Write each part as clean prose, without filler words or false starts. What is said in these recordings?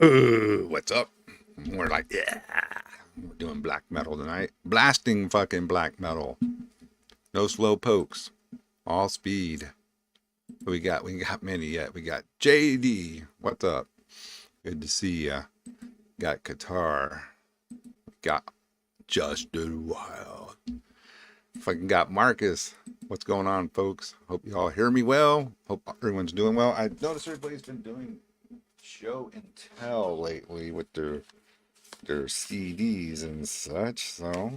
What's up? We're like, yeah, we're doing black metal tonight. Blasting fucking black metal. No slow pokes. All speed. We got many yet. We got JD. What's up? Good to see ya. Got Qatar. Got Justin Wild. Fucking got Marcus. What's going on, folks? Hope you all hear me well. Hope everyone's doing well. I noticed everybody's been doing show and tell lately with their CDs and such, so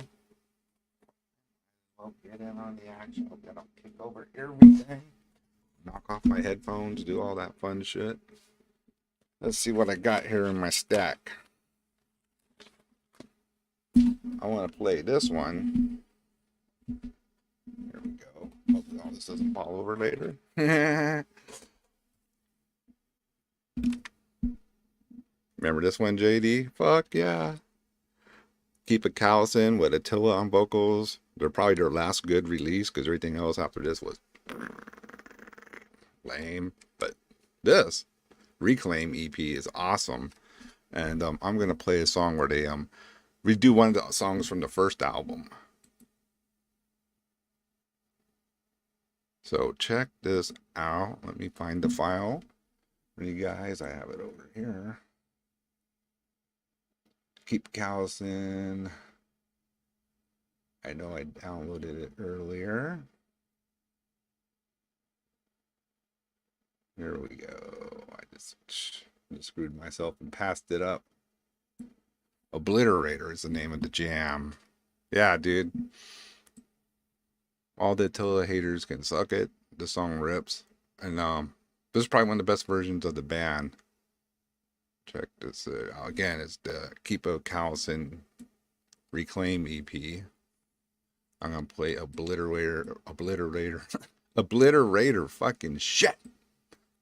I'll get in on the action. I'll get up, kick over everything, knock off my headphones, do all that fun shit. Let's see what I got here in my stack. I want to play this one. Here we go. Hopefully all this doesn't fall over later. Remember this one, JD? Fuck yeah. Keep a Callison with Attila on vocals. They're probably their last good release because everything else after this was lame. But this Reclaim EP is awesome. And I'm going to play a song where they redo one of the songs from the first album. So check this out. Let me find the file for you guys. I have it over here. Keep Callison. I know I downloaded it earlier. Here we go. I just screwed myself and passed it up. Obliterator is the name of the jam. Yeah, dude. All the Attila haters can suck it. The song rips. And this is probably one of the best versions of the band. Check this out. Again, it's the Keep a Callison Reclaim EP. I'm gonna play Obliterator, Obliterator, fucking shit.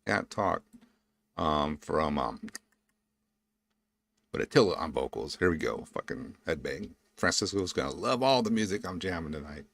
Can't talk. From with Attila on vocals. Here we go. Fucking headbang. Francisco's gonna love all the music I'm jamming tonight.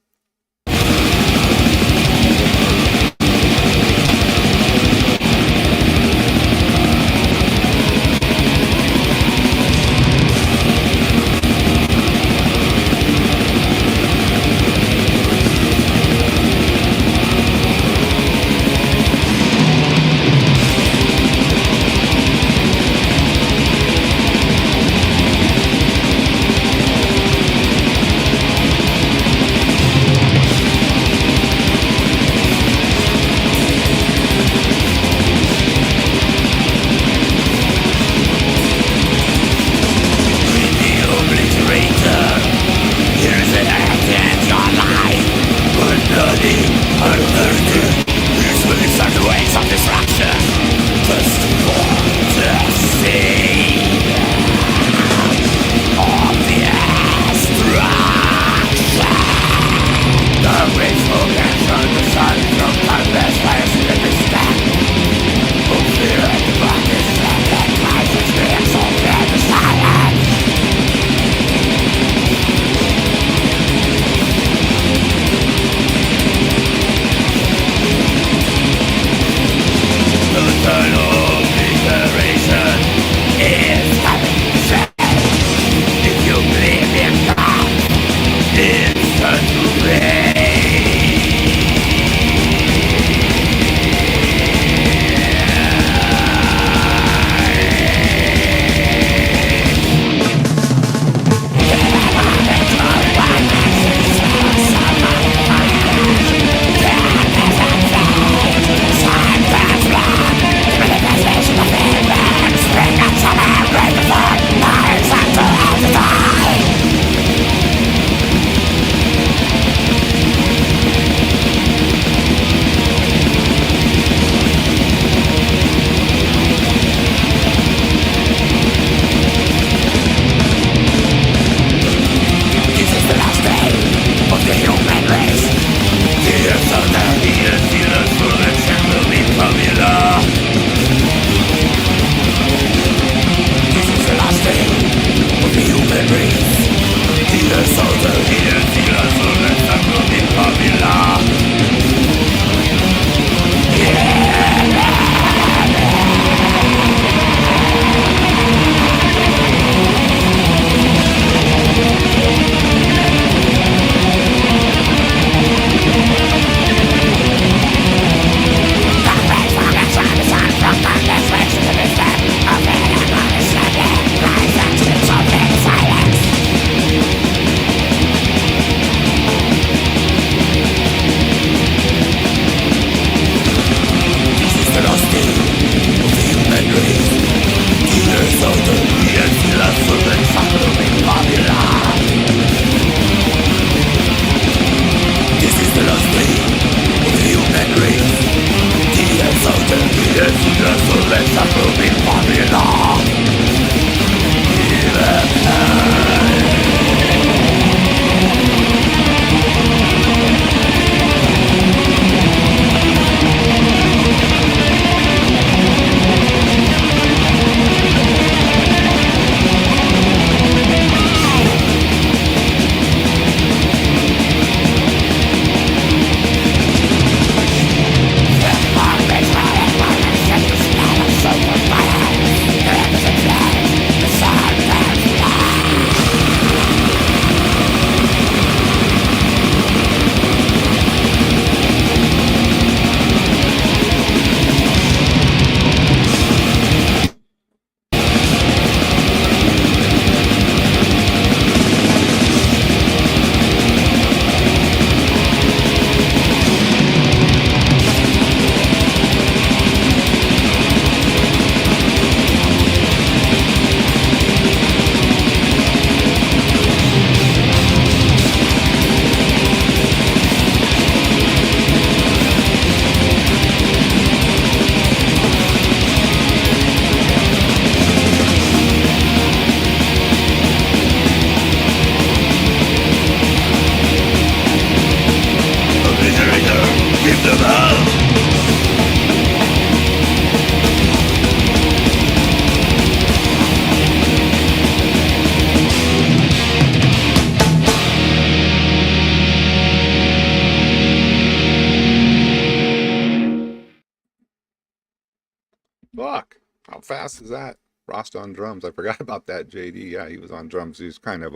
fast is that? Rost on drums. I forgot about that. JD. Yeah, he was on drums. He was kind of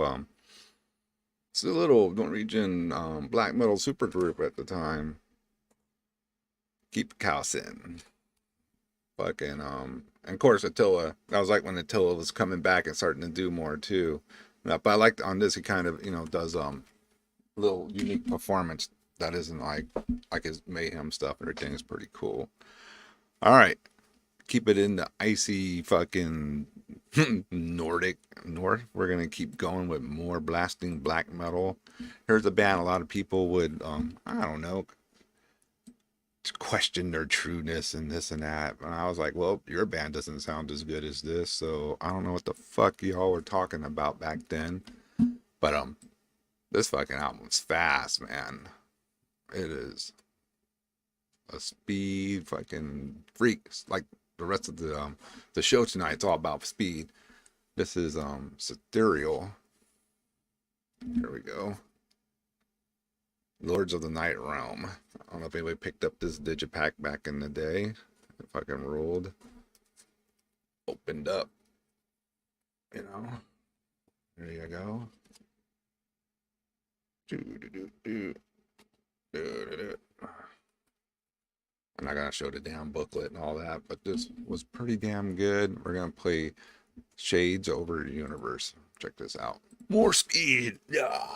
it's a little Norwegian black metal super group at the time. Keep Calcin. Fucking and of course Attila. That was like when Attila was coming back and starting to do more too. But I liked on this he kind of, you know, does little unique performance that isn't like his Mayhem stuff. Everything is pretty cool. All right. Keep it in the icy fucking Nordic north. We're gonna keep going with more blasting black metal. Here's a band a lot of people would I don't know, question their trueness and this and that. And I was like, well, your band doesn't sound as good as this, so I don't know what the fuck y'all were talking about back then. But this fucking album's fast, man. It is a speed fucking freak. It's like the rest of the show tonight, it's all about speed. This is Ethereal. Here we go. Lords of the Night Realm. I don't know if anybody picked up this digipack back in the day. It fucking ruled. Opened up. You know. There you go. I'm not gonna show the damn booklet and all that, but this was pretty damn good. We're gonna play Shades Over the Universe. Check this out. More speed. Yeah.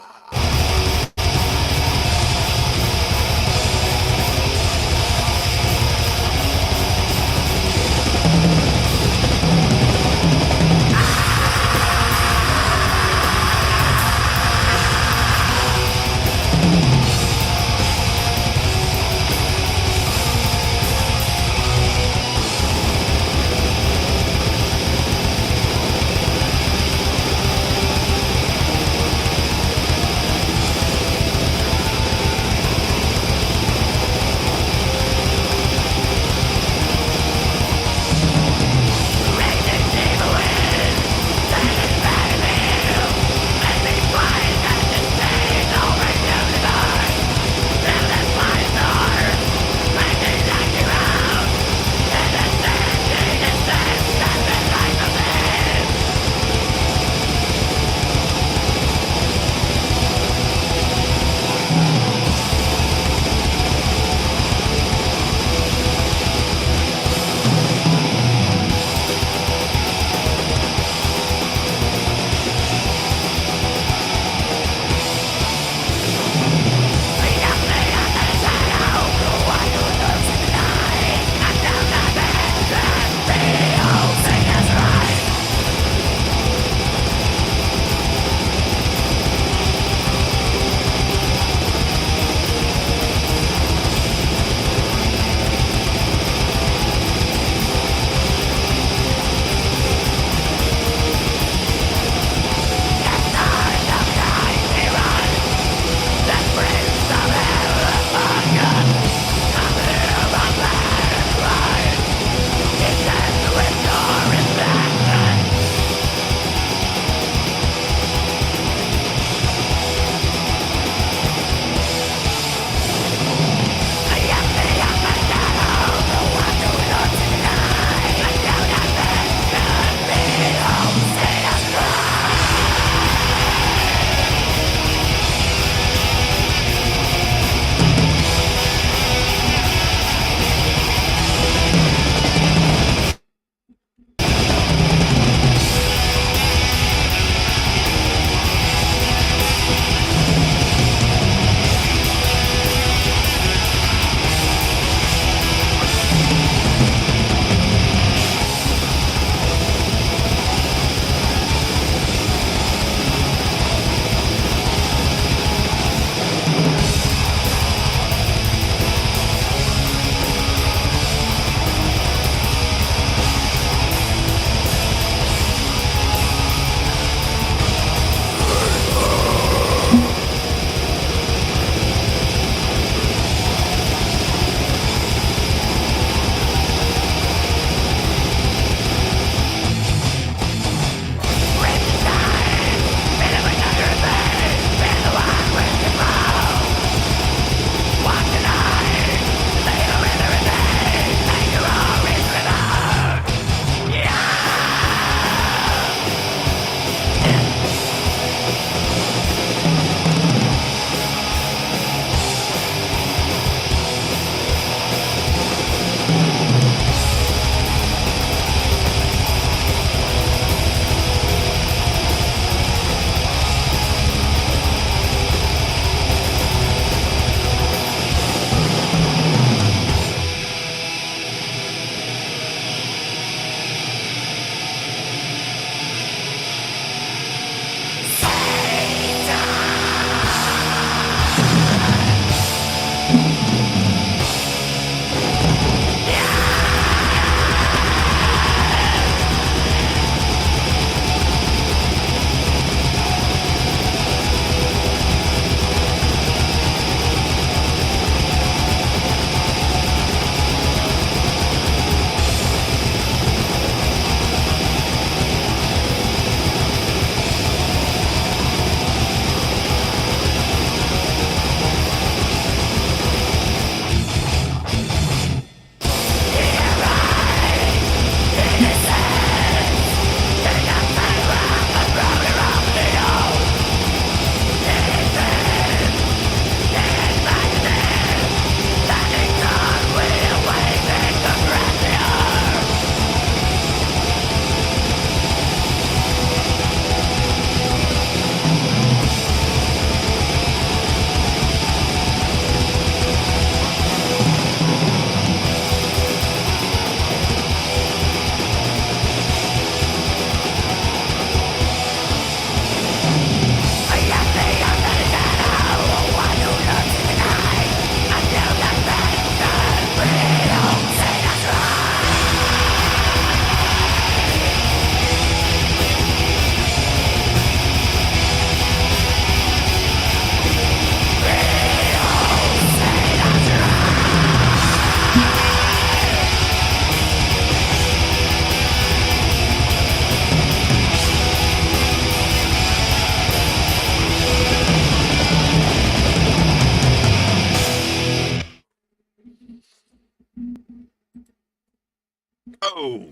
Oh,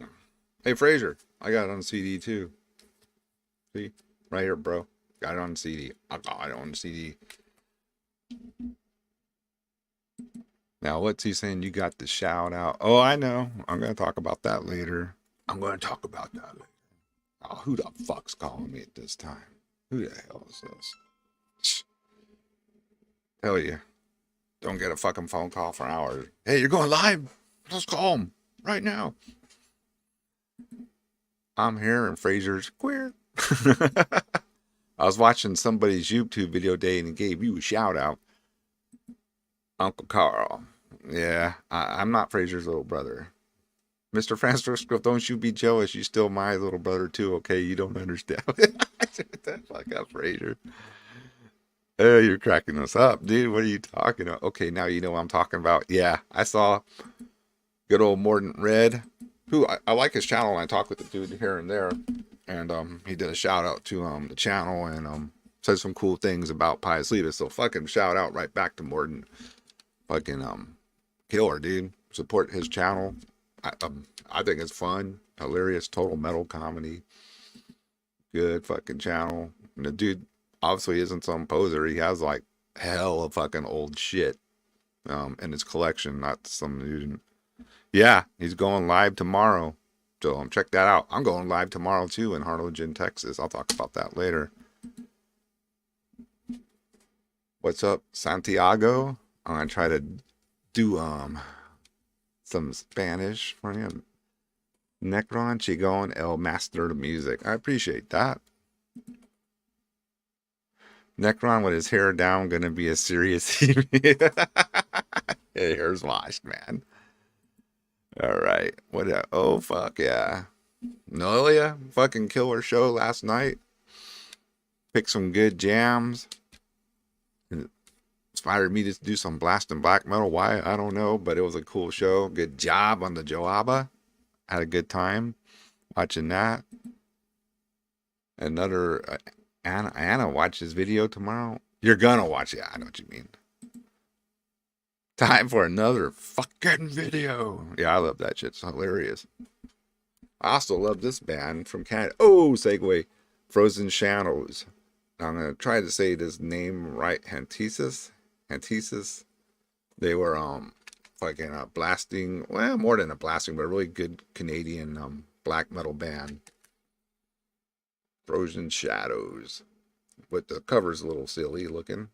hey Fraser, I got it on CD too. See, right here, bro. Got it on CD. I got it on CD. Now, what's he saying? You got the shout out. Oh, I know. I'm gonna talk about that later. I'm gonna talk about that later. Oh, who the fuck's calling me at this time? Who the hell is this? Shh. Tell you, don't get a fucking phone call for hours. Hey, you're going live. Let's call him right now. I'm here and Fraser's queer. I was watching somebody's YouTube video today and he gave you a shout out. Uncle Carl. Yeah, I'm not Fraser's little brother. Mr. Francisco, don't you be jealous. You still my little brother too, okay? You don't understand. That fuck up, Fraser. Oh, you're cracking us up, dude. What are you talking about? Okay, now you know what I'm talking about. Yeah, I saw good old Mordant Red, who I like his channel, and I talk with the dude here and there. And he did a shout out to the channel and said some cool things about Pius Leader. So fucking shout out right back to Mordant. Fucking killer, dude. Support his channel. I think it's fun, hilarious, total metal comedy. Good fucking channel. And the dude obviously isn't some poser. He has like hell of fucking old shit in his collection, not some dude. Yeah, he's going live tomorrow. So check that out. I'm going live tomorrow too in Harlingen, Texas. I'll talk about that later. What's up, Santiago? I'm gonna try to do some Spanish for you. Necron Chigon El Master of Music. I appreciate that. Necron with his hair down, gonna be a serious. His hair's washed, man. All right. What? Oh fuck yeah. Noelia, fucking killer show last night. Picked some good jams. It inspired me to do some blasting black metal. Why? I don't know, but it was a cool show. Good job on the Joaba. Had a good time watching that. Another Anna watches video tomorrow. You're gonna watch it. I know what you mean. Time for another fucking video. Yeah, I love that shit. It's hilarious. I also love this band from Canada. Oh, segue. Frozen Shadows. I'm going to try to say this name right. Hantesis. They were fucking blasting. Well, more than a blasting, but a really good Canadian black metal band. Frozen Shadows. But the cover's a little silly looking.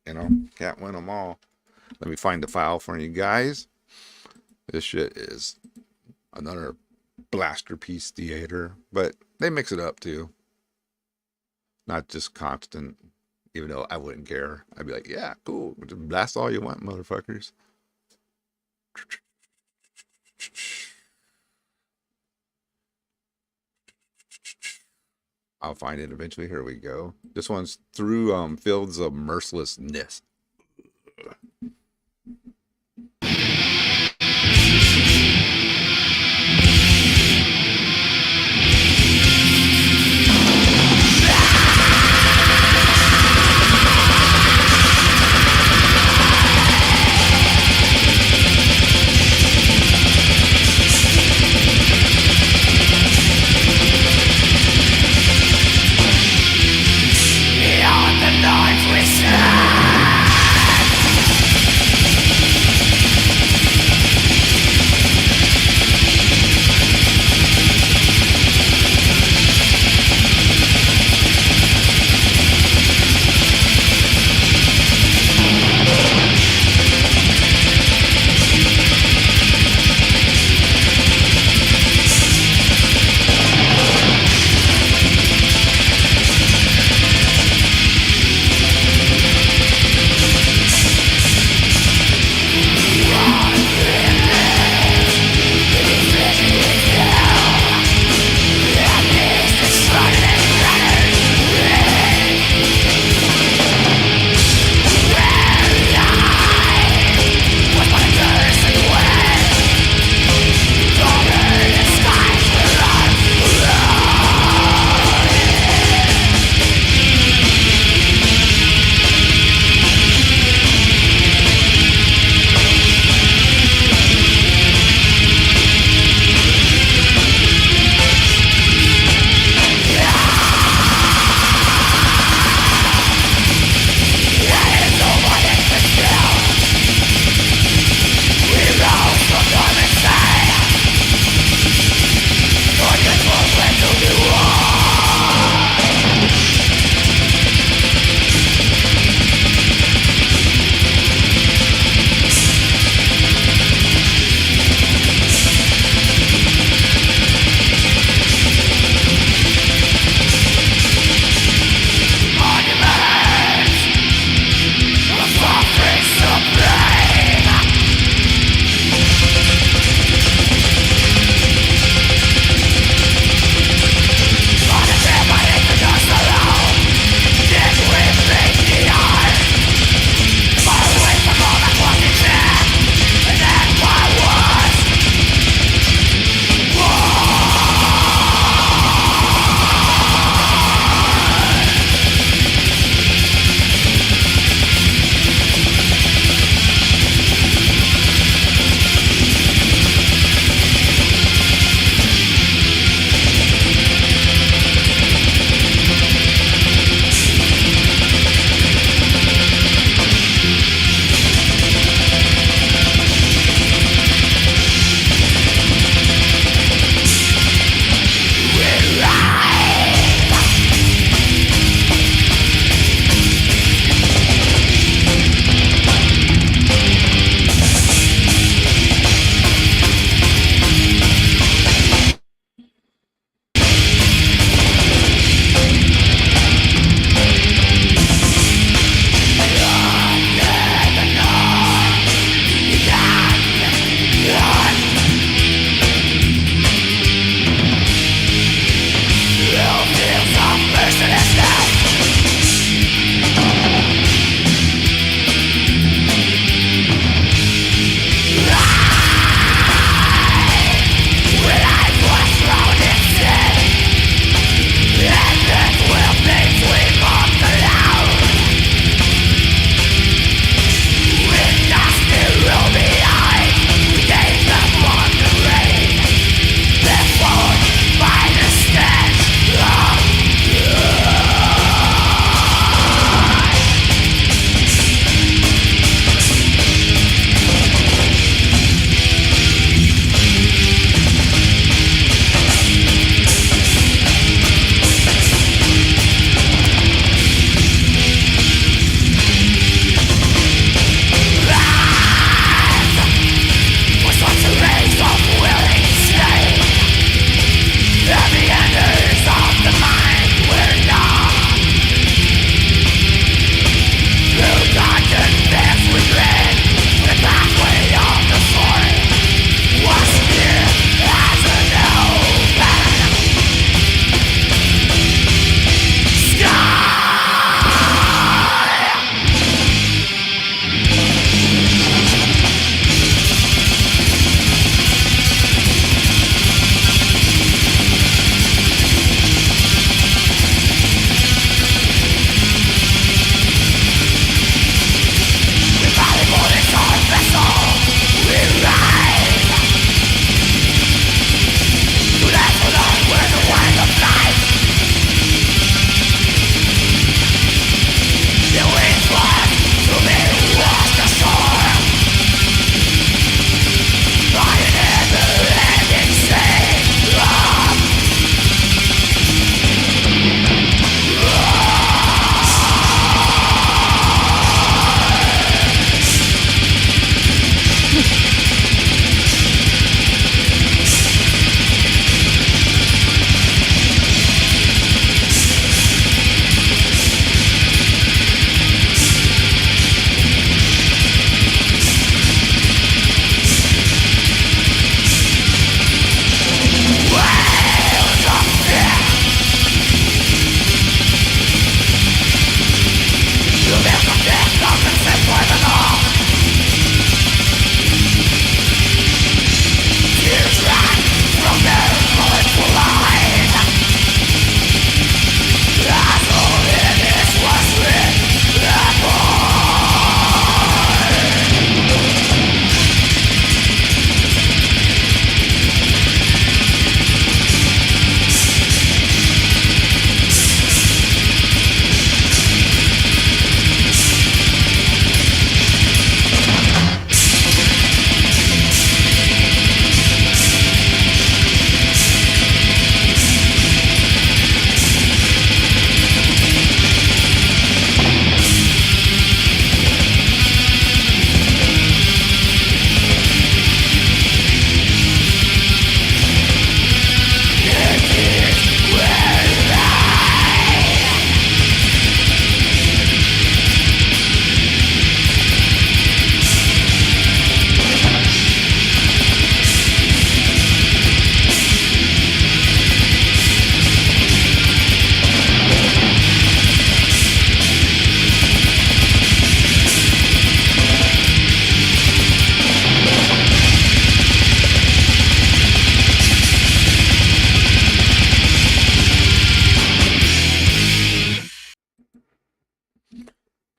You know, can't win them all. Let me find the file for you guys. This shit is another blaster piece theater, but they mix it up too. Not just constant, even though I wouldn't care. I'd be like, yeah, cool. Just blast all you want, motherfuckers. I'll find it eventually. Here we go. This one's Through Fields of Mercilessness. Beyond the night we stand.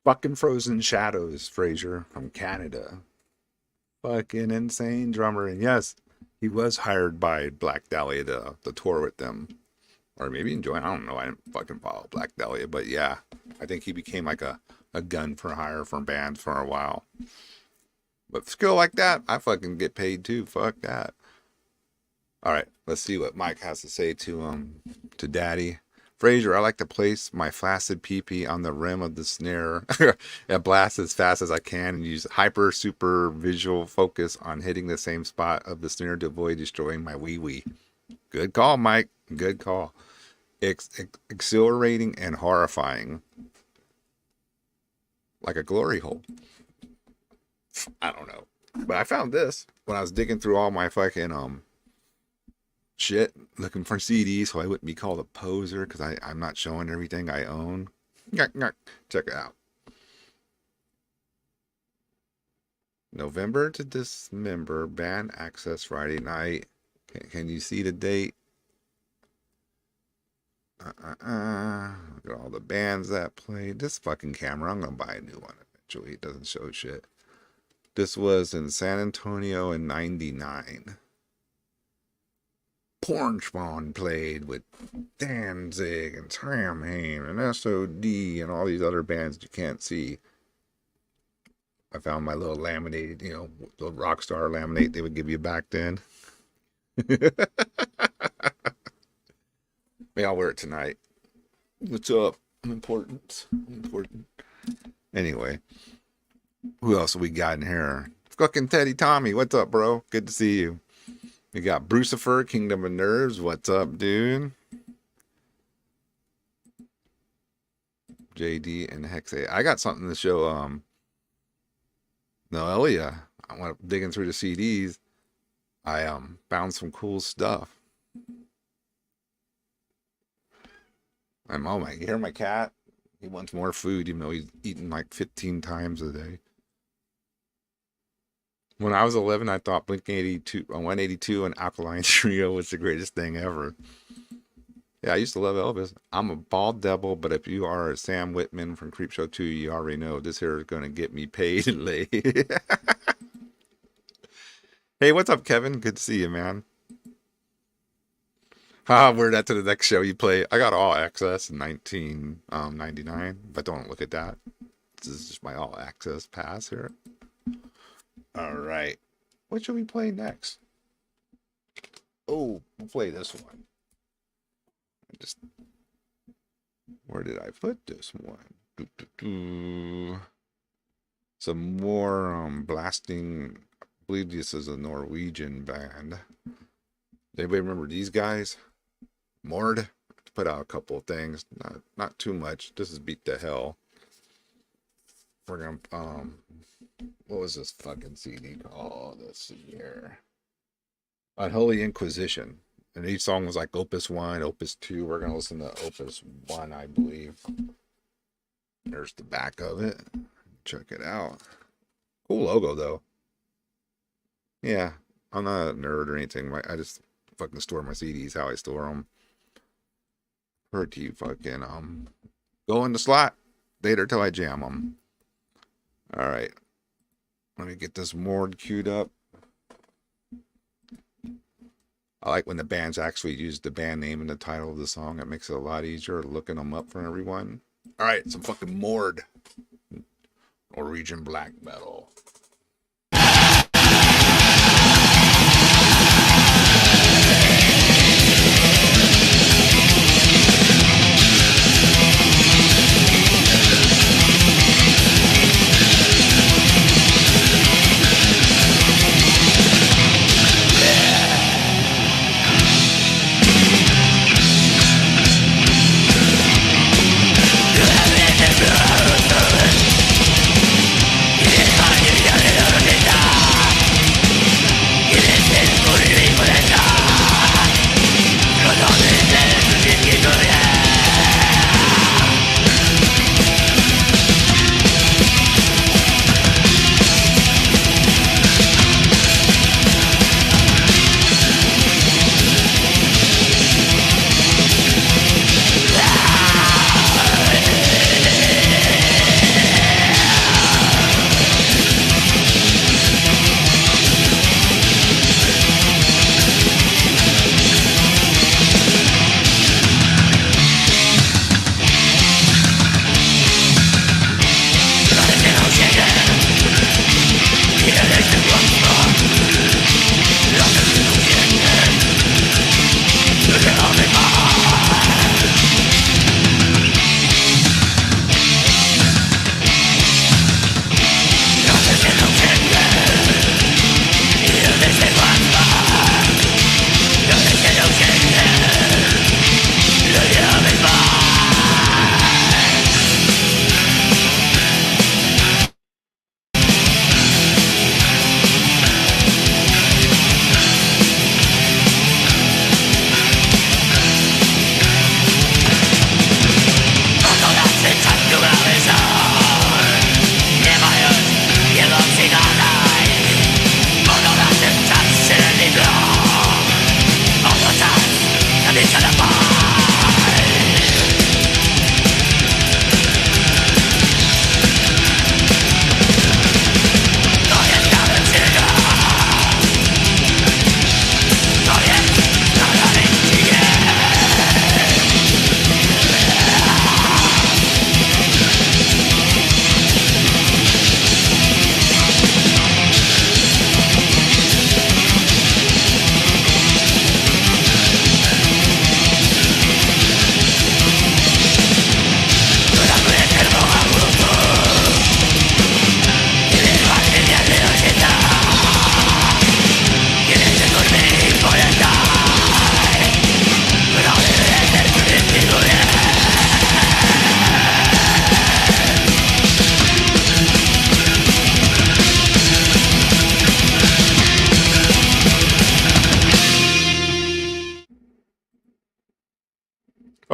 Fucking Frozen Shadows, Fraser from Canada. Fucking insane drummer. And yes, he was hired by Black Dahlia to tour with them. Or maybe enjoy. I don't know. I didn't fucking follow Black Dahlia. But yeah, I think he became like a gun for hire for bands for a while. But skill like that, I fucking get paid too. Fuck that. All right, let's see what Mike has to say to Daddy. Fraser, I like to place my flaccid pee-pee on the rim of the snare and blast as fast as I can and use hyper super visual focus on hitting the same spot of the snare to avoid destroying my wee-wee. Good call, Mike. Good call. Exhilarating and horrifying. Like a glory hole. I don't know. But I found this when I was digging through all my fucking shit looking for CDs, so I wouldn't be called a poser because I'm not showing everything I own. Check it out. November to Dismember, band access Friday night. Can you see the date? Look at all the bands that played. This fucking camera, I'm gonna buy a new one eventually. It doesn't show shit. This was in San Antonio in '99. Porn Spawn played with Danzig and Tramhain and SOD and all these other bands you can't see. I found my little laminated, little Rockstar laminate they would give you back then. Maybe I'll wear it tonight. What's up? I'm important. Anyway, who else we got in here? Fucking Teddy Tommy. What's up, bro? Good to see you. We got Brucifer, Kingdom of Nerves. What's up, dude? JD and Hexa. I got something to show Noelia. I went digging through the CDs. I found some cool stuff. You hear my cat? He wants more food, even though he's eating like 15 times a day. When I was 11, I thought Blink-182 and Alkaline Trio was the greatest thing ever. Yeah, I used to love Elvis. I'm a bald devil, but if you are a Sam Whitman from Creepshow 2, you already know this here is going to get me paid and laid. Hey, what's up, Kevin? Good to see you, man. We're that to the next show you play. I got all access in 1999, but don't look at that. This is just my all access pass here. All right. What should we play next? Oh, we'll play this one. Where did I put this one? Some more blasting. I believe this is a Norwegian band. Anybody remember these guys? Mord put out a couple of things, not too much. This is Beat the Hell. We're gonna what was this fucking CD called? Let's see here. Unholy Inquisition. And each song was like Opus 1, Opus 2. We're gonna listen to Opus 1, I believe. There's the back of it. Check it out. Cool logo though. Yeah, I'm not a nerd or anything. I just fucking store my CDs how I store them. Heard to you fucking go in the slot later till I jam them. All right, let me get this Mord queued up. I like when the bands actually use the band name in the title of the song. It makes it a lot easier looking them up for everyone. All right, some fucking Mord, Norwegian black metal. Yeah.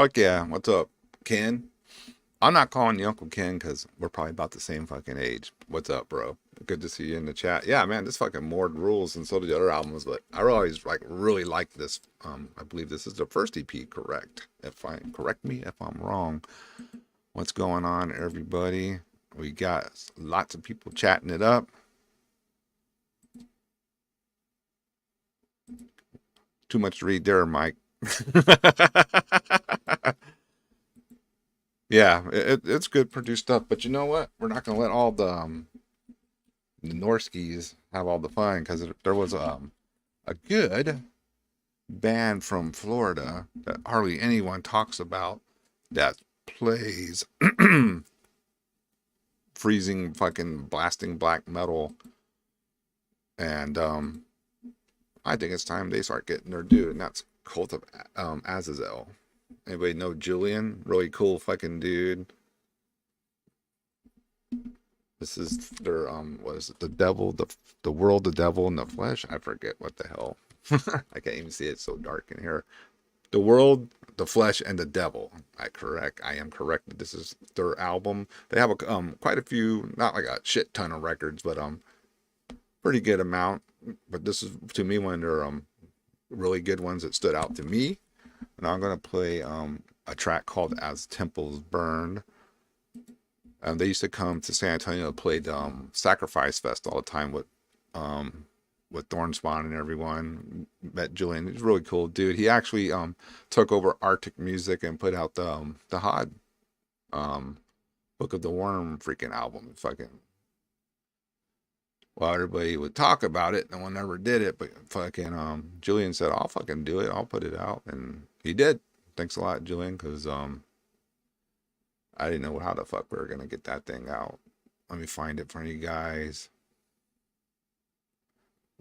Fuck yeah. What's up, Ken? I'm not calling you Uncle Ken because we're probably about the same fucking age. What's up, bro? Good to see you in the chat. Yeah, man, this fucking Mord rules, and so do the other albums. But I always really like this. I believe this is the first EP, correct? Correct me if I'm wrong. What's going on, everybody? We got lots of people chatting it up. Too much to read there, Mike. Yeah, it's good produced stuff, but you know what? We're not gonna let all the Norskies have all the fun, because there was a good band from Florida that hardly anyone talks about that plays freezing fucking blasting black metal, and I think it's time they start getting their due, and that's Cult of Azazel. Anybody know Julian? Really cool fucking dude. This is their what is it? The devil, the world, the devil, and the flesh. I forget what the hell. I can't even see it, it's so dark in here. The world, the flesh, and the devil. I am correct. This is their album. They have quite a few, not like a shit ton of records, but pretty good amount. But this is, to me, one of their really good ones that stood out to me. And I'm gonna play a track called "As Temples Burned." They used to come to San Antonio to play the Sacrifice Fest all the time with Thornspawn and everyone. Met Julian. He's a really cool dude. He actually took over Arctic Music and put out the Hod Book of the Worm freaking album. Fucking, well, everybody would talk about it, no one ever did it, but fucking Julian said, I'll fucking do it, I'll put it out, and he did. Thanks a lot, Julian, because I didn't know how the fuck we were gonna get that thing out. Let me find it for you guys.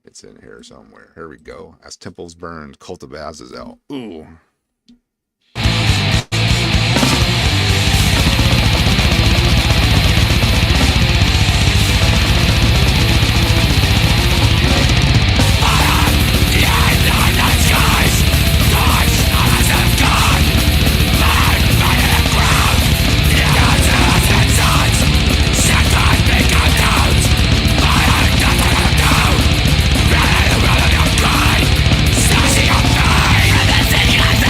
It's in here somewhere. Here we go. As Temples Burned, Cult of Azazel. Ooh. Slashing your face, and then singing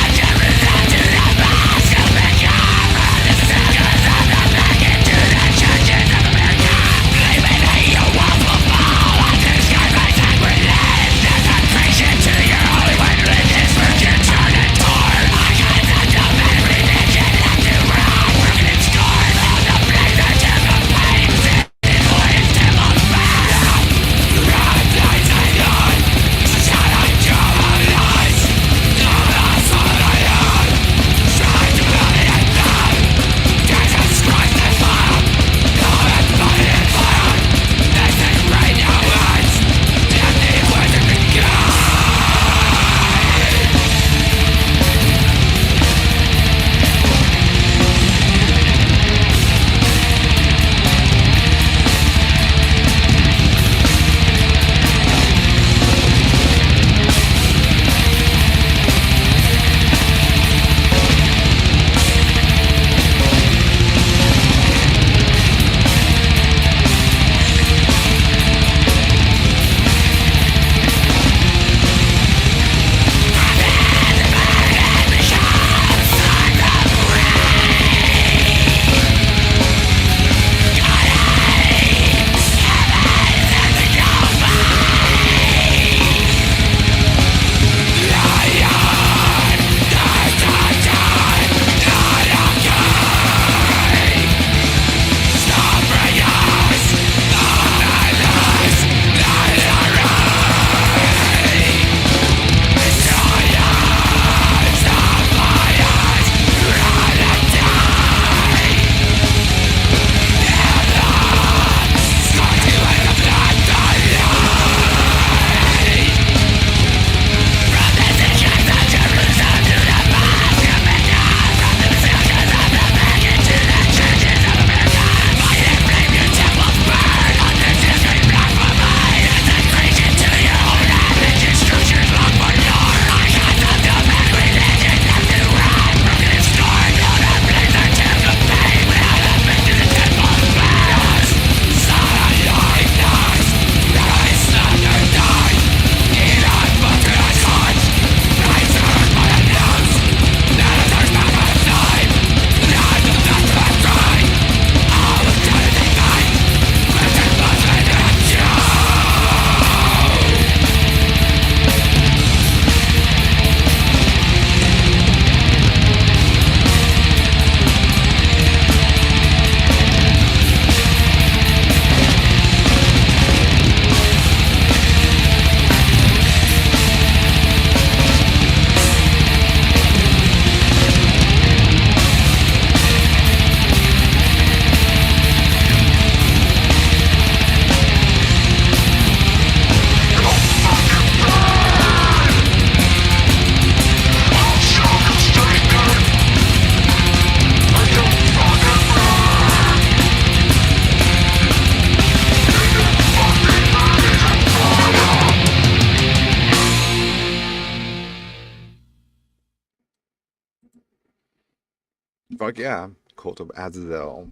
Fuck yeah. Cult of Azazel.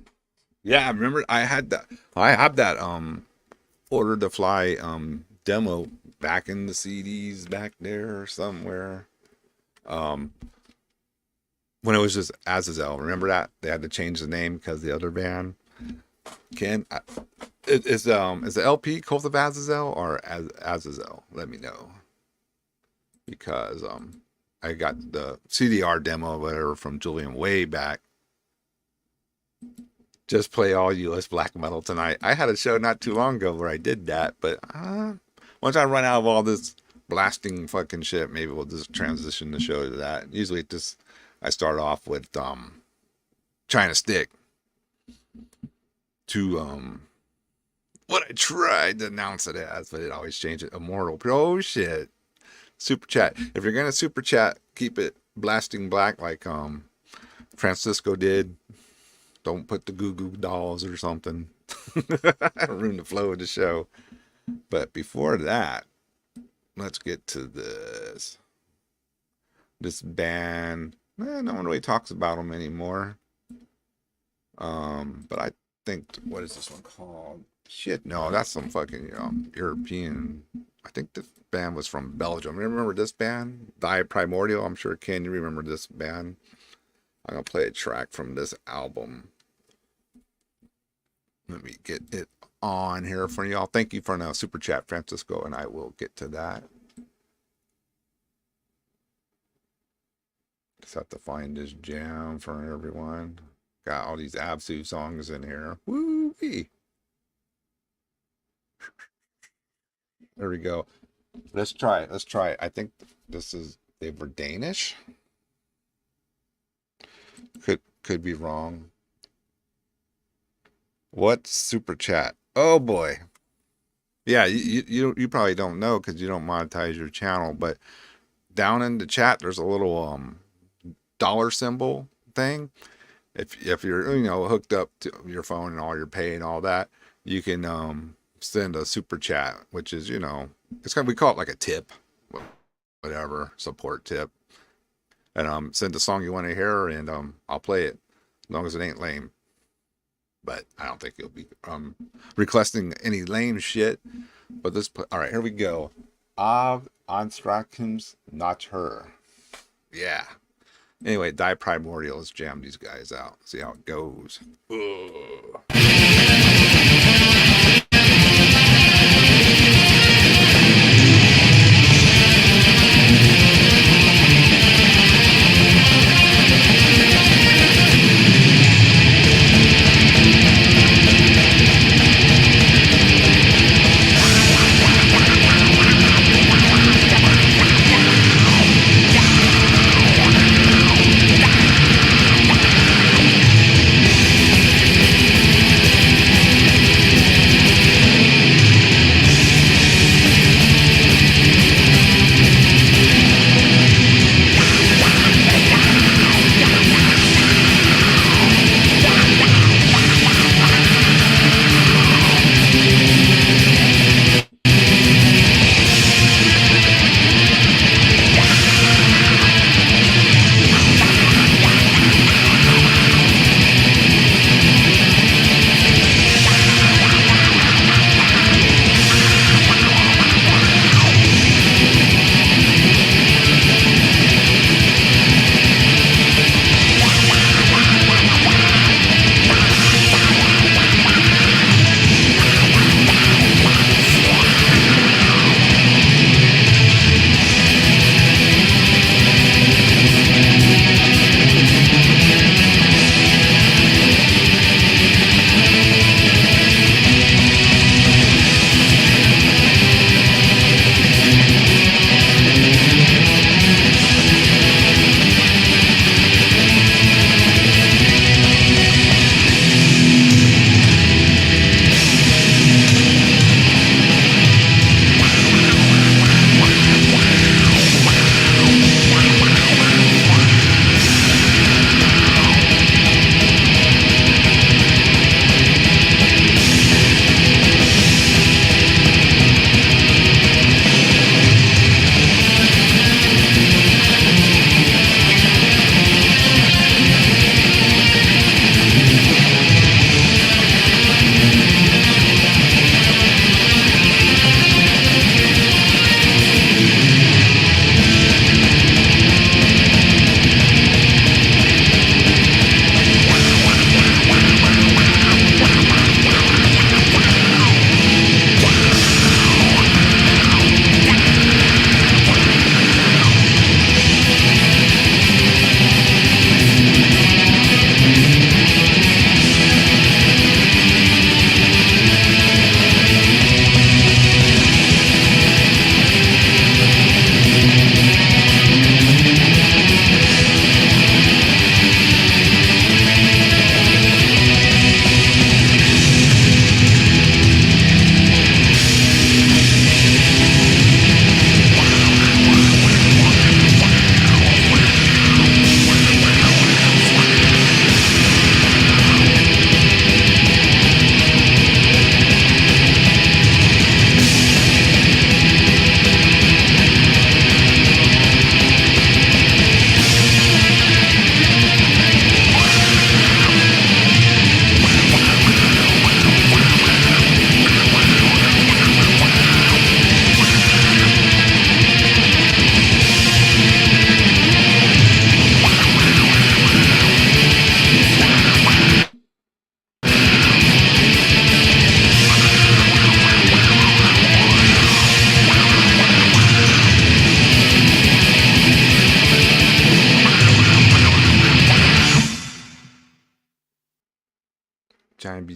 Yeah, I remember I had that. I have that Order to Fly demo back in the CDs back there somewhere. Um when it was just Azazel. Remember that? They had to change the name because the other band. Is the LP Cult of Azazel or Azazel? Let me know. Because I got the CDR demo or whatever from Julian way back. Just play all US black metal tonight. I had a show not too long ago where I did that, but once I run out of all this blasting fucking shit, maybe we'll just transition the show to that. Usually just I start off with trying to stick to what I tried to announce it as, but it always changed it. Immortal. Oh shit. Super chat. If you're gonna super chat, keep it blasting black like Francisco did. Don't put the Goo Goo Dolls or something. Ruin the flow of the show. But before that, let's get to this. This band. No one really talks about them anymore. But I think, what is this one called? Shit, no, that's some fucking European. I think this band was from Belgium. Remember this band? Die Primordial. I'm sure, Ken, you remember this band. I'm going to play a track from this album. Let me get it on here for y'all. Thank you for the super chat, Francisco, and I will get to that. Just have to find this jam for everyone. Got all these Absu songs in here. Woo-wee. There we go. Let's try it. Let's try it. I think they were Danish. Could be wrong. What super chat? Oh boy. Yeah, you probably don't know because you don't monetize your channel, but down in the chat there's a little dollar symbol thing. If you're hooked up to your phone and all your pay and all that, you can send a super chat, which is we call it like a tip, whatever, support tip, and send a song you want to hear, and I'll play it as long as it ain't lame. But I don't think you'll be requesting any lame shit. But all right, here we go. Av Anstrakums, not her. Yeah. Anyway, Die Primordial. Let's jam these guys out. See how it goes. Ugh.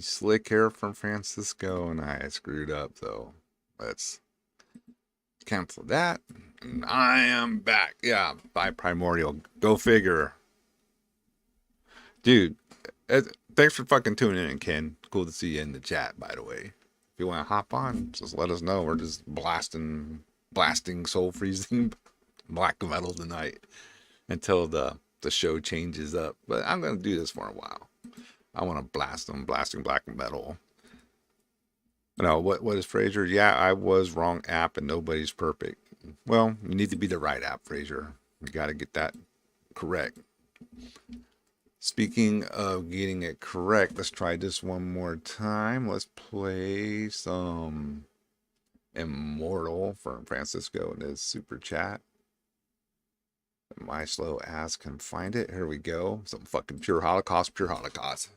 slick hair from Francisco, and I screwed up, though. Let's cancel that. And I am back. Yeah, by Primordial. Go figure. Dude, thanks for fucking tuning in, Ken. Cool to see you in the chat, by the way. If you want to hop on, just let us know. We're just blasting soul freezing black metal tonight until the show changes up. But I'm going to do this for a while. I want to blast them, blasting black metal. No, what is Fraser? Yeah, I was wrong app and nobody's perfect. Well, you need to be the right app, Fraser. You got to get that correct. Speaking of getting it correct, let's try this one more time. Let's play some Immortal from Francisco in his super chat. My slow ass can find it. Here we go. Some fucking pure Holocaust, pure Holocaust.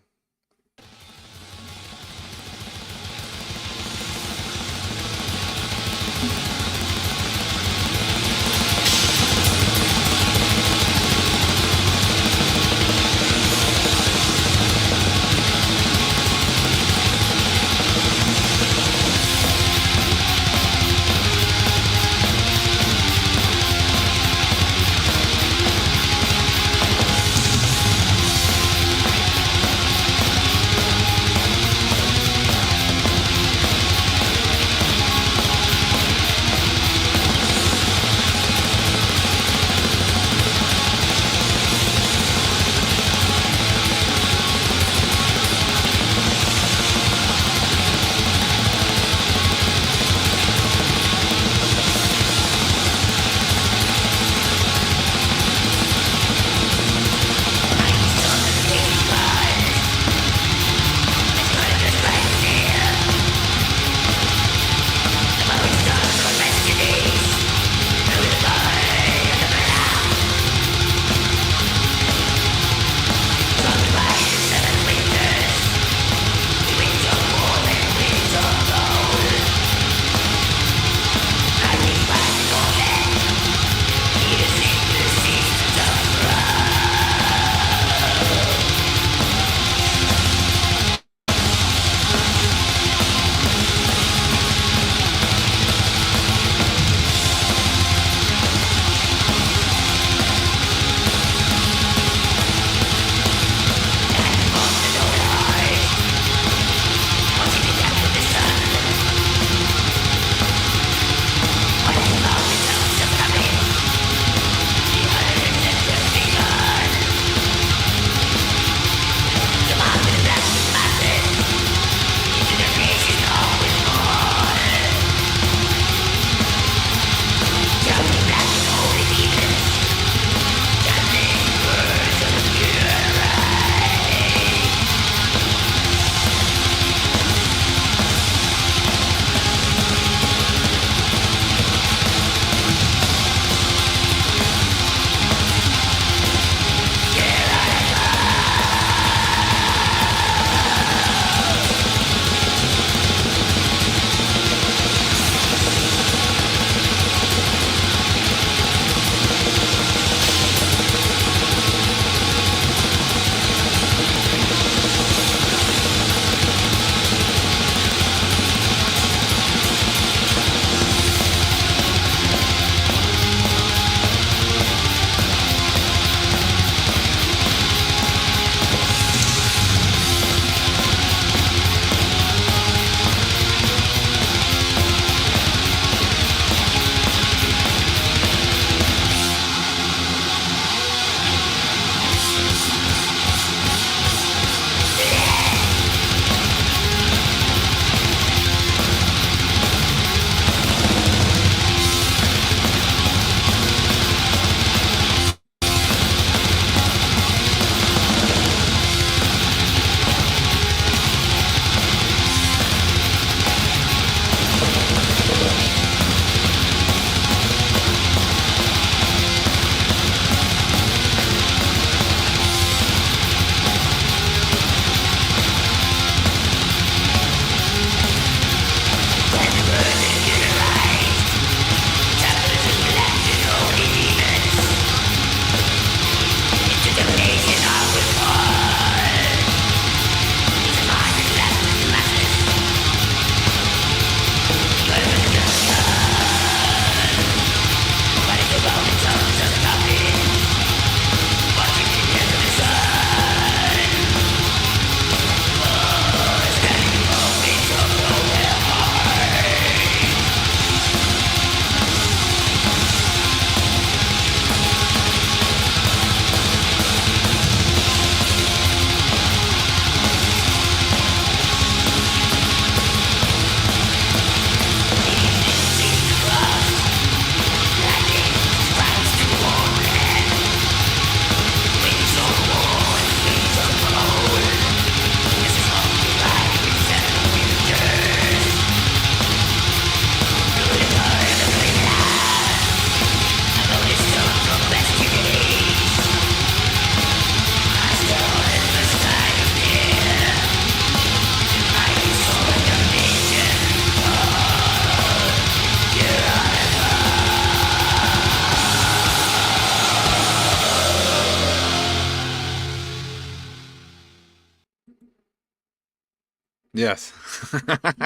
Yes.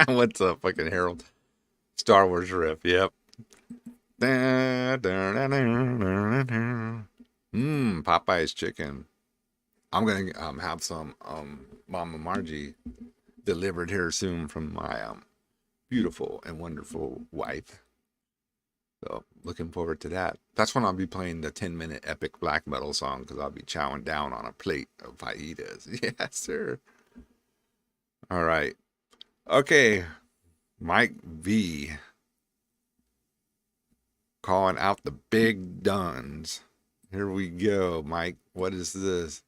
What's up, fucking Harold? Star Wars riff. Yep. Popeye's chicken. I'm gonna have some Mama Margie delivered here soon from my beautiful and wonderful wife. So looking forward to that. That's when I'll be playing the 10-minute epic black metal song because I'll be chowing down on a plate of fajitas. Yes, sir. All right. Okay. Mike V calling out the big duns. Here we go, Mike. What is this?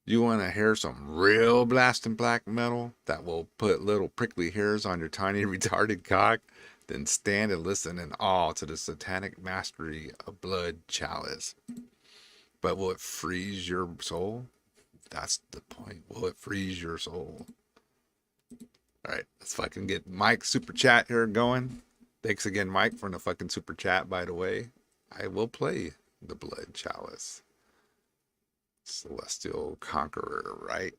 You want to hear some real blasting black metal that will put little prickly hairs on your tiny retarded cock? Then stand and listen in awe to the satanic mastery of Blood Chalice. But will it freeze your soul? That's the point. Will it freeze your soul? All right, let's fucking get Mike's super chat here going. Thanks again, Mike, for the fucking super chat, by the way. I will play the Blood Chalice. Celestial Conqueror, right?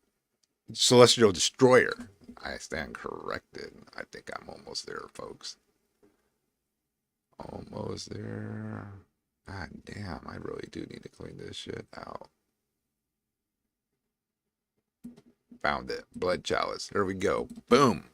Celestial Destroyer. I stand corrected. I think I'm almost there, folks. Almost there. God damn, I really do need to clean this shit out. Found it. Blood Chalice. Here we go. Boom.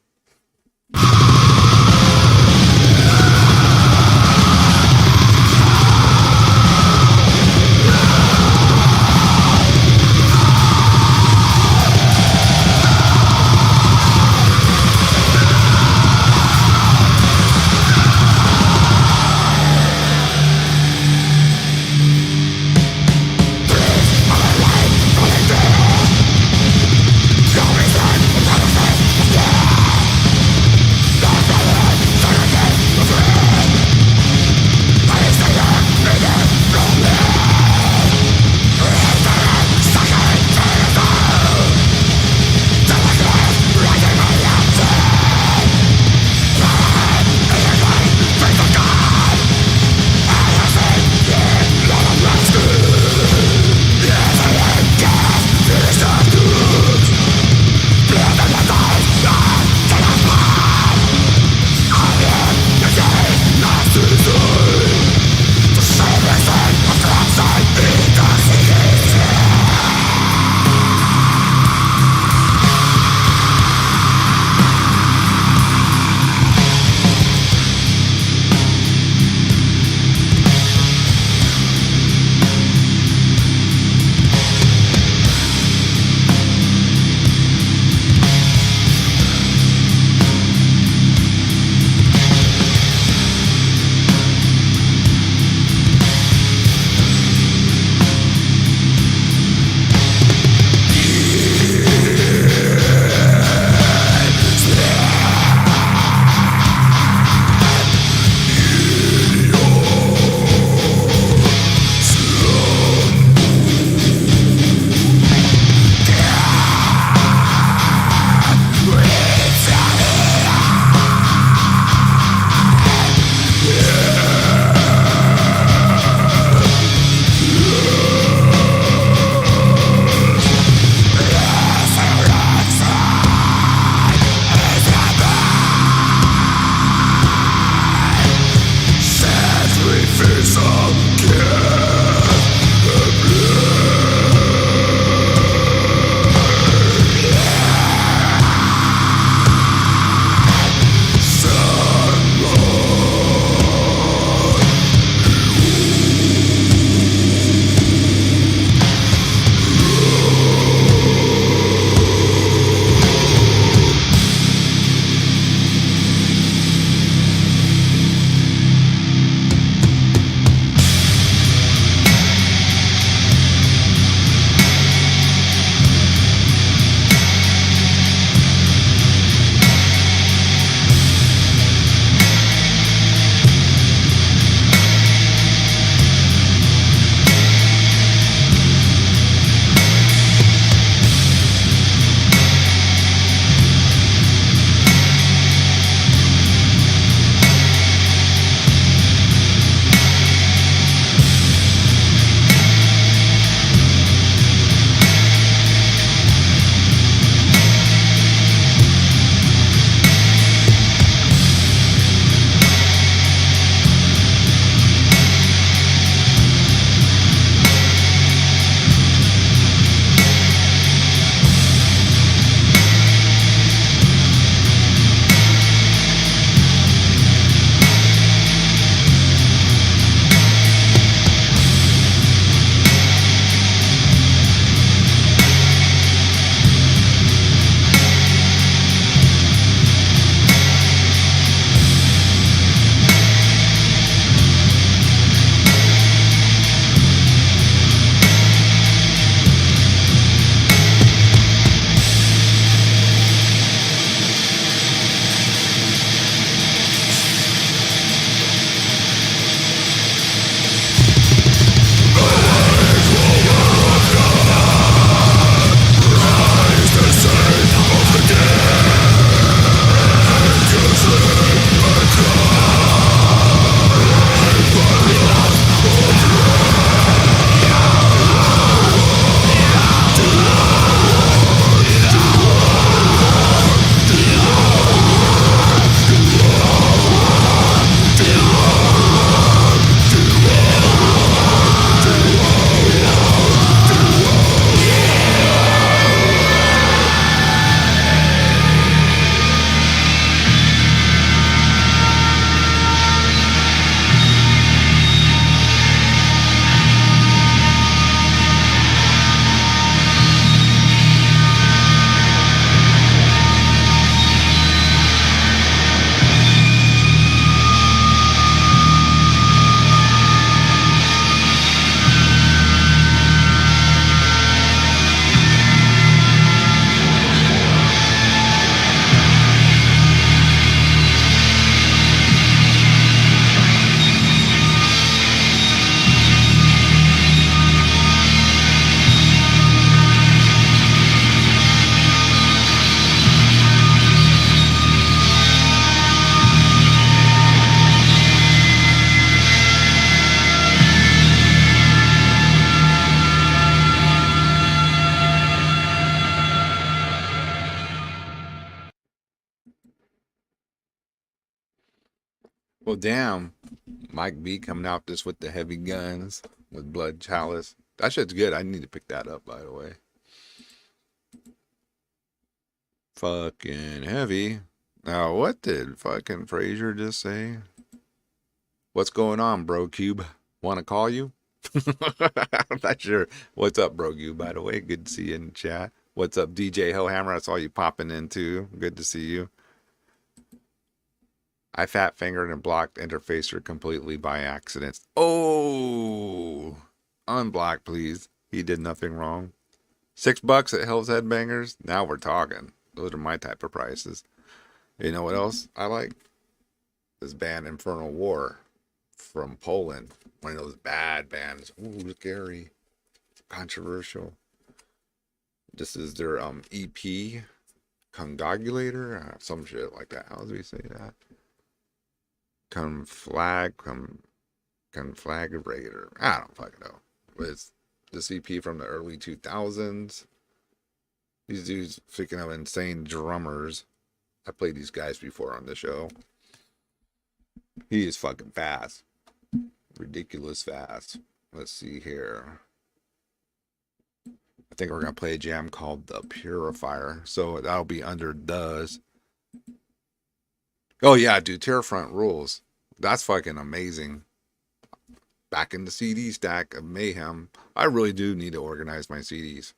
Well, damn. Mike B coming out just with the heavy guns with Blood Chalice. That shit's good. I need to pick that up, by the way. Fucking heavy. Now, what did fucking Frazier just say? What's going on, Bro Cube? Want to call you? I'm not sure. What's up, Bro Cube, by the way? Good to see you in the chat. What's up, DJ Hellhammer? I saw you popping in, too. Good to see you. I fat fingered and blocked Interfacer completely by accident. Oh, unblock, please. He did nothing wrong. $6 at Hell's Headbangers. Now we're talking. Those are my type of prices. You know what else I like? This band Infernal War from Poland. One of those bad bands. Ooh, scary. Controversial. This is their EP. Congogulator? Some shit like that. How do we say that? Conflagrator. I don't fucking know. But it's this EP from the early 2000s. These dudes, speaking of insane drummers, I played these guys before on the show. He is fucking fast. Ridiculous fast. Let's see here. I think we're going to play a jam called The Purifier. So that'll be under Does. Oh yeah, dude, Terrafront rules. That's fucking amazing. Back in the CD stack of mayhem. I really do need to organize my CDs.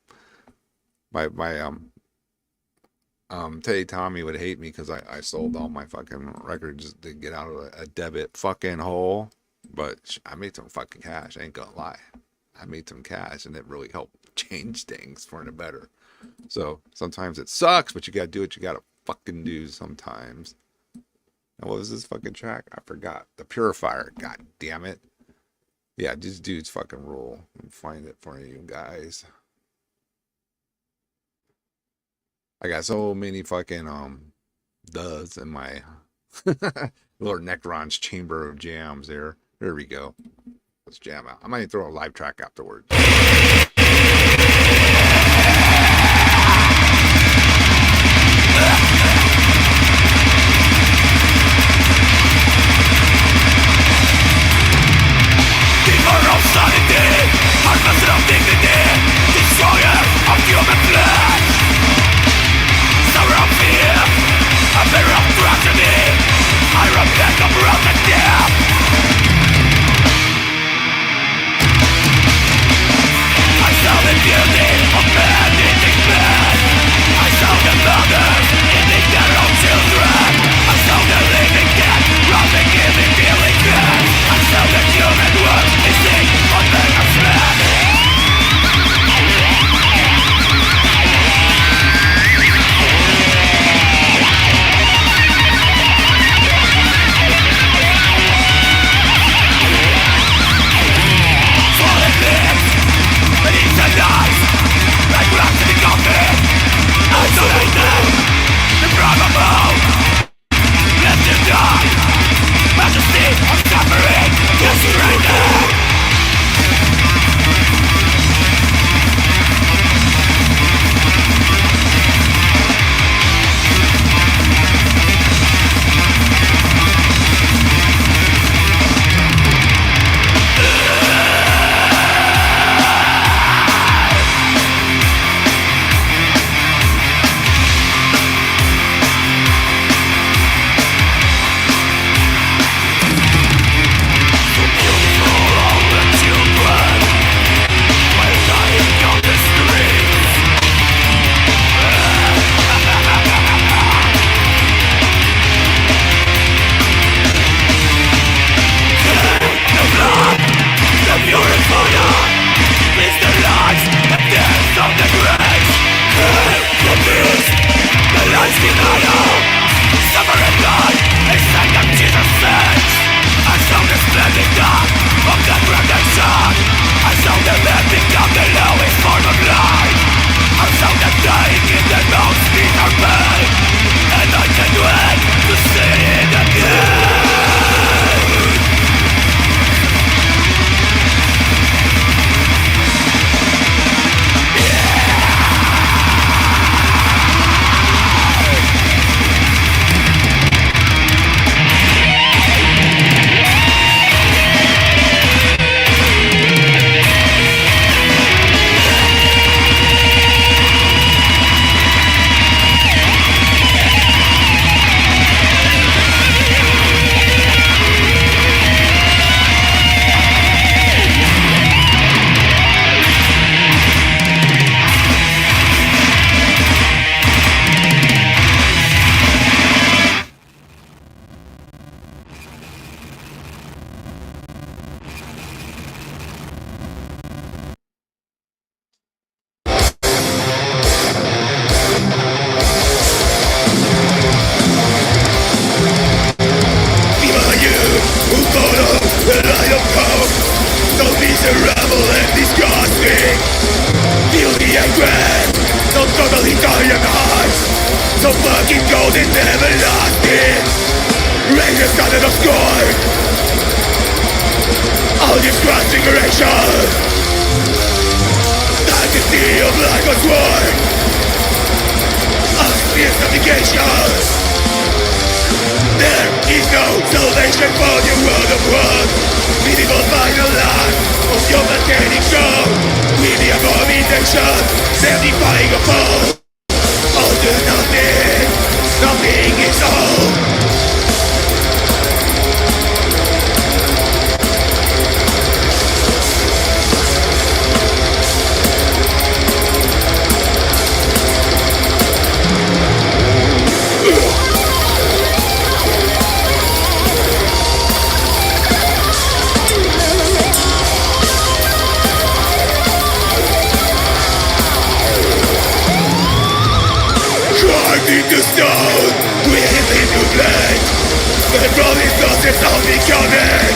Teddy Tommy would hate me because I sold all my fucking records to get out of a debit fucking hole. But I made some fucking cash. I ain't gonna lie. I made some cash and it really helped change things for the better. So sometimes it sucks, but you gotta do what you gotta fucking do sometimes. And what was this fucking track? I forgot. The Purifier. God damn it. Yeah, these dudes fucking rule. I'll find it for you guys. I got so many fucking does in my Lord Necron's chamber of jams there. There we go. Let's jam out. I might throw a live track afterwards. Of sanity, harvester of dignity, destroyer of human flesh, sour of fear, a mirror of tragedy, I repent of wrath and death. I fucking golden everlasting. Rain is out of the sky. All these transfigurations. Majesty of life was war. Obvious navigations. There is no salvation for the world of worlds. Medieval final line of your mechanic show. We the abomination, sanctifying a foe. All to nothing, nothing is all. The stone, we hit into blade. And from his thoughts it's all becoming.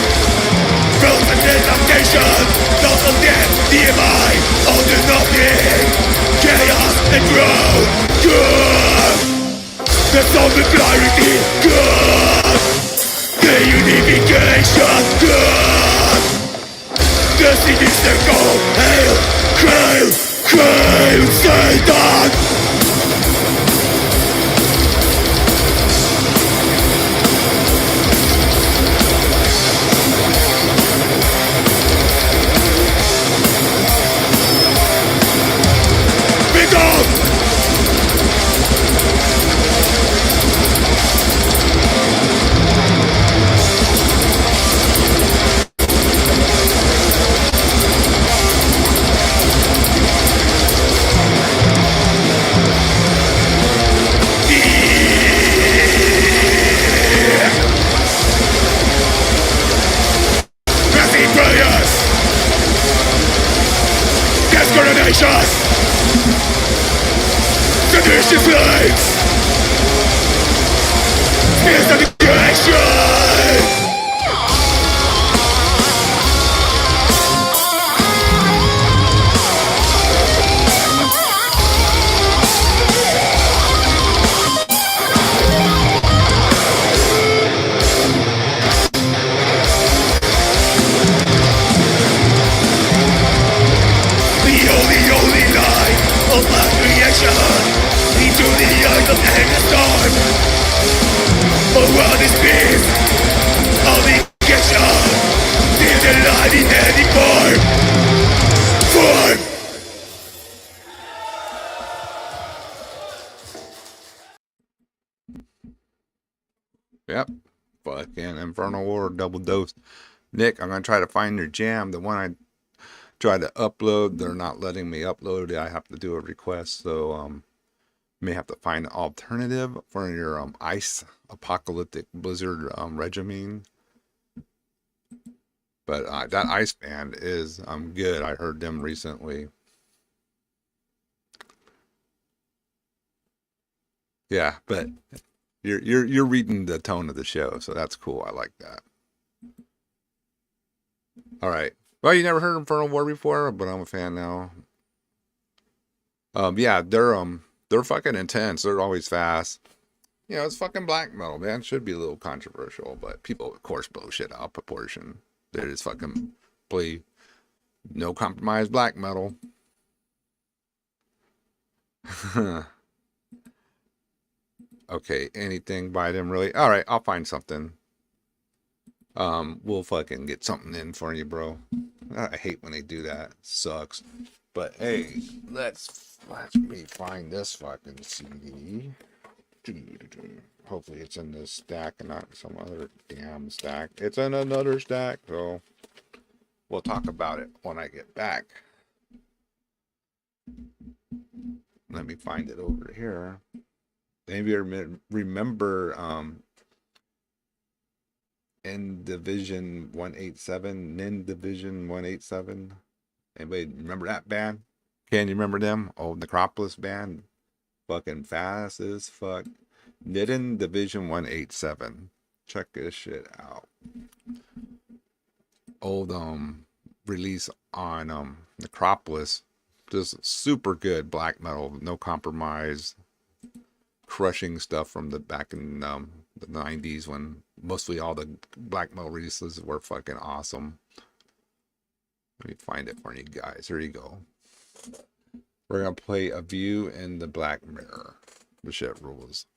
Frozen adaptation, thoughts of death, DMI, all to nothing. Chaos and growth, good. The soul of clarity, good. The unification, good. The sinister goal, hail, hail, Satan. Sedition flames! Spears of negation! The only light of my creation. Into the eyes of the storm. The world is peace. Only negation. Still the light in any form. Yep. Fucking Infernal War double dose. Nick, I'm gonna try to find your jam. The one I tried to upload, they're not letting me upload it. I have to do a request, so may have to find an alternative for your ice apocalyptic blizzard regimen. But that ice band is good. I heard them recently. Yeah, but you're reading the tone of the show, so that's cool. I like that. All right. Well, you never heard Infernal War before, but I'm a fan now. Yeah, they're fucking intense. They're always fast. You know, it's fucking black metal, man. It should be a little controversial, but people, of course, blow shit out of proportion. They just fucking play no compromise black metal. Okay, anything by them really? All right, I'll find something. We'll fucking get something in for you, bro. I hate when they do that. It sucks. But hey, let me find this fucking CD. Hopefully it's in this stack and not some other damn stack. It's in another stack, so we'll talk about it when I get back. Let me find it over here. Maybe you remember N Division 187, Nin Division 187. Anybody remember that band? Can you remember them? Old Necropolis band. Fucking fast as fuck. Nin Division 187. Check this shit out. Old release on Necropolis. Just super good black metal, no compromise. crushing stuff from the back in the 90s when mostly all the black metal releases were fucking awesome. Let me find it for you guys. Here you go. We're gonna play A View in the Black Mirror. The shit rules.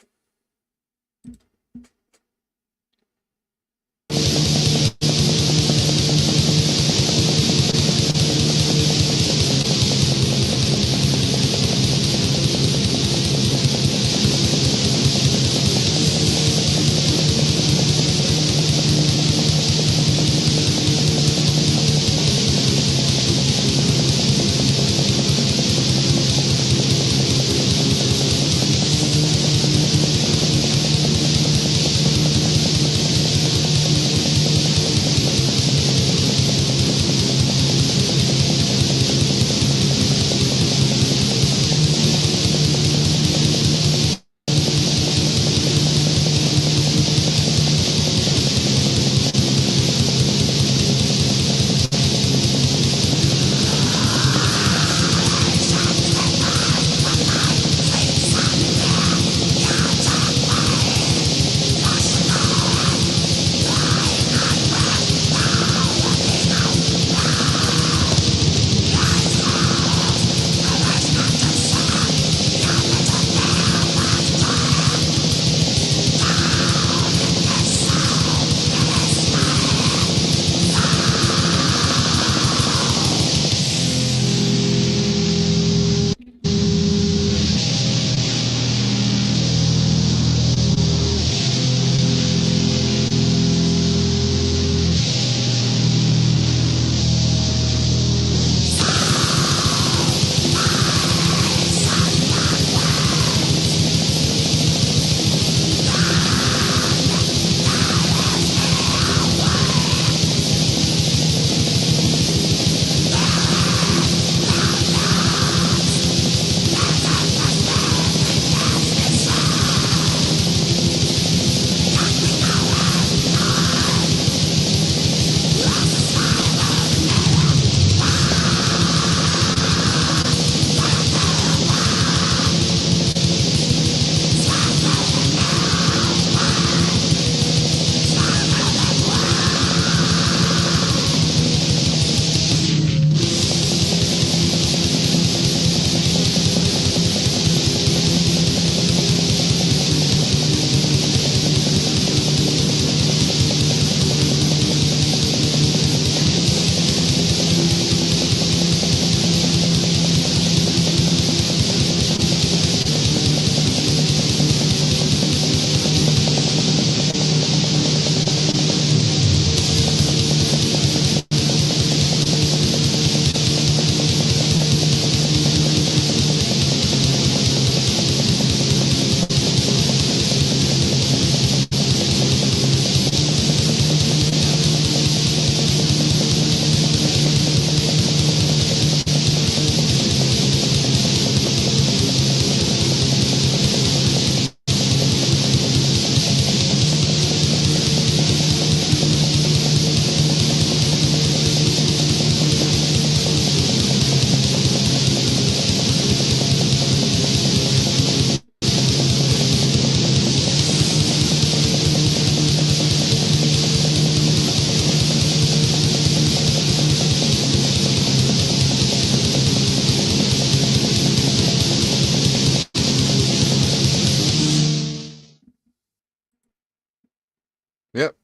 Yep.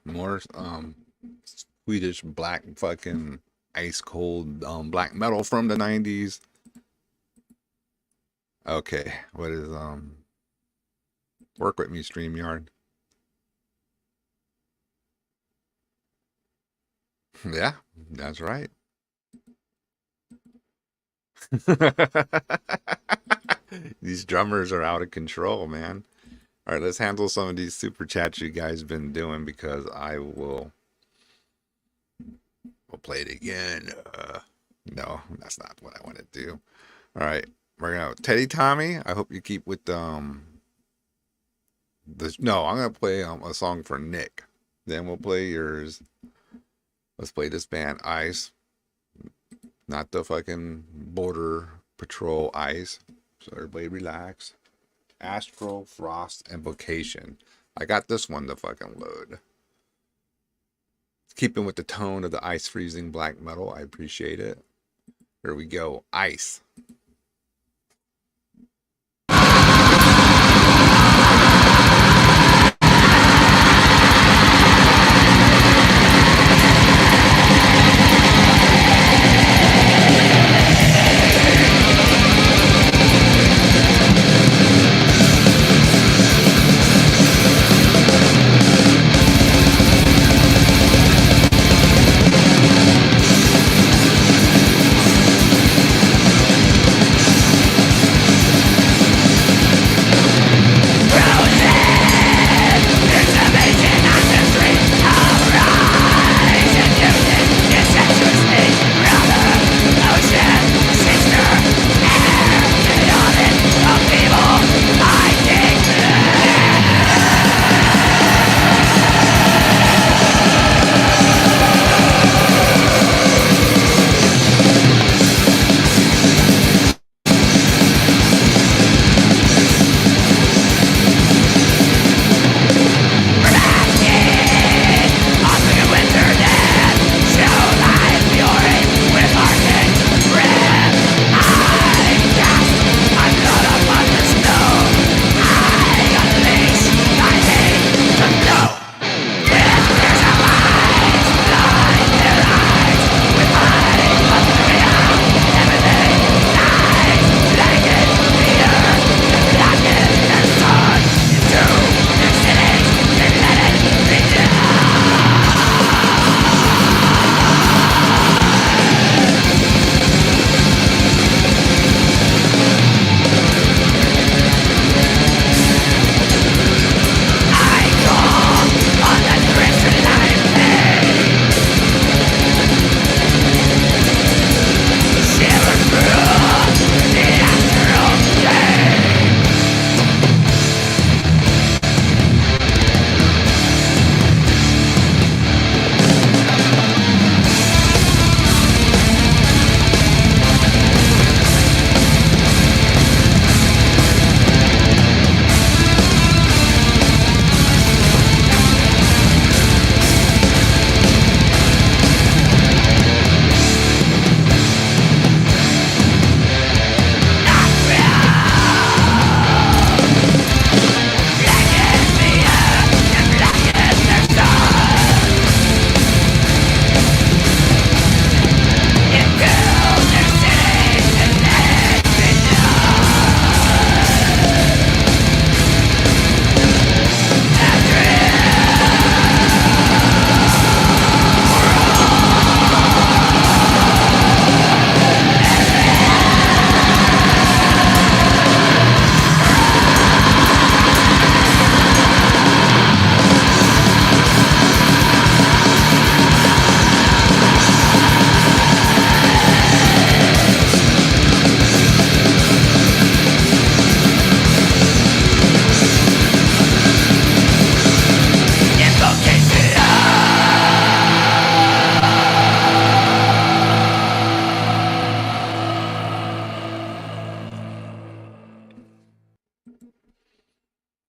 More Swedish black fucking ice cold black metal from the 90s. Okay, what is work with me, StreamYard. Yeah, that's right. These drummers are out of control, man. All right, let's handle some of these super chats you guys been doing because I will we'll play it again. No, that's not what I want to do. All right, we're gonna Teddy Tommy. I hope you keep with this. No, I'm gonna play a song for Nick. Then we'll play yours. Let's play this band Ice, not the fucking Border Patrol Ice. So everybody relax. Astral, Frost, and Vocation. I got this one to fucking load. Keeping with the tone of the ice freezing black metal, I appreciate it. Here we go. Ice.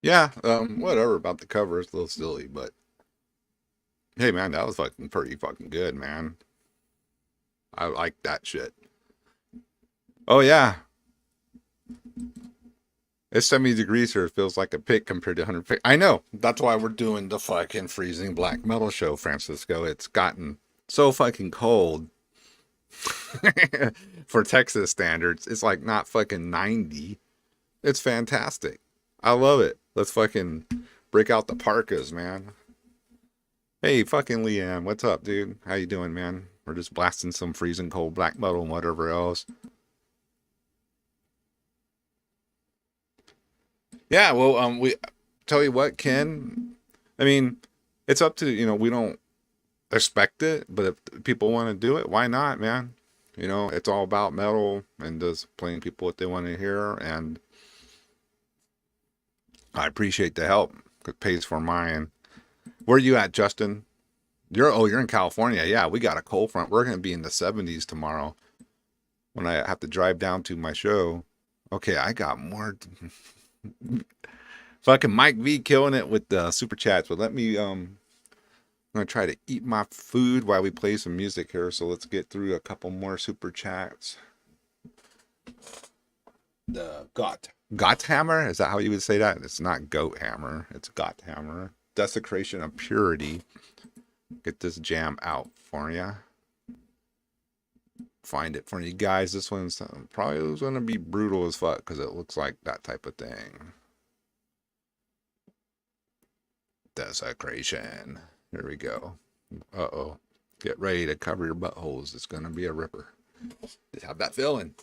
Yeah, whatever about the cover. It's a little silly, but hey, man, that was fucking pretty fucking good, man. I like that shit. Oh, yeah. It's 70 degrees here. It feels like a pit compared to 100. I know. That's why we're doing the fucking freezing black metal show, Francisco. It's gotten so fucking cold for Texas standards. It's like not fucking 90. It's fantastic. I love it. Let's fucking break out the parkas, man. Hey, fucking Leanne, what's up, dude? How you doing, man? We're just blasting some freezing cold black metal and whatever else. Yeah, well, we tell you what, Ken. I mean, it's up to, we don't expect it, but if people want to do it, why not, man? It's all about metal and just playing people what they want to hear, and I appreciate the help. It pays for mine. Where are you at, Justin? You're in California. Yeah, we got a cold front. We're going to be in the 70s tomorrow when I have to drive down to my show. Okay, I got more. Fucking Mike V killing it with the super chats. But let me I'm gonna try to eat my food while we play some music here. So let's get through a couple more super chats. The Got Hammer, is that how you would say that? It's not Goat Hammer, it's Got Hammer. Desecration of Purity. Get this jam out for you. Find it for you guys. This one's probably gonna be brutal as fuck because it looks like that type of thing. Desecration. Here we go. Uh-oh. Get ready to cover your buttholes. It's gonna be a ripper. Just have that feeling.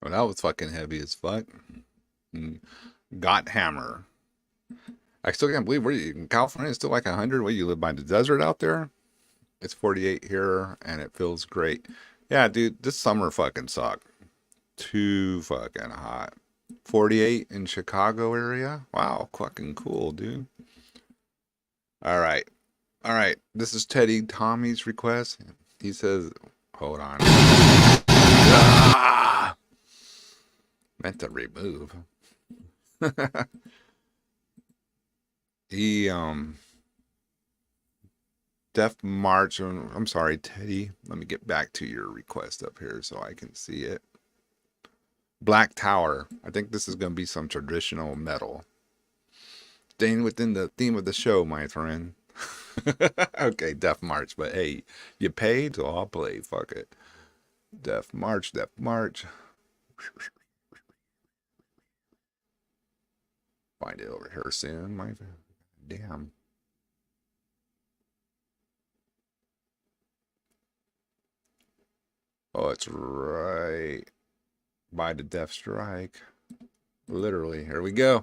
Well, that was fucking heavy as fuck. Got Hammer. I still can't believe, where you in California? It's still like 100. Where you live by the desert out there? It's 48 here, and it feels great. Yeah, dude, this summer fucking sucked. Too fucking hot. 48 in Chicago area. Wow, fucking cool, dude. All right. All right. This is Teddy Tommy's request. He says, hold on. Ah! Meant to remove. He, Death March. I'm sorry, Teddy. Let me get back to your request up here so I can see it. Black Tower. I think this is going to be some traditional metal. Staying within the theme of the show, my friend. Okay, Death March. But hey, you paid, so I'll play. Fuck it. Death March, Death March. Find it over here soon, my damn. Oh, it's right by the Death Strike. Literally. Here we go.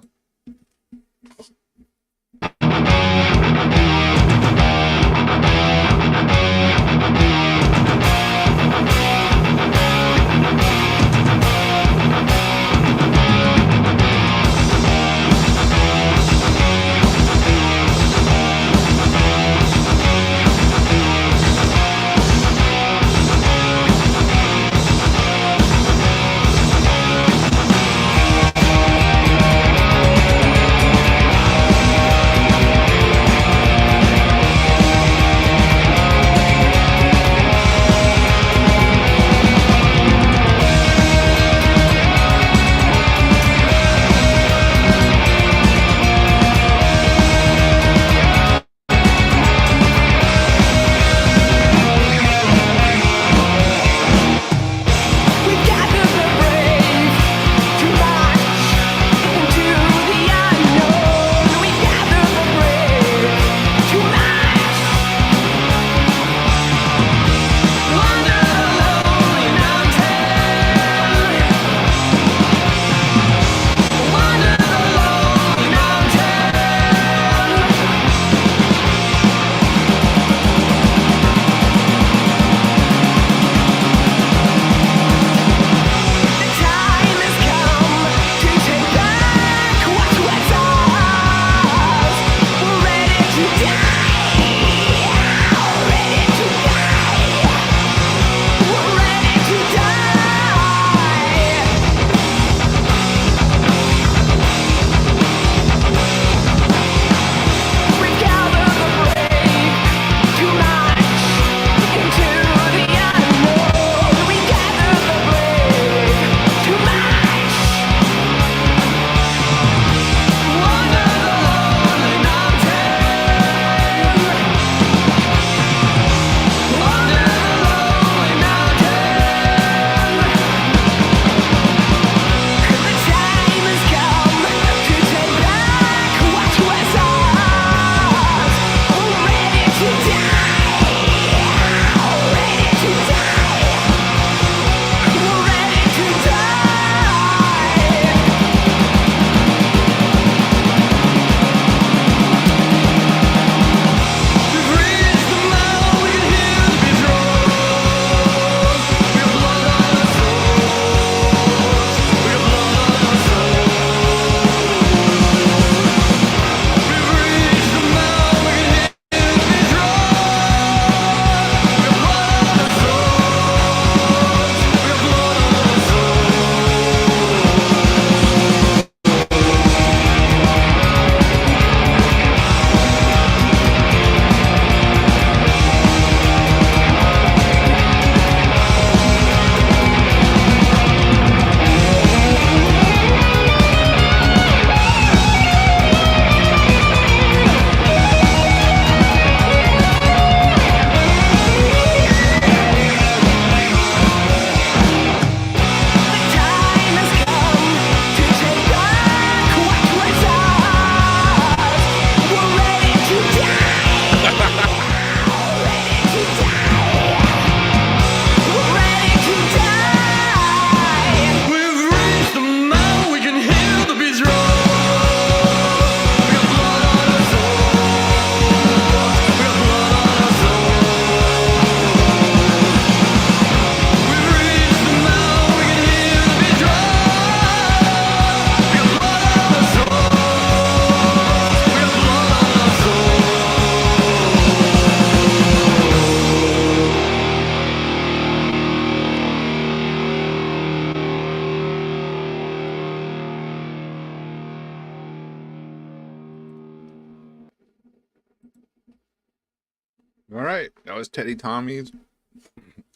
was Teddy Tommy's.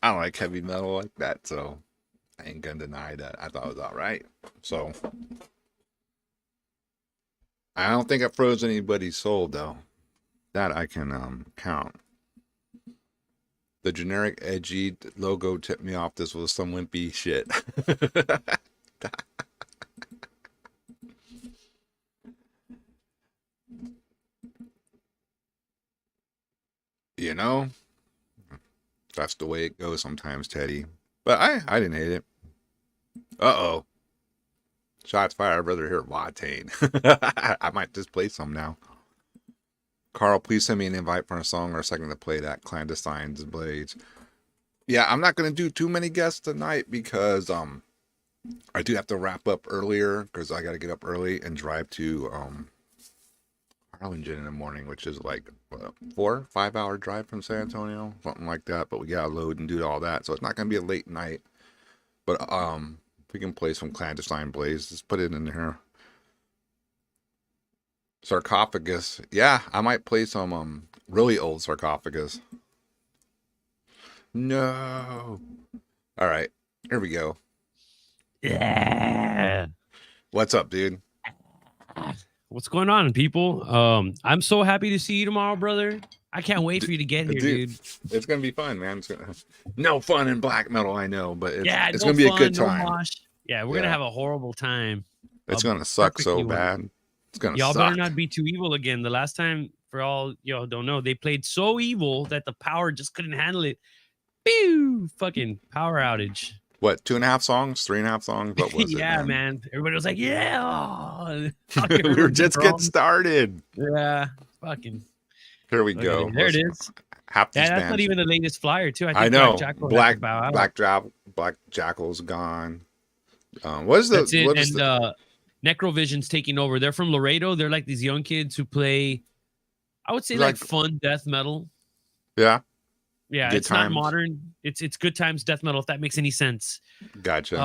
I don't like heavy metal like that, so I ain't gonna deny that. I thought it was all right. So I don't think I froze anybody's soul though. That I can count. The generic edgy logo tipped me off. This was some wimpy shit. You know, that's the way it goes sometimes, Teddy. But I didn't hate it. Uh-oh. Shots fired. I'd rather hear Watain. I might just play some now. Carl, please send me an invite for a song or a second to play that Clandestine's Blades. Yeah, I'm not going to do too many guests tonight because I do have to wrap up earlier because I got to get up early and drive to Harlingen in the morning, which is like 4-5 hour drive from San Antonio, something like that. But we got to load and do all that, so it's not going to be a late night. But we can play some Clandestine Blades. Just put it in here. Sarcophagus. Yeah, I might play some really old Sarcophagus. No. All right, here we go. Yeah. What's up, dude? What's going on, people? I'm so happy to see you tomorrow, brother. I can't wait for you to get here, dude. It's gonna be fun, man. No fun in black metal, I know, but it's no gonna be fun, a good no time. mosh. Yeah, we're gonna have a horrible time. It's gonna suck so perfectly bad. It's gonna Y'all suck. better not be too evil again. The last time, for all y'all don't know, they played so evil that the power just couldn't handle it. Pew! Fucking power outage. What, 2.5 songs, 3.5 songs? What was it? Yeah, man. Everybody was like, yeah. We were just getting started. Yeah, fucking. Here we go. There it is. Half these Yeah, that's bands. not even the latest flyer, too. I know. Black Jackal's gone. What is the? That's it. What is And Necrovision's taking over. They're from Laredo. They're like these young kids who play, I would say, like fun death metal. Yeah. Yeah, Good it's times. not modern. It's good times death metal, if that makes any sense. Gotcha.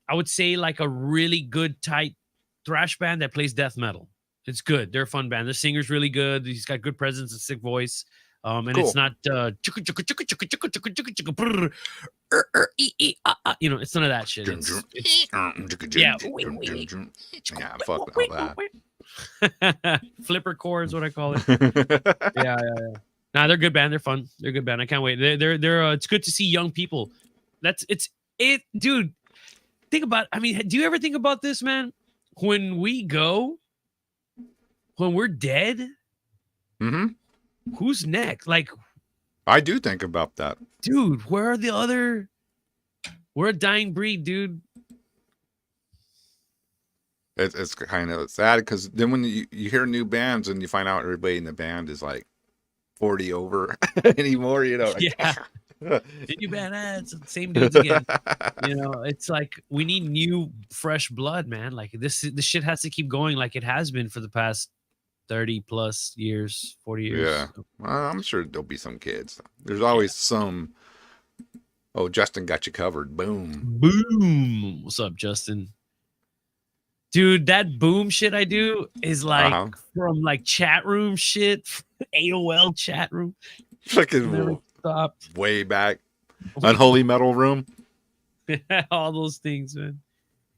I would say like a really good tight thrash band that plays death metal. It's good. They're a fun band. The singer's really good. He's got good presence and sick voice. And Cool. it's not you know, it's none of that shit. Yeah, fuck all that. Flipper core is what I call it. Yeah. Nah, they're a good band. They're fun. They're a good band. I can't wait. They're it's good to see young people. Dude. Think about, I mean, do you ever think about this, man? When we're dead, who's next? Like, I do think about that. Dude, we're a dying breed, dude. It's kind of sad because then when you hear new bands and you find out everybody in the band is like 40 over anymore, you know. Like, yeah. You badass, same dudes again. You know, it's like we need new, fresh blood, man. Like this shit has to keep going like it has been for the past 30 plus years, 40 years. Yeah, well, I'm sure there'll be some kids. There's always some. Oh, Justin got you covered. Boom. What's up, Justin? Dude, that boom shit I do is like from like chat room shit, AOL chat room. Fucking stop. Way back. Unholy Metal Room. All those things, man.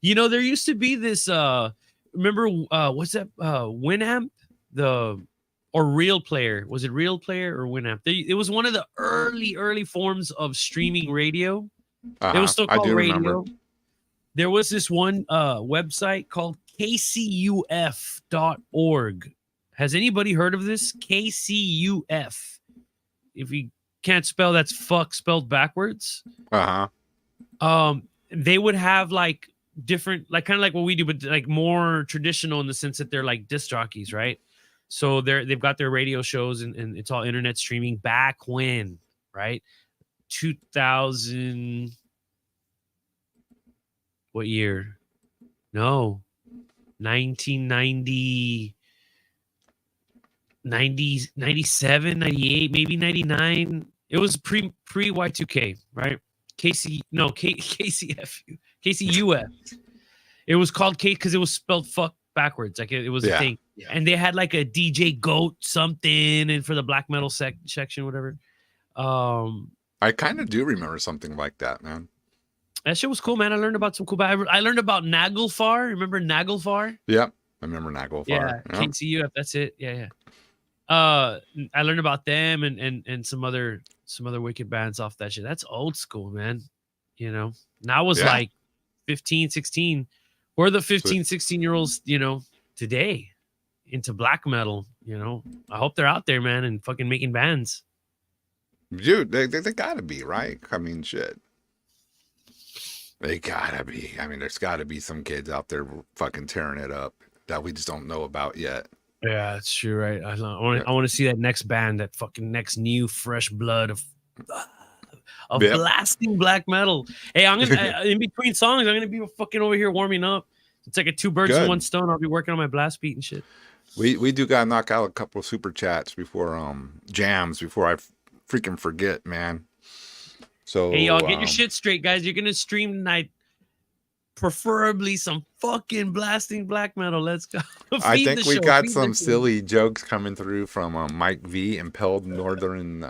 You know, there used to be this remember what's that Winamp? Or Real Player. Was it Real Player or Winamp? It was one of the early forms of streaming radio. It was still called radio. Remember. There was this one website called kcuf.org. Has anybody heard of this? KCUF. If you can't spell, that's fuck spelled backwards. They would have like different, like kind of like what we do, but like more traditional in the sense that they're like disc jockeys, right? So they've got their radio shows and it's all internet streaming back when, right? 2000. What year? No. 1990, 97, 98, maybe 99. It was pre Y2K, right? KCUF. It was called K because it was spelled fuck backwards. Like it was a thing. Yeah. And they had like a DJ Goat something and for the black metal section, whatever. Um, I kind of do remember something like that, man. that shit was cool, man. I learned about some cool. I learned about Naglfar. Remember Naglfar? Yep. I remember Naglfar. Yeah, Yep. KCUF. That's it. Yeah, yeah. I learned about them and some other wicked bands off that shit. That's old school, man. You know, and I was Yeah. like 15, 16. We're the So, 15, 16-year-olds, today into black metal. I hope they're out there, man, and fucking making bands. dude, they gotta be, right? I mean, shit. They gotta be. I mean, there's gotta be some kids out there fucking tearing it up that we just don't know about yet. Yeah, that's true, right? I want to see that next band, that fucking next new fresh blood of Yep. blasting black metal. Hey, I'm gonna in between songs, I'm gonna be fucking over here warming up. It's like a two birds in Good. one stone. I'll be working on my blast beat and shit. We do gotta knock out a couple of super chats before jams before I freaking forget, man. So Hey, y'all, get your shit straight, guys. You're gonna stream tonight. Preferably some fucking blasting black metal. Let's go. I Feed think the we show, got feed some the show. silly jokes coming through from Mike V, Impelled Northern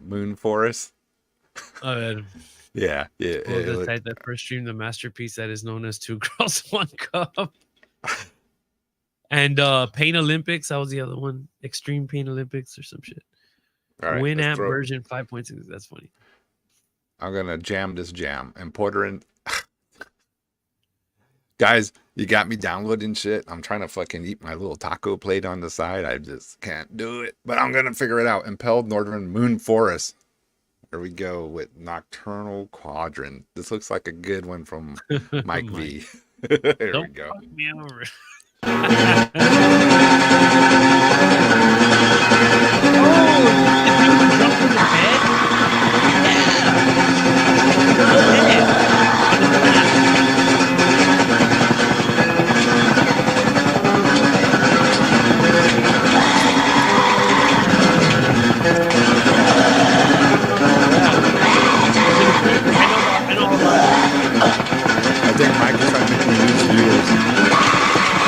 Moon Forest. Yeah, yeah. That first stream, the masterpiece that is known as Two Girls, One Cup. And Pain Olympics, that was the other one. Extreme Pain Olympics or some shit. All right, Winamp version 5.6. That's funny. I'm gonna jam this jam and Porter and guys, you got me downloading shit. I'm trying to fucking eat my little taco plate on the side. I just can't do it, but I'm gonna figure it out. Impelled Northern Moon Forest. There we go with Nocturnal Quadrant. This looks like a good one from Mike V. There we go. Fuck me over. I think Mike is trying to make me lose viewers.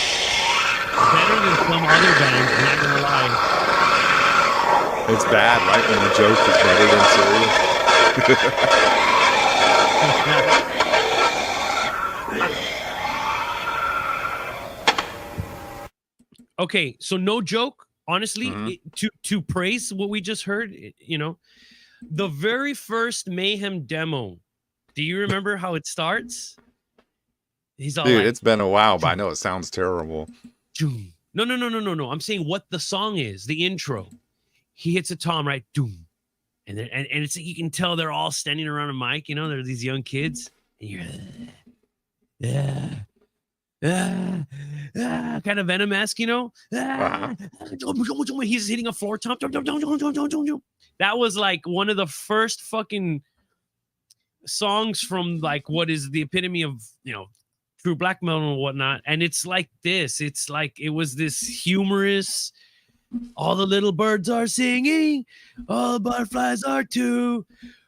Better than some other bands, I'm not gonna lie. It's bad, right? When the joke is better than serious. Okay, so no joke, honestly, Mhm. to praise what we just heard, the very first Mayhem demo. Do you remember how it starts? He's all Dude, like, it's been a while, but I know it sounds terrible. Doom. No. I'm saying what the song is, the intro. He hits a tom, right? Doom. And then and it's you can tell they're all standing around a mic, they're these young kids. And you're kind of Venom-esque, He's hitting a floor tom. That was like one of the first fucking songs from like what is the epitome of true black metal and whatnot. And it's like this. It's like it was this humorous. All the little birds are singing, all the butterflies are too.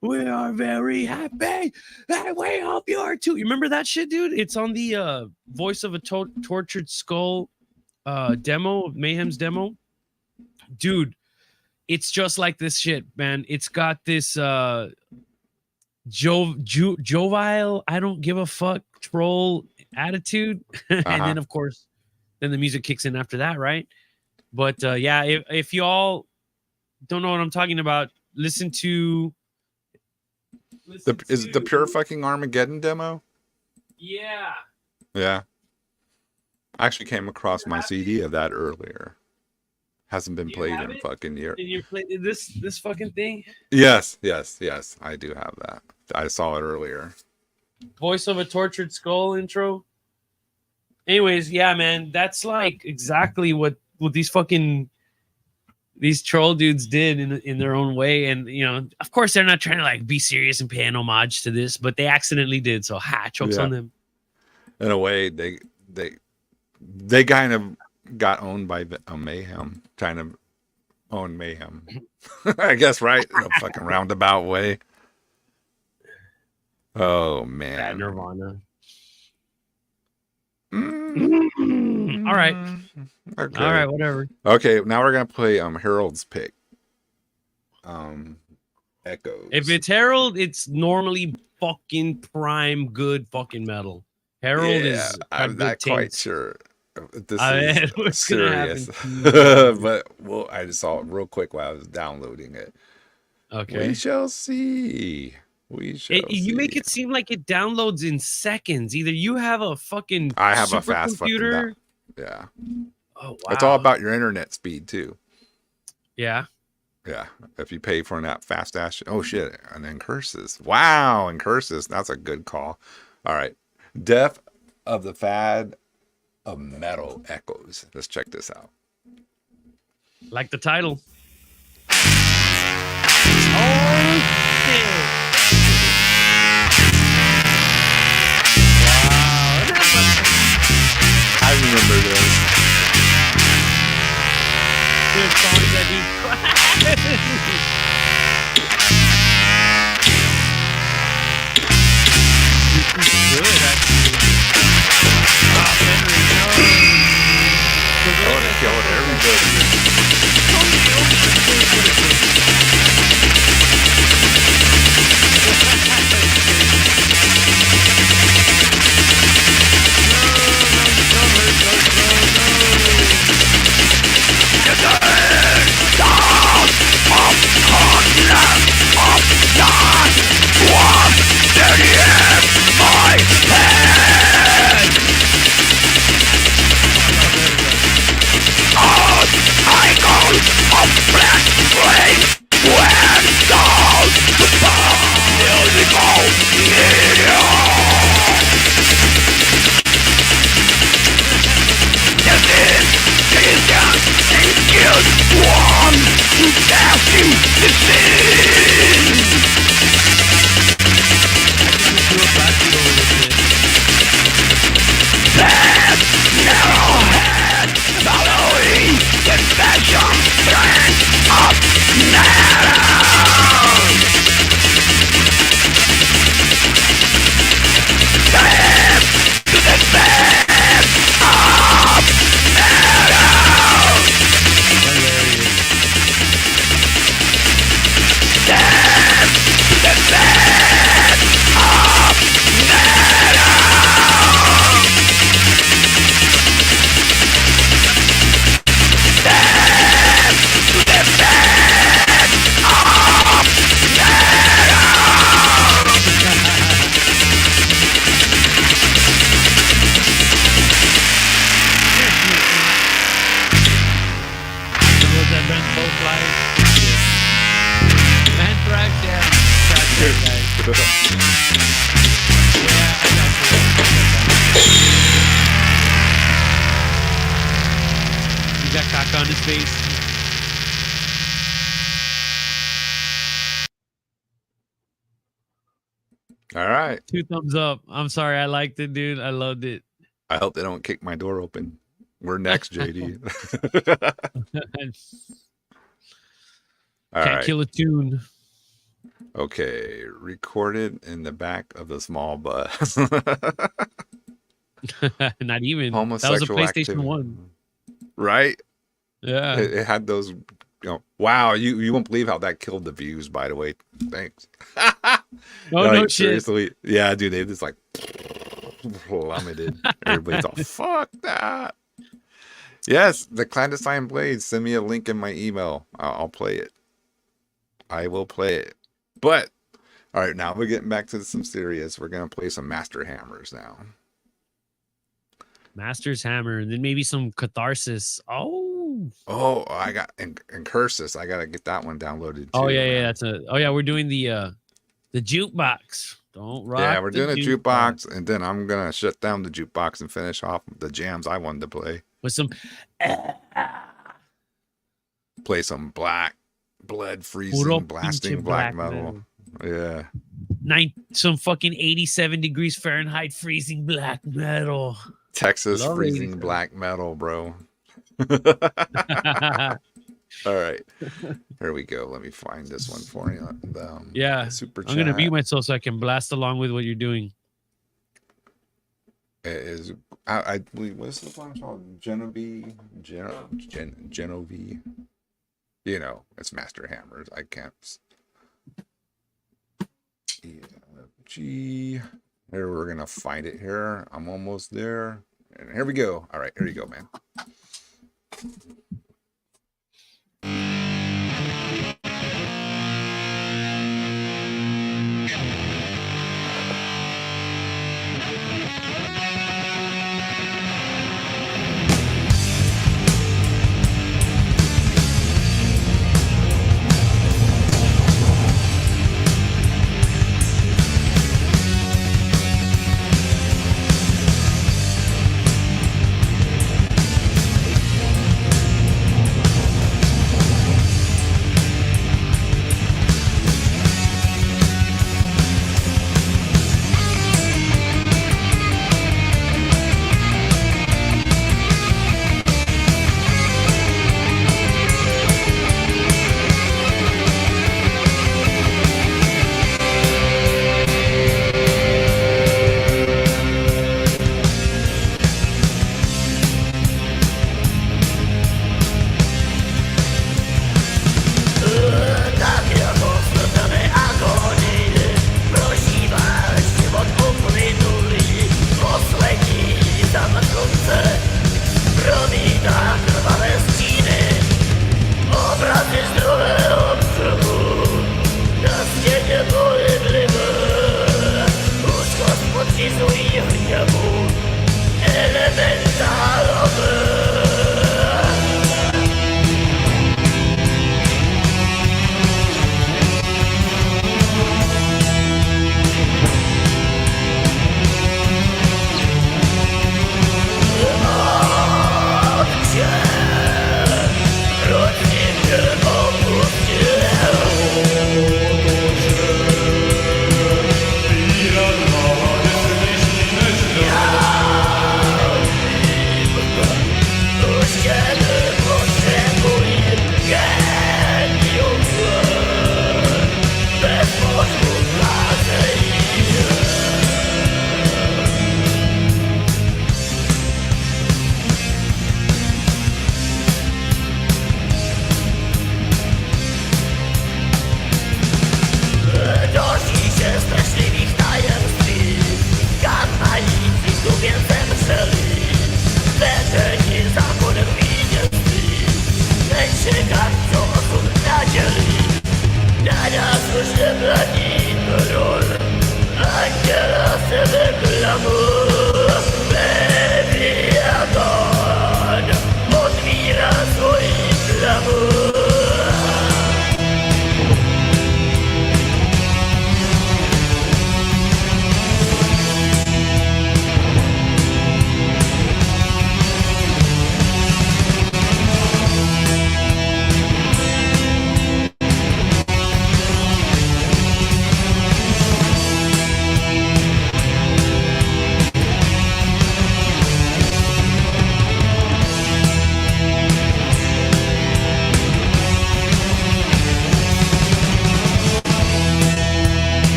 We are very happy, and we hope you are too. You remember that shit, dude? It's on the Voice of a Tortured Skull demo, Mayhem's demo. Dude, it's just like this shit, man. It's got this jovial, I don't give a fuck troll attitude. And then, of course, then the music kicks in after that, right? But yeah, if y'all don't know what I'm talking about, listen to. Is it the Pure Fucking Armageddon demo? Yeah. Yeah. I actually came across my CD of that earlier. Hasn't been played in fucking years. Did you play this fucking thing? Yes. I do have that. I saw it earlier. Voice of a tortured skull intro. Anyways, yeah, man, that's like exactly what these troll dudes did in their own way. And you know, of course, they're not trying to like be serious and pay an homage to this, but they accidentally did. So jokes Yeah. on them. In a way, they kind of got owned by Mayhem, trying to own Mayhem. I guess, right? In a fucking roundabout way. Oh man. Nirvana. Mm. All right. Okay. All right, whatever. Okay, now we're gonna play Harold's pick. Echoes. If it's Harold, it's normally fucking prime good fucking metal. Harold is I'm not quite taste. sure if this I is mean, what's serious. gonna But well, I just saw it real quick while I was downloading it. Okay. We shall see. We shall see. You make it seem like it downloads in seconds. Either you have a fucking I have a fast computer. Yeah. Oh wow. It's all about your internet speed too. Yeah. Yeah. If you pay for that fast dash. Oh shit. And then curses. Wow. And curses. That's a good call. All right. Death of the Fad of Metal Echoes. Let's check this out. Like the title. Oh shit. I remember this. Good songs that do This is good, actually. Henry, no. I want to kill everybody. He's got caca on his face. All right. 2 thumbs up. I'm sorry. I liked it, dude. I loved it. I hope they don't kick my door open. We're next, JD. All Can't right. kill a tune. Okay. Recorded in the back of the small bus. Not even. That was a Homosexual PlayStation activity. 1. Right? Yeah. It had those, you know, wow, you won't believe how that killed the views, by the way. Thanks. Oh, no shit. Seriously. Yeah, dude, they just like plummeted. Everybody's all, fuck that. Yes, the Clandestine Blades. Send me a link in my email. I'll play it. I will play it. But, all right, now we're getting back to some serious. We're going to play some Master Hammers now. Master's Hammer, and then maybe some Catharsis. Oh, I got and Cursus. I got to get that one downloaded too. Oh yeah, that's a. Oh yeah, we're doing the The jukebox. Don't rock. Yeah, we're the doing a jukebox, and then I'm gonna shut down the jukebox and finish off the jams I wanted to play. with some. Play some black, blood Puro freezing, blasting pinche black metal. Yeah. Some fucking 87 degrees Fahrenheit freezing black metal. Texas Love freezing 87. black metal, bro. All right. Here we go. Let me find this one for you. Yeah, Super I'm gonna chat mute myself so I can blast along with what you're doing. is I believe what's the song called? Genevieve. You know, it's Master Hammers. I can't. G. Here we're gonna find it here. I'm almost there. And here we go. All right, here you go, man.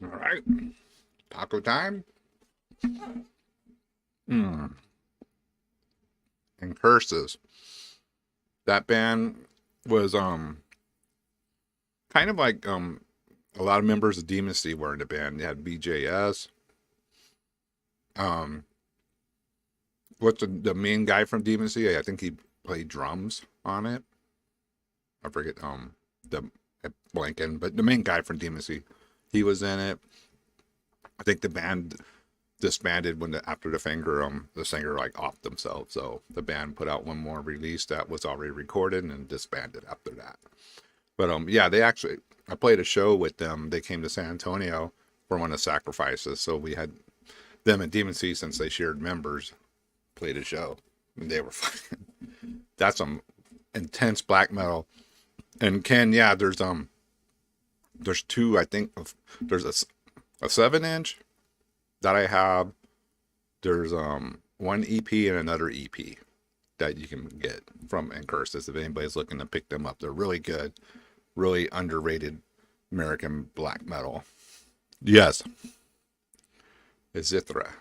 All right. Taco time. Mm. And Curses. That band was kind of like a lot of members of Demon Sea were in the band. They had BJS. What's the main guy from Demon Sea? I think he played drums on it. I forget the blanking, but the main guy from Demon Sea, he was in it. I think the band disbanded when after the singer like offed themselves. So the band put out one more release that was already recorded and disbanded after that. But yeah, I played a show with them. They came to San Antonio for one of the Sacrifices. So we had them and Demon Sea, since they shared members, played a show. And they were fucking, that's some intense black metal. And Ken, yeah, there's two, I think, there's a 7-inch that I have. There's one EP and another EP that you can get from Incursus if anybody's looking to pick them up. They're really good, really underrated American black metal. Yes. Exithra,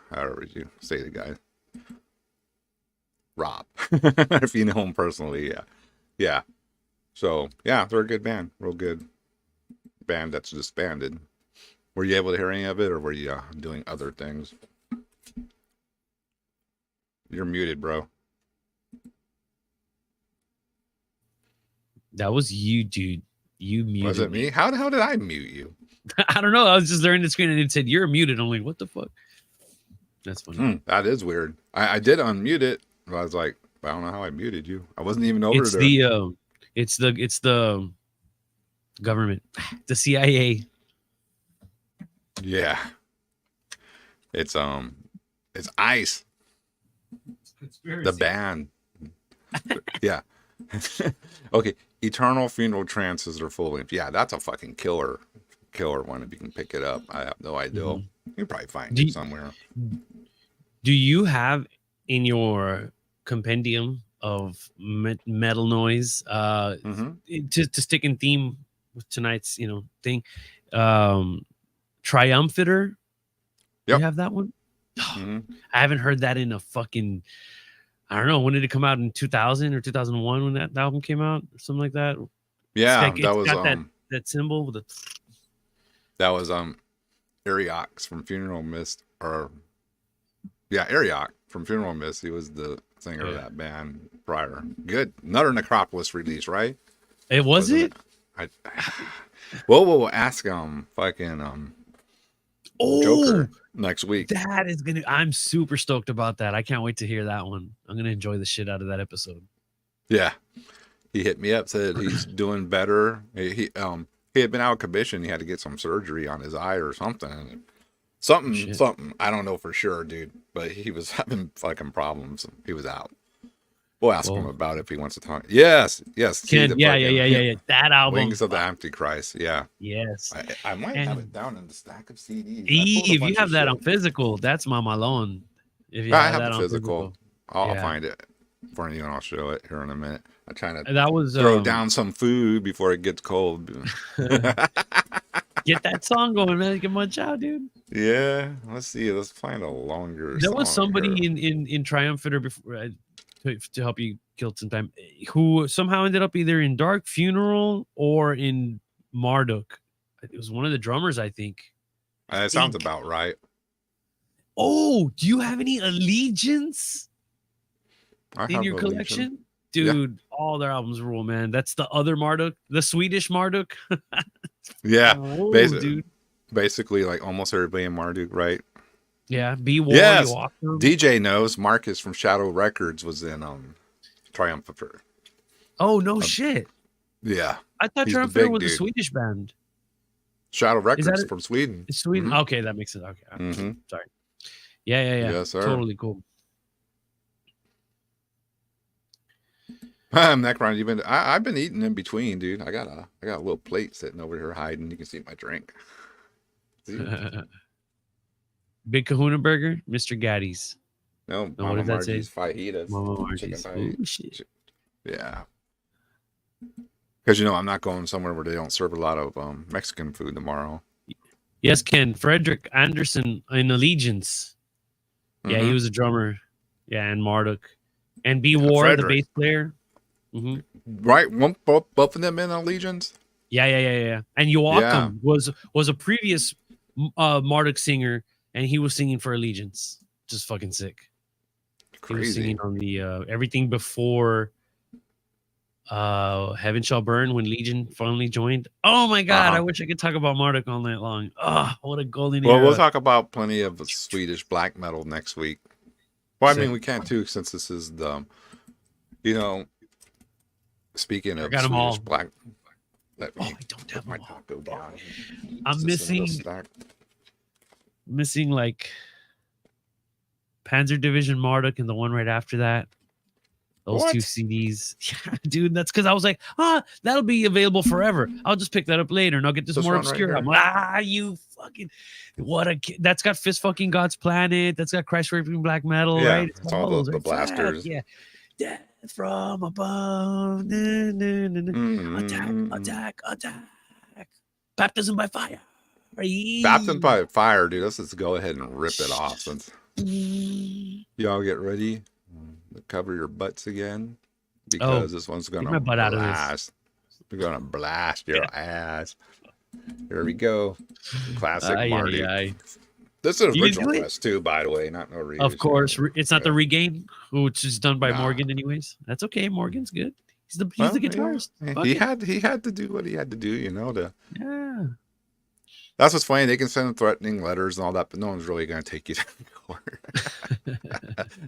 however you say the guy. Rob. If you know him personally, yeah. Yeah. So, yeah, they're a good band. Real good band that's disbanded. Were you able to hear any of it, or were you doing other things? You're muted, bro. That was you, dude. You muted. Was it me? How did I mute you? I don't know. I was just there in the screen and it said you're muted. I'm like, what the fuck? That's funny. That is weird. I did unmute it. But I was like, I don't know how I muted you. I wasn't even over it's there. It's the government, the CIA. Yeah. It's ICE. The band. Yeah. Okay. Eternal Funeral Trances are full length. Yeah, that's a fucking killer one if you can pick it up. I have no idea. You can probably find it somewhere. Do you have in your compendium of metal noise to stick in theme with tonight's thing, Triumphator? Yep. You have that one? I haven't heard that in a fucking, I don't know, when did it come out? In 2000 or 2001 when that album came out or something like that? Yeah, it's that was got that symbol with the, that was Ariox from Funeral Mist, Arioch from Funeral Mist. He was the singer of that band prior. Good. Another Necropolis release, right? It wasn't it? We'll ask fucking Joker next week. That is gonna, I'm super stoked about that. I can't wait to hear that one. I'm gonna enjoy the shit out of that episode. Yeah. He hit me up, said he's doing better. He had been out of commission. He had to get some surgery on his eye or something. Something. I don't know for sure, dude. But he was having fucking problems. He was out. We'll ask him about it if he wants to talk. Yes. Ken, yeah. That album, Wings of the Antichrist. Yeah. Yes. I might have it down in the stack of CDs. If you have that on physical, that's Mama Malone. If you have that on physical. I'll find it for you and I'll show it here in a minute. I'm trying to throw down some food before it gets cold. Get that song going, man. Get much out, dude. Yeah. Let's see. Let's find a longer. There was somebody in Triumphator before to help you kill some time who somehow ended up either in Dark Funeral or in Marduk. It was one of the drummers, I think. That sounds about right. Oh, do you have any Allegiance in your collection? Dude, all their albums rule, man. That's the other Marduk, the Swedish Marduk. Yeah, dude. Basically, like almost everybody in Marduk, right? Yeah, B-War. Yes, DJ knows. Marcus from Shadow Records was in Triumphator. Oh, no shit. Yeah. I thought Triumphator was a Swedish band. Shadow Records from Sweden. Sweden? Mm-hmm. Okay, that makes sense. Okay. Sorry. Yeah. Yes, sir. Totally cool. Necron, I've been eating in between, dude. I got a little plate sitting over here hiding. You can see my drink. Big Kahuna Burger, Mr. Gaddy's. No, Mama Margie's fajitas. Mama Margie's. Chicken. Yeah. Because I'm not going somewhere where they don't serve a lot of Mexican food tomorrow. Yes, Ken. Frederick Anderson in Allegiance. Yeah, he Mhm. was a drummer. Yeah, and Marduk. And B. War, the Frederick. bass player. Hmm. Right, both of them in Allegiance. Yeah. And Joachim was a previous Marduk singer, and he was singing for Allegiance. Just fucking sick. He was Crazy. singing on the everything before Heaven Shall Burn when Legion finally joined. Oh my god, I wish I could talk about Marduk all night long. Oh, what a golden Well, era. we'll talk about plenty of Swedish black metal next week. Well, I Sick. mean, we can too, since this is the, speaking of got 'em all. Swedish black. Let me Oh, I don't have my them all. taco down. I'm Just a little missing snack. like Panzer Division Marduk and the one right after that. Those What? 2 CDs. Yeah, dude, that's because I was like, that'll be available forever. I'll just pick that up later and I'll get this This more one right obscure. here? I'm like, you fucking that's got Fist fucking God's Planet. That's got Christ Raping Black Metal, Yeah, right? it's all those, the right? Fuck, blasters. yeah. Death from above. Na, na, na, na. Mm. Attack. Baptism by fire. Baptism by fire, dude. Let's just go ahead and rip it off. Since y'all get ready to cover your butts again, because this one's gonna my butt out of this. blast. We're gonna blast your ass. Here we go. Classic Marty. Aye. This is You original do it? press too, by the way, not no reason. Of course, it's not the Yeah. regain, which is done by Nah. Morgan, anyways. That's okay. Morgan's good. He's the Well, guitarist. yeah. Fuck He it. had to do what he had to do, to. Yeah. That's what's funny. They can send threatening letters and all that, but no one's really gonna take you to court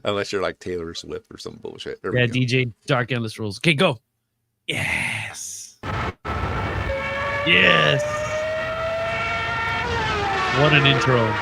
unless you're like Taylor Swift or some bullshit. There we Yeah, go. DJ Dark Endless Rules. Okay, go. Yes. Yes. What an intro.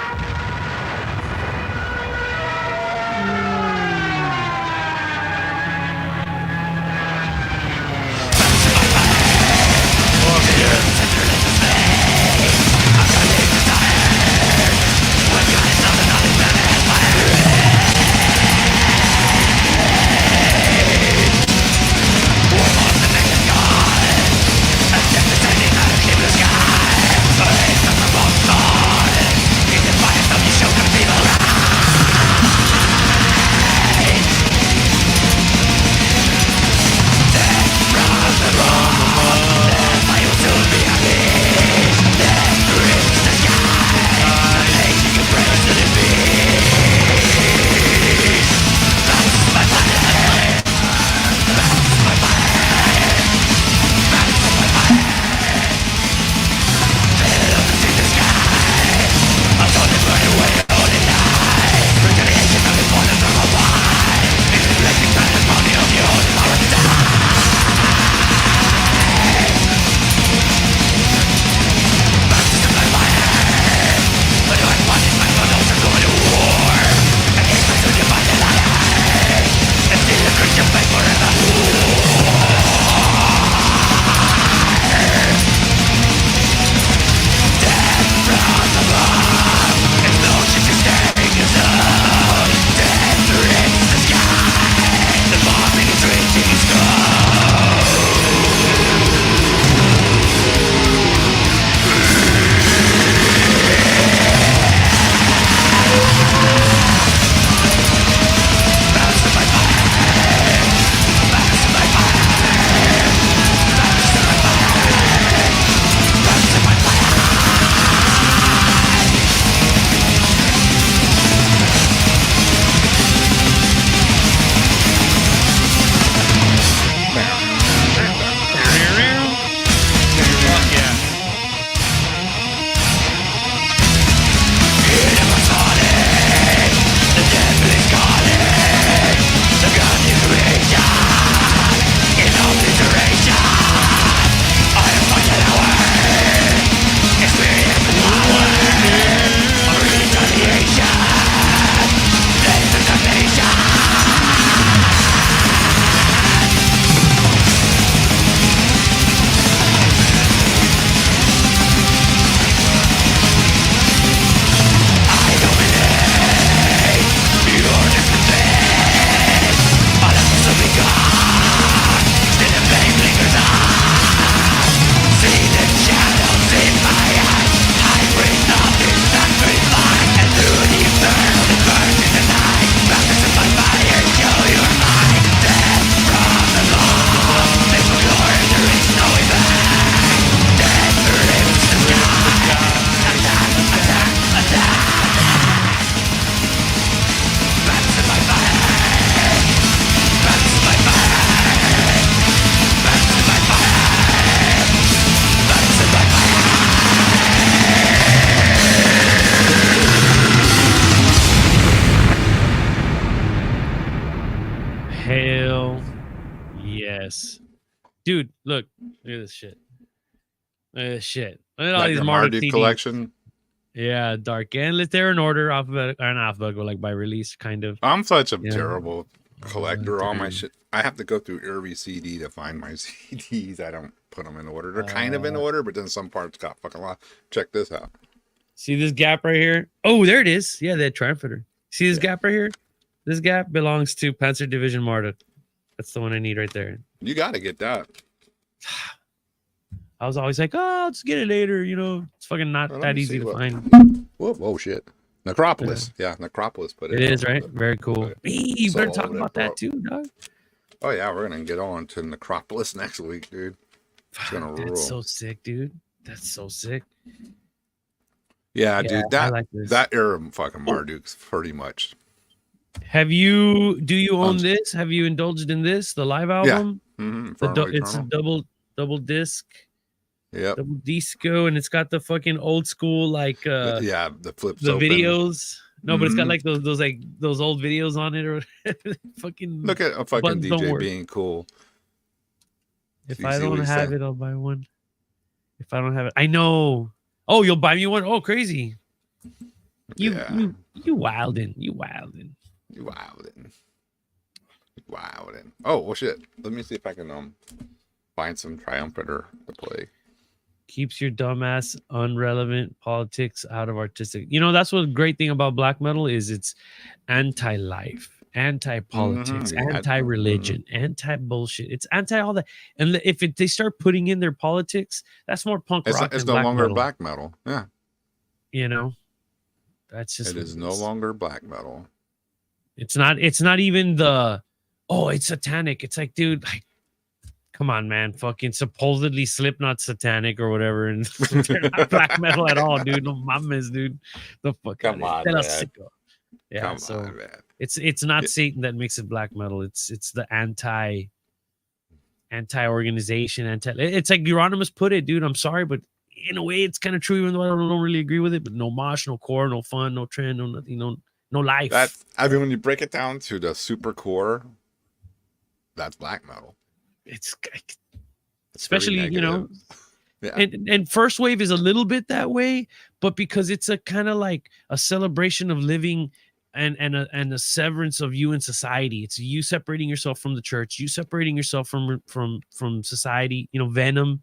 Keep the fire Yes, dude. Look at this shit. Look at this shit. Look at all Like these your Marduk Marduk CDs. collection. Yeah, dark and they're in order, alphabetical, like by release, kind of. I'm such a Yeah. terrible collector. All my Dude. shit. I have to go through every CD to find my CDs. I don't put them in order. They're kind of in order, but then some parts got fucking lost. Check this out. See this gap right here? Oh, there it is. Yeah, the Triumphator. See this gap right here? This gap belongs to Panzer Division Marduk. That's the one I need right there. You got to get that. I was always like, oh, I'll just get it later. You know, it's fucking not Well, let that me easy see to what- find. Whoa, shit. Necropolis. Yeah, Necropolis put it It out. is, right? Very cool. Okay. Hey, you better So talk about that too, dog. Oh, yeah, we're going to get on to Necropolis next week, dude. gonna That's rule. so sick, dude. That's so sick. Yeah, dude, I like this. that era of fucking Marduk's pretty much. Do you own this? Have you indulged in this? The live album? Mm-hmm. It's a double disc. Yep. Double disco, and it's got the fucking old school like Yeah, the flips the open. videos. No, but it's got Mhm. like those old videos on it, or fucking. Look at a fucking buttons don't DJ work. being cool. If You I see what don't he's have saying? it, I'll buy one. If I don't have it, I know. Oh, you'll buy me one? Oh, crazy! You Yeah. you wildin', you wildin'. You wildin'. Oh, well, shit. Let me see if I can find some Triumphator to play. Keeps your dumbass unrelevant politics out of artistic. You know, that's what great thing about black metal is. It's anti-life, anti-politics, Mhm. anti-religion, anti-bullshit. It's anti all that. And they start putting in their politics, that's more punk rock. It's than no black longer metal, black metal. Yeah. You know, that's just It what is it no is. longer black metal. It's not even the it's satanic. It's like, dude, like, come on, man. Fucking supposedly Slipknot satanic or whatever, and they're not black metal at all, dude. No mamas, dude. The fuck Come outta on, here. man. Sicko. Yeah, Come so on, man. it's not Yeah. Satan that makes it black metal. It's the anti-organization, it's like Euronymous put it, dude. I'm sorry, but in a way it's kind of true, even though I don't really agree with it. But no mosh, no core, no fun, no trend, no nothing, no life. I mean, when you break it down to the super core, that's black metal. It's very especially, you know, negative. Yeah. and first wave is a little bit that way, but because it's a kind of like a celebration of living and a severance of you in society. It's you separating yourself from the church, you separating yourself from society. You know, Venom,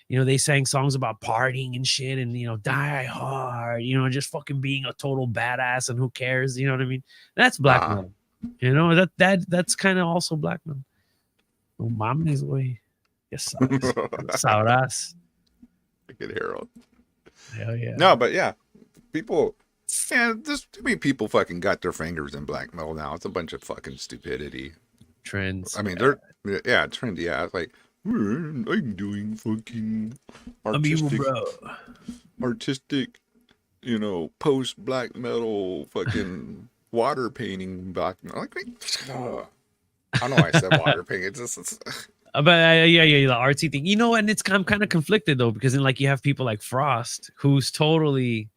you know, they sang songs about partying and shit, and, you know, die hard, you know, just fucking being a total badass, and who cares, you know what I mean? That's black metal. You know, that's kind of also black metal. No mames, güey. Yes, sabrás. Good Harold. Hell yeah. No, but yeah, people. Yeah, there's too many people fucking got their fingers in black metal now. It's a bunch of fucking stupidity. Trends. I mean, they're trendy. Yeah, it's like I'm doing fucking artistic, you know, post black metal fucking water painting black metal. Like, I don't know why I said water painting. It's But yeah, the artsy thing, you know, and I'm kind of conflicted though, because then like you have people like Frost, who's totally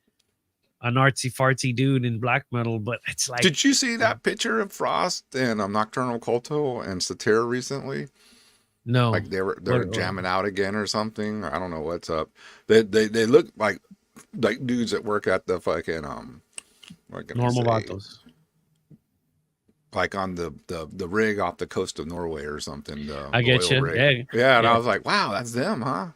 an artsy fartsy dude in black metal, but it's like, Did you see that picture of Frost and Nocturnal Culto and Satira recently? no, Like they're jamming out again or something. I don't know what's up. They look like dudes that work at the fucking what can I normal say? vatos. Like on the rig off the coast of Norway or something. The I get oil you. rig. Yeah, And yeah. I was like, wow, that's them, huh?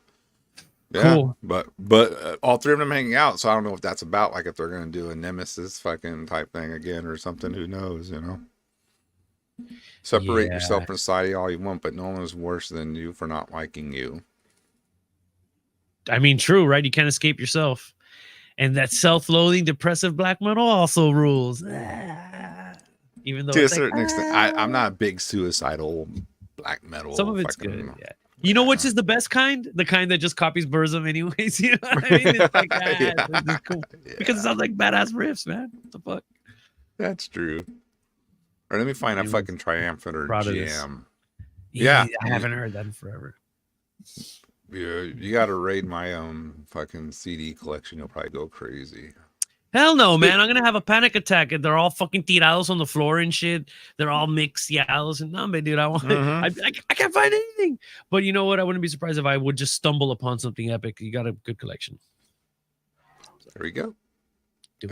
Yeah, Cool. But all three of them hanging out, so I don't know what that's about. Like if they're gonna do a Nemesis fucking type thing again or something. Who knows? You know. Separate Yeah. yourself from society all you want, but no one is worse than you for not liking you. I mean, true, right? You can't escape yourself. And that self-loathing, depressive black metal also rules. Even though To a it's like, certain extent, I'm not a big suicidal black metal. some of it's fucking- good. Yeah. You know which is the best kind? The kind that just copies Burzum anyways. You know what I mean? It's like, Yeah. this is cool. Because it Yeah, sounds like badass riffs, man. What the fuck? that's true. Or let me find a It was fucking Triumphator proud of this. jam. Yeah. I haven't heard that in forever. Yeah, you got to raid my fucking CD collection. You'll probably go crazy. Hell no, man. I'm gonna have a panic attack and they're all fucking tirados on the floor and shit. They're all mixed and no, dude. I want I can't find anything. But you know what? I wouldn't be surprised if I would just stumble upon something epic. You got a good collection. There we go.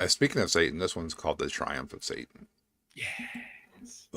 Speaking of Satan, this one's called The Triumph of Satan. Yes.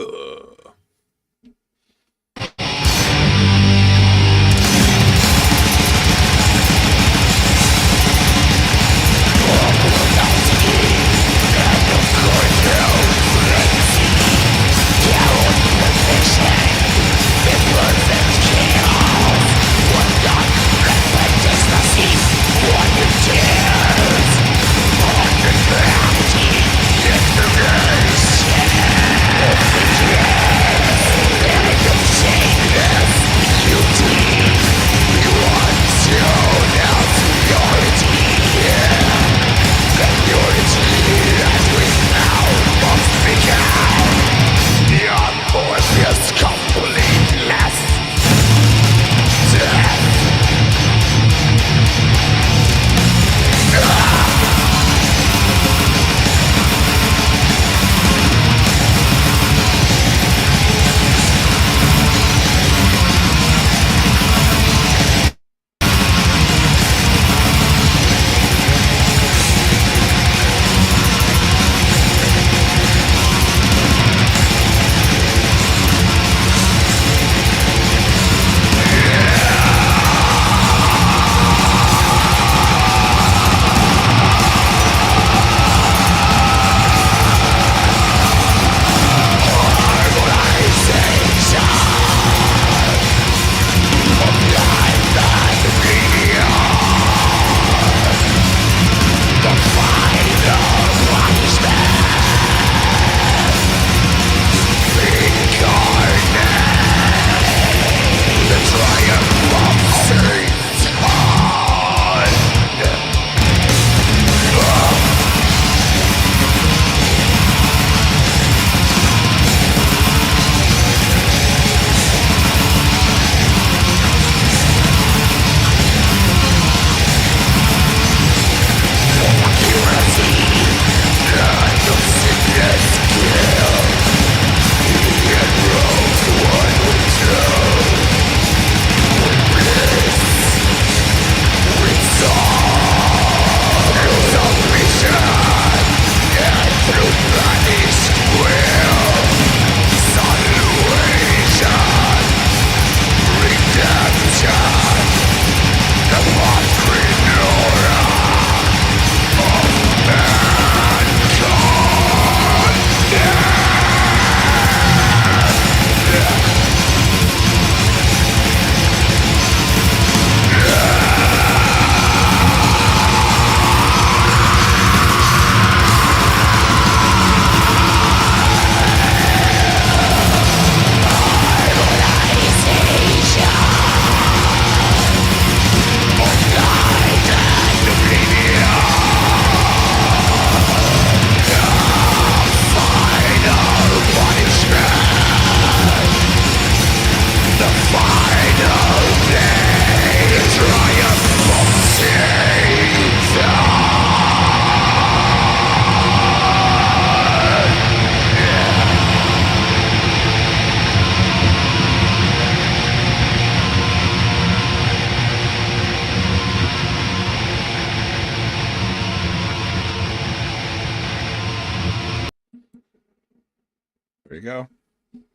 There you go.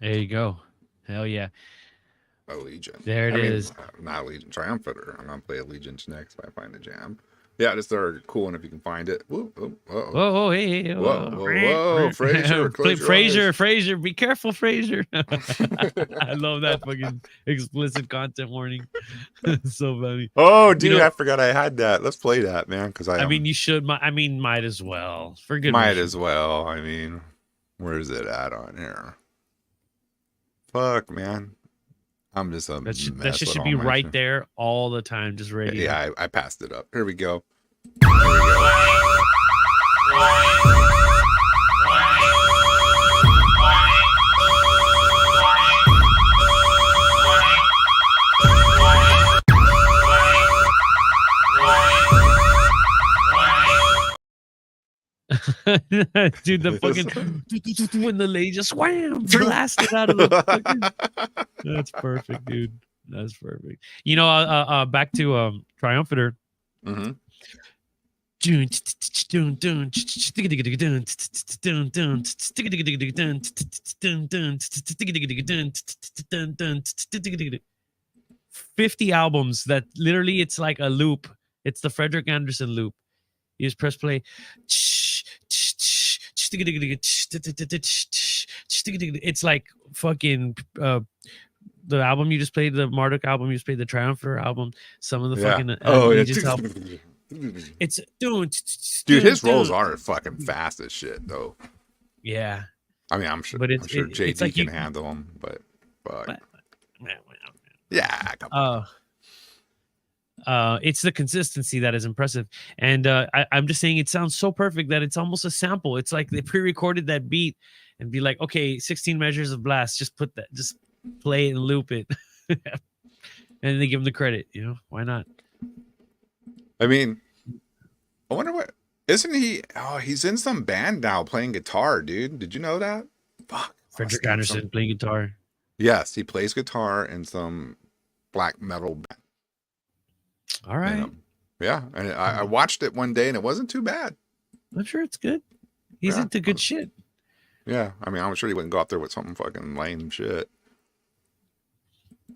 There you go. Hell yeah. Allegiance. There it is. Not Allegiance. Triumphator. I'm going to play Allegiance next if I find the jam. Yeah, just they're cool one if you can find it. Whoa, Whoa, hey. Whoa. Fraser. Be careful, Fraser. I love that fucking explicit content warning. It's so funny. Oh, dude, I forgot I had that. Let's play that, man. Because I mean, you should. Might as well. For good might reason. as well. I mean, where's it at on here? Fuck, man. I'm just a that should be right there all the time, just ready. Yeah, I passed it up. Here we go. Dude, the fucking when the lady just wham blasted out of the fucking. That's perfect, dude. That's perfect. You know, back to Triumphator. Mhm. $50 albums that literally it's like a loop. It's the Frederick Anderson loop. You just press play. It's like fucking the album you just played, the Marduk album you just played, the Triumpher album, some of the Yeah. fucking Oh, yeah. Legion's album. It's Dude, his rolls are fucking fast as shit, though. Yeah, I mean, I'm sure. but I'm sure JD it's like can you, handle them, but fuck. but- Yeah. Come on. it's the consistency that is impressive, and I'm just saying it sounds so perfect that it's almost a sample. It's like they pre-recorded that beat and be like, okay, 16 measures of blast, just put that, just play it and loop it, and they give him the credit. You know, why not? I mean, I wonder what. Isn't he? Oh, he's in some band now playing guitar, dude. Did you know that? Fuck. Frederick Anderson playing guitar. Yes, he plays guitar in some black metal band. All right. Yeah, and I watched it one day and it wasn't too bad. I'm sure it's good. He's Yeah. into good shit. Yeah, I mean, I'm sure he wouldn't go out there with something fucking lame shit.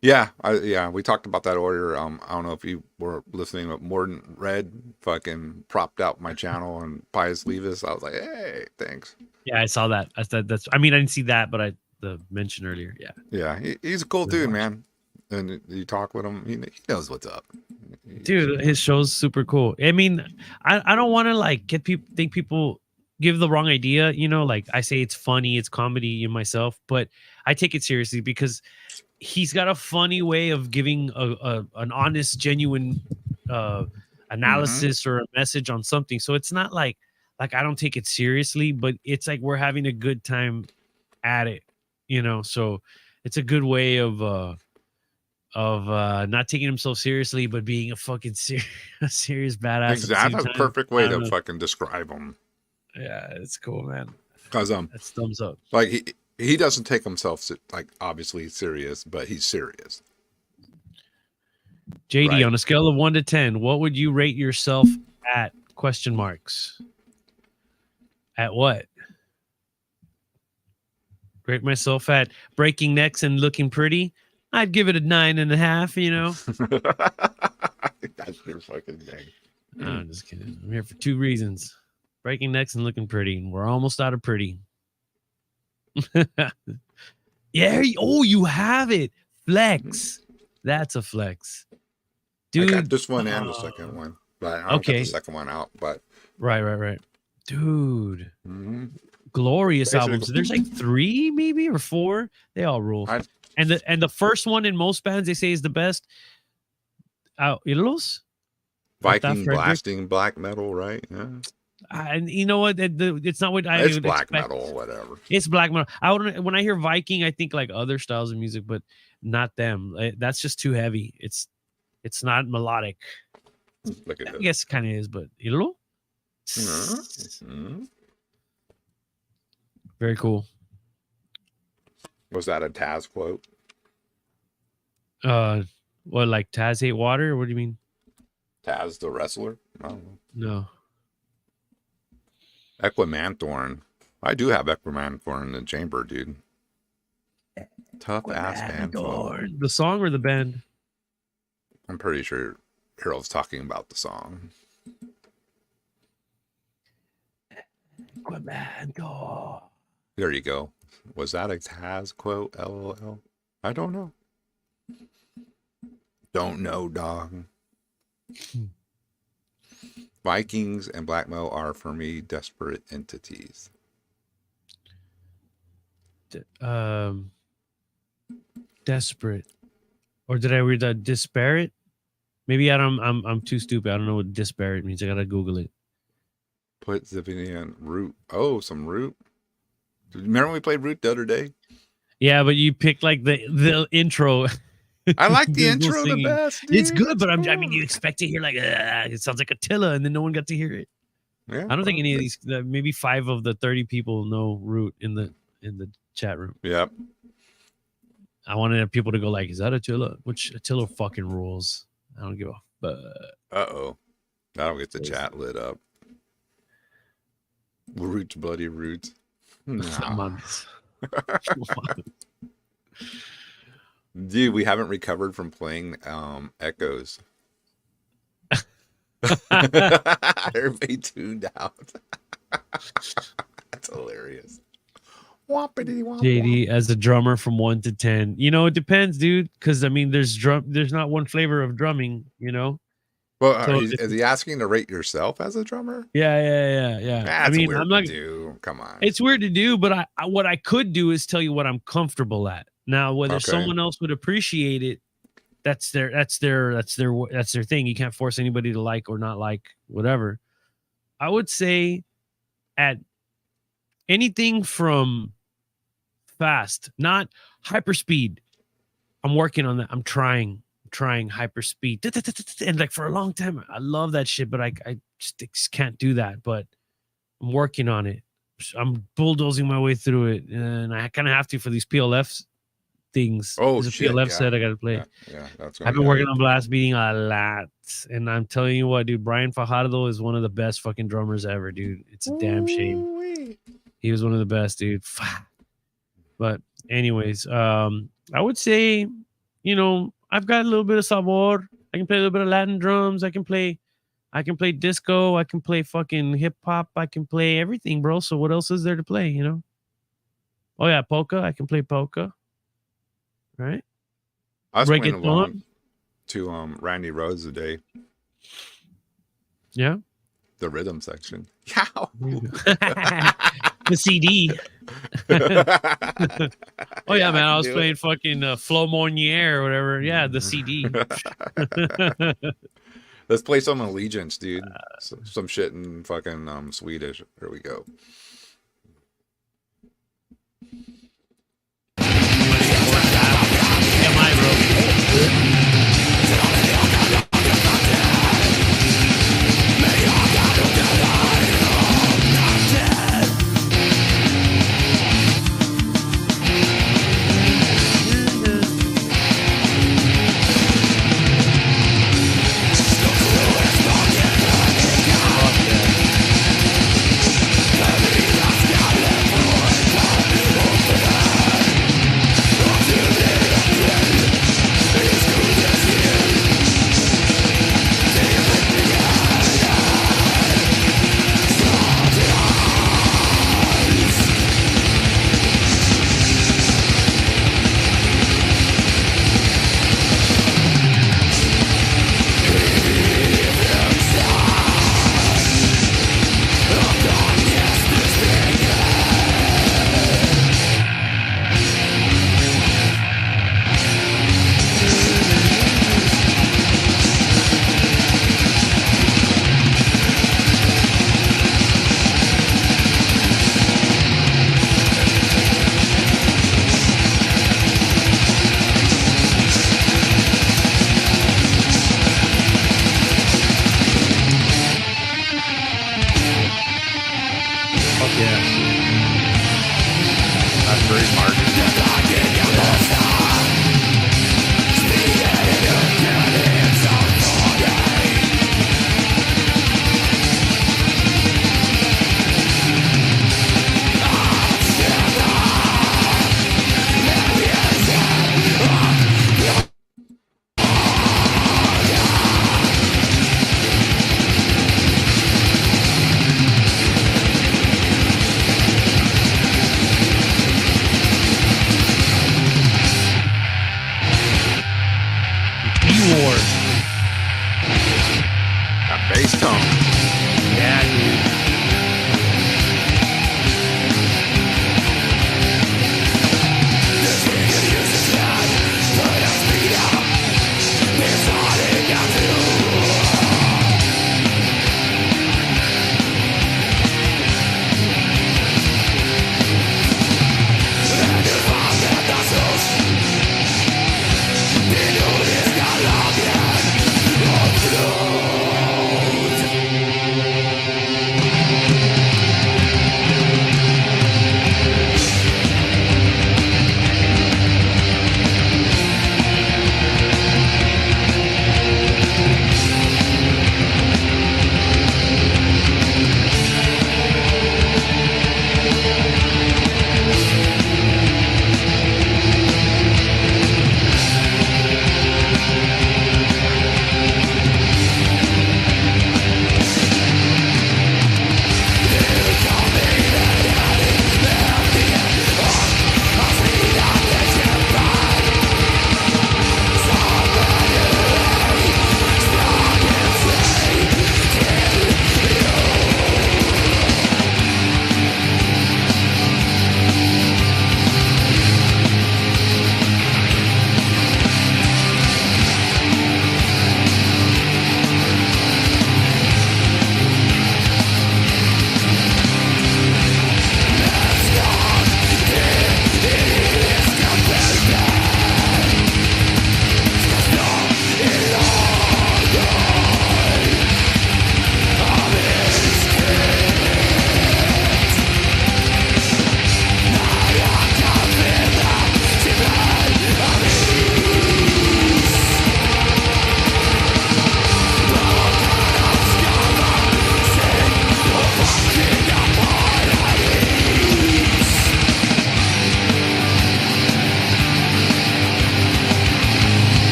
Yeah, we talked about that earlier. I don't know if you were listening, but Morden Red fucking propped out my channel and Pius Levis. I was like, hey, thanks. Yeah, I saw that. I said that's. I mean, I didn't see that, but the mention earlier. Yeah. Yeah, he's a cool dude, man. And you talk with him, he knows what's up. Dude, his show's super cool. I mean, I don't want to like get people give the wrong idea. You know, like I say it's funny, it's comedy in myself, but I take it seriously because he's got a funny way of giving an honest, genuine analysis or a message on something. So it's not like I don't take it seriously, but it's like we're having a good time at it, you know. So it's a good way of not taking himself seriously, but being a fucking serious badass. Exactly, a perfect way to fucking describe him. Yeah, it's cool, man. Because that's thumbs up. Like he doesn't take himself like obviously serious, but he's serious. JD, right? On a scale of 1 to 10, what would you rate yourself at? Question marks. At what? Rate myself at breaking necks and looking pretty. I'd give it a 9.5. You know. That's your fucking thing. No, I'm just kidding. I'm here for 2 reasons: breaking necks and looking pretty. And we're almost out of pretty. Yeah. Oh, you have it. Flex. That's a flex, dude. I got this one and the second one, but I don't get the second one out. But right, dude. Glorious albums. There's like 3 maybe or 4. They all rule. And the first one in most bands they say is the best. Irlos? Viking blasting black metal, right? Yeah. And you know what? It's not what I. It's black metal or whatever. It's black metal. When I hear Viking, I think like other styles of music, but not them. That's just too heavy. It's not melodic. Look at I guess it kind of is, but Irlo? Very cool. Was that a Taz quote? What, like Taz hate water? What do you mean? Taz the wrestler? I don't know. No. Equimanthorn. I do have Equimanthorn in the chamber, dude. Tough ass band. The song or the band? I'm pretty sure Harold's talking about the song. Equimanthorn. There you go. Was that a Taz quote? LOL. I don't know. Don't know, dog. Vikings and black metal are for me desperate entities. Desperate, or did I read that disparate? Maybe I'm too stupid. I don't know what disparate means. I gotta Google it. Put Zivian Root. Oh, some Root. Remember when we played Root the other day? Yeah, but you picked like the intro. I like the intro the best. Dude. It's good, but I mean, you expect to hear like it sounds like Attila, and then no one got to hear it. Yeah. I don't think well, any of these. Maybe 5 of the 30 people know Root in the chat room. Yep. I wanted people to go like, "Is that Attila?" Which Attila fucking rules. I don't give a fuck. Uh-oh. That'll get the chat lit up. Roots, bloody roots. Nah. Dude, we haven't recovered from playing Echoes. Everybody tuned out. That's hilarious. Whoppity womp JD womp. as a drummer from 1 to 10. You know, it depends, dude. Because I mean, there's not one flavor of drumming. You know. Well, So is he asking to rate yourself as a drummer? Yeah. That's I mean, weird I'm not. to do. Come on. It's weird to do, but I what I could do is tell you what I'm comfortable at. Now, whether Okay. someone else would appreciate it, that's their thing. You can't force anybody to like or not like whatever. I would say at anything from fast, not hyper speed. I'm working on that. I'm trying hyper speed. And like for a long time, I love that shit, but I just can't do that. But I'm working on it. I'm bulldozing my way through it. And I kind of have to for these PLF things. Oh, There's a shit, PLF yeah. set I got to play. Yeah, that's I've been working on blast beating a lot. And I'm telling you what, dude, Brian Fajardo is one of the best fucking drummers ever, dude. It's a damn shame. He was one of the best, dude. But anyways, I would say, you know, I've got a little bit of sabor. I can play a little bit of Latin drums. I can play disco. I can play fucking hip hop. I can play everything, bro. So what else is there to play, you know? Oh yeah, polka. I can play polka. Right? I was playing Reggaeton. along to Randy Rhoads today. Yeah. The rhythm section. Yow. The CD. Oh yeah, man. I was playing fucking Flo Monnier or whatever. Yeah, the CD. Let's play some Allegiance, dude. Some shit in fucking Swedish. Here we go. Yeah, my bro. That's very Martin. E-Wars. That bass tone. Yeah, dude.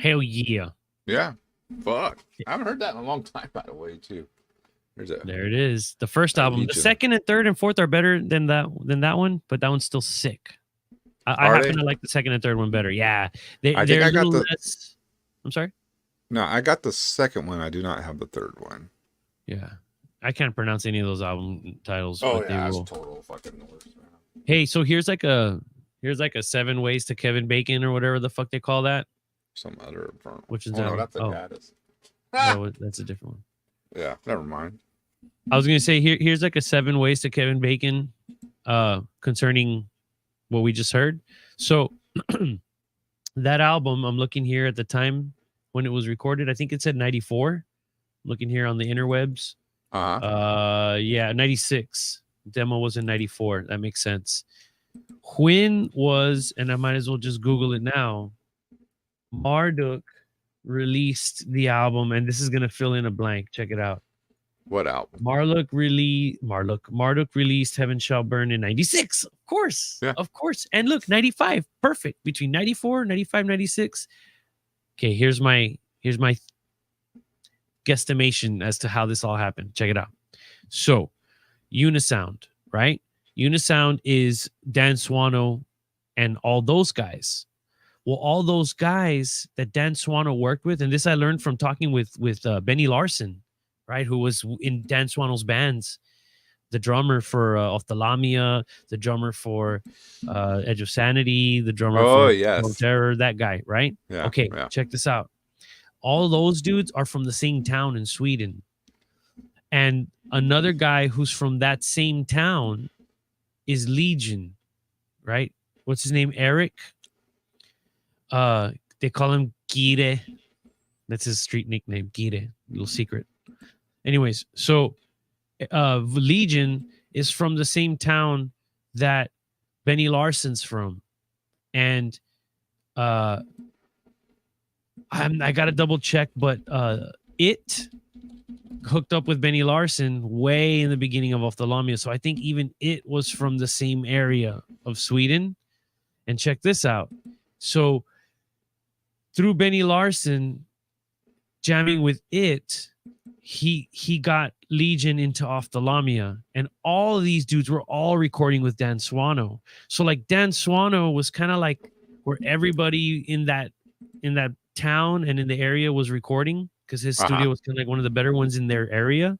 Hell yeah. Yeah. Fuck. I haven't heard that in a long time, by the way, too. There's a There it is. The first album. The Legion. second and third and fourth are better than that one, but that one's still sick. I Are happen they? to like the second and third one better. Yeah. I think They're I a got little the less. I'm sorry? no, I got the second one. I do not have the third one. Yeah. I can't pronounce any of those album titles, but they that's will. total fucking worse, man. Hey, so here's like a 7 ways to Kevin Bacon or whatever the fuck they call that. Some other firm. Which is no, that? that's a Oh. Gaddis. No, that's a different one. Yeah, never mind. I was gonna say here's like a 7 ways to Kevin Bacon concerning what we just heard. So that album, I'm looking here at the time when it was recorded. I think it said 94. Looking here on the interwebs. Yeah, 96. Demo was in 94. That makes sense. When was, and I might as well just Google it now, Marduk released the album, and this is gonna fill in a blank. Check it out. What album? Marduk released Heaven Shall Burn in 96. Of course. Yeah. Of course. And look, 95. Perfect. Between 94, 95, 96. Okay, here's my guesstimation as to how this all happened. Check it out. So, Unisound, right? Unisound is Dan Swano and all those guys. Well, all those guys that Dan Swano worked with, and this I learned from talking with Benny Larson, right, who was in Dan Swano's bands, the drummer for Ophthalmia, the drummer for Edge of Sanity, the drummer for yes. Terror, that guy, right? Yeah. Okay, Yeah. check this out. All those dudes are from the same town in Sweden. And another guy who's from that same town is Legion, right? What's his name? Eric. They call him Gire. That's his street nickname, Gire. Little secret. Anyways, so Legion is from the same town that Benny Larson's from. And I got to double check, but it hooked up with Benny Larson way in the beginning of Ophthalmia. So I think even it was from the same area of Sweden. And check this out. So through Benny Larson jamming with it, he got Legion into Ophthalmia, and all of these dudes were all recording with Dan Swano. So like Dan Swano was kind of like where everybody in that town and in the area was recording, because his studio was kind of like one of the better ones in their area.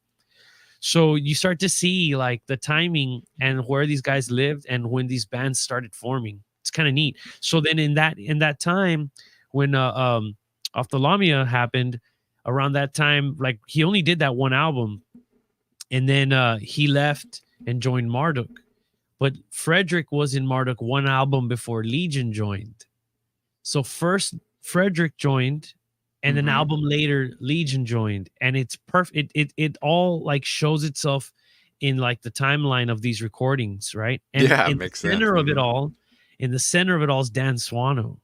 So you start to see like the timing and where these guys lived and when these bands started forming. It's kind of neat. So then in that time when Ophthalmia happened, around that time, like he only did that one album, and then he left and joined Marduk. But Frederick was in Marduk one album before Legion joined. So first Frederick joined, and an album later Legion joined, and it's perfect. It all like shows itself in like the timeline of these recordings, right? And Yeah, in makes the center sense. of it all, in the center of it all is Dan Swano,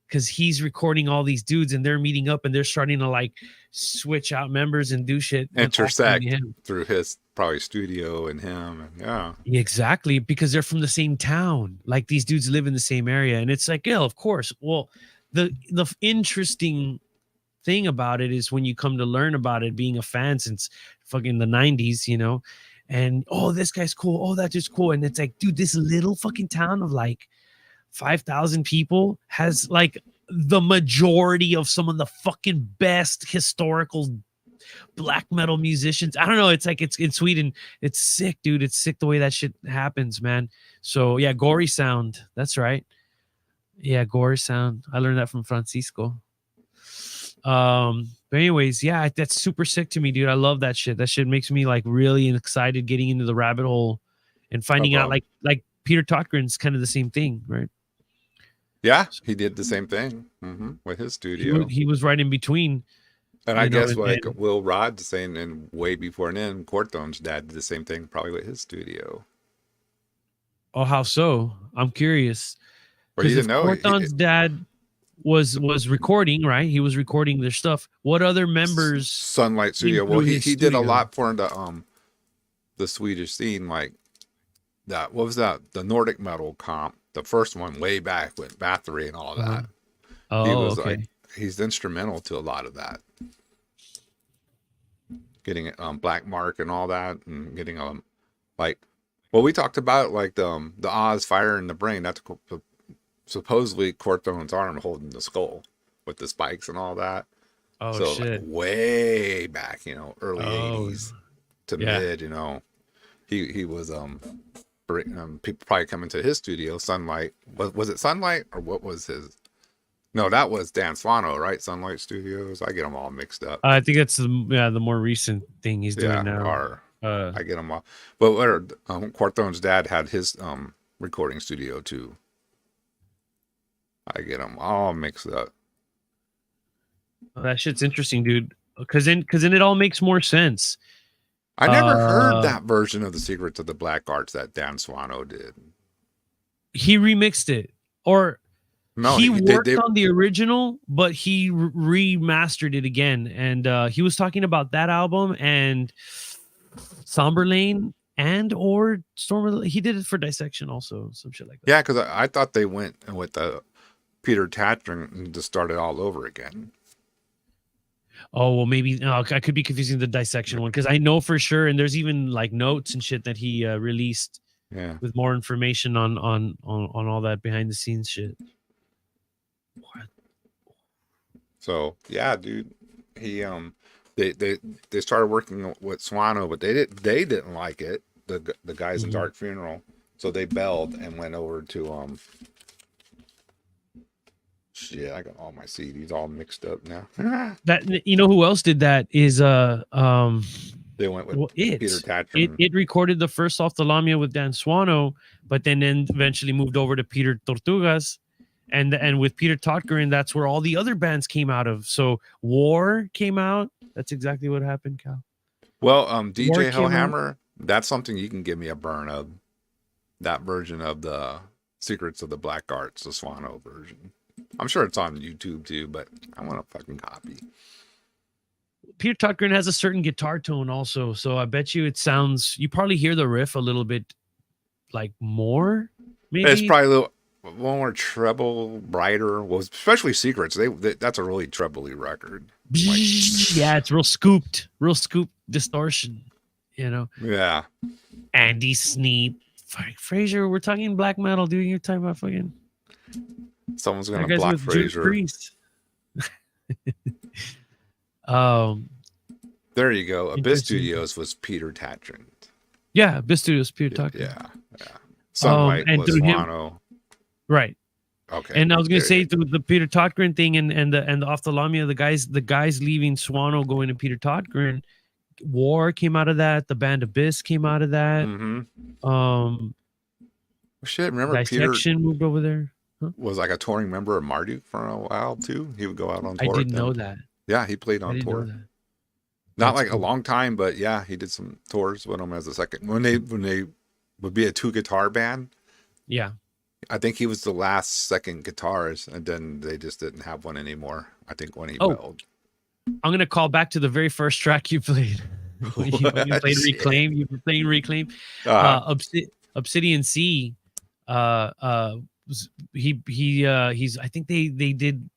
because he's recording all these dudes, and they're meeting up, and they're starting to like switch out members and do shit, Intersect him. through his probably studio and him. And yeah. Exactly, because they're from the same town. Like these dudes live in the same area, and it's like, yeah, of course. Well, the interesting thing about it is when you come to learn about it, being a fan since fucking the 90s, you know, and oh, this guy's cool, oh, that dude's cool, and it's like, dude, this little fucking town of like 5,000 people has like the majority of some of the fucking best historical black metal musicians. I don't know. It's like, it's in Sweden. It's sick, dude. It's sick the way that shit happens, man. So yeah, Gory Sound. That's right. Yeah, Gory Sound. I learned that from Francisco. But anyways, yeah, that's super sick to me, dude. I love that shit. That shit makes me like really excited getting into the rabbit hole and finding out like Peter Totgren's kind of the same thing, right? Yeah, he did the same thing with his studio. He was right in between. And I guess like Will Rod's saying, and way before then, Cortone's dad did the same thing, probably with his studio. Oh, how so? I'm curious. Or you didn't know? Cortone's dad was recording, right? He was recording their stuff. What other members? Sunlight Studio. Well, he did a lot for the Swedish scene, like that. What was that? The Nordic metal comp, the first one way back with Bathory and all that. Oh, He was okay. like, he's instrumental to a lot of that. Getting Black Mark and all that, and getting like, well, we talked about like the Oz fire in the brain. That's supposedly Cortone's arm holding the skull with the spikes and all that. Oh So shit. like way back, early Oh, 80s to yeah. mid, he was people probably come into his studio. Sunlight, was it Sunlight or what was his? No, that was Dan Swano, right? Sunlight Studios. I get them all mixed up. I think that's the more recent thing he's doing now. Or Uh, I get them all. But Cortone's dad had his recording studio too. I get them all mixed up. that shit's interesting, dude. Because then it all makes more sense. I never heard that version of the Secrets of the Black Arts that Dan Swano did. He remixed it, or No, he worked on the original, but he remastered it again. And he was talking about that album and Somber Lane or Storm. He did it for Dissection also, some shit like that. Yeah, because I thought they went with the Peter Tatrin and just started all over again. Oh, well, maybe I could be confusing the Dissection one, because I know for sure, and there's even like notes and shit that he released. Yeah, with more information on all that behind the scenes shit. What? So yeah, dude, he they started working with Swano, but they didn't like it. The guys in Dark Funeral, so they bailed and went over to shit. I got all my CDs all mixed up now. That, you know who else did that is They went with Peter Tatrin. It recorded the first Off the Lamia with Dan Swano, but then eventually moved over to Peter Tortugas, and with Peter Totgren, that's where all the other bands came out of. So War came out. That's exactly what happened, Cal. Well, DJ Hellhammer, that's something you can give me a burn of. That version of the Secrets of the Black Arts, the Swano version. I'm sure it's on YouTube too, but I want a fucking copy. Peter Totgren has a certain guitar tone also, so I bet you it sounds. You probably hear the riff a little bit like more. Maybe It's probably a little more treble, brighter. Well, especially Secrets. That's a really trebly record. Yeah, it's real scooped distortion. Yeah. Andy Sneap, Fraser. We're talking black metal, dude. You're talking about fucking. Someone's gonna block Fraser. There you go. Abyss Studios was Peter Tatrin. Yeah, Abyss Studios, Peter Totgren. Yeah. Sunlight was Swano. Right. Okay. And I was gonna say the Peter Totgren thing and the Off the Lamia, the guys leaving Swano going to Peter Totgren. War came out of that. The band Abyss came out of that. Mm-hmm. Shit, remember Dissection moved over there. Huh? Was like a touring member of Marduk for a while too. He would go out on tour. I didn't know that. Yeah, he played on tour. Not like a long time, but yeah, he did some tours with them as a second. When they would be a 2-guitar band. Yeah. I think he was the last second guitarist, and then they just didn't have one anymore. I think when he bailed. I'm gonna call back to the very first track you played. when you played Reclaim. You were playing Reclaim. Obsidian Sea. He's. I think they did.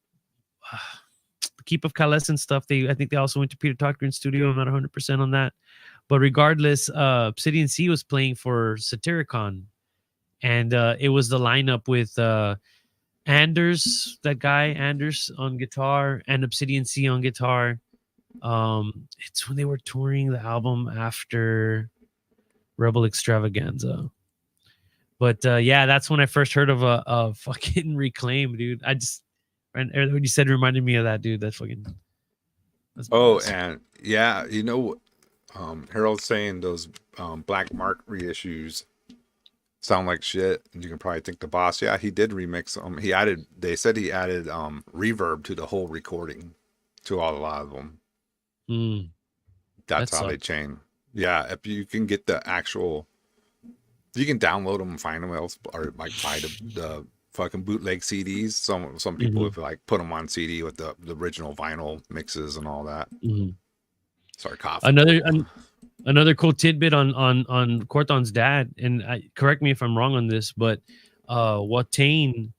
Keep of Calais and stuff. I think they also went to Peter Totgren's studio. I'm not 100% on that, but regardless, Obsidian Sea was playing for Satyricon, and it was the lineup with Anders, that guy Anders on guitar, and Obsidian Sea on guitar. It's when they were touring the album after Rebel Extravaganza. But yeah, that's when I first heard of a fucking Reclaim, dude. And when you said, it reminded me of that, dude. That's fucking. And yeah, Harold's saying those Black Mark reissues sound like shit, and you can probably think the Boss. Yeah, he did remix them. They said he added reverb to the whole recording, to a lot of them. That's how they chain. Yeah, if you can get the actual, you can download them and find them else, or like buy the fucking bootleg CDs. Some people have like put them on CD with the original vinyl mixes and all that. Sorry, cough. Another cool tidbit on Corton's dad, and correct me if I'm wrong on this, but Watain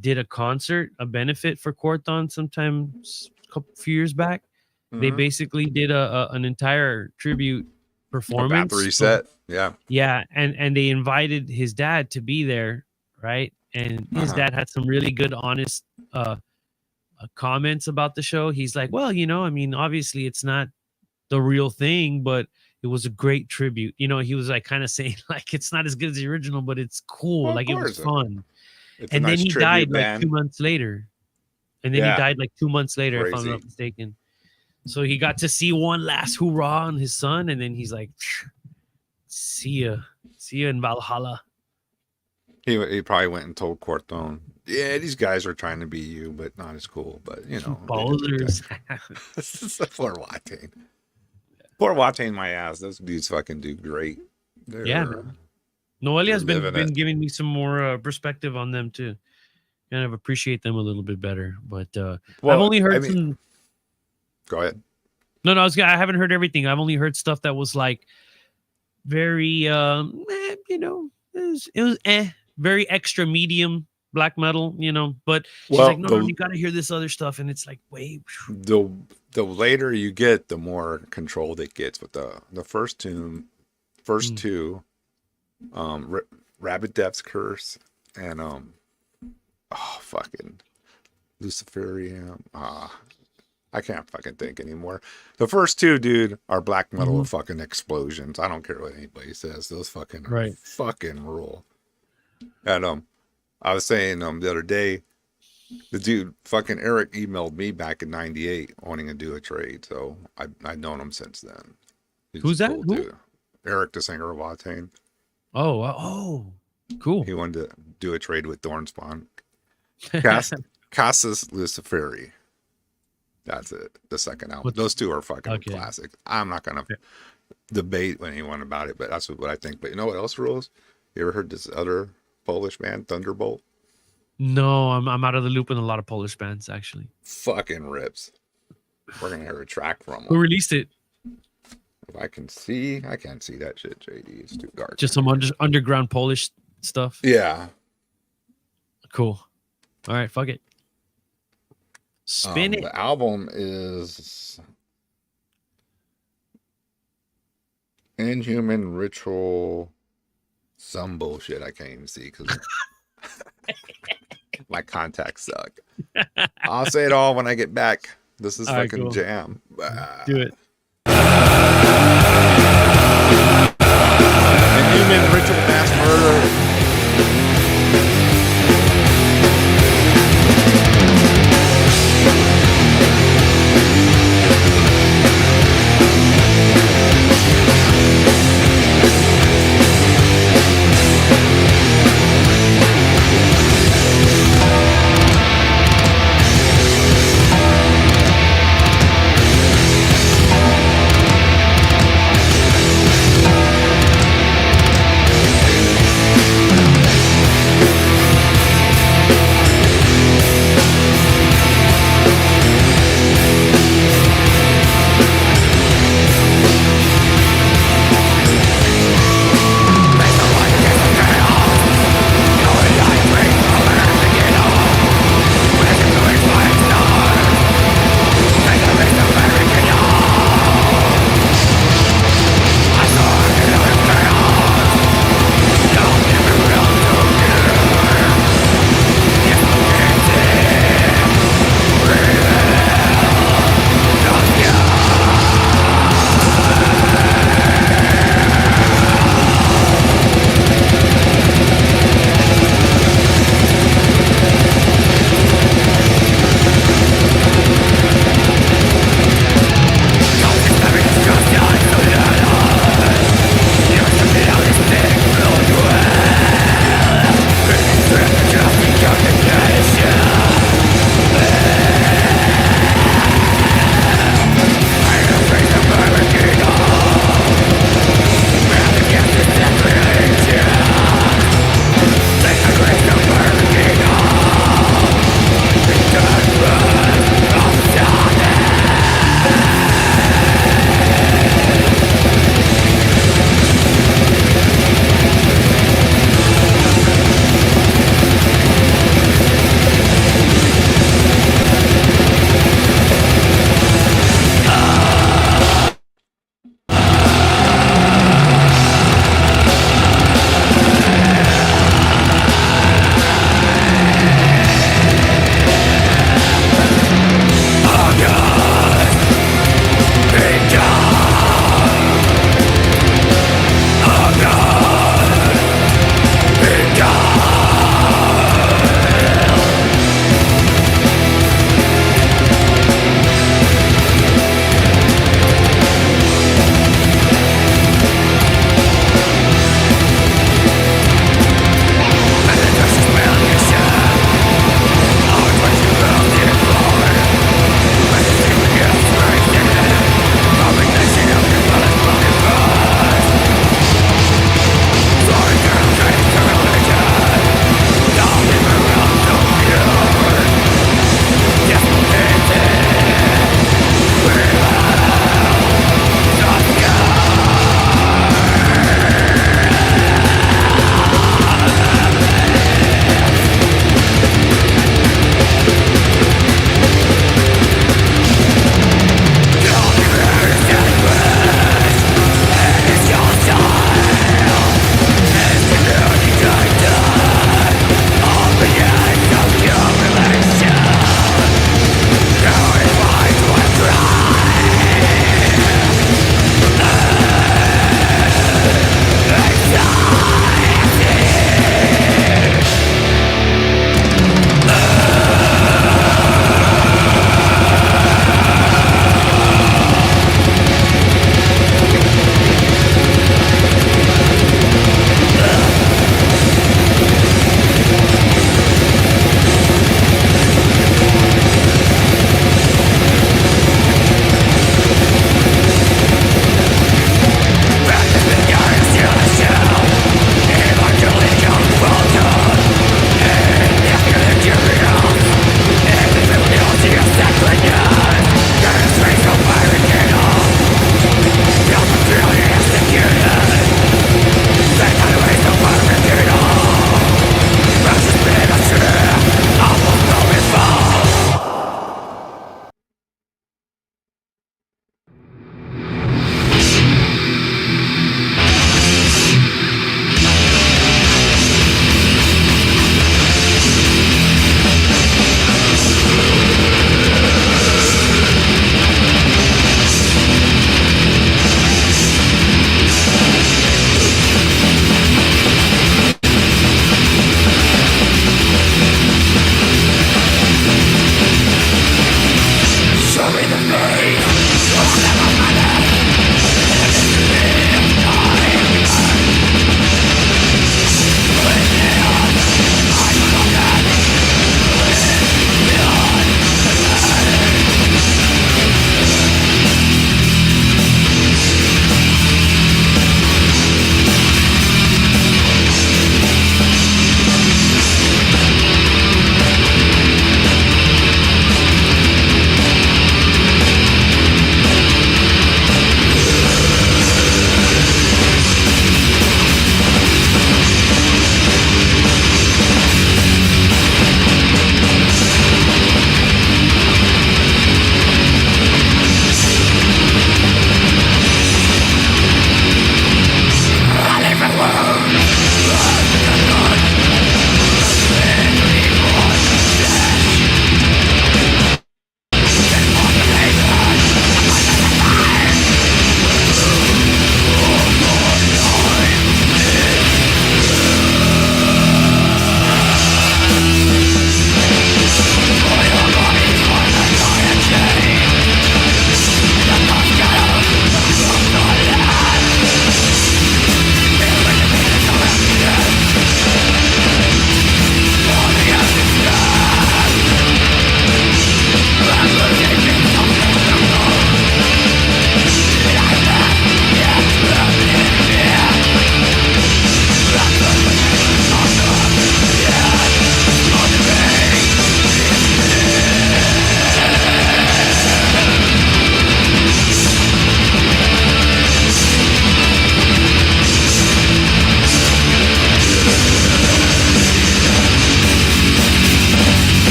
did a concert, a benefit for Corton sometimes a few years back. They Mhm. basically did an entire tribute A performance. battery set. Yeah. Yeah, and they invited his dad to be there, right? And his Uh-huh. dad had some really good, honest comments about the show. He's like, well, I mean, obviously it's not the real thing, but it was a great tribute. He was like kind of saying like it's not as good as the original, but it's cool. Well, of Like it was course. fun. It's a And then nice he died tribute like 2 band. months later. And then he Yeah. died like 2 months later, if I'm Crazy. not mistaken. So he got to see one last hoorah on his son, and then he's like, see ya in Valhalla. He probably went and told Corton, yeah, these guys are trying to be you, but not as cool. But they didn't Ballers. Poor Watain. Poor Watain, my ass. Those dudes fucking do great. They're, Yeah, man. Noelia has living been it. giving me some more perspective on them too. Kind of appreciate them a little bit better. But I've only heard some. Go ahead. No, I haven't heard everything. I've only heard stuff that was like very, it was very extra medium black metal, But she's Well, like, no, you got to hear this other stuff, and it's like, wait. The later you get, the more controlled it gets. But the first two, Rabid Death's Curse and fucking Luciferium. I can't fucking think anymore. The first two, dude, are black metal fucking explosions. I don't care what anybody says. Those fucking fucking rule. And I was saying the other day, the dude fucking Eric emailed me back in '98 wanting to do a trade. So I've known him since then. Who's that? Cool, dude. Eric, the singer of Watain. Oh, cool. He wanted to do a trade with Thornspawn. Casas Luciferi. That's it. The second album. Those two are fucking classics. I'm not gonna debate with anyone about it, but that's what I think. But you know what else rules? You ever heard this other Polish band, Thunderbolt? No, I'm out of the loop in a lot of Polish bands actually. Fucking rips. We're gonna hear a track from them. Who released it? If I can't see that shit, JD. It's too dark. Just some underground Polish stuff. Yeah. Cool. All right, fuck it. Spin it. The album is Inhuman Ritual. Some bullshit I can't even see because my contacts suck. I'll say it all when I get back. This is All right, fucking cool. jam. Do it. Inhuman Ritual Mass Murder.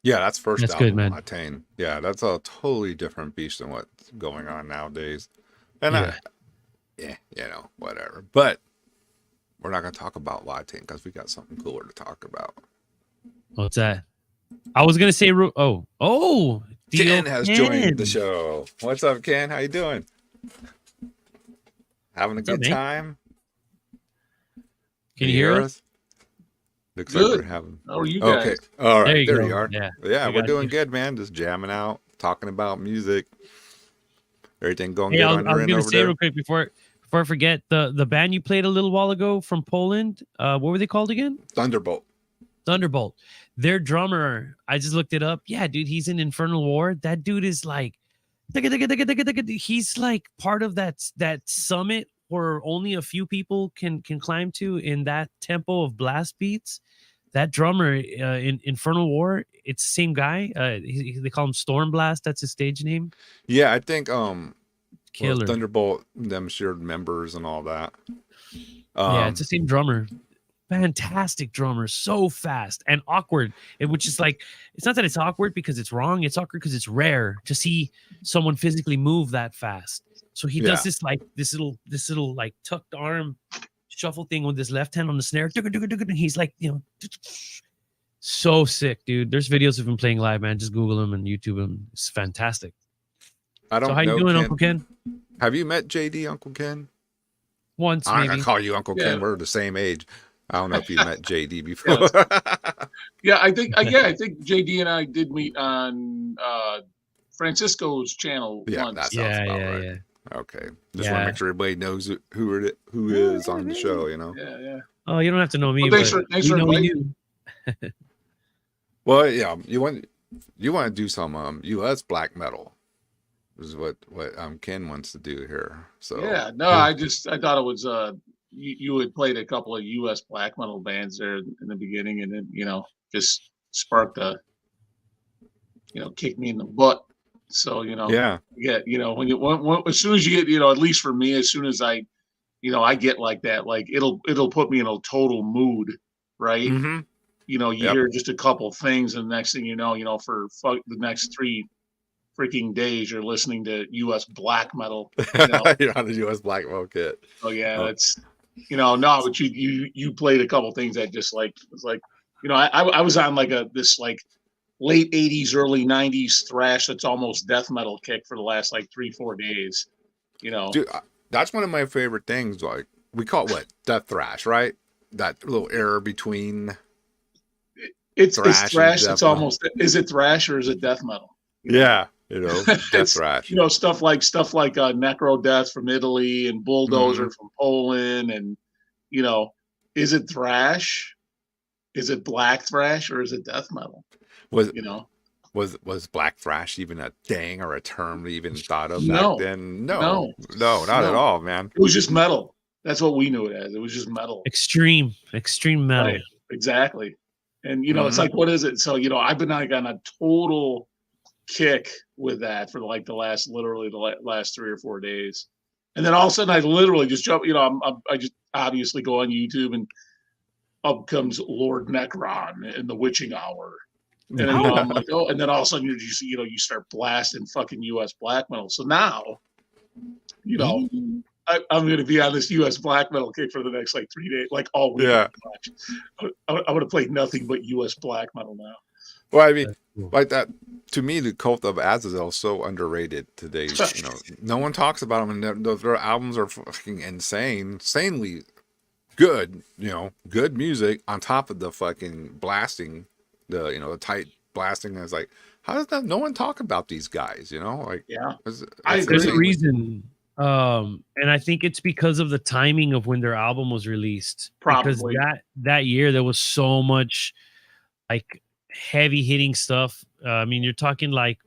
Yeah, that's first That's album, good, man. Attain. Yeah, that's a totally different beast than what's going on nowadays. And Yeah. whatever. But we're not gonna talk about Attain because we got something cooler to talk about. What's that? I was gonna say, oh, Ken has joined the show. What's up, Ken? How you doing? Having a good time? Can you hear us? Looks good. like we're having. How are you guys? Okay, all right, there go. you are. Yeah, we're doing good, man. Just jamming out, talking about music. Everything going good Hey, on I your was end gonna over say there? real quick before I forget, the band you played a little while ago from Poland, what were they called again? Thunderbolt. Thunderbolt. Their drummer, I just looked it up. Yeah, dude, he's in Infernal War. That dude is like, he's like part of that summit where only a few people can climb to in that tempo of blast beats. That drummer in Infernal War, it's the same guy. They call him Storm Blast. That's his stage name. Yeah, I think Killer. Thunderbolt, them shared members and all that. Yeah, it's the same drummer. Fantastic drummer, so fast and awkward. Which is like, it's not that it's awkward because it's wrong. It's awkward because it's rare to see someone physically move that fast. So he does this like this little like tucked arm shuffle thing with his left hand on the snare. He's like, so sick, dude. There's videos of him playing live, man. Just Google him and YouTube him. It's fantastic. I don't So how know, you doing, Ken. Uncle Ken? Have you met JD, Uncle Ken? Once, I'm not maybe. gonna call you Uncle Ken. We're the same age. I don't know if you met JD before. Yeah, I think JD and I did meet on Francisco's channel once. That sounds about right. Yeah. Okay, just want to make sure everybody knows who is on the show. Yeah. Oh, you don't have to know me. Well, thanks for inviting. Well, yeah, you want to do some U.S. black metal. This is what Ken wants to do here. So yeah, no, I thought it was you had played a couple of U.S. black metal bands there in the beginning, and then just sparked a kick me in the butt. So when as soon as you get as least for me, as soon as I get like that, like it'll put me in a total mood, right? Mm-hmm. You hear just a couple things, and the next thing for the next 3 freaking days, you're listening to U.S. black metal. You're on the U.S. black metal kit. Oh yeah, that's no, but you played a couple things that just like was like I was on like this like late 80s, early 90s thrash that's almost death metal kick for the last like 3-4 days. Dude, that's one of my favorite things. Like we call it death thrash, right? That little error between. It's thrash. It's almost. Is it thrash or is it death metal? Yeah, death thrash. Stuff like Necro Death from Italy and Bulldozer from Poland, and is it thrash? Is it black thrash or is it death metal? Was black thrash even a thing or a term they even thought of No. back then? No, not at all, man. It was just metal. That's what we knew it as. It was just metal. Extreme metal. Right. Exactly. And it's like, what is it? So I've been like on a total kick with that for like the last 3 or 4 days, and then all of a sudden I literally just jump. I just obviously go on YouTube and up comes Lord Necron in the Witching Hour. And then I'm like, and then all of a sudden you start blasting fucking U.S. black metal. So now, I'm going to be on this U.S. black metal kick for the next like 3 days, like all week. Yeah. I'm going to play nothing but U.S. black metal now. Well, I mean, like that. To me, the Cult of Azazel is so underrated today. No one talks about them, and their albums are fucking insanely good. Good music on top of the fucking blasting. The tight blasting. Is like, how does that? No one talk about these guys. Like there's a reason, and I think it's because of the timing of when their album was released. Probably because that year there was so much like heavy hitting stuff. I mean, you're talking like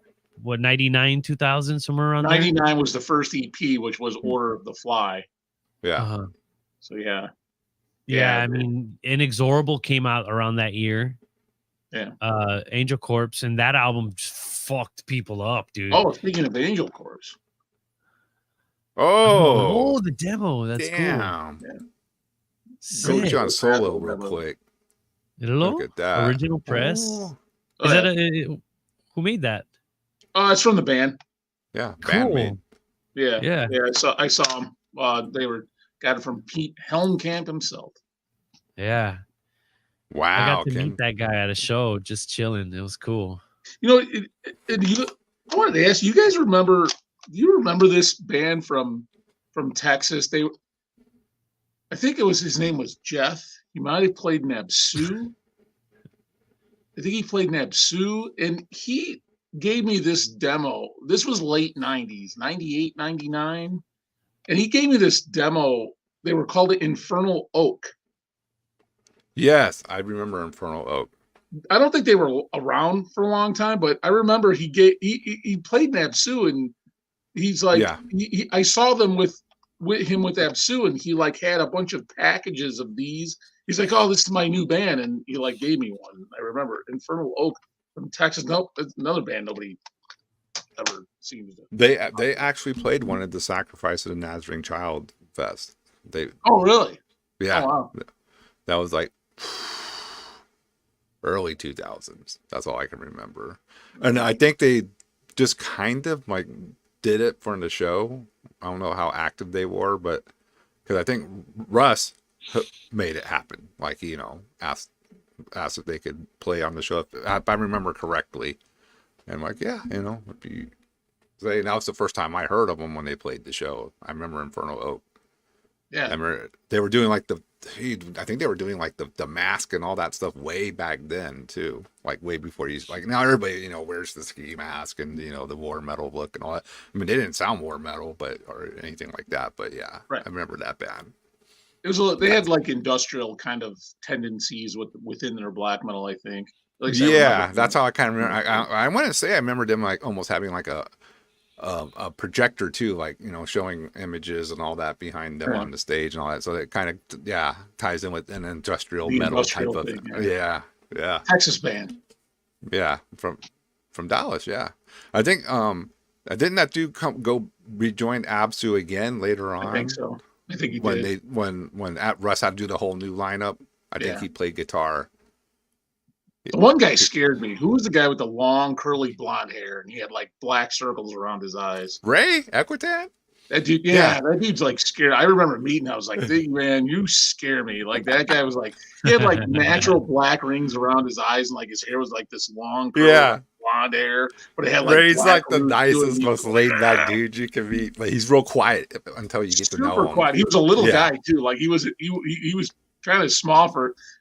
what 99, 2000, somewhere around 99 there? was the first EP, which was Order of the Fly. Yeah. So yeah. I mean, Inexorable came out around that year. Yeah. Angel Corpse, and that album just fucked people up, dude. Oh, speaking of Angel Corpse. Oh, the demo. That's cool. Yeah. Go John Solo real quick. Hello? Look at that. Original press. Is that who made that? It's from the band. Yeah, Cool. bandmate. Yeah, Yeah. I saw them. They got it from Pete Helmkamp himself. Yeah. I Wow, got to Ken. meet that guy at a show, just chilling. It was cool. You know, I wanted to ask you guys remember? Do you remember this band from Texas? I think his name was Jeff. He might have played in Absu. I think he played in Absu, and he gave me this demo. This was late 90s, 98, 99. And he gave me this demo. They were called it Infernal Oak. Yes, I remember Infernal Oak. I don't think they were around for a long time, but I remember he played in Absu, and he's like, Yeah. I saw them with him with Absu, and he like had a bunch of packages of these. He's like, oh, this is my new band, and he like gave me one. I remember Infernal Oak from Texas. Nope, it's another band nobody ever seems to. They actually played one at the Sacrifice of the Nazarene Child Fest. Oh, really? Yeah, Oh, wow. that was like early 2000s. That's all I can remember. And I think they just kind of like did it for the show. I don't know how active they were, but because I think Russ made it happen. Like, you know, asked if they could play on the show, if I remember correctly. And like, yeah, you know, that was the first time I heard of them when they played the show. I remember Infernal Oak. Yeah. I remember they were doing like I think they were doing like the mask and all that stuff way back then too. Like way before like now everybody, you know, wears the ski mask and, you know, the war metal look and all that. I mean, they didn't sound war metal, or anything like that. But yeah, right. I remember that band. It was they had like industrial kind of tendencies within their black metal, I think. Yeah, that's how I kind of remember. I want to say I remember them like almost having like a projector too, like, you know, showing images and all that behind them on the stage and all that. So it kind of ties in with an industrial metal type of thing. Yeah. Texas band. Yeah, from Dallas. Yeah, I think didn't that dude go rejoin Absu again later on? I think so. I think he did. When Russ had to do the whole new lineup, I think he played guitar. The one guy scared me. Who was the guy with the long curly blonde hair and he had like black circles around his eyes? Ray Equitan? That dude, that dude's like scared. I remember meeting. I was like, man, you scare me. Like that guy was like, he had like natural black rings around his eyes and like his hair was like this long, curly blonde hair. But it had like Ray's like the nicest, most laid back dude you can meet. Like he's real quiet until you get to know him. Super quiet. He was a little guy too. Like he was kind of small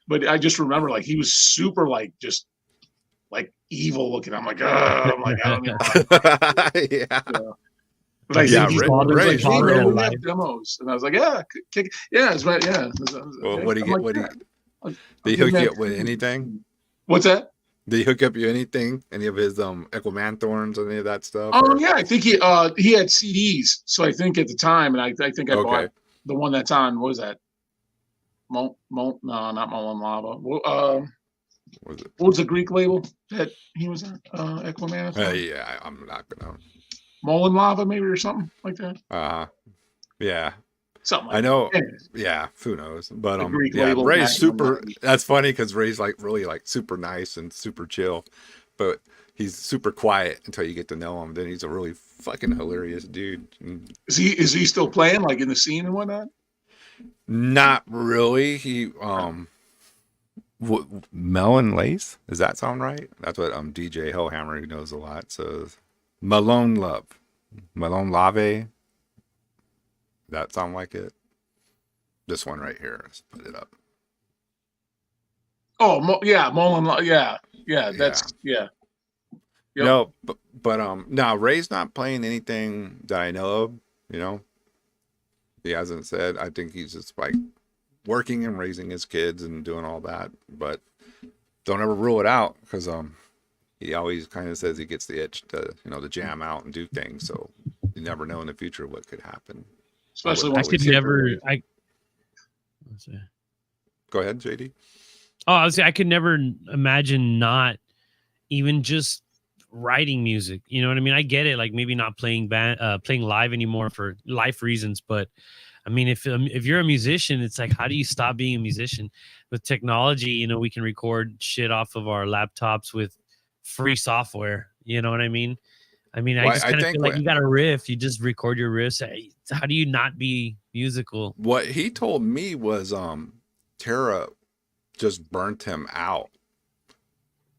but I just remember like he was super like just like evil looking. I'm like, I don't know. But I think Ray's like demos, and I was like, it's right, Well, what do you get? Did he hook you up with anything? What's that? Did he hook up you anything? Any of his Equimanthorns, any of that stuff? Oh yeah, I think he had CDs. So I think at the time, and I think I bought the one that's on. What was that? No, not Molten Lava. What was the Greek label that he was on? Equimanthorn? I'm not gonna. Molten Lava, maybe, or something like that. Yeah. Something like I know. That. Yeah, who knows? But label Ray's super. That's funny because Ray's like really like super nice and super chill, but he's super quiet until you get to know him. Then he's a really fucking hilarious dude. Is he still playing like in the scene and whatnot? Not really. He Melon Lace. Does that sound right? That's what DJ Hellhammer, who knows a lot, says. Malone Love. Malone Lave. That sound like it? This one right here. Let's put it up. Oh, Molten Love. Yeah. That's Yep. No, but no, Ray's not playing anything that I know of, you know. He hasn't said. I think he's just like working and raising his kids and doing all that. But don't ever rule it out because he always kind of says he gets the itch to, you know, to jam out and do things. So you never know in the future what could happen. Especially Go ahead, JD. Oh, I could never imagine not even just writing music. You know what I mean? I get it. Like maybe not playing live anymore for life reasons, but I mean, if you're a musician, it's like, how do you stop being a musician? With technology, you know, we can record shit off of our laptops with free software. You know what I mean? I Well, I just I kind of think feel like what you got a riff, you just record your riffs. How do you not be musical? what he told me was Tara just burnt him out.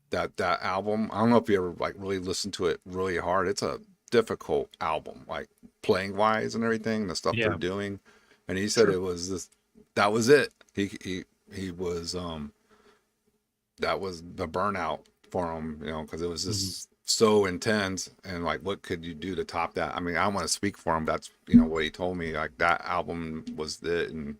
That album, I don't know if you ever like really listened to it really hard. It's a difficult album, like playing wise and everything, the stuff they're Yeah. doing. And he said it was this, that was it. He was that was the burnout for him, you know, because it was just so intense. And like, what could you do to top that? I mean, I don't want to speak for him. That's, you know, what he told me. Like that album was it, and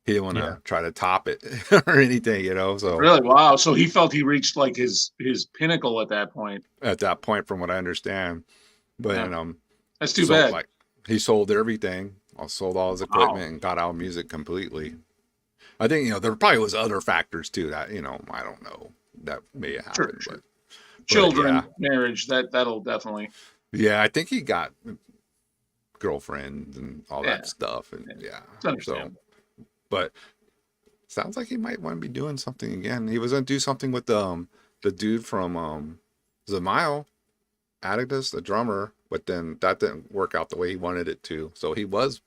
he didn't want to try to top it or anything, you know. So Really, wow. So he felt he reached like his pinnacle at that point. at that point, from what I understand, but That's too so, bad. like, he sold everything, sold all his equipment, and got out of music completely. I think, you know, there probably was other factors too that, you know, I don't know, that may have happened. Sure. But Children, marriage, that'll definitely. Yeah, I think he got girlfriends and all that stuff, and It's understandable. But sounds like he might want to be doing something again. He was gonna do something with the dude from Zamile, Atticus, the drummer, but then that didn't work out the way he wanted it to. So he has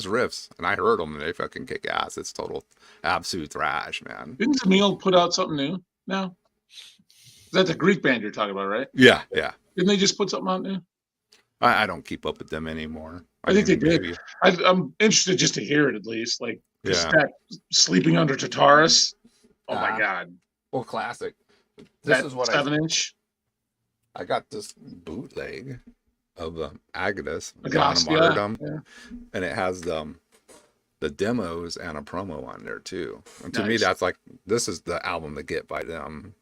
riffs, and I heard them, and they fucking kick ass. It's total absolute thrash, man. Didn't Zamil put out something new now? Is that the Greek band you're talking about, right? Yeah. Didn't they just put something out new? I don't keep up with them anymore. I think they did. I'm interested just to hear it at least. Like, that Sleeping Under Tartarus. Oh my God. Well, classic. This is what 7-inch. I got this bootleg of the Agatus, and it has the demos and a promo on there too. And to me, that's like, this is the album to get by them.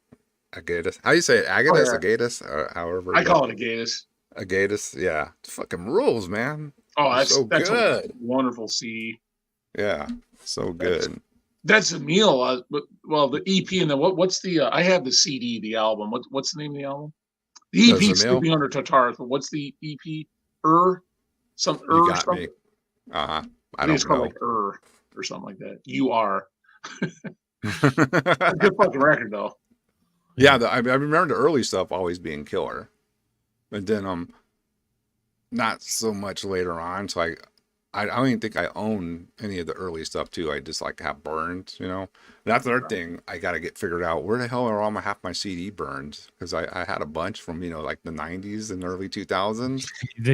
Agatus. How do you say it? Agatus? Agatus? Or however. I call it Agatus. Agatus, yeah. It fucking rules, man. Oh, that's so good. Wonderful CD. Yeah, so good. That's a meal. Well, the EP and the what's the? I have the CD, the album. What's the name of the album? The EP, Sleeping Under Tartarus. But what's the EP? Some You got something. me. I don't it's called know. like or something like that. You are. A good fucking record though. Yeah, I remember the early stuff always being killer, and then not so much later on. So I don't even think I own any of the early stuff too. I just like have burned, you know. And that's another thing I got to get figured out. Where the hell are all my half my CD burns? Because I had a bunch from, you know, like the 90s and early 2000s. They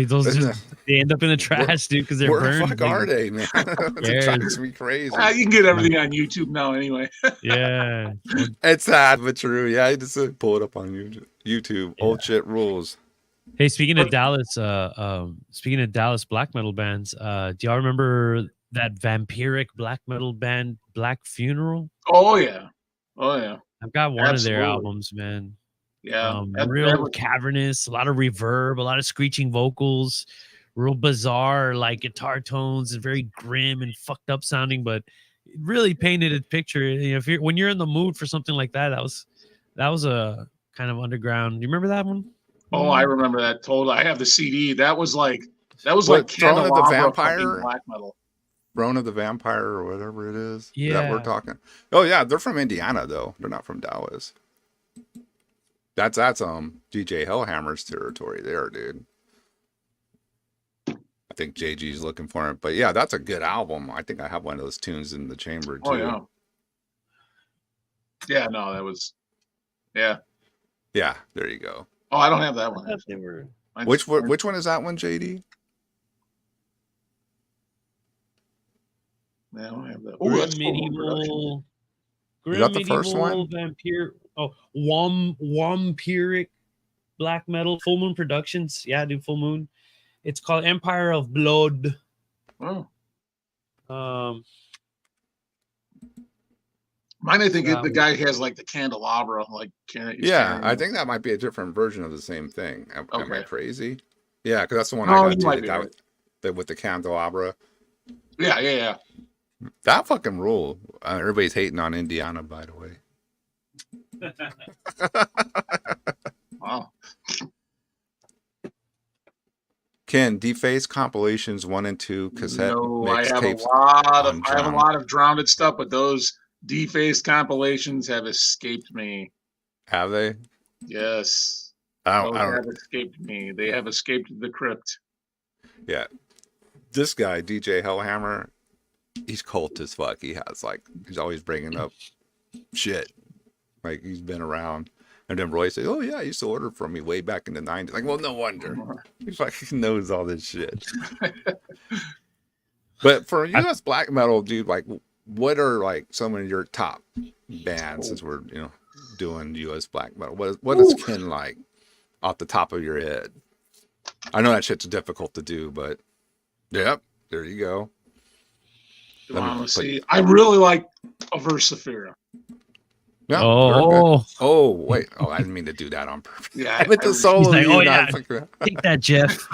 end up in the trash, dude, because they're burned. Where the fuck are they, man? It drives me crazy. You can get everything on YouTube now, anyway. Yeah, it's sad but true. Yeah, I just pull it up on YouTube. Yeah. Old shit rules. Hey, speaking of Dallas black metal bands, do y'all remember that vampiric black metal band Black Funeral? Oh yeah. I've got one of their albums, man. Yeah, real cavernous, a lot of reverb, a lot of screeching vocals, real bizarre like guitar tones, and very grim and fucked up sounding, but it really painted a picture. You know, when you're in the mood for something like that, that was a kind of underground. You remember that one? Oh, I remember that totally. I have the CD. That was like Throne of the Vampire, black metal. Throne of the Vampire, or whatever it is. Yeah, that we're talking. Oh yeah, they're from Indiana though. They're not from Dallas. That's DJ Hellhammer's territory there, dude. I think JG's looking for it, but yeah, that's a good album. I think I have one of those tunes in the chamber too. Oh yeah. Yeah, no, that was. Yeah. Yeah, there you go. Oh, I don't have that one. Which one is that one, JD? I don't have that. Oh, that's medieval. Is that the first one? Vampire. Oh, Wampiric black metal. Full Moon Productions. Yeah, dude, Full Moon. It's called Empire of Blood. Oh. Mine, I think the guy has like the candelabra, like I think that might be a different version of the same thing. Am I crazy? Yeah, because that's the one I got too. The guy with the candelabra. Yeah. That fucking rule. Everybody's hating on Indiana, by the way. Wow. Ken, Deface compilations 1 and 2 cassette mixtapes. I have a lot of Drowned stuff, but those Defaced compilations have escaped me. Have they? Yes. I Those don't. have escaped me. They have escaped the crypt. Yeah, this guy DJ Hellhammer, he's cult as fuck. He's always bringing up shit. Like he's been around. And then Roy said, "Oh yeah, I used to order from me way back in the '90s." Like, well, no wonder. He fucking knows all this shit. But for US black metal, dude, like, what are like some of your top bands since we're doing US black metal? What is Ken like off the top of your head? I know that shit's difficult to do, but yep, there you go. Honestly, I really like Aversifera. Yeah, Oh, wait. Oh, I didn't mean to do that on purpose. Yeah, I meant to solo he's like, you. oh Not yeah, take that, Jeff.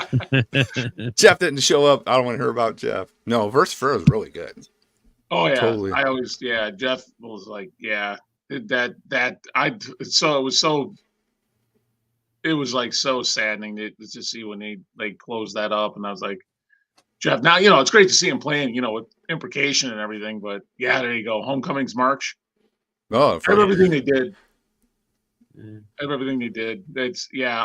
Jeff didn't show up. I don't want to hear about Jeff. No, Versifera is really good. Oh yeah, Totally. I always Jeff was like it was like so saddening to see when they closed that up, and I was like, Jeff. Now it's great to see him playing with imprecation and everything, but yeah, there you go, Homecoming's March. Oh, Everything they did. Everything they did.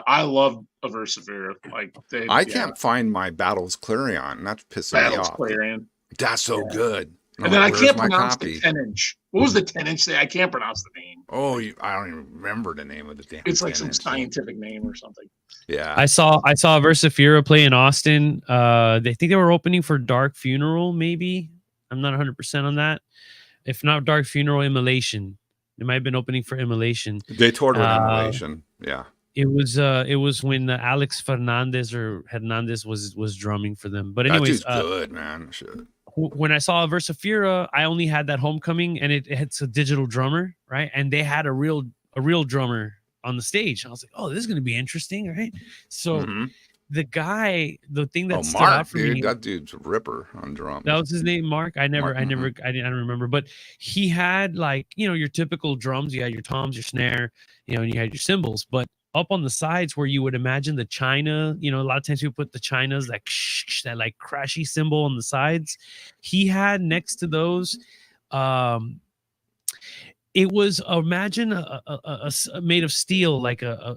I love Aversifera. Like I can't find my Battles Clarion. And that's pissing me off. Clarion. That's so good. And then I can't pronounce the 10-inch. What was the 10-inch thing? I can't pronounce the name. Oh, I don't even remember the name of the damn. It's like some scientific name or something. Yeah. I saw Versifera play in Austin. They think they were opening for Dark Funeral, maybe. I'm not 100% on that. If not Dark Funeral, Immolation. It might have been opening for Immolation. They toured with Immolation. Yeah. It was when Alex Hernandez was drumming for them. But anyways, that dude's good, man. Shit. When I saw Versifera, I only had that Homecoming, and it's a digital drummer, right? And they had a real drummer on the stage. I was like, oh, this is going to be interesting, right? So the thing that stood out for me, that dude's a ripper on drums. That was his name, Mark. I don't remember, but he had like your typical drums. You had your toms, your snare, and you had your cymbals, but up on the sides where you would imagine the china, a lot of times we put the chinas like that like crashy cymbal on the sides. He had next to those, it was imagine a made of steel, like a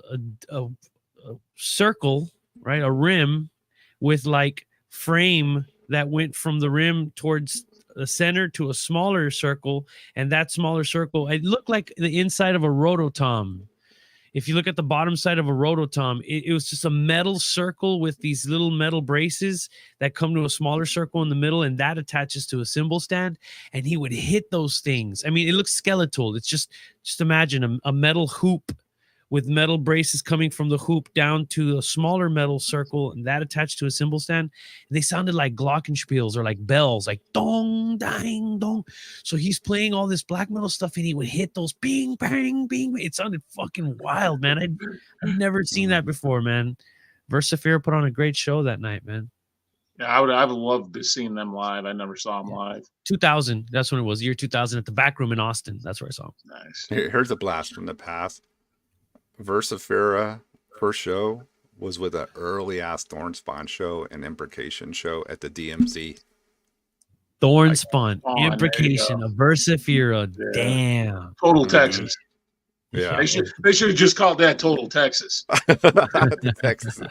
circle, right? A rim with like frame that went from the rim towards the center to a smaller circle, and that smaller circle, it looked like the inside of a rototom. If you look at the bottom side of a rototom, it was just a metal circle with these little metal braces that come to a smaller circle in the middle, and that attaches to a cymbal stand. And he would hit those things. I mean, it looks skeletal. It's just imagine a metal hoop with metal braces coming from the hoop down to a smaller metal circle, and that attached to a cymbal stand. And they sounded like glockenspiels or like bells, like dong, dang, dong. So he's playing all this black metal stuff, and he would hit those bing, bang, bing. It sounded fucking wild, man. I'd never seen that before, man. Versifera put on a great show that night, man. Yeah, I would have loved to seen them live. I never saw them live. 2000, that's when it was, year 2000 at the Back Room in Austin. That's where I saw him. Nice. Here's a blast from the past. Versifera first show was with an early ass Thornspawn show and Imprecation show at the DMZ. Thornspawn, Imprecation, a Versifera. Yeah. Damn. Total Texas. Yeah. They should have just called that Total Texas. Texas.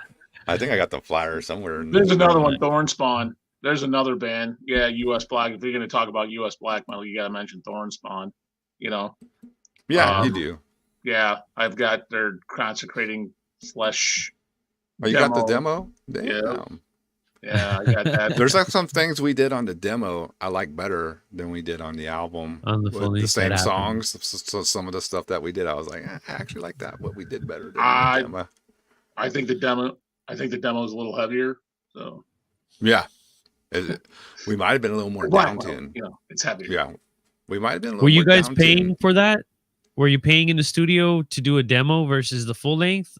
I think I got the flyer somewhere. There's another one, Thornspawn. There's another band. Yeah, US Black. If you're going to talk about US Black metal, you got to mention Thornspawn. Yeah, you do. Yeah, I've got their Consecrating Flesh. Oh, you got the demo? Damn. Yeah, I got that. There's like some things we did on the demo I like better than we did on the album. On the with the same songs. So some of the stuff that we did, I was like, I actually like that. What we did better than the demo. I think the demo is a little heavier. So yeah, we might have been a little more down-tuned. It's heavier. Yeah, we might have been a little. Were you guys paying for that? Were you paying in the studio to do a demo versus the full length,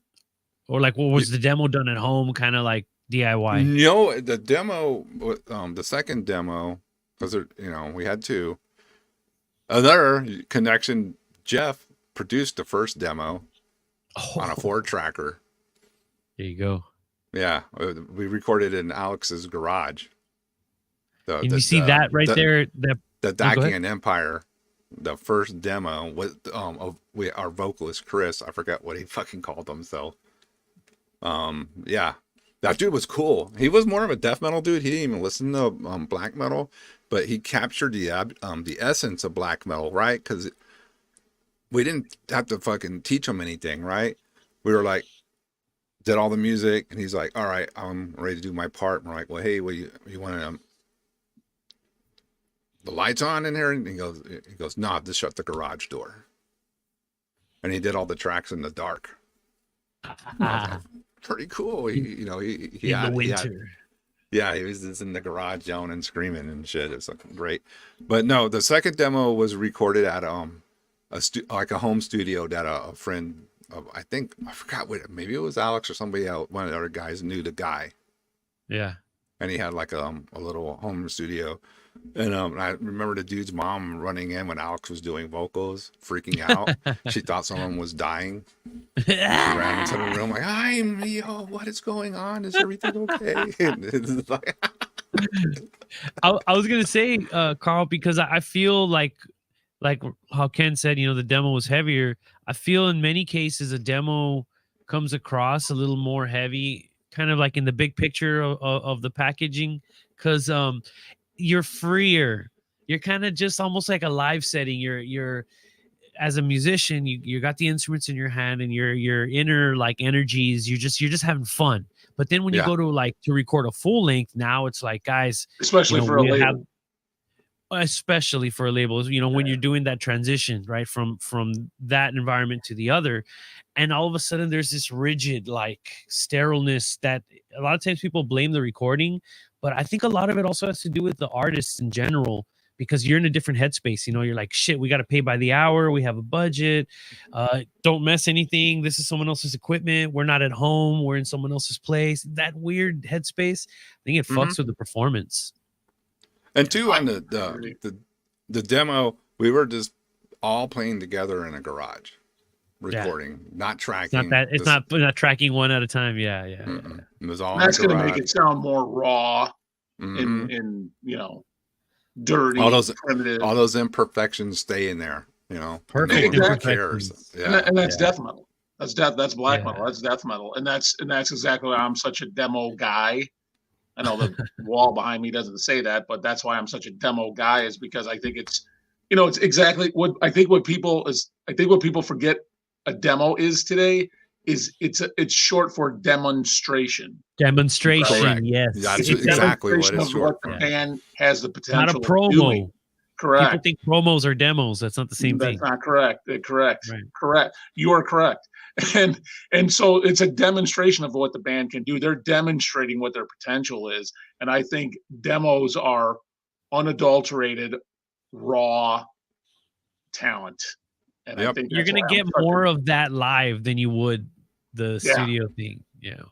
or like what was the demo done at home, kind of like DIY? No, the demo, the second demo, because we had two. Another connection, Jeff produced the first demo on a 4-tracker. There you go. Yeah, we recorded it in Alex's garage. And you see that right there, the Dacian Empire the first demo with our vocalist Chris. I forgot what he fucking called himself. Yeah, that dude was cool. He was more of a death metal dude. He didn't even listen to black metal, but he captured the essence of black metal, right? Because we didn't have to fucking teach him anything, right? We were like, did all the music, and he's like, all right, I'm ready to do my part. And we're like, well, hey, what you want the lights on in here? And he goes, no, just shut the garage door. And he did all the tracks in the dark. Pretty cool. He In the winter. Yeah, he was just in the garage yelling and screaming and shit. It was fucking great. But no, the second demo was recorded at a home studio that a friend of, I forgot what, maybe it was Alex or somebody else, one of the other guys knew the guy. Yeah. And he had like a little home studio. And I remember the dude's mom running in when Alex was doing vocals, freaking out. She thought someone was dying. She ran into the room like, "Hi, yo, what is going on? Is everything okay?" It's like, I was gonna say, Carl, because I feel like how Ken said, the demo was heavier. I feel in many cases a demo comes across a little more heavy, kind of like in the big picture of the packaging, because you're freer. You're kind of just almost like a live setting. You're as a musician, you got the instruments in your hand and your inner like energies. You're just having fun. But then when you go to record a full length, now it's like, guys, especially for a label. Especially for a label, when you're doing that transition, right, from that environment to the other, and all of a sudden there's this rigid like sterileness that a lot of times people blame the recording, but I think a lot of it also has to do with the artists in general, because you're in a different headspace. You're like, shit, we got to pay by the hour, we have a budget, don't mess anything, this is someone else's equipment, we're not at home, we're in someone else's place. That weird headspace, I think it fucks with the performance. And two, on the demo, we were just all playing together in a garage, recording, not tracking. It's not tracking one at a time. Yeah. It was all. That's going to make it sound more raw and dirty. All those primitive. All those imperfections stay in there. Perfect. No one cares. Yeah. And that's death metal. That's black metal. That's death metal, and that's exactly why I'm such a demo guy. I know the wall behind me doesn't say that, but that's why I'm such a demo guy, is because I think it's exactly what I think what people forget a demo is today is it's short for demonstration. Demonstration, yes. That's exactly what it's short for. The band has the potential. Not a promo. Correct. People think promos are demos. That's not the same thing. That's not correct. Correct. Right. Correct. You are correct. And so it's a demonstration of what the band can do. They're demonstrating what their potential is. And I think demos are unadulterated, raw talent. And I think you're going to get more of that live than you would the studio thing. Yeah.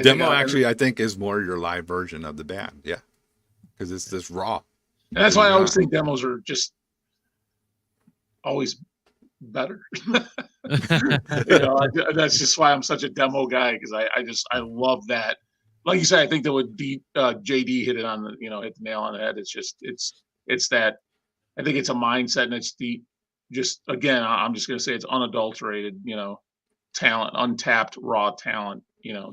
Demo actually, I think, is more your live version of the band. Yeah. Because it's this raw. And that's why I always think demos are just always better. That's just why I'm such a demo guy, because I love that. Like you said, I think that would be JD hit it on the hit the nail on the head. It's that I think it's a mindset, and it's again I'm just gonna say it's unadulterated talent, untapped raw talent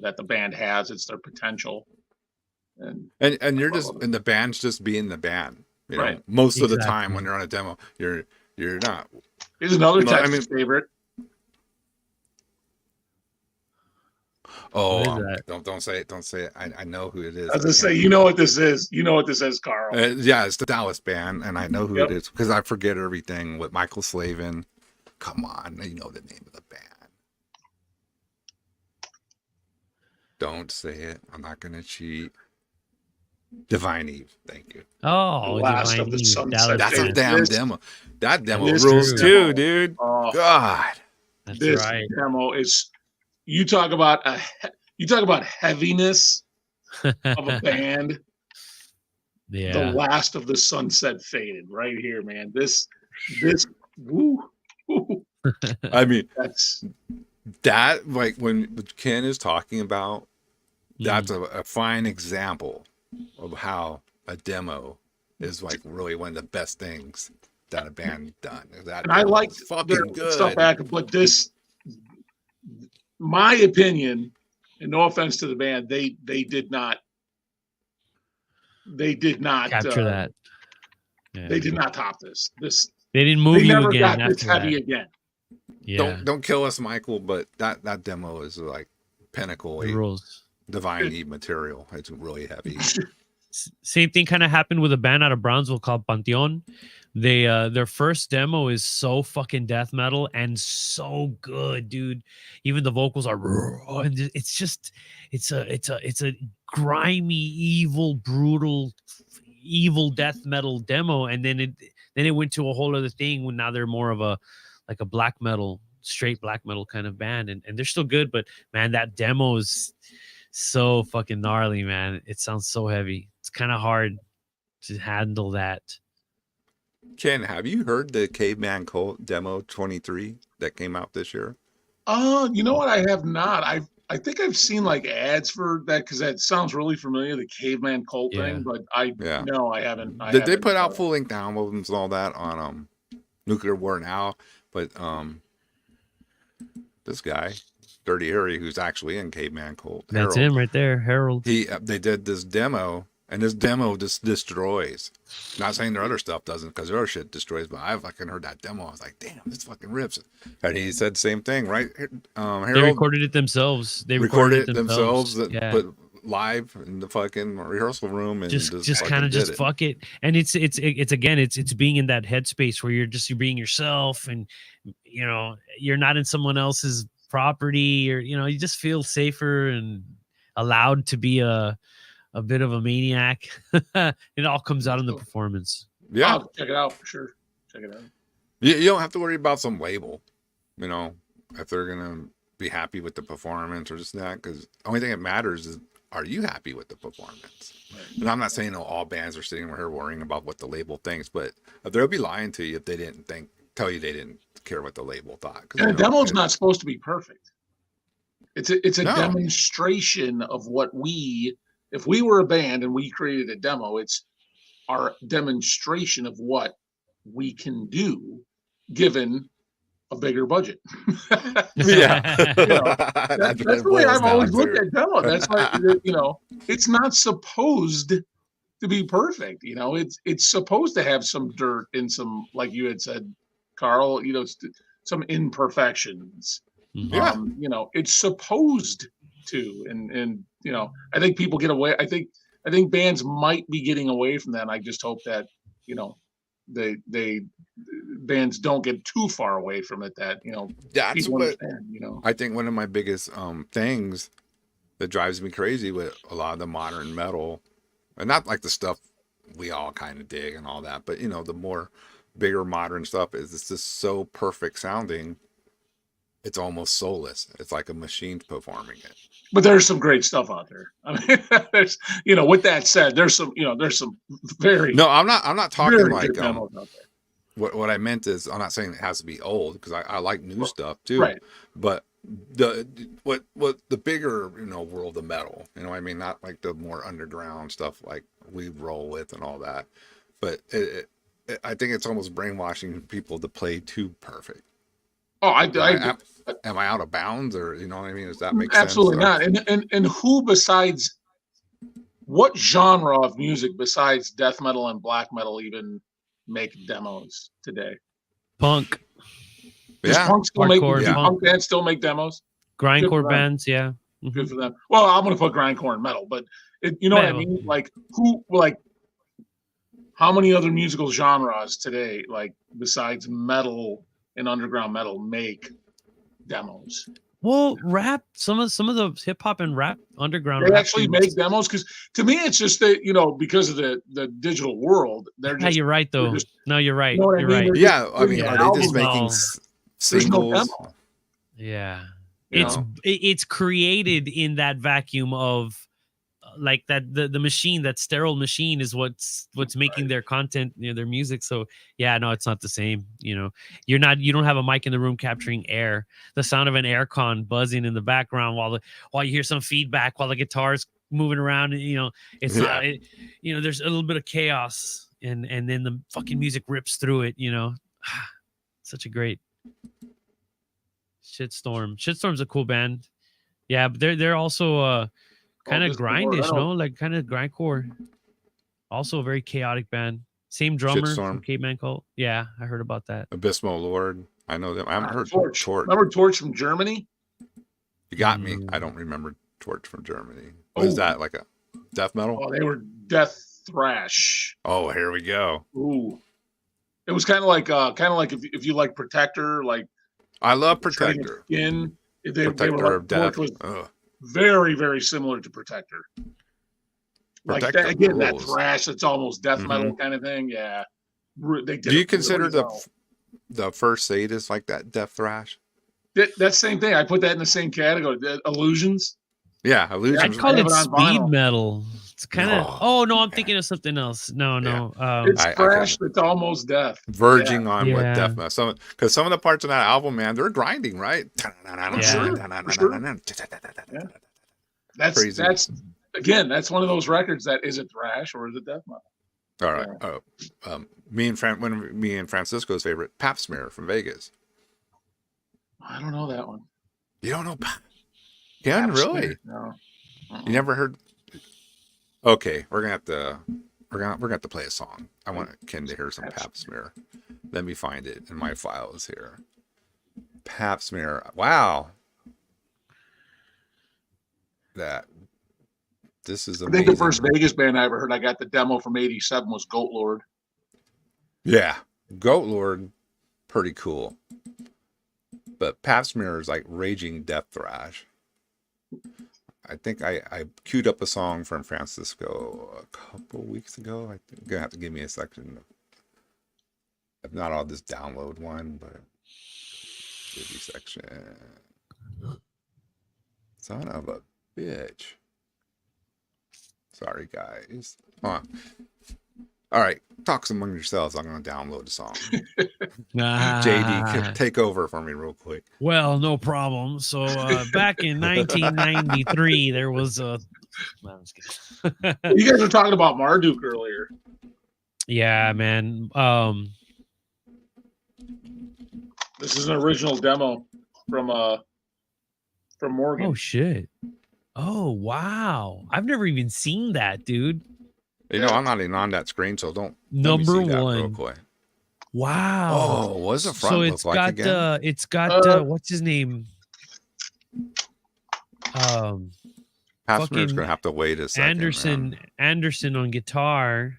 that the band has. It's their potential. And you're just, and the band's just being the band, right? Most of the time when you're on a demo, you're not. Here's another Texas favorite. Oh, don't say it. Don't say it. I know who it is. I was gonna say, you know what this is. You know what this is, Carl. Yeah, it's the Dallas band, and I know who it is because I forget everything with Michael Slavin. Come on, you know the name of the band. Don't say it. I'm not gonna cheat. Divine Eve, thank you. Oh, Last of the Sunset. That's a damn demo. That demo rules too, dude. Oh, God, this demo is. You talk about heaviness of a band. Yeah. The Last of the Sunset Faded right here, man. This. Woo. I mean, that's that. Like when Ken is talking about, that's a fine example of how a demo is like really one of the best things that a band done. That And I demo liked was their fucking good. stuff back, but this, my opinion, and no offense to the band, they did not Capture that. Yeah. they did not top this. They didn't move They you never again got this after heavy that. again. Yeah. Don't kill us, Michael, but that demo is like pinnacle, The rules. Divine Eve material. It's really heavy. Same thing kind of happened with a band out of Brownsville called Pantheon. They their first demo is so fucking death metal and so good, dude. Even the vocals are raw, and it's just it's a grimy, evil, brutal, evil death metal demo, and then it went to a whole other thing when now they're more of a like a black metal, straight black metal kind of band, and they're still good, but man, that demo is so fucking gnarly, man. It sounds so heavy. It's kind of hard to handle that. Ken, have you heard the Caveman Cult demo 23 that came out this year? You know what? I have not. I think I've seen like ads for that because that sounds really familiar, the Caveman Cult thing. But no, I haven't. They put out full length albums and all that on Nuclear War Now, but this guy, Dirty Harry, who's actually in Caveman Cult, That's Harold, him right there, Harold. they did this demo, and this demo just destroys. Not saying their other stuff doesn't, because their other shit destroys, but I fucking heard that demo. I was like, damn, this fucking rips. And he said the same thing, right? Harold, They recorded it themselves. They recorded it themselves. Yeah. Put live in the fucking rehearsal room and just kind of just fuck it. And it's again, it's being in that headspace where you're being yourself, and you know, you're not in someone else's property, or you know, you just feel safer and allowed to be a bit of a maniac. It all comes out in the performance. Yeah, I'll check it out for sure. Check it out. You don't have to worry about some label, you know, if they're gonna be happy with the performance or just that, because the only thing that matters is, are you happy with the performance? And I'm not saying all bands are sitting here worrying about what the label thinks, but they'll be lying to you if they didn't tell you they didn't care what the label thought. And a demo's not supposed to be perfect. It's a demonstration of what if we were a band and we created a demo, it's our demonstration of what we can do given a bigger budget. Yeah. That's the way I've always looked at demo. That's why, you know, it's not supposed to be perfect. You know, it's supposed to have some dirt and some, like you had said, Carl, you know, some imperfections. Yeah. You know, it's supposed to, and you know, I think people get away. I think bands might be getting away from that. I just hope that, you know, bands don't get too far away from it. That, you know, that's what you know. I think one of my biggest things that drives me crazy with a lot of the modern metal, and not like the stuff we all kind of dig and all that, but you know, the more bigger modern stuff is it's just so perfect sounding. It's almost soulless. It's like a machine performing it. But there's some great stuff out there. I mean, there's, you know, with that said, there's some very I'm not talking like demos out there. What I meant is, I'm not saying it has to be old, because I like new stuff too. Right. But what the bigger, you know, world of metal, you know what I mean? Not like the more underground stuff like we roll with and all that. But I think it's almost brainwashing people to play too perfect. Oh, am I out of bounds, or you know what I mean? Does that make sense? Absolutely not. And who besides, what genre of music besides death metal and black metal even make demos today? Punk. Does Yeah. punk still make, Hardcore, punk bands still make demos? Grindcore bands, yeah. Good for them. Well, I'm going to put grindcore and metal, but you know what I mean? Like how many other musical genres today, like besides metal and underground metal, make demos? Well, rap, some of the hip hop and rap underground. They rap actually dudes. make demos, because to me it's just that, you know, because of the digital world, they're just. Yeah, you're right though. No, you're right. You know what I You're mean? right. Yeah, I mean, Yeah. are they just making Albums. There's no singles? demo. Yeah, You it's know? it's created in that vacuum of like that the machine, that sterile machine is what's making their content, you know, their music. So yeah, no, it's not the same. You know, you don't have a mic in the room capturing air, the sound of an air con buzzing in the background while you hear some feedback while the guitar's moving around. You know, it's not, you know, there's a little bit of chaos and then the fucking music rips through it, you know. Such a great Shitstorm. Shitstorm's a cool band. Yeah, but they're also kind of this is the word. I grindish, don't- no? Like kind of grindcore. Also a very chaotic band. Same drummer from Shitstorm. Caveman Cult. Yeah, I heard about that. Abysmal Lord. I know them. I haven't heard Torch. Torch. Remember Torch from Germany? You got me. Mm. I don't remember Torch from Germany. What is Oh. that? Like a death metal? Oh, they were death thrash. Oh, here we go. Ooh. It was kind of like if you like Protector, like I love Shredding Protector. Skin. They Protector were like, of Death. Torch was Ugh. very, very similar to Protector. Like Protector that, again, that rules. thrash. It's almost death Mhm. metal kind of thing. Yeah. They did Do you it consider really well. the first Sadist like that death thrash? That same thing? I put that in the same category. The Illusions. Yeah, I Illusions. call have it it on speed vinyl. metal. It's kind of. No. Oh no, I'm thinking of something else. No. It's I thrash that's almost death. verging on what Yeah. death metal. Because some of the parts of that album, man, they're grinding, right? Crazy. That's again, that's one of those records that is it thrash or is it death metal? All right. One of me and Francisco's favorite, Pap Smear from Vegas. I don't know that one. You don't know Ken, really? No. You never heard? Okay, we're gonna have to play a song. I want Ken to hear some Pap Smear. Let me find it in my files here. Pap Smear. Wow. This is I amazing. think the first Vegas band I ever heard, I got the demo from '87 was Goat Lord. Yeah, Goat Lord, pretty cool. But Pap Smear is like raging death thrash. I think I queued up a song from Francisco a couple weeks ago. I think you're gonna have to give me a second. If not, I'll just download one. But Divvy section. Son of a bitch. Sorry, guys. Hold on. All right, talk among yourselves. I'm gonna download the song. JD, take over for me real quick. Well, no problem. So back in 1993, there was a. No, I'm just kidding. You guys were talking about Marduk earlier. Yeah, man. This is an original demo from Morgan. Oh shit. Oh wow. I've never even seen that, dude. You know, I'm not even on that screen, so don't. Number let me see that real one. quick. Wow. Oh, what does the front So look it's like got again? it's got what's his name? Pap Smear's fucking gonna have to wait a second. man. Anderson on guitar,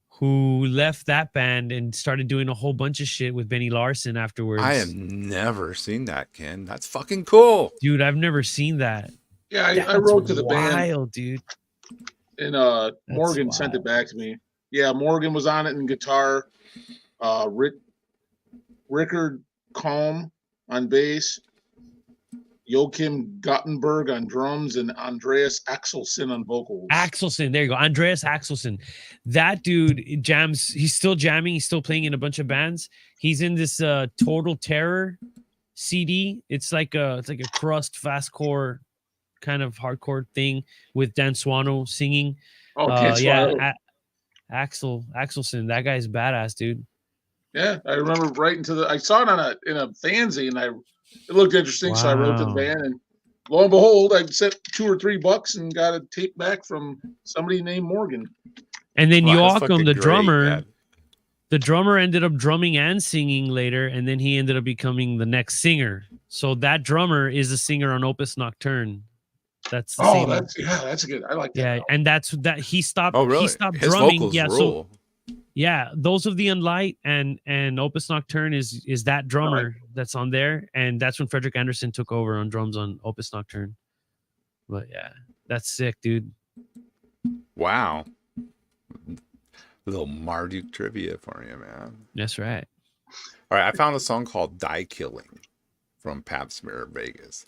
who left that band and started doing a whole bunch of shit with Benny Larson afterwards. I have never seen that, Ken. That's fucking cool. Dude, I've never seen that. Yeah, I That's wrote to the band, wild, dude. and Morgan sent it back to me. Yeah, Morgan was on it in guitar. Rickard Kalm on bass. Joachim Gottenberg on drums, and Andreas Axelson on vocals. Axelson, there you go. Andreas Axelson. That dude jams. He's still jamming. He's still playing in a bunch of bands. He's in this Total Terror CD. It's like a crust fastcore kind of hardcore thing with Dan Swano singing. Oh, Kid Swallow. Axelson. That guy's badass, dude. Yeah, I remember writing to the. I saw it in a fanzine. It looked interesting, so I wrote to the Wow. band, and lo and behold, I sent $2 or $3 and got a tape back from somebody named Morgan. And then Wow, that's Joachim, fucking the great, drummer, man. the drummer ended up drumming and singing later, and then he ended up becoming the next singer. So that drummer is a singer on Opus Nocturne. That's the same. That's a good. I like that. Yeah, and that's that he stopped. Oh, really? He stopped His drumming. vocals Yeah, rule. yeah, Those of the Unlight and Opus Nocturne is that drummer that's on there, and that's when Frederick Anderson took over on drums on Opus Nocturne. But yeah, that's sick, dude. Wow. Little Marduk trivia for you, man. That's right. All right, I found a song called Die Killing from Pap Smear Vegas,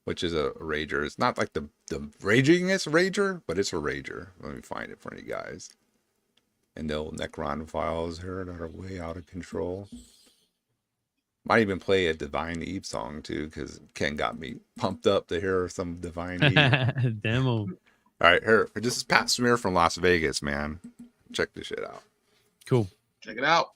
which is a rager. It's not like the ragingest rager, but it's a rager. Let me find it for you guys. And the old Necron files here that are way out of control. Might even play a Divine Eve song too, because Ken got me pumped up to hear some Divine Eve. Demo. All right, here. This is Pap Smear from Las Vegas, man. Check this shit out. Cool. Check it out.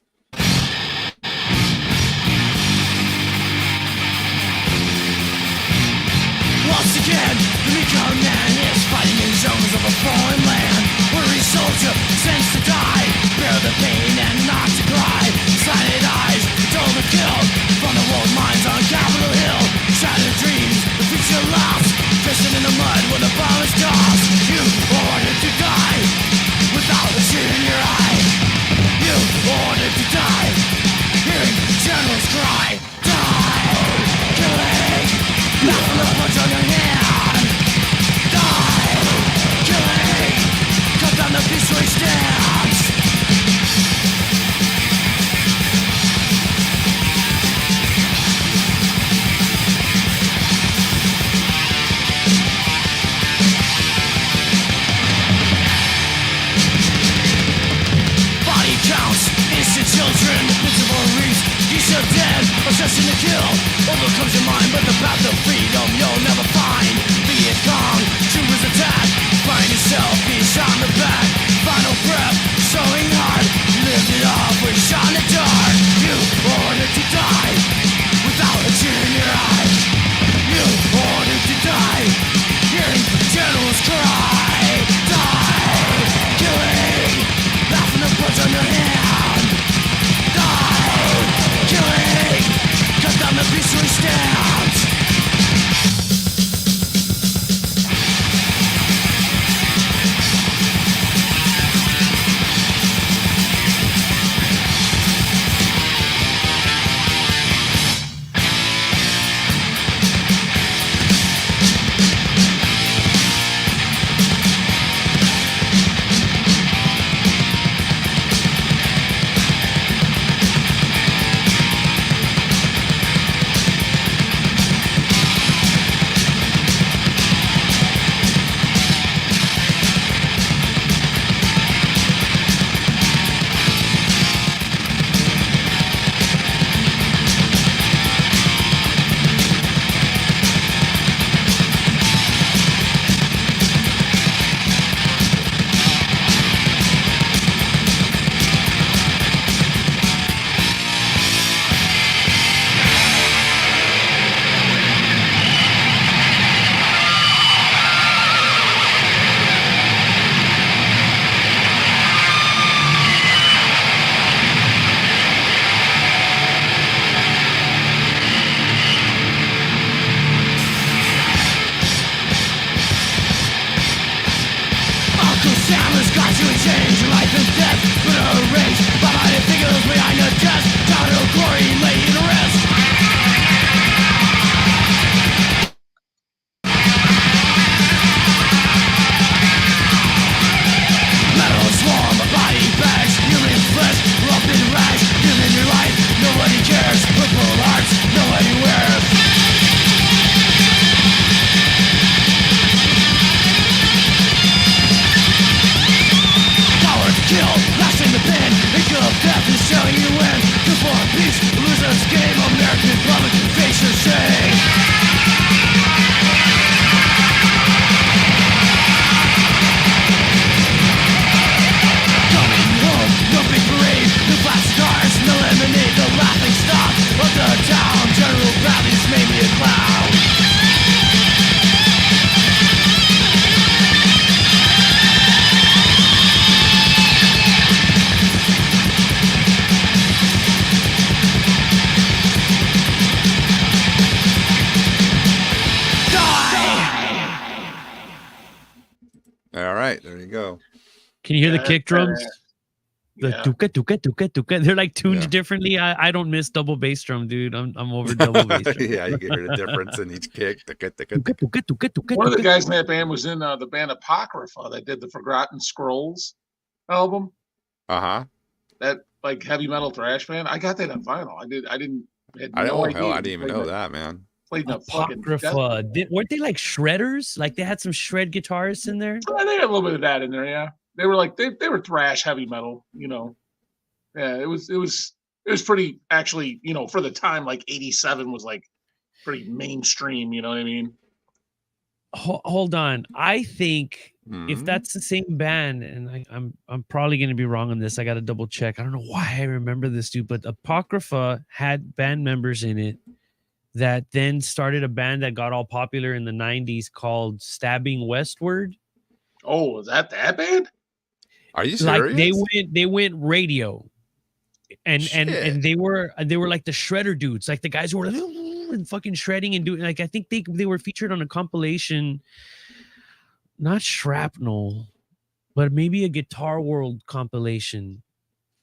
Once again, the Miko man is fighting in zones of a foreign land. Where each soldier sends to die, bear the pain and not to cry. Silent eyes, told to kill, from the world mines on Capitol Hill. Shattered dreams, the future lost, drifting in the mud when the bomb is tossed. You ordered to die, without a tear in your eye. You ordered to die, hearing generals cry. Die, killing, not from the punch on your hand. Die, killing, cut down the beast where he stands. Body counts, innocent children, visible reefs, geese are dead, obsession to kill, overcomes your mind, but the path of freedom you'll never find. Viet Cong, troopers attack, find yourself, be shot in the back, final breath, showing hard, lived it off with shot in the dark. You ordered to die, without a tear in your eye. You ordered to die, hearing generals cry. Die, killing, laughing the blood on your hand. Die, killing, cut down the beast where he stands. Uncle Sam has got you in chains. Your life is death, but arranged by mighty figures behind the desk. Down to glory, laid to rest. Metal swarm, a body bags, human flesh, rough in rags. Human your life, nobody cares. Purple hearts, nobody wears. Power to kill, last in the pen. Eagle of death is showing you win. Good for peace, losers game. American public, face your shame. Coming home, no big parade, no black stars, no lemonade, the laughing stock of the town. General Bradley's made me a clown. All right, there you go. Can you hear the Yeah, kick drums? The yeah. tuka tuka tuka tuka. They're like tuned Yeah. differently. I don't miss double bass drum, dude. I'm over double bass drum. Yeah, you can hear the difference in each kick. Tuka, tuka, tuka, tuka, One of the tuka. guys in that band was in the band Apocrypha that did the Forgotten Scrolls album. Uh-huh. That like heavy metal thrash band. I got that on vinyl. I didn't. Had I no don't idea. hell, I didn't even Played know the- that, man. Played the fucking. Apocrypha. Weren't they like shredders? Like they had some shred guitarists in there? They had a little bit of that in there. Yeah, they were like they were thrash heavy metal. You know. Yeah, it was pretty actually. You know, for the time, like '87 was like pretty mainstream. You know what I mean? hold on. I think if Mhm. that's the same band, and I'm probably gonna be wrong on this. I gotta double check. I don't know why I remember this, dude, but Apocrypha had band members in it that then started a band that got all popular in the 90s called Stabbing Westward. Oh, was that band? Are you Like serious? they went radio. And Shit. they were like the shredder dudes, like the guys who were and fucking shredding and doing, like, I think they were featured on a compilation, not Shrapnel, but maybe a Guitar World compilation.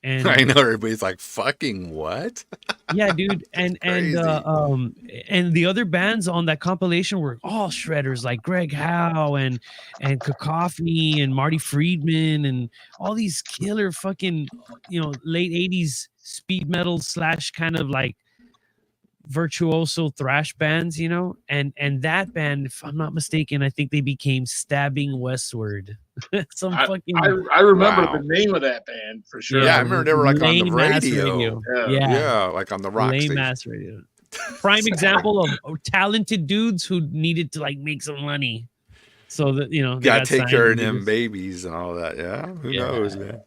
I And know everybody's like, fucking what? yeah, dude, Crazy. and the other bands on that compilation were all shredders, like Greg Howe and Cacophony and Marty Friedman and all these killer fucking, late 80s speed metal / kind of like virtuoso thrash bands, and that band, if I'm not mistaken, I think they became Stabbing Westward. Some fucking I remember Wow. the name of that band for sure. Yeah, I remember they were like on the lame ass radio. Yeah. Yeah, like on the rock lame station. ass radio. Prime example of talented dudes who needed to like make some money, so that they Gotta got take signed care of and they them just- babies and all that. Yeah, who Yeah. knows, man?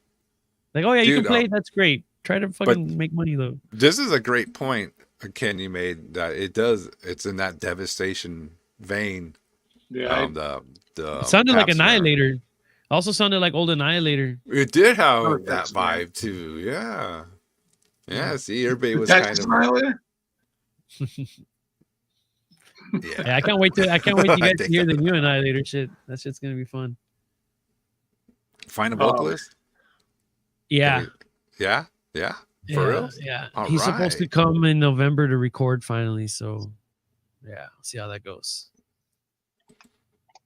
like, oh yeah, you Dude, can play. That's great. Try to fucking make money though. This is a great point, Ken, you made, that it's in that devastation vein. Yeah. The It sounded like Pap Smear. Annihilator. Also sounded like old Annihilator. It did have Oh, that that's right. vibe too. Yeah. Yeah, see, everybody The was Texas kind of Annihilator? yeah. Yeah, I can't wait to you I guys to think hear the that- new Annihilator shit. That shit's gonna be fun. Find a Oh. vocalist? Yeah. Yeah. For Yeah, real? yeah. All He's supposed to right. come in November to record finally. So, yeah, see how that goes.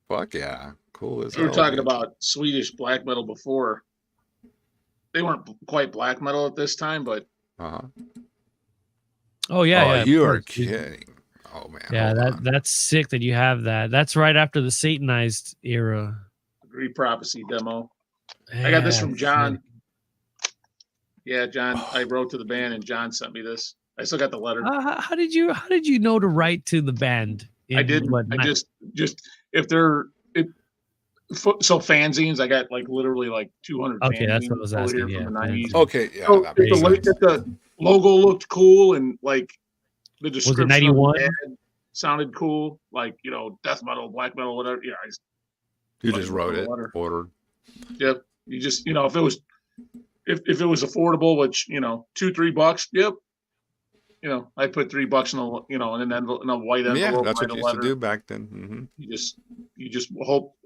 Fuck yeah. Cool as We were hell, talking dude. about Swedish black metal before. They weren't quite black metal at this time, but Uh-huh. Oh yeah, Oh, yeah. of you are course, dude. kidding. Oh man. Yeah, hold on. that's sick that you have that. That's right after the Satanized era. Reprophecy demo. I got this Yeah, from John. sick. Yeah, John. I wrote to the band, and John sent me this. I still got the letter. How did you know to write to the band? I didn't. Just if they're so fanzines. I got like literally like 200. Okay, that's fanzines what I was over asking, here yeah, from the 90s. fanzines. Okay, yeah, So that if makes makes sense. the logo looked cool and like the Was description it of the 91? band sounded cool, like death metal, black metal, whatever. Yeah, I just, You just wrote it, Letter. ordered. yep. You just if it was affordable, which $2-3, yep. I put $3 in a white envelope. Yeah, that's write what a you used to letter. do back then. Hmm. You just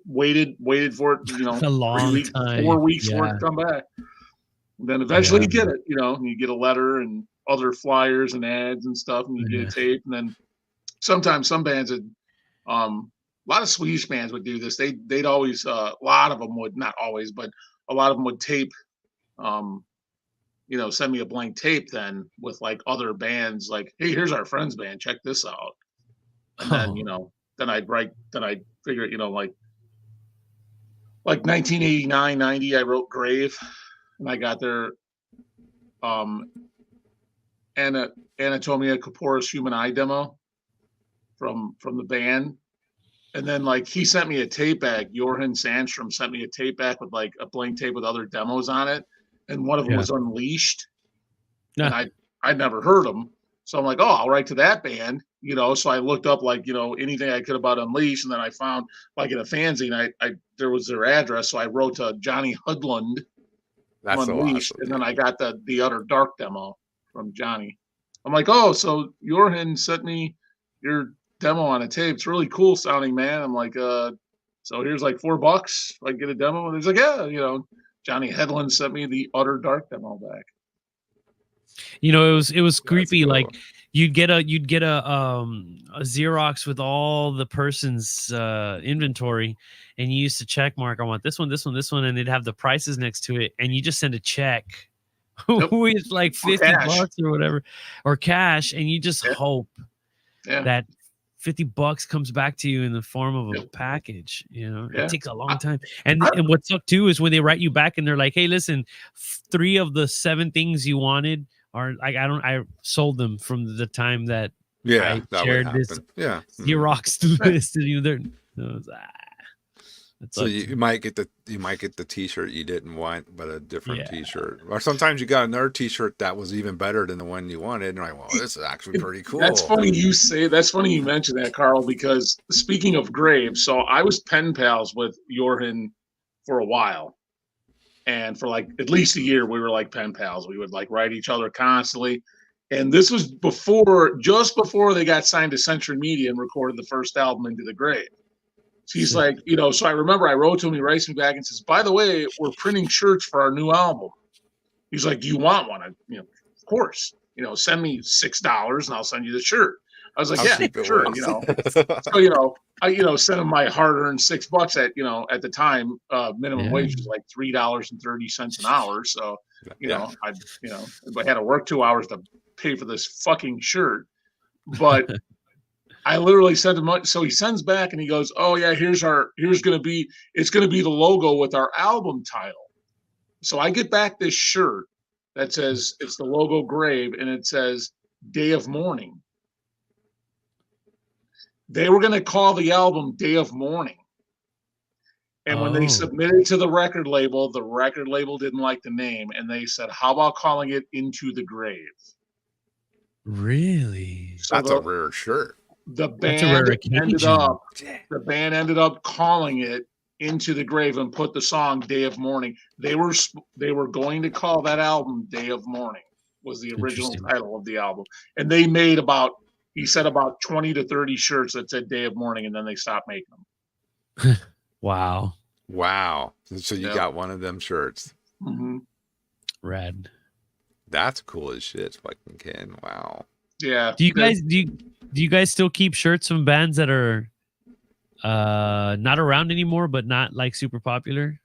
waited for it. A long 3 weeks, time. 4 weeks for it Yeah. to come back. And then eventually Yeah. you get it. And you get a letter and other flyers and ads and stuff, and you get a tape. And then sometimes some bands would, a lot of Swedish bands would do this. They'd always, a lot of them would, not always, but a lot of them would tape, send me a blank tape then with like other bands, like, hey, here's our friend's band, check this out. And then, then I'd figure, like 1989, 90, I wrote Grave, and I got their Anatomia Corporis Human Eye demo from the band. And then like he sent me a tape back. Johan Sandstrom sent me a tape back with like a blank tape with other demos on it. And one of them was Unleashed. Yeah. And I'd never heard them. So I'm like, oh, I'll write to that band, So I looked up like, anything I could about Unleashed, and then I found like in a fanzine, I there was their address. So I wrote to Johnny Hudlund That's so Unleashed, awesome. and then I got the Utter Dark demo from Johnny. I'm like, oh, so Johan sent me your demo on a tape. It's really cool sounding, man. I'm like, so here's like $4 if I get a demo. And he's like, yeah, Johnny Hedlund sent me the Utter Dark demo back. It was creepy. cool. Like you'd get a Xerox with all the person's inventory, and you used to check mark, I want this one, and they'd have the prices next to it, and you just send a check with like $50 or whatever, or cash, and you just hope that $50 comes back to you in the form of a package. It takes a long time. And what sucked too is when they write you back and they're like, hey, listen, 3 of the 7 things you wanted are like, I sold them from the time that I that shared would this happen. Yeah. Xerox list. And It was, That's So you might get the T-shirt you didn't want, but a different Yeah. T-shirt. Or sometimes you got another T-shirt that was even better than the one you wanted, and you're like, well, this is actually pretty cool. That's funny you mentioned that, Carl, because speaking of graves, so I was pen pals with Jorgen for a while. And for like at least a year, we were like pen pals. We would like write each other constantly. And this was just before they got signed to Century Media and recorded the first album, Into the Grave. So he's like, so I remember I wrote to him, he writes me back and says, by the way, we're printing shirts for our new album. He's like, do you want one? Of course, send me $6 and I'll send you the shirt. I was like, yeah, sure. So, I, sent him my hard-earned $6 at the time, minimum wage was like $3.30 an hour. So, I had to work 2 hours to pay for this fucking shirt. But I literally sent him, so he sends back and he goes, oh yeah, it's going to be the logo with our album title. So I get back this shirt that says, it's the logo Grave, and it says Day of Mourning. They were going to call the album Day of Mourning. And when they submitted to the record label didn't like the name. And they said, how about calling it Into the Grave? Really? So that's a rare shirt. The band ended up calling it Into the Grave and put the song Day of Mourning. They were going to call that album Day of Mourning, was the original title of the album. And they made about 20 to 30 shirts that said Day of Mourning, and then they stopped making them. Wow. So you got one of them shirts. Mm-hmm. Rad. That's cool as shit, fucking Ken. Wow. Yeah. Do you guys still keep shirts from bands that are not around anymore, but not like super popular?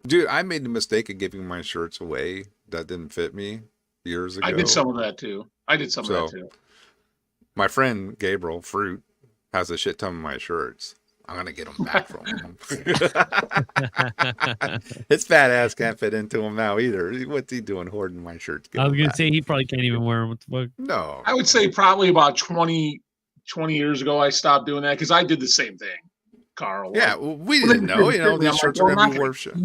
Dude, I made the mistake of giving my shirts away that didn't fit me years ago. I did some of that too. My friend Gabriel Fruit has a shit ton of my shirts. I'm gonna get them back from him. His fat ass can't fit into them now either. What's he doing hoarding my shirts? I was gonna say he probably can't even wear them. What the fuck? No, I would say probably about 20 years ago I stopped doing that because I did the same thing, Carl. Yeah, well, we didn't know. These shirts are gonna be worth shit.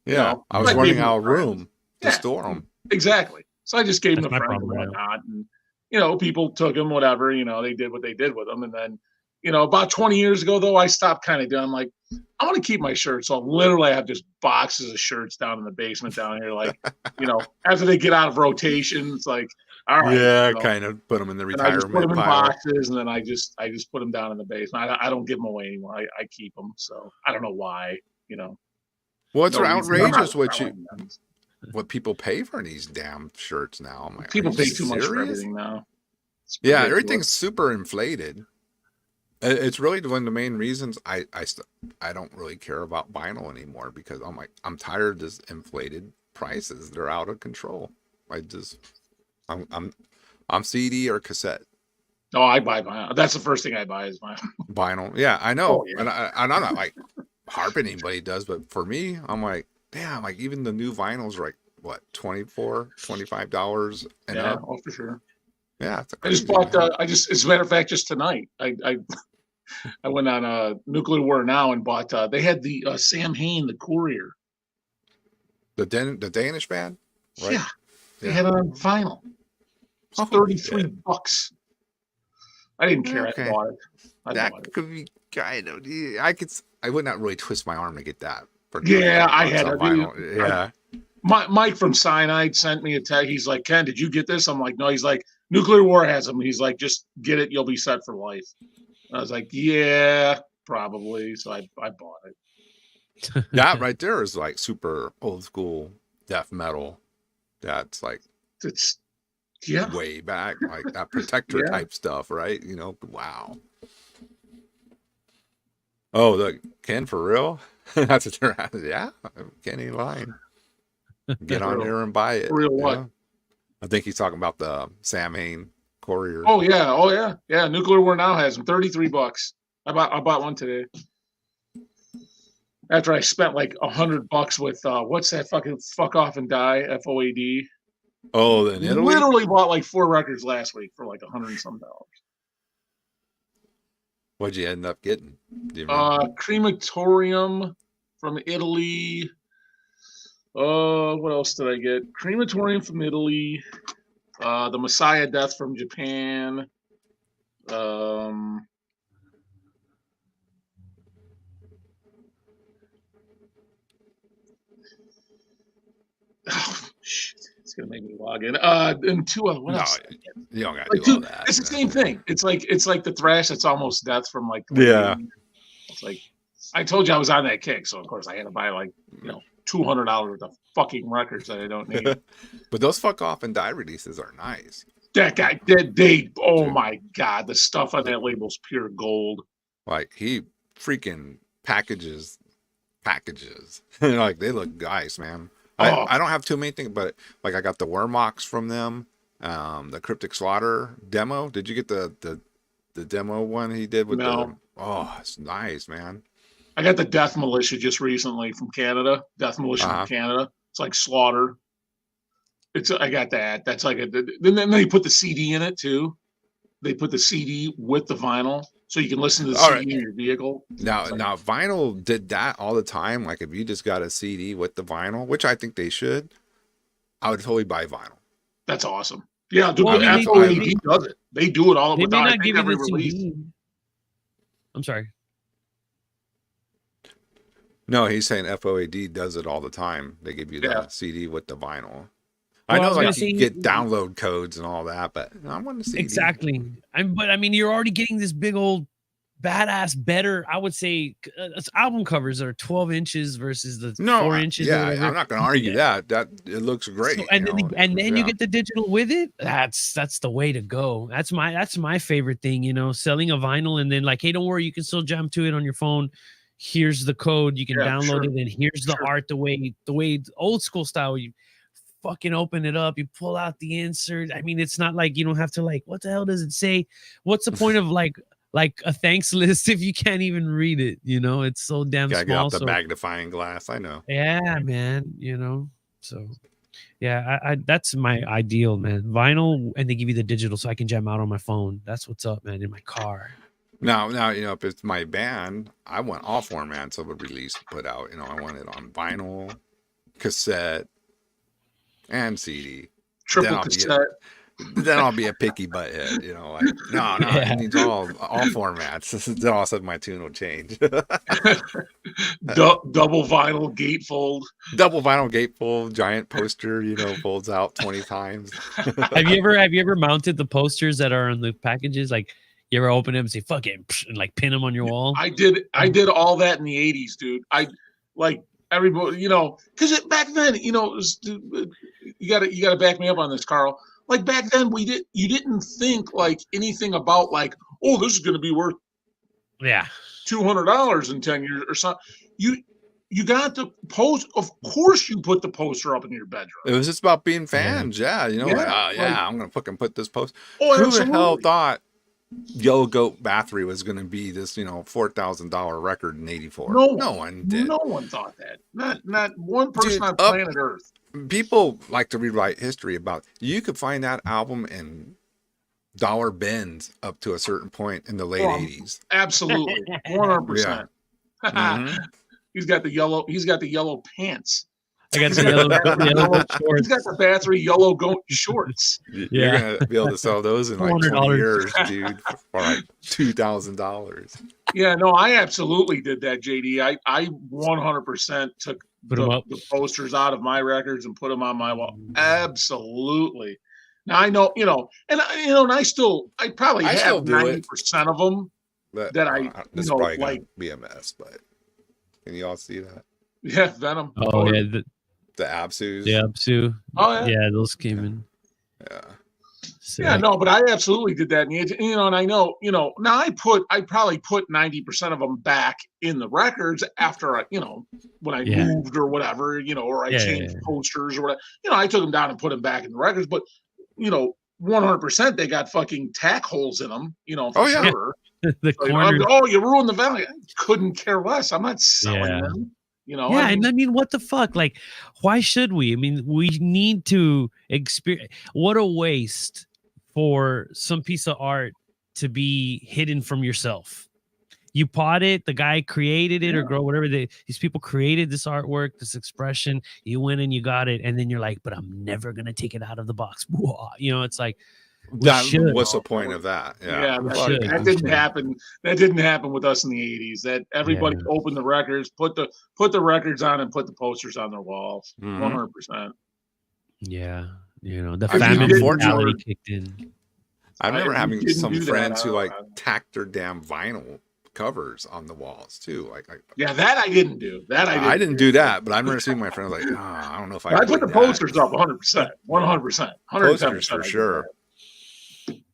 Yeah, I was running out of room to store them. Exactly. So I just gave them to friends and whatnot, and people took them, whatever. They did what they did with them, and then. About 20 years ago, though, I stopped kind of doing. I'm like, I want to keep my shirts. So literally, I have just boxes of shirts down in the basement down here. Like, after they get out of rotation, it's like, all right. Yeah, kind of put them in the retirement I just put them in pile. boxes, and then I just put them down in the basement. I don't give them away anymore. I keep them. So I don't know why. Well, it's outrageous what people pay for these damn shirts now. I'm like, people pay too much for everything now. Yeah, everything's super inflated. It's really one of the main reasons I don't really care about vinyl anymore, because I'm tired of this inflated prices. They're out of control. I'm CD or cassette. Oh, I buy vinyl. That's the first thing I buy is vinyl. Vinyl, yeah, I know, yeah. and I'm not like harping anybody does, but for me, I'm like, damn, like even the new vinyls are like what $24, $25 and up. Oh, for sure. Yeah, I just bought. As a matter of fact, just tonight, I went on Nuclear War Now and bought. They had the Sam Hain, the Courier, the Danish band, right? Yeah, they had it on vinyl. It's $33. I didn't care. Okay. I bought it. That could be kind of. I would not really twist my arm to get that. I had a vinyl. Yeah. Mike from Cyanide sent me a tag. He's like, Ken, did you get this? I'm like, no. He's like, Nuclear War has them. He's like, just get it. You'll be set for life. I was like, yeah, probably. So I bought it. That right there is like super old school death metal. That's like way back, like that Protector type stuff, right? Wow. Oh, look, Ken, for real? That's what they're at. Yeah, Ken ain't lying. Get on there and buy it. For real what? I think he's talking about the Sam Hain Courier. Oh yeah. Nuclear War Now has them. $33. I bought one today. After I spent like $100 with what's that fucking Fuck Off and Die, FOAD. Oh, in Italy. Literally bought like 4 records last week for like $100 and some. What'd you end up getting? Do you remember? Crematorium from Italy. What else did I get? Crematorium from Italy. The Messiah Death from Japan. Oh, shit. It's gonna make me log in. And two other. What No, else? you don't gotta Like, do all dude, that. it's the same thing. It's like the thrash that's almost death from like Yeah. It's like I told you I was on that kick, so of course I had to buy like $200 worth of fucking records that I don't need. But those fuck off and die releases are nice. That guy, they oh Dude. my god, the stuff on that label's pure gold. Like he freaking packages. Like they look nice, man. Oh. I don't have too many things, but like I got the Wormox from them, the Cryptic Slaughter demo. Did you get the demo one he did with No. Oh, it's nice, man. I got the Death Militia just recently from Canada. Death Militia from Canada. It's like Slaughter. I got that. That's like then they put the CD in it too. They put the CD with the vinyl, so you can listen to the CD in your vehicle. Now vinyl did that all the time. Like if you just got a CD with the vinyl, which I think they should, I would totally buy vinyl. That's awesome. Yeah, dude, Well, FOAD does it. They do it all They may without not give you every the release. CD. I'm sorry. No, he's saying FOAD does it all the time. They give you the CD with the vinyl. I Well, know, I like was gonna you say- get download codes and all that, but I want to see Exactly. But I mean, you're already getting this big old badass, better. I would say album covers that are 12 inches versus the 4 inches. Yeah, I'm not going to argue that. That it looks great. So, and then you get the digital with it. That's the way to go. That's my favorite thing. Selling a vinyl and then like, hey, don't worry, you can still jam to it on your phone. Here's the code. You can download it, and here's the art. The way old school style. You fucking open it up. You pull out the insert. I mean, it's not like you don't have to like. What the hell does it say? What's the point of like a thanks list if you can't even read it? It's so damn small. Get out the magnifying glass. I know. Yeah, man. So. Yeah, I that's my ideal, man. Vinyl, and they give you the digital so I can jam out on my phone. That's what's up, man, in my car. Now, if it's my band, I want all formats of a release put out. I want it on vinyl, cassette, and CD. Triple cassette. Then I'll be a picky butthead. It needs all formats. Then all of a sudden my tune will change. Double vinyl gatefold. Double vinyl gatefold, giant poster, folds out 20 times. Have you ever mounted the posters that are on the packages? Like, you ever open them and say "fuck it" and like pin them on your wall? I did all that in the 80s, dude. I like everybody, because back then, it was, you gotta back me up on this, Carl. Like back then, you didn't think like anything about like, oh, this is going to be worth $200 in 10 years or something. You got the post. Of course, you put the poster up in your bedroom. It was just about being fans. Yeah, I'm gonna fucking put this post. Oh, who the hell thought Yellow Goat Bathory was going to be this, $4,000 record in '84? No one did. No one thought that. Not one person on planet Earth. People like to rewrite history about. You could find that album in dollar bins up to a certain point in the late '80s. Absolutely, 100%. He's got the yellow pants. I got the yellow shorts. He's got the Bathory yellow goat shorts. You're gonna be able to sell those in like 20 years, dude, for like $2,000. Yeah, no, I absolutely did that, JD. I 100% took the posters out of my records and put them on my wall. Absolutely. Now I know, and I probably have 90% of them that this is probably gonna be a mess, but can you all see that? Yeah, Venom. Oh yeah, the Absus. The Absu. Oh yeah, those came in. Yeah. So, yeah, no, but I absolutely did that. And I know, now I probably put 90% of them back in the records after when I moved or whatever, or I changed posters or whatever. I took them down and put them back in the records, but 100% they got fucking tack holes in them, for sure. The corner. You ruined the value. I couldn't care less. I'm not selling them. And I mean, what the fuck? Like, why should we? I mean, we need to experience. What a waste for some piece of art to be hidden from yourself. you bought it, the guy created it or grow whatever. These people created this artwork, this expression. You went and you got it, and then you're like, but I'm never gonna take it out of the box. You know, it's like What's the point of that? Yeah, We that, should, that we didn't should. happen. That didn't happen with us in the '80s. That everybody opened the records, put the records on, and put the posters on their walls. 100%. Yeah, you know, the I mean, famine unfortunately- mentality kicked in. I remember You having didn't some do that. friends who like I don't know. tacked their damn vinyl covers on the walls too. Like Yeah, that I didn't do. I didn't do that, but I remember seeing my friends like, oh, I don't know if I. I could put do the that." posters up 100%, 100%, 110%. Posters for sure.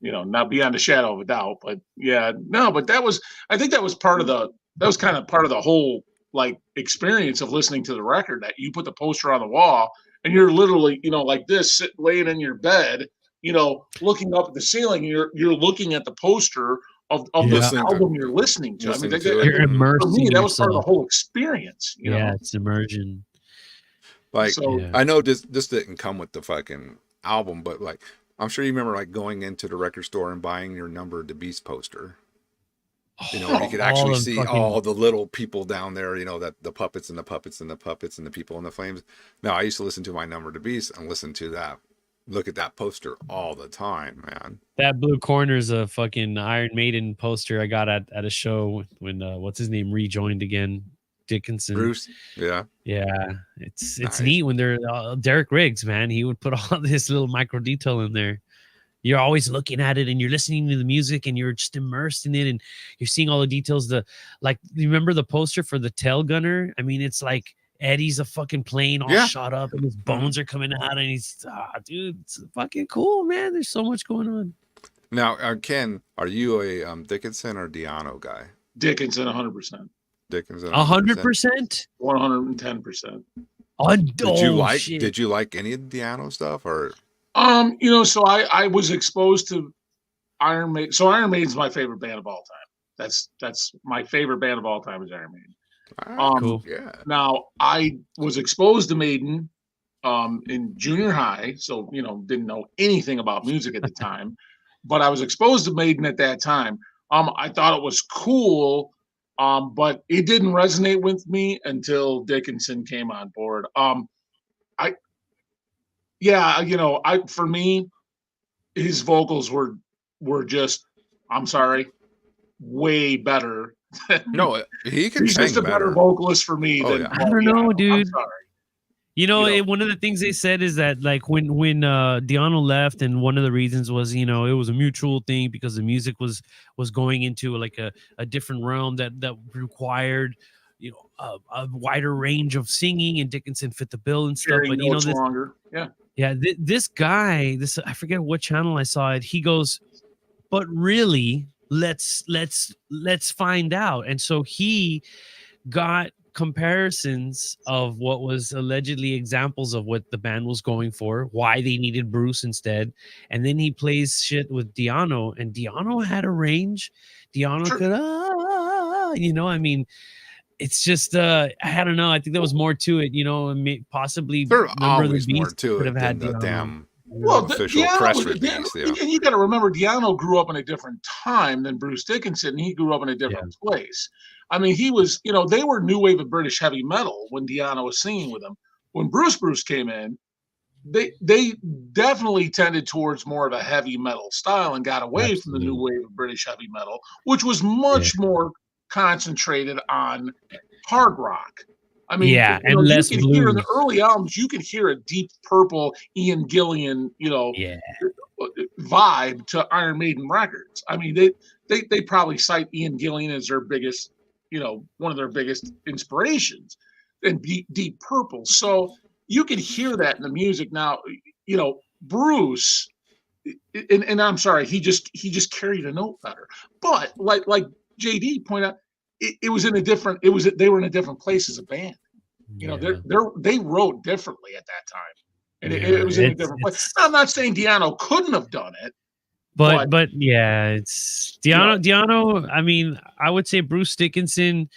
You know, not beyond a shadow of a doubt, but yeah, no, but I think that was kind of part of the whole like experience of listening to the record, that you put the poster on the wall and you're literally, you know, like this, laying in your bed, you know, looking up at the ceiling, you're looking at the poster of the Listening to- album you're listening to. listening I mean, to it. You're for immersing me, that was part of the yourself. whole experience. You Yeah, know? it's immersion. Like So- Yeah. I know this didn't come with the fucking album, but like I'm sure you remember like going into the record store and buying your Number of the Beast poster. You know, you could actually see all the little people down there, you know, that the puppets and the puppets and the puppets and the people in the flames. Now, I used to listen to my Number of the Beast and listen to that, look at that poster all the time, man. That blue corner's a fucking Iron Maiden poster I got at a show when what's his name rejoined again, Dickinson. Bruce, yeah. Yeah, it's Nice. neat when they're Derek Riggs, man. He would put all this little micro detail in there. You're always looking at it and you're listening to the music and you're just immersed in it and you're seeing all the details. You remember the poster for the Tail Gunner? I mean, it's like Eddie's a fucking plane all shot up and his bones are coming out and he's dude, it's fucking cool, man. There's so much going on. Now, Ken, are you a Dickinson or Diano guy? Dickinson, 100%, Dickinson, 100%. 110%. Did you like any of the Diano stuff or? You know, so I was exposed to Iron Maiden. So Iron Maiden's my favorite band of all time. That's my favorite band of all time is Iron Maiden. Cool. Yeah. Now I was exposed to Maiden in junior high, so you know, didn't know anything about music at the time, but I was exposed to Maiden at that time. I thought it was cool, but it didn't resonate with me until Dickinson came on board. For me, his vocals were just, I'm sorry, way better. No, he can He's sing just a better better. vocalist for me Oh, than yeah. I don't know, I'm dude. sorry. You know, You know. one of the things they said is that like when Diano left, and one of the reasons was, you know, it was a mutual thing because the music was going into like a different realm that required, you know, a wider range of singing, and Dickinson fit the bill and stuff. Carrying But you know, notes longer. Yeah. this guy, I forget what channel I saw it. He goes, but really, let's find out. And so he got comparisons of what was allegedly examples of what the band was going for, why they needed Bruce instead, and then he plays shit with Diano, and Diano had a range. Diano Sure. could, you know, I mean, it's just I don't know. I think there was more to it, you know, and possibly There's Number of the always more Beast to could it have had than the Diano. damn Well, official Diano press was- release. Diano- Yeah. and you got to remember, Diano grew up in a different time than Bruce Dickinson. And he grew up in a different place. I mean, he was, you know, they were new wave of British heavy metal when Diano was singing with them. When Bruce came in, they definitely tended towards more of a heavy metal style and got away from the new wave of British heavy metal, which was much more concentrated on hard rock. I mean, Yeah, you know, and less you can hear in the blues. early albums, you can hear a Deep Purple, Ian Gillan, you know, Yeah. vibe to Iron Maiden records. I mean, they probably cite Ian Gillan as their biggest, you know, one of their biggest inspirations, and Deep Purple. So you can hear that in the music. Now, you know, Bruce, and I'm sorry, he just carried a note better. But like JD pointed out, they were in a different place as a band. You know, they wrote differently at that time, and it was in a different place. I'm not saying Diano couldn't have done it, but yeah, it's Diano. I mean, I would say Bruce Dickinson.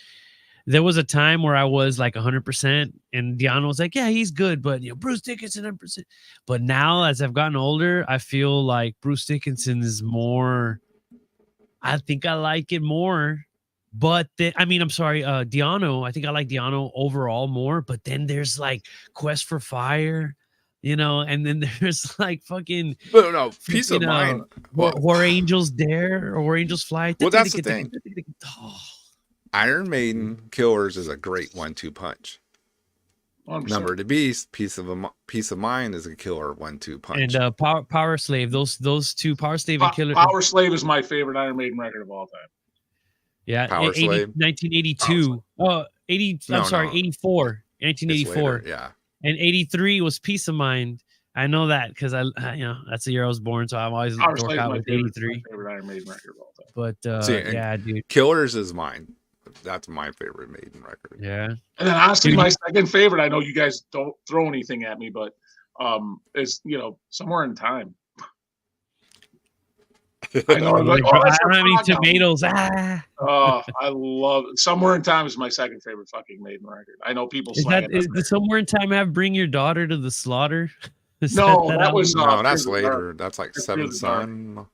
There was a time where I was like 100%, and Diano was like, "Yeah, he's good," but you know, Bruce Dickinson 100%. But now, as I've gotten older, I feel like Bruce Dickinson is more. I think I like it more, But then, I mean, I'm sorry, Diano. I think I like Diano overall more. But then there's like Quest for Fire, and then there's like fucking, No, Peace of Mind. Where Angels Dare or Where Angels Fly. Well, that's the thing. Oh. Iron Maiden Killers is a great 1-2 punch. 100%. Number of the Beast, Peace of Mind is a killer 1-2 punch. And Power Slave, those two, Power Slave and Killer. Power Slave is my favorite Iron Maiden record of all time. Yeah, Power Slave. 1982. Oh, 80. No, I'm sorry, no. 84. 1984. Yeah. And 83 was Peace of Mind. I know that because that's the year I was born, so I'm always Power dork Slave out my with favorite, 83. my favorite Iron Maiden record of all time. But See, yeah, dude. Killers is mine. That's my favorite Maiden record. Yeah. And then honestly, Dude, my second favorite, I know you guys don't throw anything at me, but is Somewhere in Time. I know. I'm like, I that's don't have any your tomatoes. Oh, I love it. Somewhere in Time is my second favorite fucking Maiden record. I know people Is slag it. does Somewhere in Time have Bring Your Daughter to the Slaughter? No, that was No, that's Fear of the later. Dark. That's like Fear of Seventh the Dark. Son.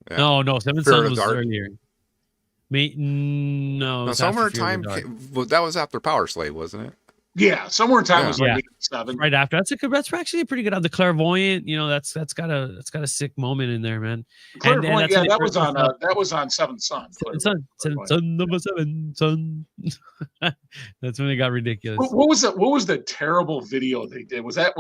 Yeah. No, Seventh Fear of Son the was Dark. earlier. No, No, it's Somewhere in after Fear of Time. the Dark. Well, that was after Power Slave, wasn't it? Yeah, Somewhere in Time Yeah. was like Yeah. 87. Right after. That's actually a pretty good. The Clairvoyant, that's got a sick moment in there, man. Clairvoyant, that's that was on Seventh Son. Son number 7, son. That's when it got ridiculous. What was the terrible video they did? Was that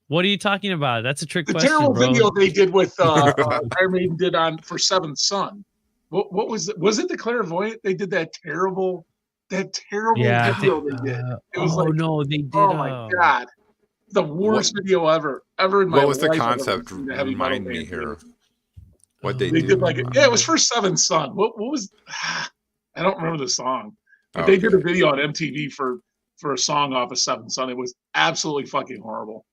What are you talking about? That's a trick the question, terrible bro. video they did with Iron Maiden did for Seventh Son? What was it? Was it the Clairvoyant? They did that terrible video they did. It was no, they did. oh my god, the worst video ever in my life. What was the I've ever concept? seen a heavy metal Remind me band do. here. What they They do? did it was for Seventh Son. What was? I don't remember the song, but they did a video on MTV for a song off of Seventh Son. It was absolutely fucking horrible.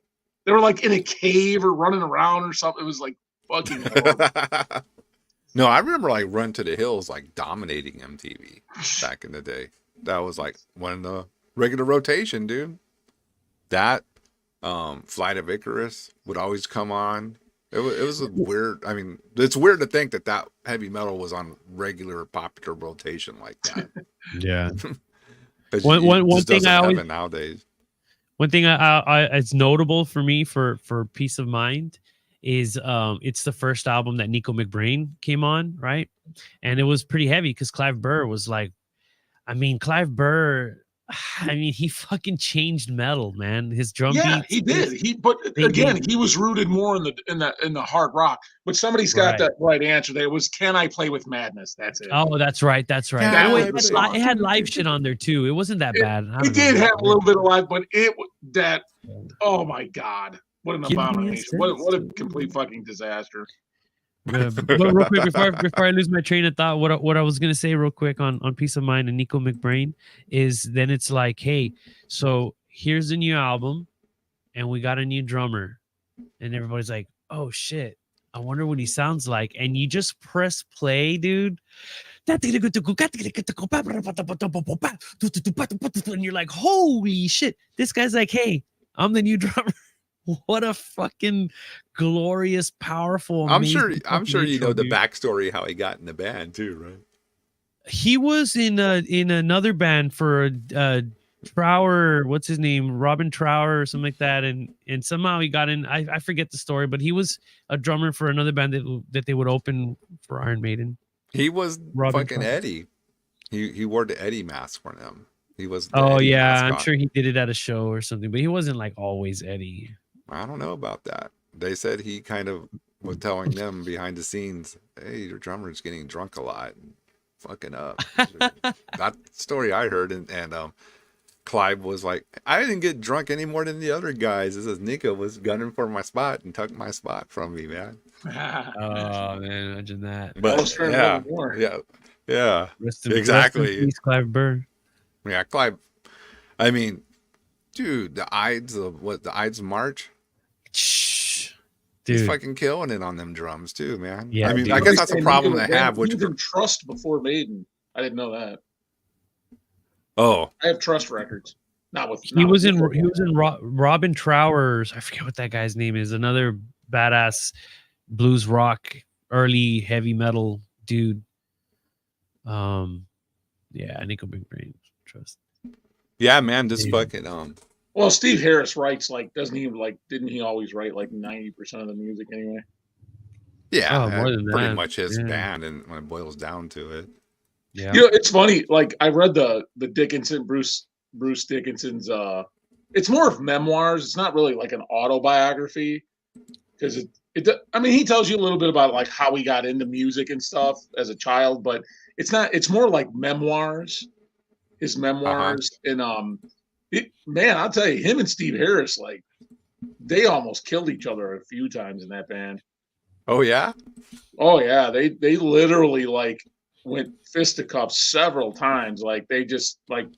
They were like in a cave or running around or something. It was like fucking horrible. No, I remember like Run to the Hills like dominating MTV back in the day. That was like one of the regular rotation, dude. That Flight of Icarus would always come on. It was a weird. I mean, it's weird to think that heavy metal was on regular popular rotation like that. Yeah. One thing I always nowadays. One thing I it's notable for me for Peace of Mind is it's the first album that Nico McBrain came on, right? And it was pretty heavy because Clive Burr was like, Clive Burr, he fucking changed metal, man. His drum beats. He did. He was rooted more in the hard rock. But somebody's got that right answer. There was "Can I Play with Madness?" That's it. Oh, that's right. Yeah, It had live shit on there too. It wasn't that bad. It did have a little bit of live, but oh my god, what an abomination! What a complete fucking disaster. But real quick before I lose my train of thought, what I was gonna say real quick on Peace of Mind and Nico McBrain is then it's like, hey, so here's a new album, and we got a new drummer, and everybody's like, oh shit, I wonder what he sounds like, and you just press play, dude. And you're like, holy shit, this guy's like, hey, I'm the new drummer. What a fucking glorious, powerful. I'm sure you know the backstory how he got in the band too, right? He was in another band for Trower, what's his name, Robin Trower or something like that, and somehow he got in. I forget the story, but he was a drummer for another band that they would open for Iron Maiden. He was Robin fucking Trower. Eddie. He wore the Eddie mask for them. He was. Oh Eddie yeah, mascot. I'm sure he did it at a show or something, but he wasn't like always Eddie. I don't know about that. They said he kind of was telling them behind the scenes, "Hey, your drummer's getting drunk a lot, and fucking up." That story I heard, and Clive was like, "I didn't get drunk any more than the other guys." This is Nico was gunning for my spot and took my spot from me, man. Oh man, imagine that. But yeah, exactly. Rest in peace, Clive Burr. Yeah, Clive. I mean, dude, the Ides March. Dude. He's fucking killing it on them drums too, man. Yeah, I mean, dude. I guess that's a problem they have. Which you Trust before Maiden. I didn't know that. Oh, I have Trust records. He was in Robin Trower's. I forget what that guy's name is. Another badass blues rock, early heavy metal dude. Yeah, Nico Big Brain Trust. Yeah, man, this Yeah. fucking Well, Steve Harris writes like, doesn't he like? Didn't he always write like 90% of the music anyway? yeah, Oh, more than pretty that. much his Yeah. band, and when it boils down to it. Yeah. You know, it's funny. Like I read the Dickinson Bruce Dickinson's. It's more of memoirs. It's not really like an autobiography because I mean, he tells you a little bit about like how he got into music and stuff as a child, but it's not. It's more like memoirs. His memoirs and man, I'll tell you, him and Steve Harris, like they almost killed each other a few times in that band. Oh yeah, Oh yeah, they literally like went fisticuffs several times. Like they just like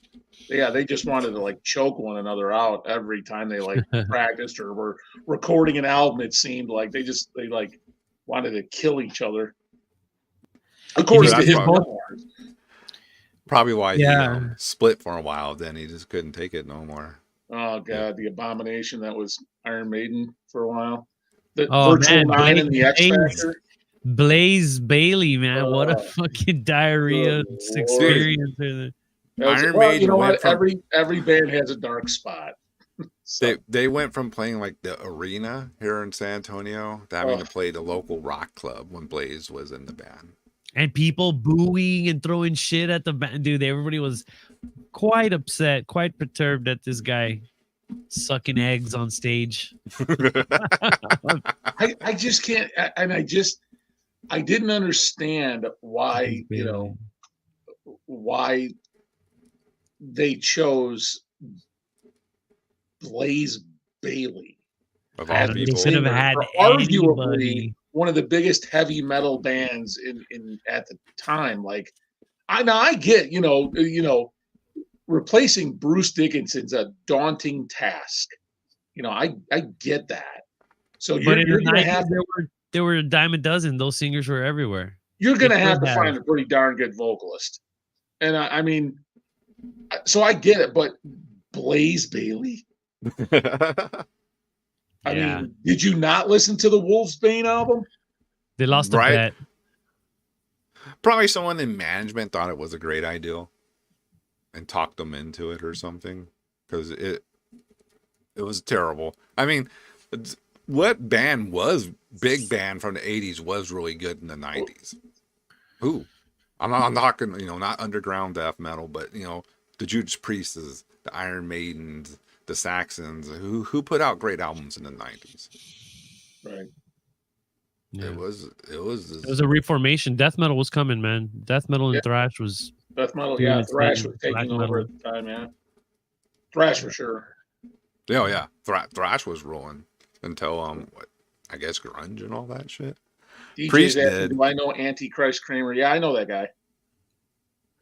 they just wanted to like choke one another out every time they like practiced or were recording an album. It seemed like they like wanted to kill each other. According So to that's his probably- memoirs. probably why Yeah. he split for a while. Then he just couldn't take it no more. Oh god, the abomination that was Iron Maiden for a while. The Oh, Virtual man, 9 and the X Blaze. Factor. Blaze Bailey, man, what a Oh, fucking diarrhea good experience. There. That was- Iron well, Maiden you know went what? from- Every band has a dark spot. So, They went from playing like the arena here in San Antonio to having to play the local rock club when Blaze was in the band. And people booing and throwing shit at the band. Dude, everybody was quite upset, quite perturbed at this guy sucking eggs on stage. I just can't, and I didn't understand why, you know, why they chose Blaze Bailey. Of I all don't- they people, should have had For arguably anybody. one of the biggest heavy metal bands in at the time. Like, I get, you know, replacing Bruce Dickinson's a daunting task. You know, I get that. So But in you're the gonna 90s, have there were a dime a dozen. Those singers were everywhere. you're gonna They have could to have. find a pretty darn good vocalist. And I mean, so I get it, but Blaze Bailey. I Yeah. mean, did you not listen to the Wolfsbane album? They lost a Right. bet. probably someone in management thought it was a great idea and talked them into it or something, because it was terrible. I mean, what band was big band from the 80s was really good in the 90s? Who? I'm not gonna, not underground death metal, but the Judas Priests, the Iron Maidens, the Saxons, who put out great albums in the 90s. Right. Yeah. It was It was a reformation. Death metal was coming, man. Death metal and Yeah. thrash was Death metal, doing yeah. its Thrash thing. was taking Black over metal. at the time, yeah. Thrash for sure. yeah. Thrash was rolling until I guess grunge and all that shit. DJ's Priest asking, did. do I know Antichrist Kramer? Yeah, I know that guy.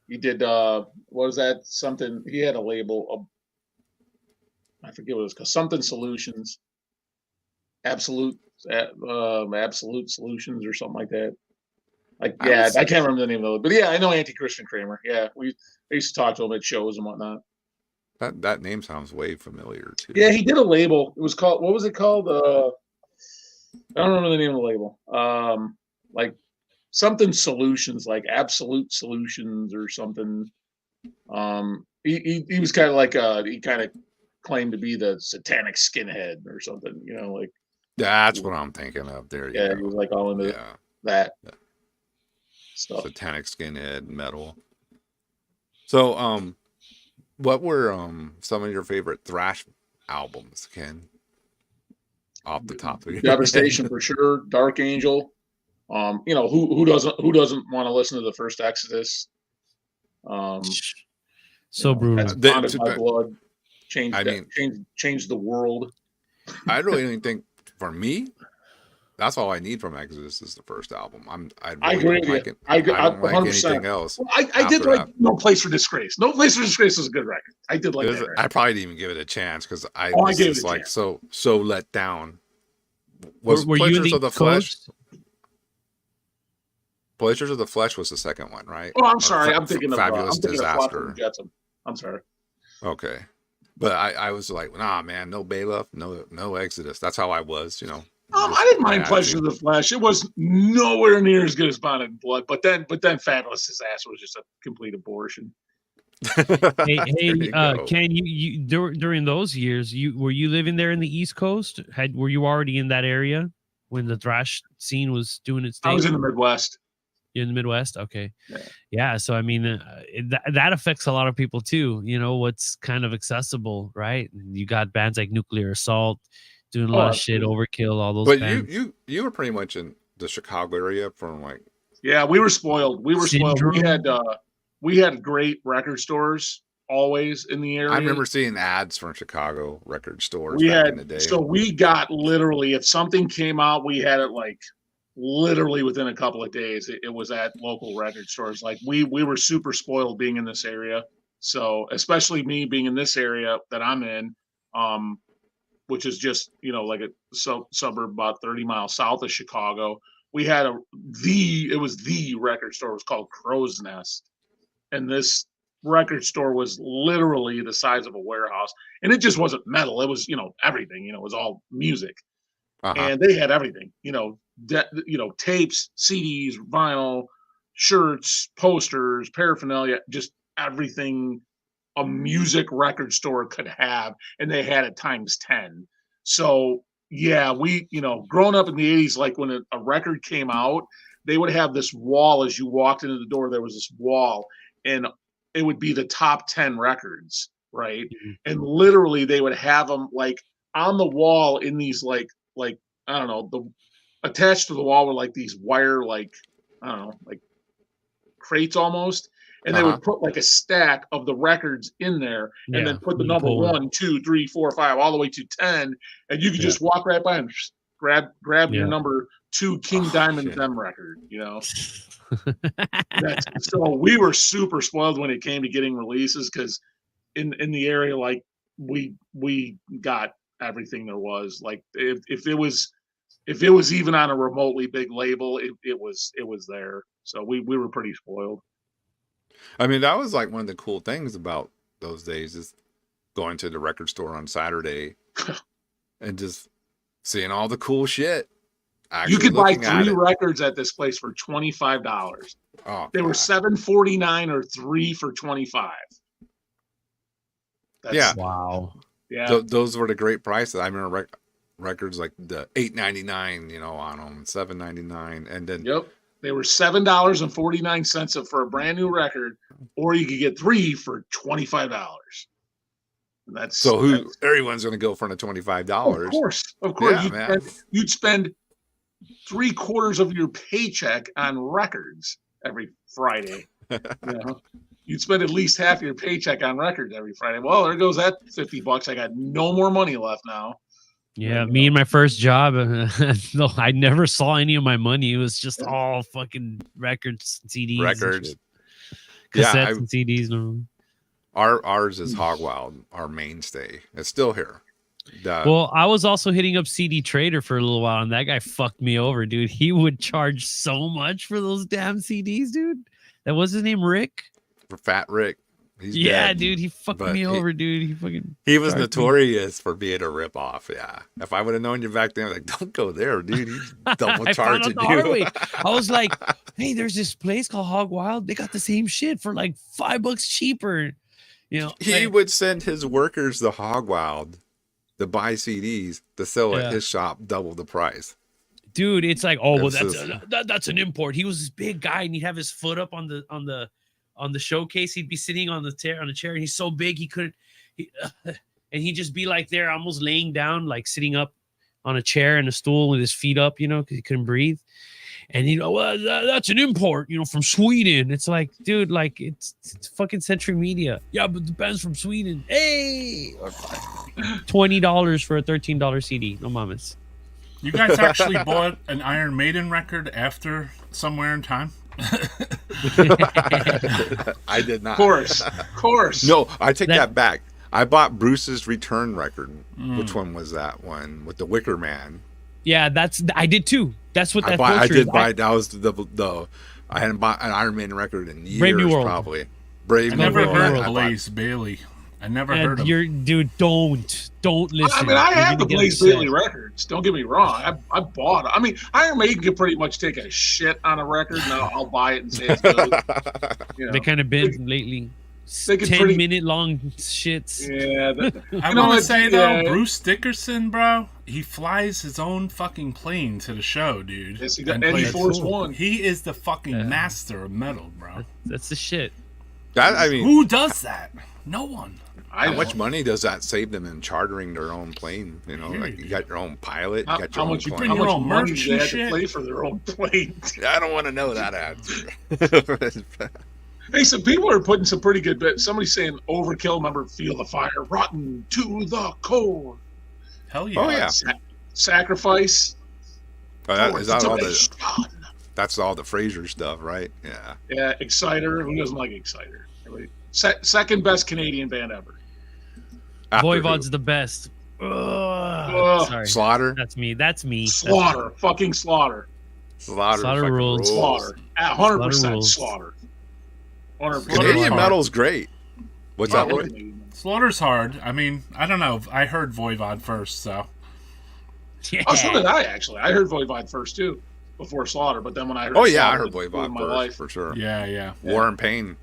He did what was that? Something he had a label. I forget what it was called. Something Solutions. Absolute Solutions or something like that. Like, yeah, I can't remember the name of it, but yeah, I know Anti-Christian Kramer. Yeah, I used to talk to him at shows and whatnot. That name sounds way familiar too. Yeah, he did a label. It was called, what was it called? I don't remember the name of the label. Like something Solutions, like Absolute Solutions or something. He was kind of like he kind of claimed to be the satanic skinhead or something, like. That's what I'm thinking of. There you Yeah, go. he was like all into Yeah, that stuff. satanic skinhead metal. So, what were some of your favorite thrash albums, Ken? Off the top of your Devastation for sure. Dark Angel. Who doesn't want to listen to the first Exodus? so brutal. Bonded by blood. I Changed the world. I really don't think, for me, that's all I need from Exodus is the first album. I I really agree don't with like it. I don't like 100%. anything else. Well, I did after like that. No Place for Disgrace. No Place for Disgrace was a good record. I did like that record. I probably didn't even give it a chance because I Oh, I was gave it just a like chance. so let down. Was Were you Pleasures the of the Flesh? coach? Pleasures of the Flesh was the second one, right? Oh, I'm Or sorry. I'm thinking of Fabulous I'm thinking of Flotsam Disaster. and Jetsam. I'm sorry. Okay. But I was like, nah, man, no Bailiff, no Exodus. That's how I was, I didn't mind Yeah, Pleasure of the Flesh. It was nowhere near as good as Bonded in Blood, but then Fabulous Ass was just a complete abortion. Hey, There you go. Ken, during those years, were you living there in the East Coast? Were you already in that area when the thrash scene was doing its thing? I was in the Midwest. You're in the Midwest, okay. Yeah. Yeah, so I mean, that affects a lot of people too. You know what's kind of accessible, right? You got bands like Nuclear Assault doing a lot of shit, Overkill, all those. But bands. you were pretty much in the Chicago area from like. Yeah, we were spoiled. Syndrome. We had great record stores always in the area. I remember seeing ads from Chicago record stores back in the day. So we got literally, if something came out, we had it like literally within a couple of days. It was at local record stores. Like we were super spoiled being in this area. So especially me being in this area that I'm in, which is just, like a suburb about 30 miles south of Chicago. We had it was the record store. It was called Crow's Nest. And this record store was literally the size of a warehouse. And it just wasn't metal. It was, everything, it was all music. And they had everything, tapes, CDs, vinyl, shirts, posters, paraphernalia, just everything a music record store could have. And they had it times 10. So yeah, we, growing up in the 80s, like when a record came out, they would have this wall as you walked into the door. There was this wall, and it would be the top 10 records, right? Mm-hmm. And literally they would have them like on the wall in these like I don't know, attached to the wall were like these wire, like, I don't know, like crates almost. And they would put like a stack of the records in there, and then put the number 1, 2, 3, 4, 5, all the way to 10. And you could just walk right by and grab your number 2 King Diamond them record, So we were super spoiled when it came to getting releases, because in the area, like we got everything there was. Like if it was even on a remotely big label, it was there. So we were pretty spoiled. I mean, that was like one of the cool things about those days, is going to the record store on Saturday and just seeing all the cool shit. You could buy 3 records at this place for $25. Oh, they were $7.49 or 3 for $25. Wow. Yeah, those were the great prices. I remember records like the $8.99, on them, $7.99, and then they were $7.49 for a brand new record, or you could get 3 for $25. And everyone's going to go for the $25. Of course. Yeah, you'd spend 3/4 of your paycheck on records every Friday. You'd spend at least half your paycheck on records every Friday. Well, there goes that $50. I got no more money left now. Yeah, me and my first job, no, I never saw any of my money. It was just all fucking records, CDs, records, cassettes, and CDs. No. Ours is Hog Wild, our mainstay. It's still here. Well, I was also hitting up CD Trader for a little while, and that guy fucked me over, dude. He would charge so much for those damn CDs, dude. That was his name, Rick? For Fat Rick. He's dead, dude. He fucked me over, dude. He was notorious for being a ripoff. Yeah. If I would have known you back then, I was like, don't go there, dude. He's double charging you. I was like, hey, there's this place called Hog Wild. They got the same shit for like $5 cheaper. He would send his workers to Hog Wild to buy CDs to sell at his shop double the price. Dude, it's like, oh, well, that's an import. He was this big guy, and he'd have his foot up on the showcase. He'd be sitting on the chair, and he's so big he couldn't. And he'd just be like there, almost laying down, like sitting up on a chair and a stool with his feet up, because he couldn't breathe. And well, that's an import, from Sweden. It's like, dude, like it's fucking Century Media. Yeah, but the band's from Sweden. Hey, $20 for a $13 CD. No mamas. You guys actually bought an Iron Maiden record after Somewhere in Time? I did not. Of course. No, I take that back. I bought Bruce's Return record. Which one was that one with the Wicker Man? Yeah, I did too. That's what I did buy. That was the I hadn't bought an Iron Maiden record in years. Brave New World. Probably. Brave I New never World. heard of Blaze Bailey. I never heard of. Dude, don't. don't listen. I mean, I You're have the gonna get Blaze upset. Bailey records. Don't get me wrong. I bought it. I mean, Iron Maiden can pretty much take a shit on a record. Now I'll buy it and say it's good. You know, They kind of been lately. they could 10-minute long shits. yeah. I want to say though, Bruce Dickerson, bro, he flies his own fucking plane to the show, dude. Yes, he got and Eddie plays- Force cool. One. He is the fucking Yeah. master of metal, bro. That's the shit. I mean, Who does that? No one. I how know. much money does that save them in chartering their own plane? You know, like you got your own pilot, you How, got your how own much you plane. how your much own money merch do they and have to shit? play for their own plane? I don't want to know that answer. Hey, some people are putting some pretty good bits. Somebody's saying Overkill, remember Feel the Fire, rotten to the core. Hell yeah. Oh, yeah. Sacrifice. Is that all the? Detonation. That's all the Fraser stuff, right? Yeah. Yeah, Exciter. Who doesn't like Exciter? Really? Second best Canadian band ever. After Voivod's who? the best. Ugh, Ugh. sorry. Slaughter. That's me. That's me. Slaughter. Fucking Slaughter. Slaughter Slaughter fucking rules. Slaughter. 100% rules. Slaughter. 100%. Canadian hard. metal's great. What's that? Slaughter. Slaughter's hard. I mean, I don't know. I heard Voivod first, so. Yeah. Oh, so did I, actually. I heard Voivod first, too, before Slaughter. But then when I heard Oh yeah, I Slaughter, heard it ruined Voivod my first life. for sure. Yeah, yeah. War and Pain,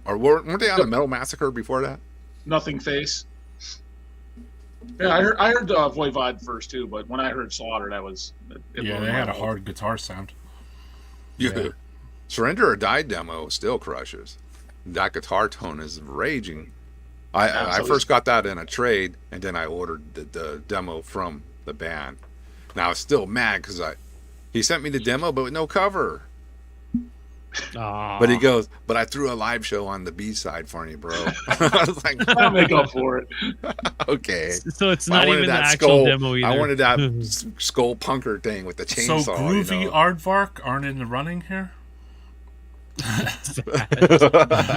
or weren't they on the Metal Massacre before that? Nothing Face. Yeah, I heard Voivod first, too. But when I heard Slaughter, that was... it Yeah, ruined they my had a life. hard guitar sound. Yeah. Surrender or Die demo still crushes. That guitar tone is raging. I Absolutely. first got that in a trade, and then I ordered the demo from the band. Now I was still mad because he sent me the demo, but with no cover. Aw. But he goes, but I threw a live show on the B side for you, bro. I was like, I'll make up for it. okay. So it's I not wanted even the that actual skull. demo either. I wanted that skull punker thing with the So chainsaw. Groovy you know? Aardvark aren't in the running here?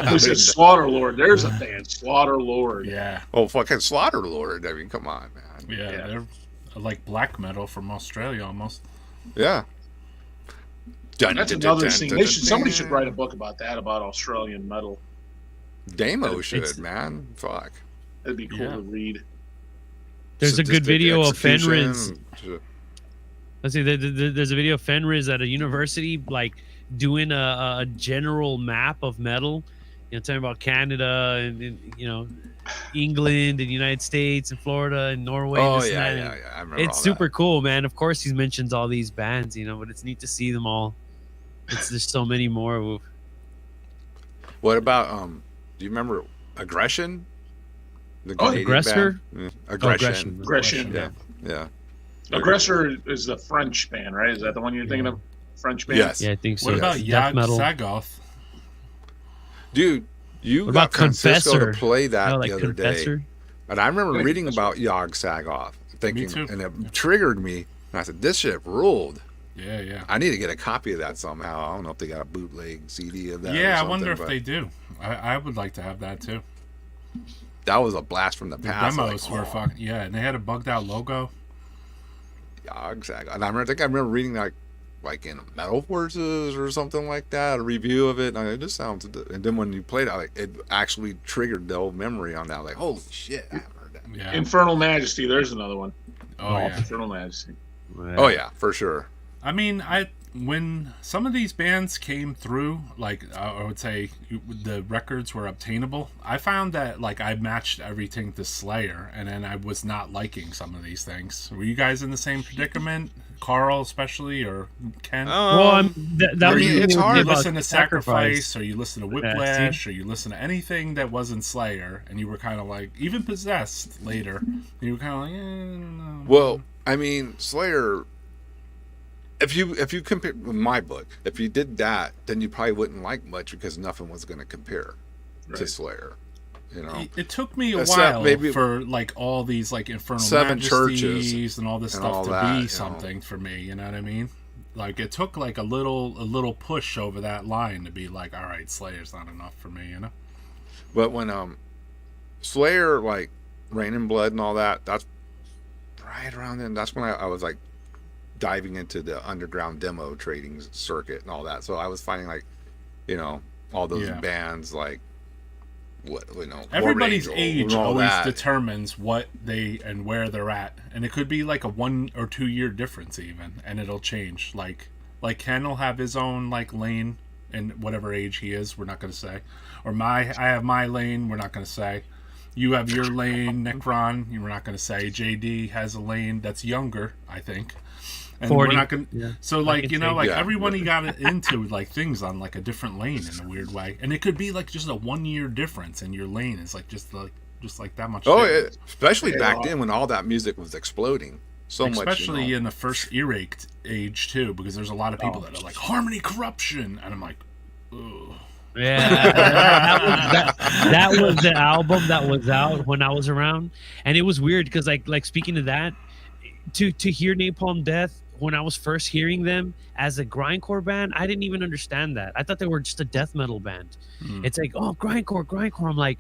Who said Slaughter Lord? There's a band, Slaughter Lord. Yeah. Oh, fucking Slaughter Lord. I mean, come on, man. Yeah, Yeah. they're like black metal from Australia almost. Yeah. Dun, That's dun, another dun, scene. dun, They dun, should, somebody dun. should write a book about that, about Australian metal. Damo should, It's- man. Fuck. That'd be cool Yeah. to read. There's a good Sadistic video of execution. Fenriz. Let's see. There's a video of Fenriz at a university, like doing a general map of metal. You know, talking about Canada and you know, England and United States and Florida and Norway. Oh this and yeah, that. yeah, And yeah. I remember It's all super cool, man. Of course, he mentions all these bands, you know, but it's neat to see them all. There's so many more. that. What about do you remember Aggression? The Oh, Canadian Aggressor? band? Yeah. Aggression. Aggression. Yeah. Yeah. Aggressor is the French band, right? Is that the one you're thinking of? French band? Yes. Yeah, I think so. What about Death Yag metal. Sagoth? Dude, you What got about Francisco Confessor? to play that Oh, like the other day. Confessor? And I remember Wait, reading that's about Yog Sagoth, thinking, too. and it triggered me. And I said, this shit ruled. Yeah, yeah. I need to get a copy of that somehow. I don't know if they got a bootleg CD of that. Yeah, or I wonder if something, they do. I would like to have that too. but that was a blast from the The past. demos like, were fucking yeah, and they had a bugged out logo. Yog Sagoth. And I remember reading like in Metal Forces or something like that, a review of it. And it just sounds. And then when you played it, like, it actually triggered the old memory on that. Like, holy shit, I haven't heard that. Yeah. Infernal Majesty. There's another one. Oh yeah. Infernal Majesty. Oh yeah, for sure. I mean, when some of these bands came through, like I would say the records were obtainable, I found that like I matched everything to Slayer, and then I was not liking some of these things. Were you guys in the same predicament, Carl especially, or Ken? Well, that I was mean, the it's thing hard. You about listen to Sacrifice, or you listen to Whiplash, or you listen to anything that wasn't Slayer, and you were kind of like, even Possessed later, you were kind of like, I don't know. Well, I mean, Slayer. If you compare with my book, if you did that, then you probably wouldn't like much because nothing was going to compare to Right. Slayer. You know, It took me a Except while maybe for like all these like Infernal Seven Majesties Churches and all this and stuff all to that, you be know. something for me. You know what I mean? Like it took like a little push over that line to be like, all right, Slayer's not enough for me. You know? but when Slayer, like Rain and Blood and all that, that's right around then. That's when I was like diving into the underground demo trading circuit and all that. So I was finding like, you know, all those Yeah. bands like what Everybody's Morbid Angel age and all always that. determines what they and where they're at, and it could be like a 1 or 2 year difference even, and it'll change. Like Ken will have his own like lane, and whatever age he is, we're not going to say. Or I have my lane, we're not going to say. You have your lane, Necron, we're not going to say. JD has a lane that's younger, I think. And 40. we're not going Yeah. So like, can you know, say. like Yeah. everyone he got into like things on like a different lane in a weird way. And it could be like just a 1 year difference, and your lane is like just like that much. Oh, difference. especially back then when all that music was exploding so much. Especially in the first earache age too, because there's a lot of people that are like harmony corruption, and I'm like, ugh. Yeah, that was the album that was out when I was around, and it was weird because like speaking of that, to hear Napalm Death when I was first hearing them as a grindcore band, I didn't even understand that. I thought they were just a death metal band. It's like, oh, grindcore. I'm like,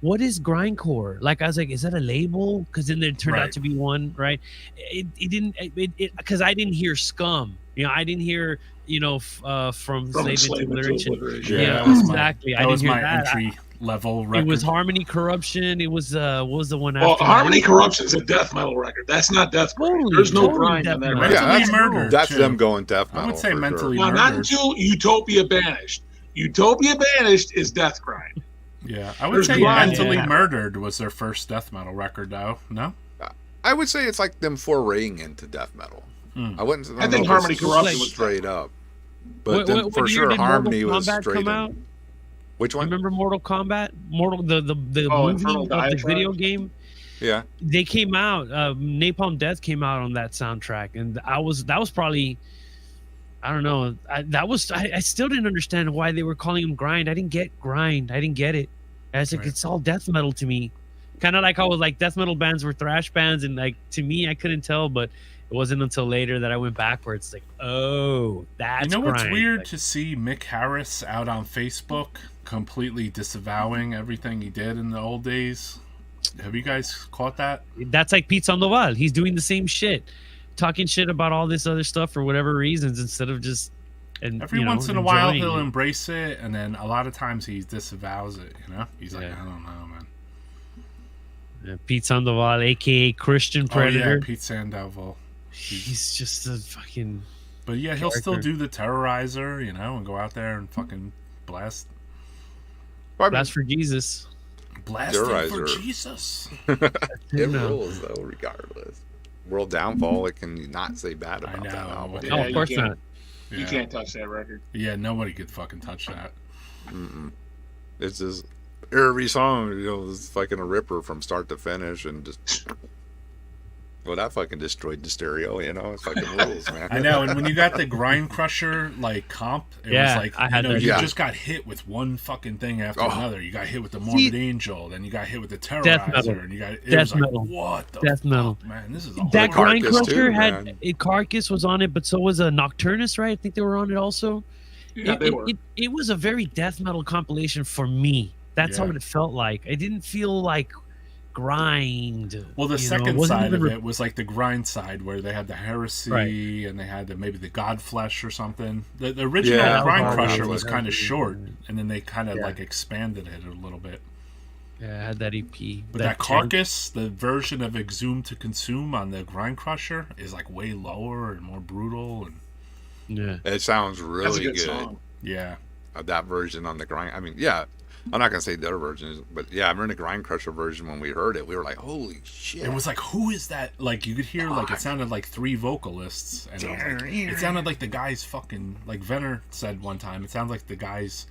what is grindcore? Like, I was like, is that a label? Because then there turned out to be one, right? It didn't, because I didn't hear Scum. I didn't hear, from Slave into Obliteration. Yeah, that was exactly. That I didn't was hear my that. entry level record. It was Harmony Corruption. It was what was the one Well, after? Harmony Corruption's a death metal record. That's not death grind. Totally, There's no totally grind death on that metal. record. Yeah, Mentally that's, Murdered, that's too. them going death metal. I would say for Mentally sure. Now, not Murdered. until Utopia Banished. Utopia Banished is death grind. Yeah, I would There's say grind. Mentally Yeah. Murdered was their first death metal record, though. No? I would say it's like them foraying into death metal. I wouldn't. I think know if Harmony it's Corruption was straight up, but What for year sure did Harmony Mortal was Kombat straight come in. out? Which one? Remember Mortal Kombat? The movie Infernal of the Diatribe? video game. Yeah. They came out. Napalm Death came out on that soundtrack, and that was probably. I don't know. I still didn't understand why they were calling him grind. I didn't get grind. I didn't get it. I was like, Right. it's all death metal to me. Kind of like how like death metal bands were thrash bands, and like to me, I couldn't tell. But it wasn't until later that I went backwards. Like, oh, that's You know what's grind. weird Like, to see Mick Harris out on Facebook completely disavowing everything he did in the old days? Have you guys caught that? that's like Pete Sandoval. He's doing the same shit, talking shit about all this other stuff for whatever reasons instead of just. And Every once in a while enjoying he'll it. embrace it, and then a lot of times he disavows it. He's like, Yeah. I don't know, man. Pete Sandoval, aka Christian Predator. Oh yeah, Pete Sandoval. He's just a fucking. But yeah, he'll still Character. do the terrorizer, and go out there and fucking blast Well, I mean, That's for Jesus. him for Terrorizer. Jesus. it No. rules though, regardless. World Downfall, it can not say bad I about that know. album. Yeah, No, of you course can't. not. Yeah. You can't touch that record. Yeah, nobody could fucking touch that. It's just every song, is fucking a ripper from start to finish, and just well, that fucking destroyed the stereo. It fucking rules, man. I know, and when you got the Grind Crusher like comp, it Yeah, was like I had that. you Yeah. just got hit with one fucking thing after Oh. another. You got hit with the Morbid Angel, then you got hit with the Death metal. Terrorizer, and you got it Death was like, metal. what the Death metal. fuck, man? This is all That Grind Carcass Crusher too, had man. Carcass was on it, but so was a Nocturnus, right? I think they were on it also. Yeah, they were. It was a very death metal compilation for me. That's Yeah. how it felt like. I didn't feel like grind. Well, the It second wasn't side even of it was like the grind side, where they had the heresy Right. and they had maybe the Godflesh or something. The original Yeah, Grind oh, Crusher yeah, was yeah. kind of short, and then they kind of Yeah. like expanded it a little bit. Yeah, I had that EP. But that Carcass, the version of Exhume to Consume on the Grind Crusher, is like way lower and more brutal, and Yeah. It sounds That's a really good good. song. yeah. That version on the grind. I mean, yeah, I'm not gonna say the other versions, but yeah, I remember the Grind Crusher version when we heard it. We were like, "Holy shit!" It was like, who is that? Like, you could hear, like, it sounded like three vocalists. And I was like, it sounded like the guy's fucking, like Venner said one time, it sounds like the guy's,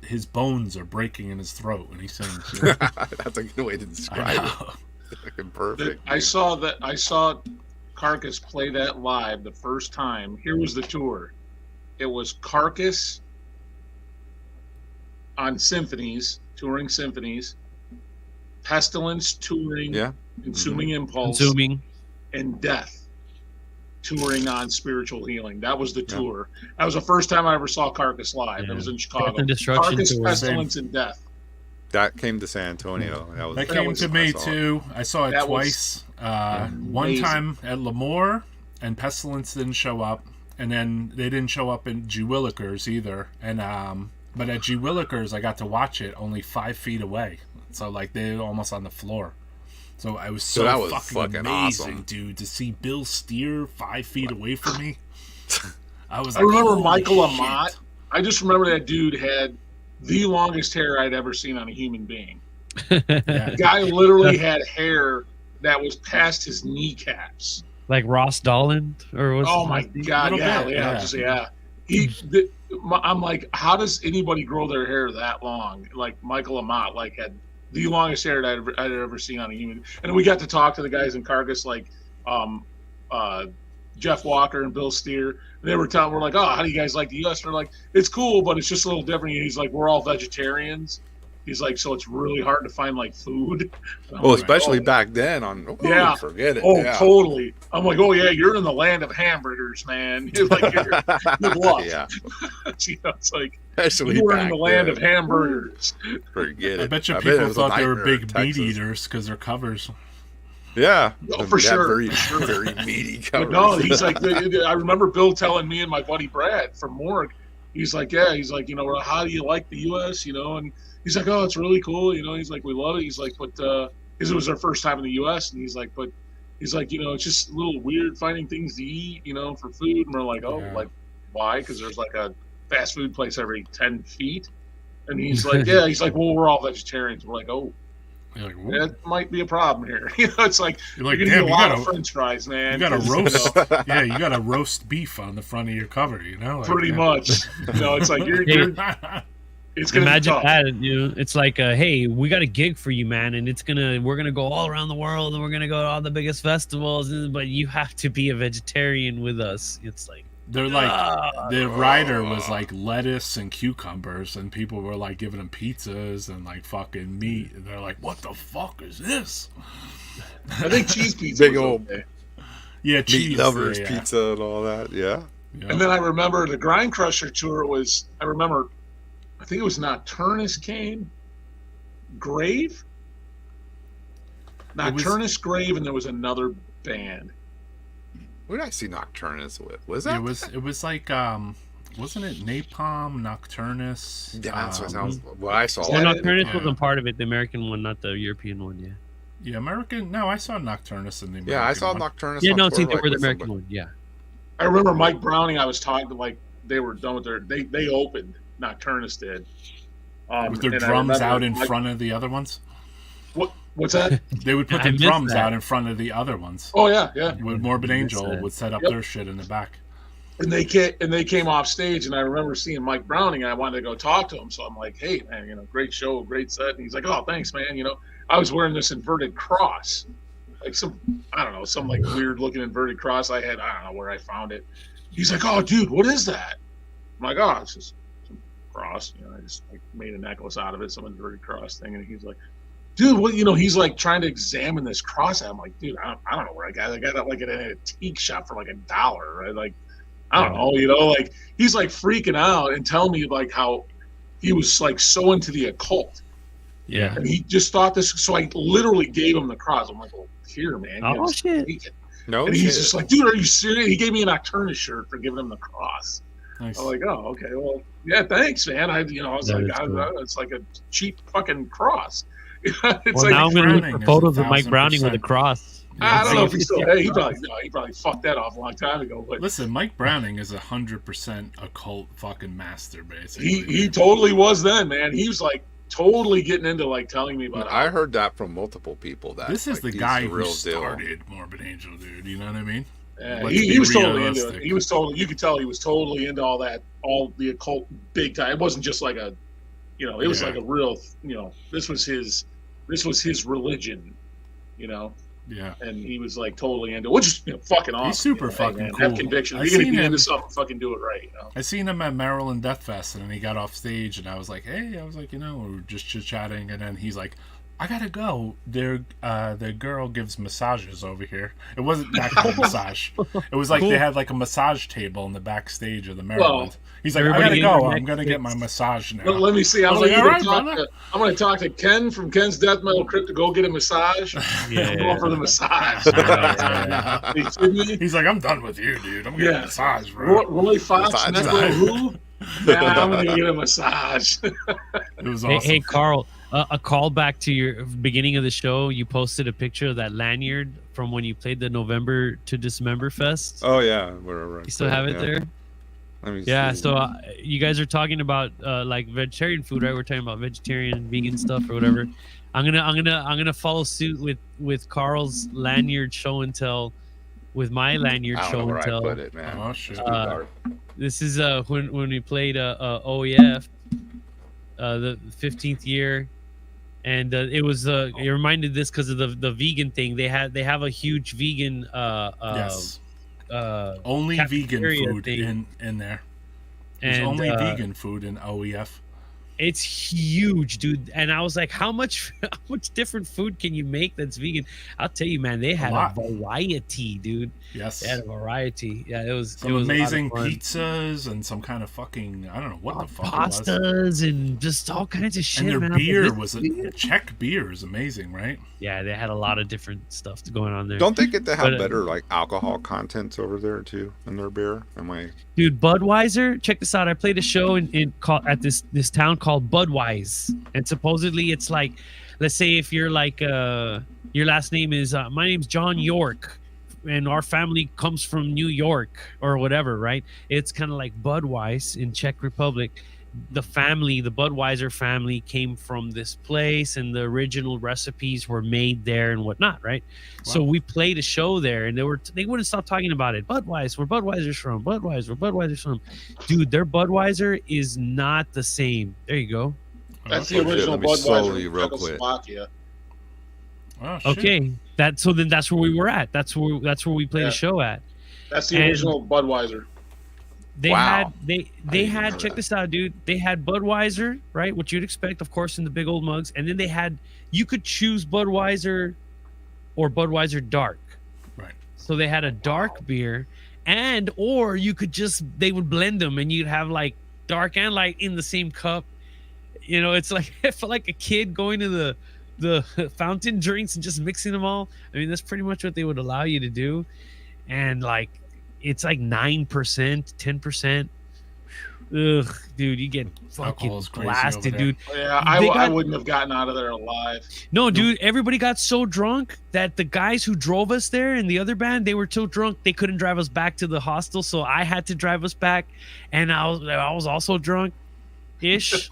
his bones are breaking in his throat when he sings. That's a good way to describe I it. know. Fucking perfect. I saw Carcass play that live the first time. Here was the tour. It was Carcass on symphonies, touring symphonies, Pestilence touring, Yeah. Consuming Impulse, Consuming. and Death touring on Spiritual Healing. That was the tour. That was the first time I ever saw Carcass live. Yeah. It was in Death Chicago. and Destruction Carcass, tour. Pestilence, and Death. That came to San Antonio. That came was- to I me saw it. too. I saw it That twice. One amazing. time at Lemoore, and Pestilence didn't show up, and then they didn't show up in Jewillikers either. And But at G. Willikers, I got to watch it only 5 feet away. So, like, they're almost on the floor. So, I was so that was fucking amazing, awesome. dude. To see Bill Steer 5 feet away from me. I was I like, remember holy Michael shit. Amott. I just remember that dude had the longest hair I'd ever seen on a human being. Yeah. The guy literally had hair that was past his kneecaps. Like Ross Dolan, or was? Oh my god! Little Yeah, bit, yeah, yeah. just yeah. I'm like, how does anybody grow their hair that long? Like Michael Amott, like had the longest hair that I'd ever seen on a human. And we got to talk to the guys in Carcass, like Jeff Walker and Bill Steer. And they were telling, we're like, oh, how do you guys like the U.S.? And they're like, it's cool, but it's just a little different. And he's like, we're all vegetarians. He's like, so it's really hard to find like food. Well, especially back then Yeah. forget it. Oh, yeah. totally. I'm like, oh yeah, you're in the land of hamburgers, man. You're like, you're good luck. Yeah. You know, it's like Especially you were back in the land then. of hamburgers. Forget it. I bet you it people was a thought they were nightmare in big meat Texas. eaters because they're covers. Yeah. Oh, for They have sure. Very, For sure. very meaty But covers. no, he's like, I remember Bill telling me and my buddy Brad from Morgue, he's like, yeah, he's like, you know, how do you like the U.S., you know? And he's like, oh, it's really cool, you know? He's like, we love it. He's like, but, because it was our first time in the U.S., and he's like, you know, it's just a little weird finding things to eat, you know, for food. And we're like, oh, Yeah. like, why? Because there's like a fast food place every 10 feet. And he's like, yeah, he's like, well, we're all vegetarians. We're like, oh, You're like, "Ooh." that might be a problem here. You know, it's like, You're like, you're going to damn, get a you lot got of French fries, man. you got a 'cause, you roast. know, Yeah, you got a roast beef on the front of your cover, you know? Like, pretty yeah. much. You know, it's like, you're it's going to be Imagine tough. that, you know, it's like, hey, we got a gig for you, man, and we're gonna go all around the world, and we're gonna go to all the biggest festivals, but you have to be a vegetarian with us. It's like, They're like, the rider was like lettuce and cucumbers, and people were like giving them pizzas and like fucking meat. And they're like, what the fuck is this? I think cheese pizza Big was old okay. Yeah, Meat cheese. lovers yeah. pizza and all that. Yeah. Yeah. And then I remember the Grind Crusher tour was, I think it was Nocturnus came, Grave? It was- Nocturnus, Grave, and there was another band. Who did I see Nocturnus with? Was that? It was like wasn't it Napalm, Nocturnus? Yeah, that's what sounds. What I saw. Yeah, well, no, Nocturnus yeah. wasn't part of it, the American one, not the European one. Yeah, Yeah, American. No, I saw Nocturnus in the American Yeah, I saw one. Nocturnus. yeah, on no, tour, see, they like, were the with American somebody. one. Yeah, I remember Mike Browning, I was talking to, like, they were done with they opened, Nocturnus did. With their and I drums remember out in Mike- front of the other ones. What's that? They would put I the missed drums that. out in front of the other ones. Oh, yeah. With Morbid I missed Angel that. would set up Yep. their shit in the back. And they came off stage, and I remember seeing Mike Browning, and I wanted to go talk to him. So I'm like, hey, man, you know, great show, great set. And he's like, oh, thanks, man. You know, I was wearing this inverted cross, like some like weird looking inverted cross I don't know where I found it. He's like, oh, dude, what is that? I'm like, oh, it's just some cross. You know, I just like made a necklace out of it, some inverted cross thing. And he's like, dude, what, you know, he's like trying to examine this cross. I'm like, dude, I don't know where I got it. I got it like at an antique shop for like $1, right? Like, I don't know, you know, like he's like freaking out and telling me like how he was like so into the occult. yeah. And he just thought this. So I literally gave him the cross. I'm like, well, here, man. Oh, shit. Take it. No And he's shit. just like, dude, are you serious? He gave me a Nocturnus shirt for giving him the cross. Nice. I'm like, oh, okay, well, yeah, thanks, man. I was That like, is cool. it's like a cheap fucking cross. It's Well, like, now I'm gonna look Browning for is photos of Mike 1000%. Browning with a cross. I don't know if he still. Yeah. Hey, he probably fucked that off a long time ago. But Listen, Mike Browning is 100% occult fucking master, basically. he totally was then, man. He was like totally getting into like telling me about. I heard that from multiple people. That This is like, the he's guy who real deal. started Morbid Angel, dude. You know what I mean? Yeah, Let's he be was totally into it. realistic. He was totally. You could tell he was totally into all that, all the occult, big time. It wasn't just like a, you know, it was Yeah. like a real, you know, this was his religion, you know. Yeah. And he was like totally into, which is, you know, fucking awesome. He's super you know, fucking man, cool. Have conviction. I've You're gonna seen be him- into something, fucking do it right. You know. I seen him at Maryland Death Fest, and then he got off stage, and I was like, hey, you know, we were just chit-chatting, and then he's like, I gotta go. The girl gives massages over here. It wasn't that kind of massage. It was like Cool. they had like a massage table in the backstage of the Maryland. He's like, I everybody gotta getting go. their I'm gonna neck get my fixed. massage now. But let me see. I I'm was gonna, like, either "All right, talk brother." to, I'm gonna talk to Ken from Ken's Death Metal Crypt to go get a massage. I'm going for the massage. Are you kidding me? He's like, I'm done with you, dude. I'm getting Yeah. a massage, bro. Roy Fox, Massage Necro time. who? Nah, I'm gonna go get a massage. It was Hey, awesome. hey Carl, a callback to your beginning of the show. You posted a picture of that lanyard from when you played the November to Dismember Fest. Oh yeah, whatever. You still have it Yeah. there? Let me Yeah. see. So you guys are talking about like vegetarian food, right? We're talking about vegetarian, vegan stuff or whatever. I'm gonna follow suit with Carl's lanyard show and tell, with my lanyard I don't know show where and I tell. put it, man. Oh shit. It's too dark. This is when we played OEF, the 15th year, and it was it reminded this because of the vegan thing. They have a huge vegan Yes. Only vegan cafeteria food thing. in there. There's And only vegan food in OEF. it's huge, dude. And I was like, how much different food can you make that's vegan? I'll tell you, man, they had a lot. variety, dude. Yes. They had a variety. Yeah, it was Some it was amazing a lot of fun. pizzas and some kind of fucking, I don't know what the fuck it was. Pastas and just all kinds of shit. And their man. I was like, beer this was is a Czech beer is amazing, right? Yeah, they had a lot of different stuff going on there. Don't they get to have But, better like alcohol contents over there too in their beer? Am I? Dude, Budweiser, check this out. I played a show at this town called Budweiser, and supposedly it's like, let's say if you're like your last name is my name's John York, and our family comes from New York or whatever, right? It's kind of like Budweiser in Czech Republic. The Budweiser family came from this place, and the original recipes were made there and whatnot, right? So Wow. we played a show there, and they wouldn't stop talking about it. Budweiser, where Budweiser's from. Budweiser, where Budweiser's from. Dude, their Budweiser is not the same. There you go. That's Oh, the original let me slow Budweiser you from real quick. Czechoslovakia. Oh, shit. Okay, so then that's where we were at. That's where we played Yeah. a show at. That's the And- original Budweiser. They Wow. had they didn't had know check that. this out, dude. They had Budweiser, right? What you'd expect, of course, in the big old mugs, and then they had, you could choose Budweiser or Budweiser Dark. Right. So they had a dark beer, and or you could just, they would blend them, and you'd have like dark and light in the same cup. You know, it's like it felt like a kid going to the fountain drinks and just mixing them all. I mean, that's pretty much what they would allow you to do, and like it's like 9%, 10%. Ugh, dude, you get fucking Alcohol's crazy blasted, over there. dude. Yeah, They I got- wouldn't have gotten out of there alive. No, dude, everybody got so drunk that the guys who drove us there and the other band, they were so drunk they couldn't drive us back to the hostel, so I had to drive us back, and I was also drunk ish.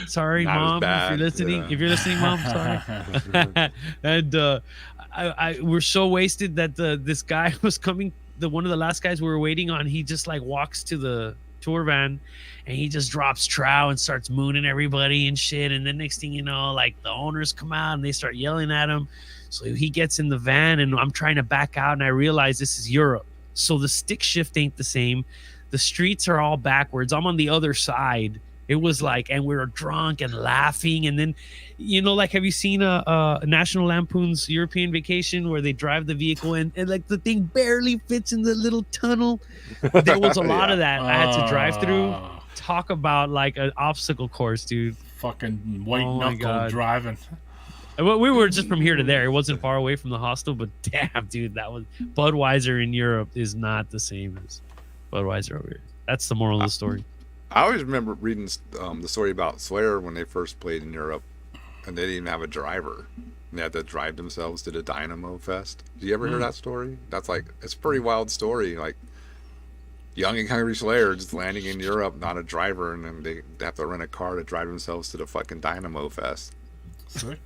Sorry, Not as mom, if bad, you're listening. yeah. If you're listening, mom, sorry. And I we're so wasted that this guy was coming. One of the last guys we were waiting on, he just like walks to the tour van, and he just drops trow and starts mooning everybody and shit. And then next thing you know, like the owners come out and they start yelling at him. So he gets in the van, and I'm trying to back out, and I realize this is Europe, so the stick shift ain't the same. The streets are all backwards. I'm on the other side. It was like, and we were drunk and laughing, and then, you know, like, have you seen a National Lampoon's European Vacation where they drive the vehicle and like the thing barely fits in the little tunnel? There was a lot of that I had to drive through. Oh, Talk about like an obstacle course, dude. fucking white Oh my knuckle God. driving. Well, we were just from here to there. It wasn't far away from the hostel, but damn, dude, that was Budweiser in Europe is not the same as Budweiser over here. That's the moral of the story. I always remember reading the story about Slayer when they first played in Europe, and they didn't even have a driver. And they had to drive themselves to the Dynamo Fest. Did you ever hear that story? That's like, it's a pretty wild story. Like, young and hungry Slayer just landing in Europe, not a driver, and then they have to rent a car to drive themselves to the fucking Dynamo Fest. Sick.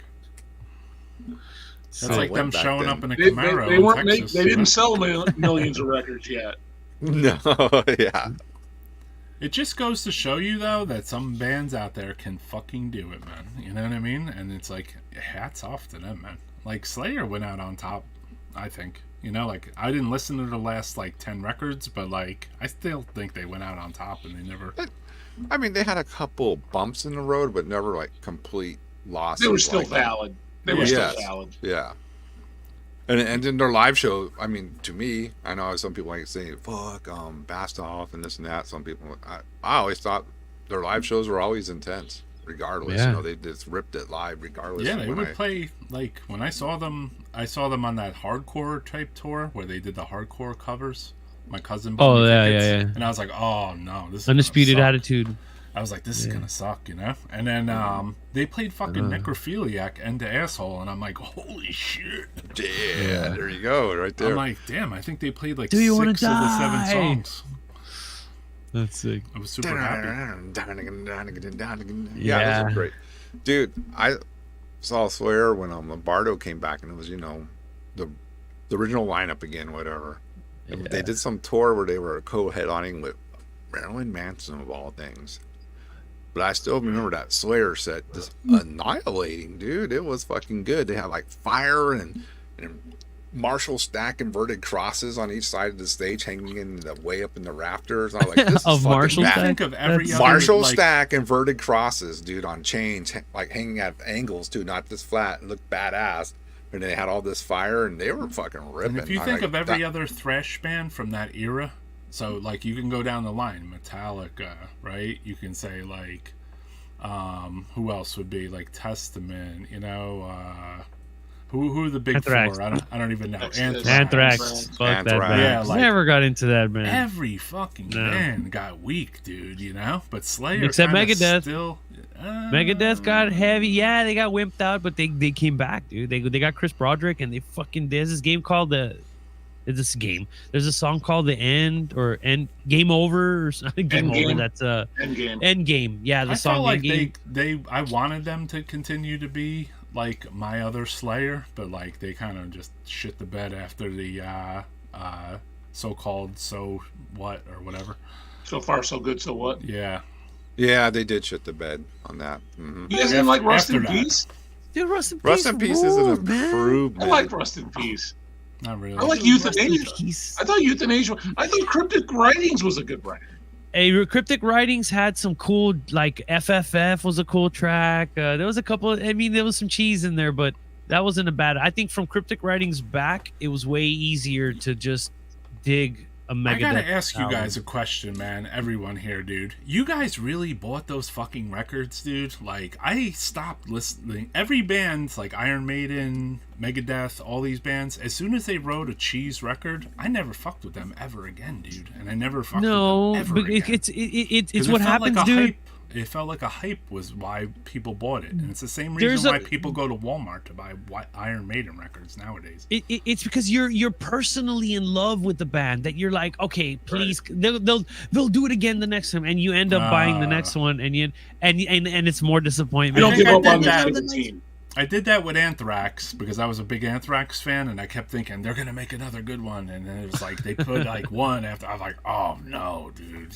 So That's like it them went back showing then. up in a They Camaro weren't in make, Texas. they didn't sell millions of records yet. No, yeah. It just goes to show you, though, that some bands out there can fucking do it, man. You know what I mean? And it's like, hats off to them, man. Like, Slayer went out on top, I think. You know, like, I didn't listen to the last, like, 10 records, but, like, I still think they went out on top, and they never... I mean, they had a couple bumps in the road, but never like complete losses. They were still like, valid. They were Yes. still valid. Yeah. And then their live show, I mean, to me, I know some people like saying, fuck, Bastoff and this and that. Some people, I always thought their live shows were always intense, regardless. Yeah. You know, they just ripped it live, regardless. Yeah, of they when would play, like, when I saw them on that hardcore type tour where they did the hardcore covers. My cousin bought Oh me yeah, tickets, yeah, yeah. and I was like, oh no, this is Undisputed gonna suck. Attitude. I was like, this is gonna suck, you know. And then they played fucking Necrophiliac End to Asshole, and I'm like, holy shit. Yeah, there you go, right there. I'm like, damn, I think they played like Do you wanna 6 of the 7 die? songs. That's sick. I was super happy. Yeah, those are great. Dude, I saw Slayer when Lombardo came back, and it was, the original lineup again, whatever. And they did some tour where they were co-headlining with Marilyn Manson, of all things. But I still remember that Slayer set just annihilating, dude. It was fucking good. They had like fire and Marshall stack inverted crosses on each side of the stage, hanging in the way up in the rafters. And I was like, this is Of fucking Marshall bad. stack? Think of every other, Marshall like, stack inverted crosses, dude, on chains, like hanging at angles too, not just flat. It looked badass. And they had all this fire, and they were fucking ripping. And if you think of every other thrash band from that era, so like you can go down the line, Metallica, right? You can say like, who else would be like Testament? Who are the big Anthrax. four? I don't even know. Anthrax. Fuck that Anthrax. band. Yeah, like- Never got into that, man. Every fucking band got weak, dude. But Slayer Except kinda Megadeth. Still, Megadeth got heavy. Yeah, they got wimped out, but they came back, dude. They got Chris Broderick, and there's this game called There's a song called The End or Game Over or something. Game Over. Endgame. That's Endgame. Endgame. Yeah, the I song felt like Endgame. I wanted them to continue to be like my other Slayer, but like they kind of just shit the bed after the so-called So What or whatever. So far, so good. So what? Yeah. Yeah, they did shit the bed on that. Mm-hmm. You guys didn't like Rust After in that. Peace? Dude, Rust in Peace. Rust in Peace is an ruled, man. I improvement. like Rust in Peace. Not really. I like Rust in Euthanasia. Peace. I thought Euthanasia. I thought Cryptic Writings was a good record. Hey, Cryptic Writings had some cool, like FFF was a cool track. There was a couple. There was some cheese in there, but that wasn't a bad. I think from Cryptic Writings back, it was way easier to just dig a Megadeth. I gotta ask you album. guys a question, man. Everyone here, dude. You guys really bought those fucking records, dude? Like, I stopped listening. Every band, like Iron Maiden, Megadeth, all these bands, as soon as they wrote a cheese record, I never fucked with them ever again, dude. And I never fucked with them ever but again. it's 'Cause what it felt happens, like a dude. hype. It felt like a hype was why people bought it, and it's the same There's reason a- why people go to Walmart to buy Iron Maiden records nowadays. It's because you're personally in love with the band that you're like, okay, please, they'll do it again the next time, and you end up buying the next one, and it's more I disappointment. don't think give I up did on that. the team. I did that with Anthrax because I was a big Anthrax fan, and I kept thinking they're gonna make another good one, and then it was like they put like one after. I was like, oh no, dude,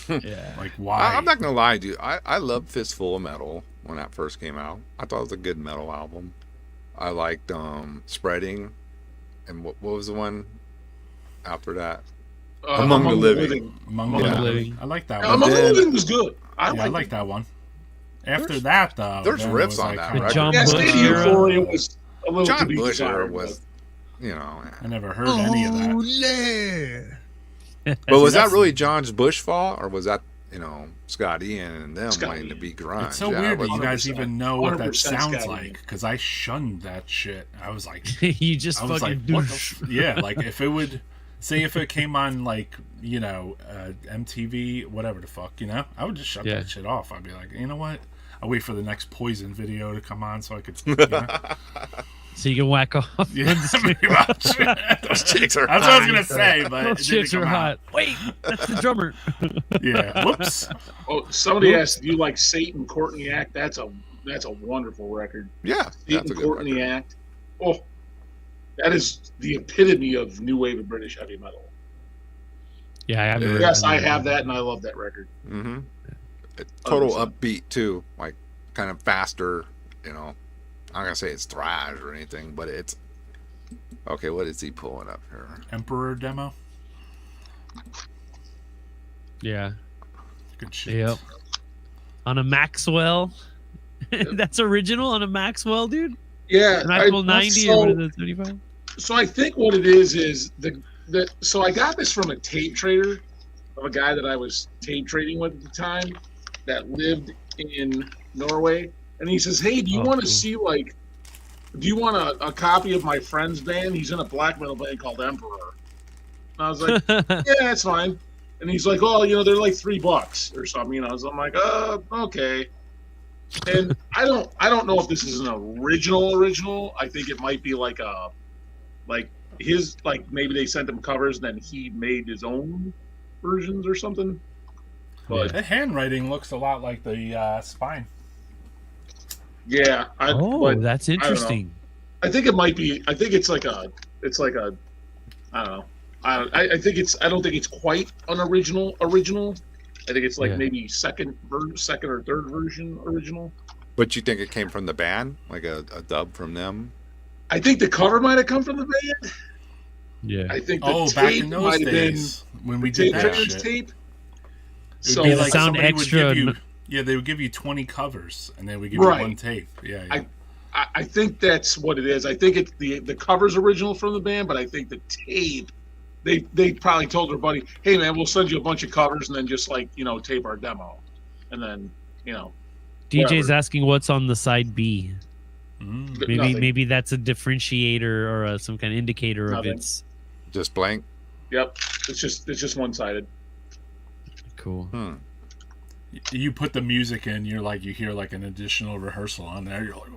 Yeah. like why? I'm not gonna lie, dude. I loved Fistful of Metal when that first came out. I thought it was a good metal album. I liked Spreading, and what was the one after that? Among the Living. Among Yeah. the Living. I like that Yeah, one. Among the then- Living was good. I Yeah, I like that one. After that, though, there's then it riffs was, on like, that kinda- record. John Yeah, Bush State of era. Euphoria was a little John to be Bush era desired, was, I never heard any of that. But was that that's- really John's Bush fault, or was that Scott Ian and them Scott wanting to Ian. be grunge? It's so Yeah, weird that you 100%. guys even know what that 100% sounds Scotty. like, because I shunned that shit. I was like, You just I was fucking like, what the yeah, like if it would say if it came on like MTV, whatever the fuck, I would just shut Yeah. that shit off. I'd be like, you know what? I'll wait for the next Poison video to come on so I could. so you can whack off. Yeah, pretty much. Those chicks are That's what I was gonna say, but Those it chicks didn't are come out. hot. Wait, that's the drummer. Yeah. Whoops. Oh, somebody asked, "Do you like Satan Courtney Act?" That's a wonderful record. Yeah, that's Satan a good Courtney record. Act. Oh, that is the epitome of new wave of British heavy metal. Yeah, I haven't. Yes, I have that, and I love that record. Mm-hmm. Total 100%. upbeat too, like kind of faster. I'm not gonna say it's thrash or anything, but it's okay. What is he pulling up here? Emperor demo. Yeah. Good shit. Yep. On a Maxwell. That's original on a Maxwell, dude. Yeah, Maxwell 90 or what is it, 75? So I think what it is so I got this from a tape trader of a guy that I was tape trading with at the time that lived in Norway, and he says, "Hey, do you want to cool. see do you want a copy of my friend's band? He's in a black metal band called Emperor." And I was like, yeah, it's fine. And he's like, oh, they're like $3 or something. So I'm like, okay. And I don't know if this is an original. I think it might be like his, maybe they sent him covers and then he made his own versions or something. But The handwriting looks a lot like the spine. yeah, that's interesting. I think it might be. I think it's like a. I don't know. I think it's. I don't think it's quite an original. I think it's like maybe second or third version original. But you think it came from the band, like a dub from them? I think the cover might have come from the band. Yeah. I think the back tape in those might have been days when we did that Pictures shit. tape. It So would be like like sound somebody extra would give you, n- they would give you 20 covers and they would give Right. you one tape. Yeah. I think that's what it is. I think it's the cover's original from the band, but I think the tape. They probably told their buddy, "Hey man, we'll send you a bunch of covers and then just tape our demo," and then DJ's whatever. asking what's on the side B. Mm. Maybe that's a differentiator or some kind of indicator of Nothing. its. Just blank? Yep, it's just one sided. Cool. Hmm. You put the music in, you hear like an additional rehearsal on there. You're like, oh.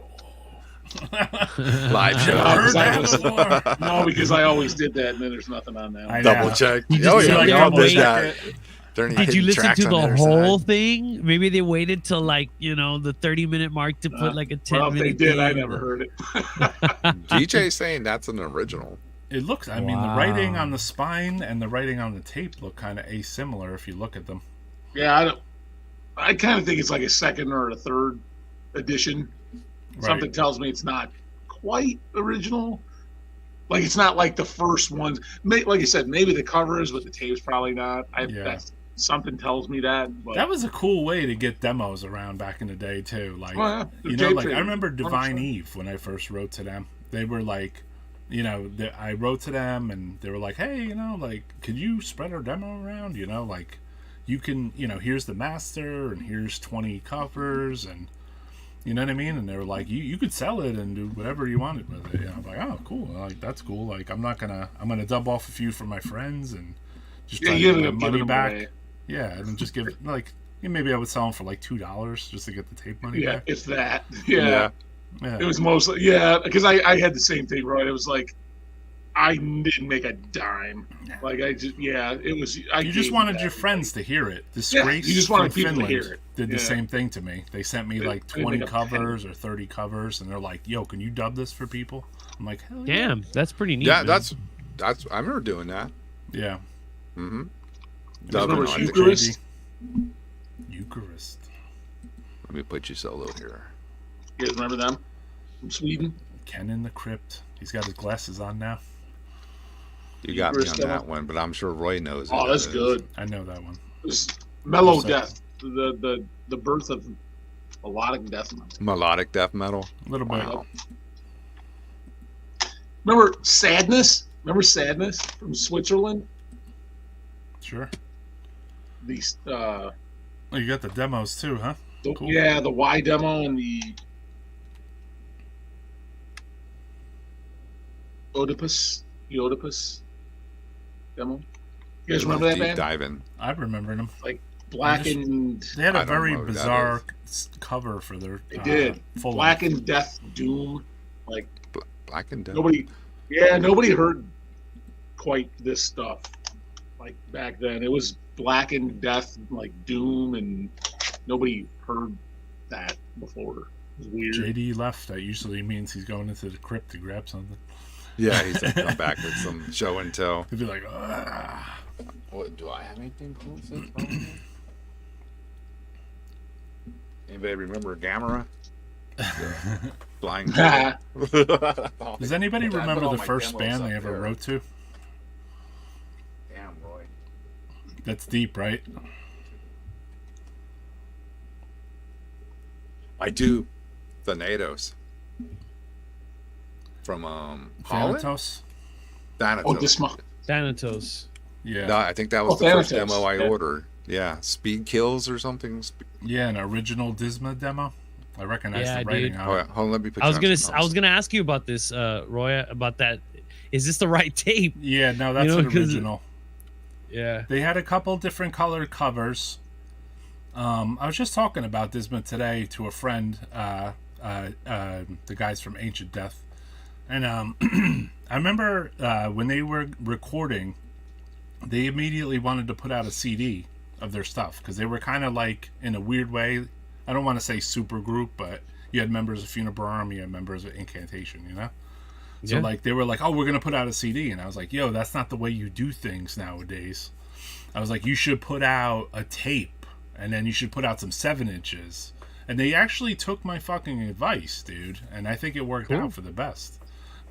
Live show. No, 'cause I Heard was- that before. No, because I always did that, and then there's nothing on that. I know. Double check. You just Oh feel yeah, like we you're all did waiting. that. There any Did you hidden listen tracks to on the either whole side? thing? Maybe they waited till the 30-minute mark to put like a 10 Well, if minute. they did, I thing. never heard it. DJ saying that's an original. It looks, I mean, the writing Wow. on the spine and the writing on the tape look kind of asimilar if you look at them. Yeah, I kind of think it's like a second or a third edition. Something tells me it's not quite original. Like it's not like the first ones. Like I said, maybe the cover is, but the tape's probably not. Yeah. That's, something tells me that. But That was a cool way to get demos around back in the day too. Like, Oh, yeah. The you know, tape like I thing, remember Divine 100%. Eve when I first wrote to them. They were like, I wrote to them and they were like, hey, like, could you spread our demo around? Like, you can, here's the master and here's 20 covers and, you know what I mean? And they were like, you could sell it and do whatever you wanted with it. I'm like, oh, cool. Like, that's cool. Like, I'm gonna dub off a few for my friends and just try to you get ended my up money giving them back. away. Yeah, and then just give maybe I would sell them for like $2 just to get the tape money Yeah, back. if that. Yeah. Yeah. It was mostly because I had the same thing, right? It was like I didn't make a dime. Like it was. You just wanted your friends to hear it. Disgrace you just wanted from people to Finland hear it. did the Yeah. same thing to me. They sent me They like didn't 20 make a covers or 30 covers, and they're like, "Yo, can you dub this for people?" I'm like, "Hell yeah!" Damn, that's pretty neat. Yeah, man. that's. I remember doing that. Yeah. Mm-hmm. remember Dubbing on the- Eucharist? Eucharist. Let me put you solo here. You guys remember them from Sweden? Ken in the Crypt. He's got his glasses on now. You got me on Eucharist that demo? one, but I'm sure Roy knows. Oh, who that's it is. good. I know that one. It was mellow So- death. The birth of melodic death metal. Melodic death metal. A little bit. Wow. Remember Sadness? Remember Sadness from Switzerland? Sure. These Oh, you got the demos too, huh? Cool. yeah, the Y demo and the Oedipus demo. You guys remember that Deep band? diving. I remember them. Blackened. They had I a don't very know who that bizarre cover for their They did. full Blackened Death Doom. Like Black and Death. nobody heard quite this stuff like back then. It was Blackened Death, like Doom, and nobody heard that before. It was weird. JD left. That usually means he's going into the crypt to grab something. Yeah, he's gonna come back with some show and tell. He'd be like, ah. What do I have anything cool to say? Anybody remember Gamera? Blind. Does anybody But I remember put all the my first demos band up they ever there. wrote to? Damn, Roy. That's deep, right? I do. Thanatos. From Holland. Thanatos? Thanatos. Oh, this month. Thanatos. Yeah. No, I think that was Oh, the first Thanatos. demo I Yeah. ordered. Yeah, Speed Kills or something. Yeah, an original Disma demo. I recognize Yeah, the writing dude. on Oh, it. yeah. Hold on, let me put I was you on gonna some I was gonna ask you about this, Roy, about that. Is this the right tape? Yeah, no, that's You know, an 'cause- original. Yeah. They had a couple different colored covers. I was just talking about this today to a friend, the guys from Ancient Death, and I remember when they were recording, they immediately wanted to put out a CD of their stuff because they were kind of like, in a weird way, I don't want to say super group, but you had members of Funebrarum, you had members of Incantation, you know? So like they were like, oh, we're gonna put out a CD, and I was like, yo, that's not the way you do things nowadays. I was like, you should put out a tape, and then you should put out some 7-inches. And they actually took my fucking advice, dude, and I think it worked out for the best.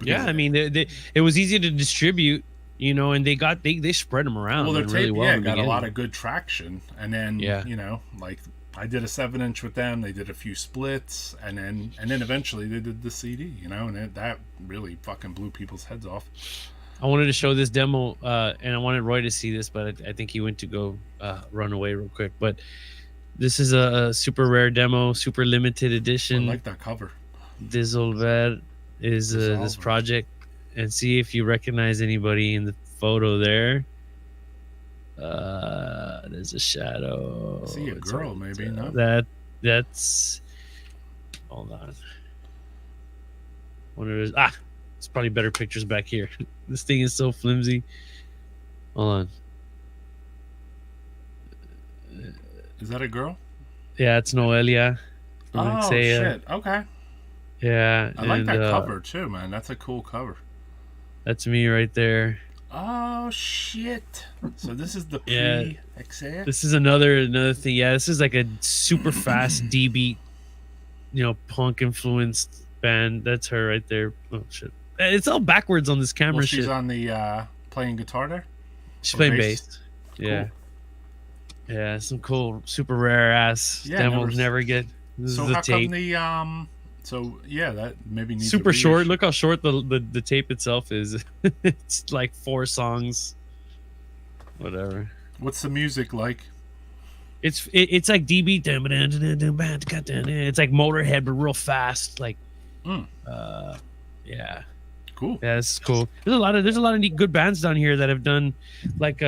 Yeah, I mean, it was easy to distribute, you know, and they spread them around. Well, their really tape, well got a lot of good traction, and then Yeah. you know, like I did a 7-inch with them. They did a few splits, and then eventually they did the CD, you know, and that really fucking blew people's heads off. I wanted to show this demo, and I wanted Roy to see this, but I think he went to go run away real quick. But this is a super rare demo, super limited I edition. like that cover. Dissolver is this Dissolver. project, and see if you recognize anybody in the photo there. There's a shadow. I see a It's girl, on- maybe, no? That's. Hold on. What it is? It's probably better pictures back here. This thing is so flimsy. Hold on. Is that a girl? Yeah, it's Noelia. from Oh Ixea. shit! Okay, Yeah, I like and, that cover too, man. That's a cool cover. That's me right there. Oh shit! So this is the Yeah. pre-Ixea? This is another thing. Yeah, this is like a super fast D beat, you know, punk influenced band. That's her right there. Oh shit! It's all backwards on this camera. Well, she's shit. on the playing guitar there. She's or playing bass? bass. Yeah. Yeah, some cool, super rare ass Yeah, demos. Never get. This So is the how tape. come the So yeah, that maybe needs Super a short. reissue. Look how short the tape itself is. It's like 4 songs. Whatever. What's the music like? It's like DB. It's like Motorhead, but real fast. Like, yeah. Cool. Yeah, this is cool. There's a lot of neat good bands down here that have done like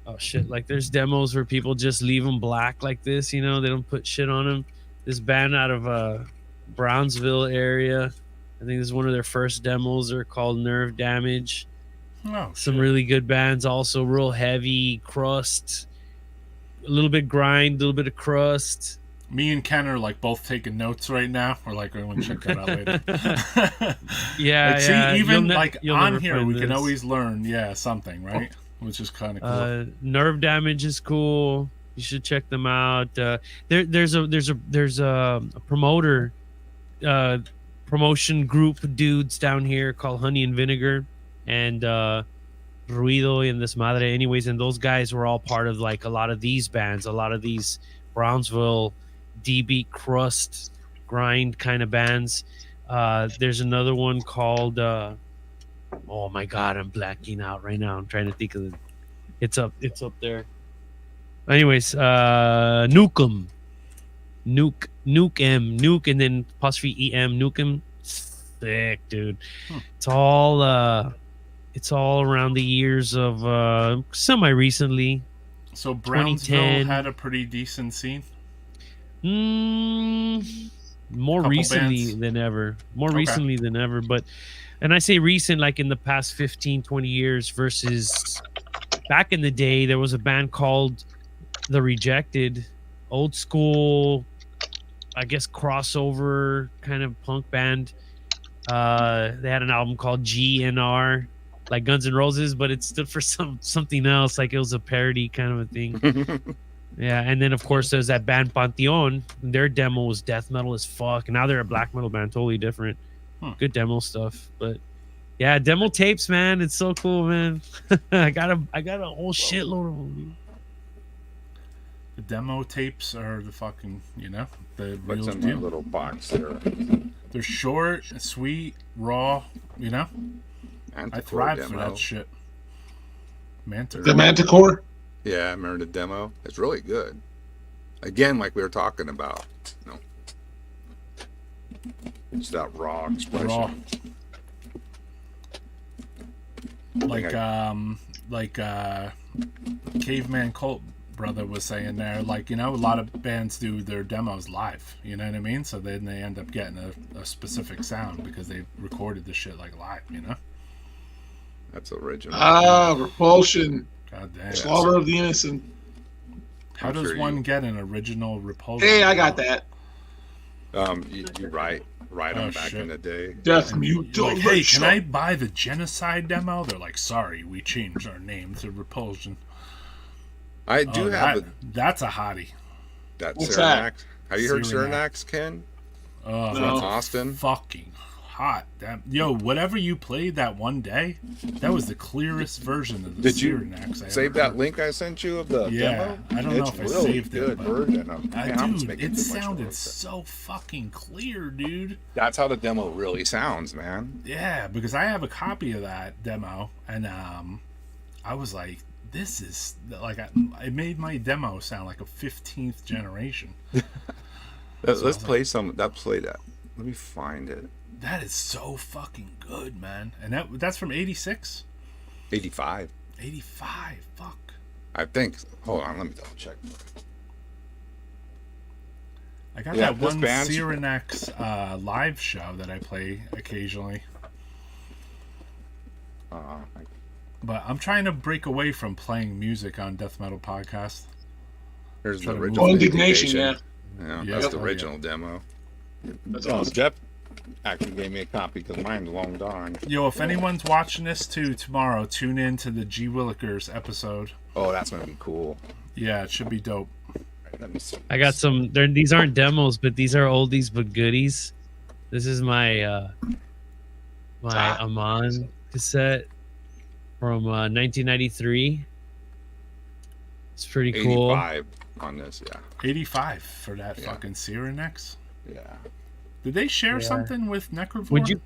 oh shit, like there's demos where people just leave them black like this, you know, they don't put shit on them. This band out of Brownsville area, I think this is one of their first demos. They're called Nerve Damage. Oh, Some shit. really good bands, also real heavy crust, a little bit grind, a little bit of crust. Me and Ken are like both taking notes right now. We're like, we're gonna check that out later. Yeah, Like, see, yeah. even You'll like you'll on never here, find we can this. always learn, something, right? Which is kind of cool. Nerve Damage is cool. You should check them out. There's a promoter promotion group dudes down here called Honey and Vinegar and Ruido and Desmadre. Anyways, and those guys were all part of like a lot of these bands, a lot of these Brownsville D-beat crust grind kind of bands. There's another one called oh my god, I'm blacking out right now. I'm trying to think of it. It's up there. Anyways, Nukem, Nuke, and then apostrophe EM, Nukem. Sick, dude. It's all around the years of semi recently. So Brownsville 2010. had a pretty decent scene. More Couple recently bands. than ever. But and I say recent like in the past 15 20 years versus back in the day there was a band called The Rejected, old school, I guess crossover kind of punk band. They had an album called GNR, like Guns N' Roses, but it stood for something else, like it was a parody kind of a thing. Yeah, and then of course there's that band Pantheon. Their demo was death metal as fuck, and now they're a black metal band, totally different. Good demo stuff, but yeah, demo tapes, man, it's so cool, man. I got a whole shitload of them. The demo tapes are the fucking, the What's real in the deal. little box there? They're short, sweet, raw. I Manticore thrive for demo. that shit. Manticore. The Manticore. Yeah, I remember the demo. It's really good. Again, like we were talking about. It's that raw expression. Raw. Like like Caveman Cult brother was saying there, like, you know, a lot of bands do their demos live, you know what I mean? So then they end up getting a specific sound because they recorded the shit like live, you know? That's original. Repulsion. God damn. Slaughter of the Innocent. How I'm does sure one you- get an original Repulsion? Hey, I got that. You're right. Right on back shit. in the day. Death Mute. Like, hey, can I buy the Genocide demo? They're like, sorry, we changed our name to Repulsion. I do have that's a hottie. that What's Cyrenax. Have you heard Cyrenax. Cyrenax, Ken? Oh, No. that's Austin? fucking hot. Damn. Yo, whatever you played that one day, that was the clearest version of the Did you Cyrenax I Save ever that heard. link I sent you of the Yeah, demo? I don't know It's if I really saved it, good but- version of Man, I'm just Dude, making it too much sounded noise. so fucking clear, dude. That's how the demo really sounds, man. Yeah, because I have a copy of that demo, and I was like, this is like, it made my demo sound like a 15th generation. Let's play some. Play that. Let me find it. That is so fucking good, man. And that's from 86? 85. 85, fuck. I think. Hold on, let me double check. I got Yeah, that this one band's- Cyrenax live show that I play occasionally. But I'm trying to break away from playing music on Death Metal Podcast. Here's the Try to original. move. Indignation, Yeah, Yeah. that's the Oh, yeah. original demo. That's awesome. Jeff actually gave me a copy because mine's long gone. Yo, if anyone's watching this too tomorrow, tune in to the G. Willikers episode. Oh, that's gonna be cool. Yeah, it should be dope. Right, let me see. I got some. These aren't demos, but these are oldies but goodies. This is my Amon cassette from 1993. It's pretty cool. 85 on this, yeah. 85 for that Yeah. fucking Cyrenax. Yeah. Did they share Yeah. something with Necroharmonic? Would you?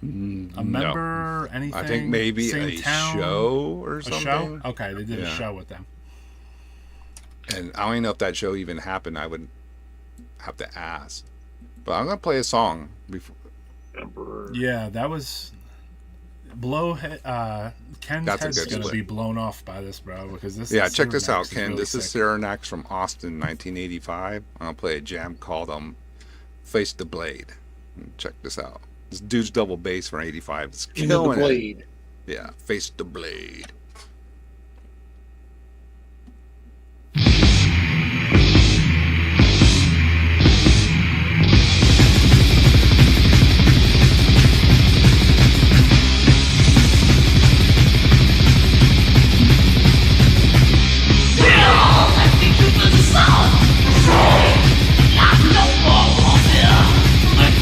A member, anything? I think maybe Same a town? show or A something. show? Okay, they did a Yeah. show with them. And I don't even know if that show even happened. I would have to ask. But I'm gonna play a song before. Emperor. Yeah, that was Ken's That's a head's good gonna split. be blown off by this, bro, because this Yeah, is check this out, Cyrenax Ken. really This is sick. Cyrenax from Austin, 1985. I'm gonna play a jam called "Face the Blade." Check this out. This dude's double bass from '85. It's Into the killing it. Blade. Yeah, "Face the Blade."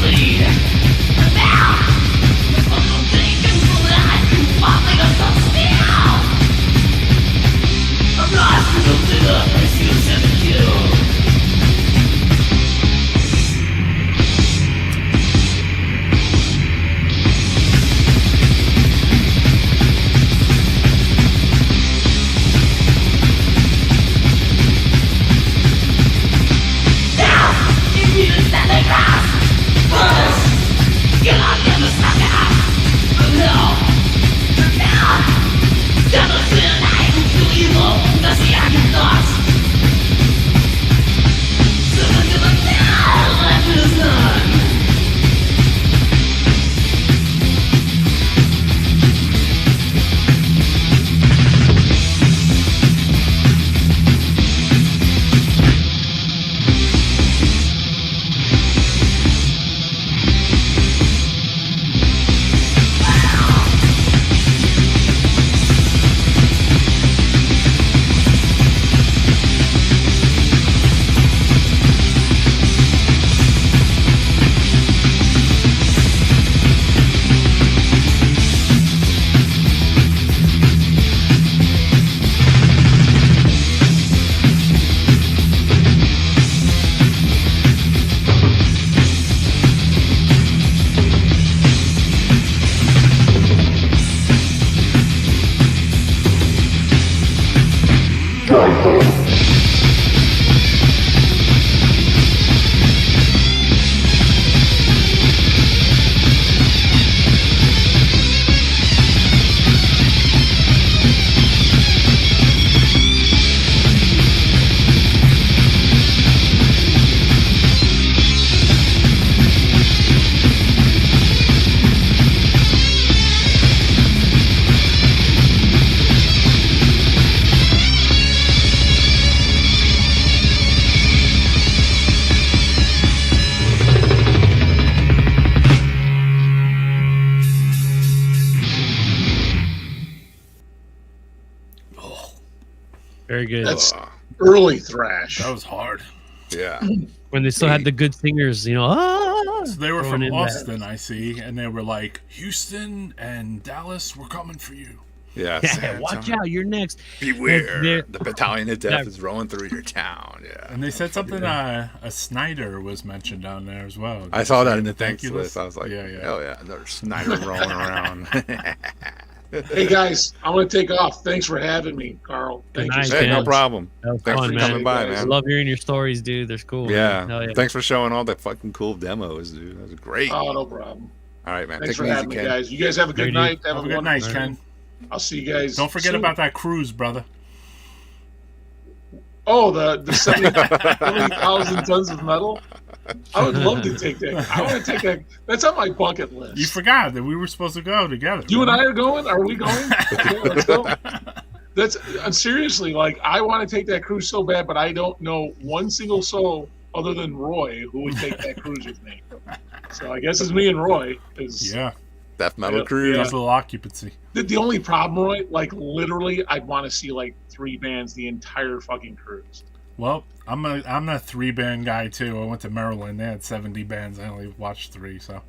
Now, the fucking taken from life, popping us up still. Very good. That's early thrash. That was hard. Yeah. When they still had the good singers, you know. So they were throwing from in that. Austin, I see, and they were like, Houston and Dallas, we're coming for you. Yeah. Yeah, watch out, you're next. Beware. They're- The battalion of death Yeah. is rolling through your town. Yeah. And they said something, a Snyder was mentioned down there as well. I saw that in the Thank thanks you list. I was like, yeah. hell yeah, there's Snyder rolling around. Hey guys, I'm gonna take off. Thanks for having me, Carl. Thank night, you. Hey, no man. problem. That was Thanks fun, for man. coming by, guys. I man. love hearing your stories, dude. They're cool. Yeah. Man. Hell yeah. Thanks for showing all the fucking cool demos, dude. That was great. Oh, no problem. All right, man. Thanks Take for it easy, having me, Ken. guys. You guys have a good Dude, night. Have a good night, wonderful Ken. I'll see you guys. Don't forget soon. about that cruise, brother. Oh, the 70,000 tons of metal. I would love to take that. I want to take that. That's on my bucket list. You forgot that we were supposed to go together. You and I remember? are going? Are we going? Yeah, let's go. That's seriously, like, I want to take that cruise so bad, but I don't know one single soul other than Roy who would take that cruise with me. So I guess it's me and Roy. Yeah, Death Metal Yeah. Cruise. double occupancy. The only problem, Roy, like, literally, I'd want to see like 3 bands the entire fucking cruise. Well, I'm a 3-band guy too. I went to Maryland. They had 70 bands. I only watched 3. So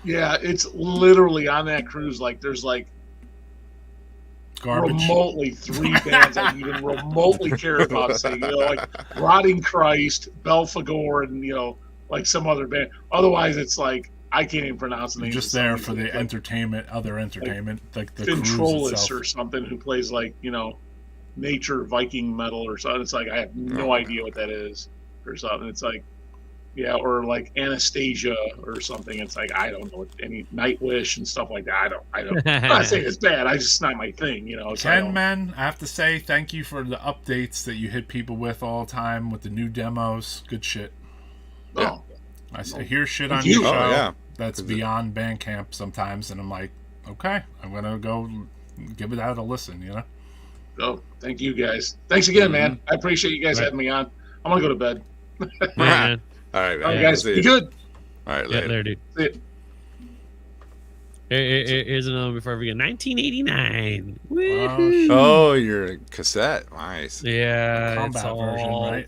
Yeah, it's literally on that cruise. Like, there's like garbage. remotely 3 bands I even remotely care about seeing. You know, like Rotting Christ, Belphegor, and like some other band. Otherwise, it's like I can't even pronounce the You're names. just of some there of for these, the like entertainment, other entertainment, like the cruise Ventrolis itself. or something who plays like nature Viking metal or something. It's like I have no idea what that is or something. It's like or like Anastasia or something. It's like I don't know any Nightwish and stuff like that. I don't. I'm not saying it's bad. I just not my thing. So Ken, man, I have to say thank you for the updates that you hit people with all the time with the new demos. Good shit. Oh, I hear shit on Thank you. your show Oh, yeah. that's beyond Bandcamp sometimes, and I'm like, okay, I'm gonna go give it out a listen. oh, thank you guys. Thanks again, man. I appreciate you guys Right. having me on. I'm gonna go to bed. Man. All right, All right, man. guys, See be you. good. All right, Yeah, later. there, dude. See ya. Here's another before we get 1989. Oh, Woohoo. shit. Oh, your cassette. Nice. Yeah, Combat it's all version, right?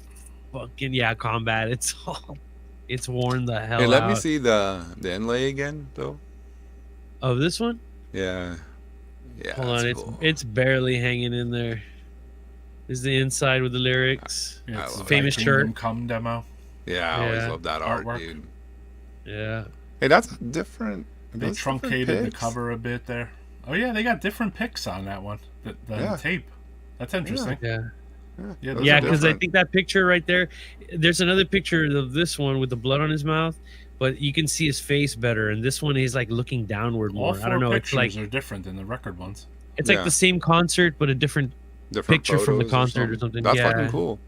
fucking combat. It's worn the hell Hey, let out. me see the inlay again, though. Of this one? Yeah. Yeah. Hold on, that's cool. it's barely hanging in there. This is the inside with the lyrics. Yeah, I it's love the Famous Kingdom shirt. Come demo. Yeah, I always Yeah. love that art, Artwork. dude. Yeah. Hey, that's different. They those different truncated the pics? cover a bit there. Oh yeah, they got different pics on that one. The Yeah. tape. That's interesting. Yeah. Yeah, those Yeah, are because I different. think that picture right there, there's another picture of this one with the blood on his mouth, but you can see his face better. And this one, he's like looking downward All more. 4 I don't know. It's pictures like are different than the record ones. it's Yeah. like the same concert, but a different different picture from the photos concert or something. That's Yeah. fucking cool.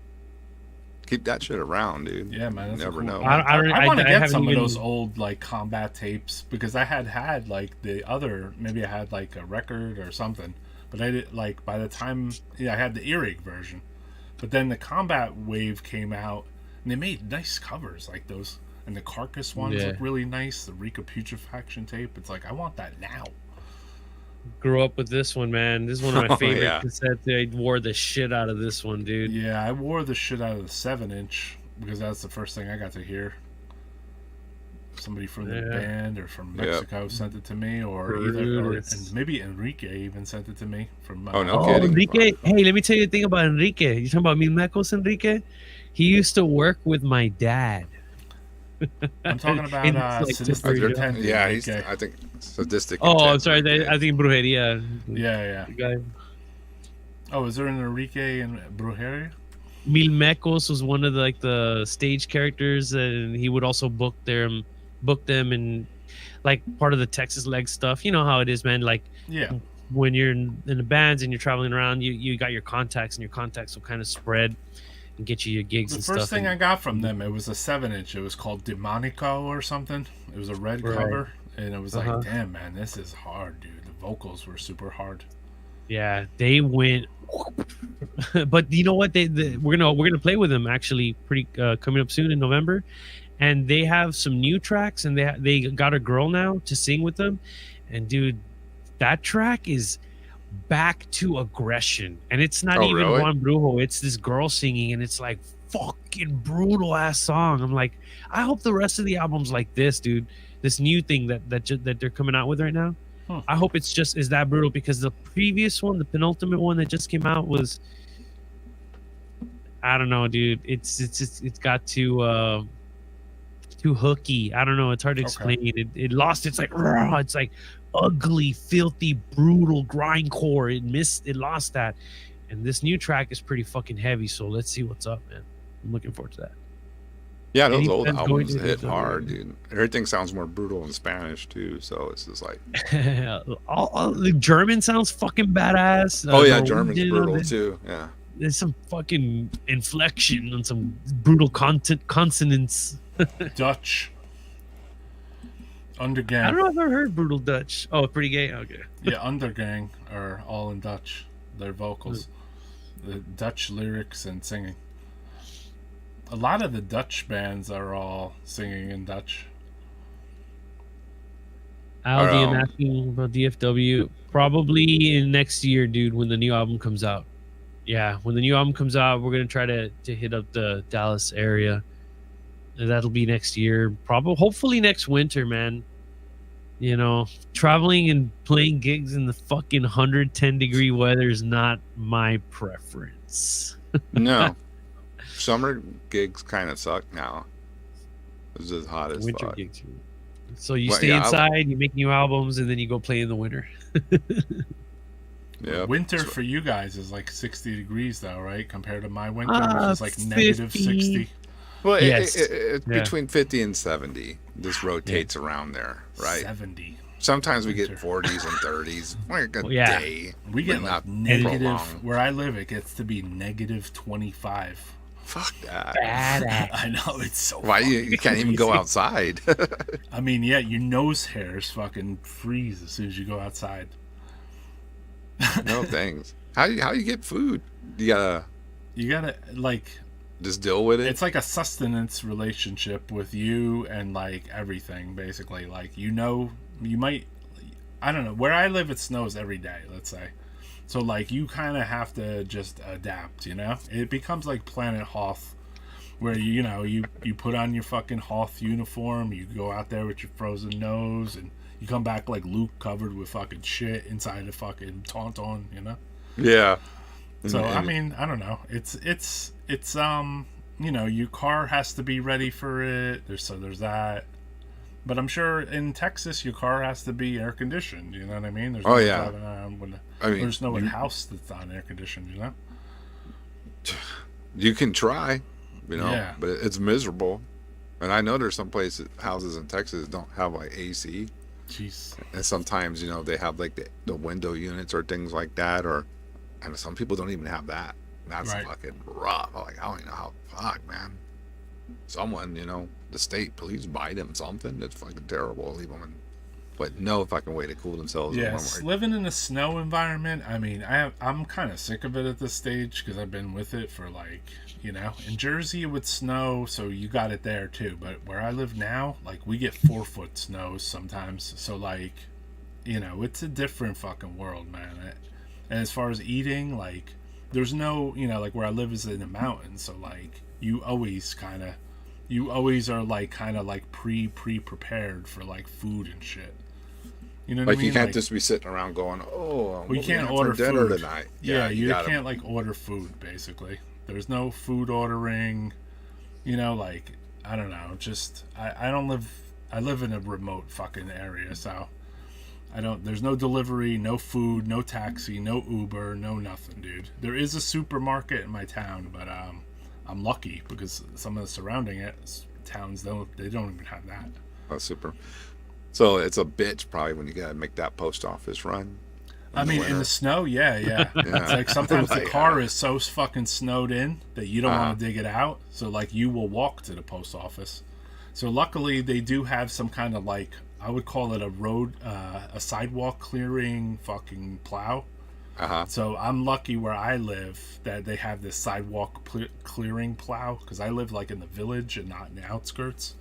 Keep that shit around, dude. Yeah, man. That's Never cool. know. I don't- I want to I get haven't some even- of those old like combat tapes because I had like the other. Maybe I had like a record or something, but I did like by the time I had the earache version, but then the combat wave came out and they made nice covers like those, and the Carcass ones Yeah. look really nice. The Rika Putrefaction tape. It's like I want that now. Grew up with this one, man. This is one of my Oh, favorite yeah. cassettes. I wore the shit out of this one, dude. Yeah, I wore the shit out of the 7-inch because that's the first thing I got to hear. Somebody from the Yeah. band or from Yep. Mexico sent it to me, or Dude, and maybe Enrique even sent it to me from. Oh, no Oh, kidding. Enrique. Hey, let me tell you a thing about Enrique. You talking about Mil Mecos, Enrique? He used to work with my dad. I'm talking about In, like, Sadistic temporary Intent. Yeah, he's. Enrique. I think sadistic. Oh, I'm intent, sorry. Enrique. I think Brujeria. Yeah. The guy. Oh, is there an Enrique in Brujeria? Mil Mecos was one of the stage characters, and he would also book them and like part of the Texas leg stuff. You know how it is, man. Like Yeah. when you're in the bands and you're traveling around, you got your contacts, and your contacts will kind of spread and get you your gigs The and first stuff. thing and, I got from them, it was a 7-inch. It was called Demonico or something. It was a red Right. cover, and it was Uh-huh. like, damn, man, this is hard, dude. The vocals were super hard. yeah, they went. But you know what? We're gonna play with them actually pretty coming up soon in November, and they have some new tracks, and they got a girl now to sing with them, and dude, that track is back to aggression, and it's not Oh, even really? Juan Brujo. It's this girl singing, and it's like fucking brutal ass song. I'm like, I hope the rest of the album's like this, dude. This new thing that they're coming out with right now. I hope it's just is that brutal, because the previous one, the penultimate one that just came out, was, I don't know, dude. It's got too hooky. I don't know. It's hard to explain. It lost. It's like raw. It's like ugly, filthy, brutal grindcore. It lost that. And this new track is pretty fucking heavy. So let's see what's up, man. I'm looking forward to that. Yeah, those Any old plans going albums to hit these hard, dude. Everything sounds more brutal in Spanish too, so it's just like, all the German sounds fucking badass. oh yeah, Norwegian, German's brutal too. Yeah, there's some fucking inflection and some brutal consonants. Dutch. Undergang. I don't know if I've ever heard brutal Dutch. Oh, pretty gay. Okay. Yeah, Undergang are all in Dutch. Their vocals, the Dutch lyrics and singing. A lot of the Dutch bands are all singing in Dutch. Aldi, I'm asking about DFW. Probably in next year, dude, when the new album comes out. Yeah, when the new album comes out, we're gonna try to hit up the Dallas area. And that'll be next year. Probably, hopefully next winter, man. You know, traveling and playing gigs in the fucking 110-degree weather is not my preference. no, summer gigs kind of suck now. It's just hot as Winter fuck. gigs. So you Well, stay yeah, inside, you make new albums, and then you go play in the winter. Yeah, Winter so- for you guys is like 60 degrees though, right? Compared to my winter, which is like 50. negative 60. Well, Yes. it's Yeah. between 50 and 70. This rotates around there, right? 70. Sometimes we get Winter. 40s and 30s. Like a Yeah. day. We get but like not negative. prolonged. Where I live, it gets to be negative 25. Fuck that. Badass. I know, it's so. Why you can't even go crazy. outside? I mean, yeah, your nose hairs fucking freeze as soon as you go outside. No thanks. How you get food? You gotta You gotta like. just deal with it. It's like a sustenance relationship with you and like everything, basically. Like, you know, you might, I don't know, where I live, it snows every day, let's say. So like, you kind of have to just adapt, you know. It becomes like Planet Hoth, where you know you put on your fucking Hoth uniform, you go out there with your frozen nose, and you come back like Luke covered with fucking shit inside a fucking tauntaun, you know. yeah. So And- I mean, I don't know. It's you know, your car has to be ready for it. There's that. But I'm sure in Texas your car has to be air conditioned, you know what I mean? There's Oh, no yeah. driving around with I mean, there's no you- house that's not air conditioned, you know? you can try, you know, Yeah. but it's miserable. And I know there's some places, houses in Texas that don't have like AC. Jeez. And sometimes, you know, they have like the window units or things like that, or and some people don't even have that. That's Right. fucking rough. I'm like, I don't even know how. Fuck, man. Someone, you know, the state police buy them something. That's fucking terrible. Leave them in, but no fucking way to cool themselves. in Yes, one way. living in a snow environment, I mean, I'm kind of sick of it at this stage because I've been with it for like, you know, in Jersey it would snow, so you got it there too. But where I live now, like, we get 4-foot snows sometimes. So like, you know, it's a different fucking world, man. And as far as eating, like, there's no, you know, like where I live is in the mountains, so like you always are like kind of like pre-prepared for like food and shit. You know what Like I mean? you can't Like, just be sitting around going, "Oh, we what can't have order for dinner food tonight." Yeah, you gotta- can't like order food. Basically, there's no food ordering. You know, like, I don't know. Just I don't live. I live in a remote fucking area, so I don't. There's no delivery, no food, no taxi, no Uber, no nothing, dude. There is a supermarket in my town, but I'm lucky because some of the surrounding towns don't even have that. Oh, super. So it's a bitch probably when you gotta make that post office run. I mean, in winter. the snow, yeah. It's like sometimes the Like, car is so fucking snowed in that you don't Uh-huh. want to dig it out. So, like, you will walk to the post office. So, luckily, they do have some kind of, like, I would call it a road, a sidewalk clearing fucking plow. Uh-huh. So, I'm lucky where I live that they have this sidewalk clearing plow because I live, like, in the village and not in the outskirts.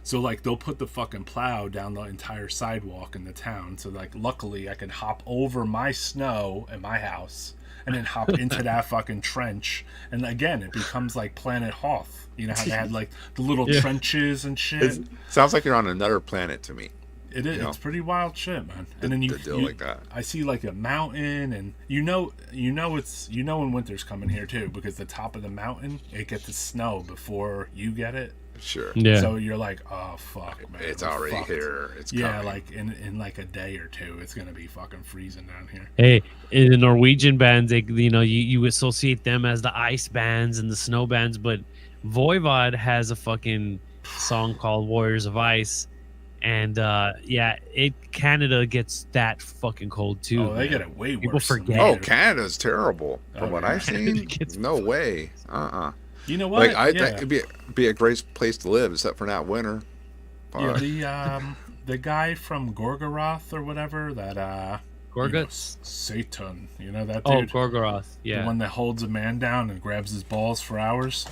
So like they'll put the fucking plow down the entire sidewalk in the town. So like luckily I can hop over my snow at my house and then hop into that fucking trench. And again, it becomes like Planet Hoth. You know how they had like the little trenches and shit. Sounds like you're on another planet to me. It is. You know? It's pretty wild shit, man. And then you like that. I see like a mountain, and you know when winter's coming here too, because the top of the mountain it gets the snow before you get it. Sure. Yeah. So you're like, oh fuck, man, It's we're already fucked. here. It's Yeah, coming. like in like a day or two, it's gonna be fucking freezing down here. Hey, in the Norwegian bands, they, you associate them as the ice bands and the snow bands, but Voivod has a fucking song called Warriors of Ice, and Canada gets that fucking cold too. Oh, they man. get it way worse. People than forget. we Oh, do. Canada's terrible. From Oh, what yeah. I've seen, It gets no way. You know what? Like I think it'd be a great place to live, except for that winter. Yeah, the guy from Gorgoroth or whatever that Gorguts. Satan, you know that Oh, dude. Gorgoroth. The Yeah. one that holds a man down and grabs his balls for hours.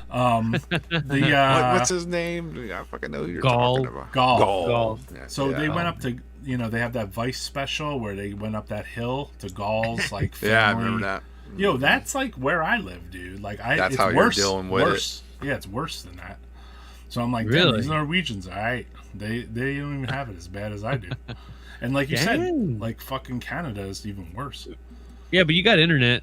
The What's his name? I fucking know who you're Gaul. talking about. Gaul. Gaul. Yeah, So yeah. they went up to, they have that Vice special where they went up that hill to Gaul's like family. Yeah, I remember that. Yo, that's like where I live, dude. Like That's it's how you're worse, dealing with it. worse. Yeah, it's worse than that. So I'm like, damn, Really? these Norwegians, all right, they don't even have it as bad as I do. And like you said, Dang. like fucking Canada is even worse. Yeah, but you got internet.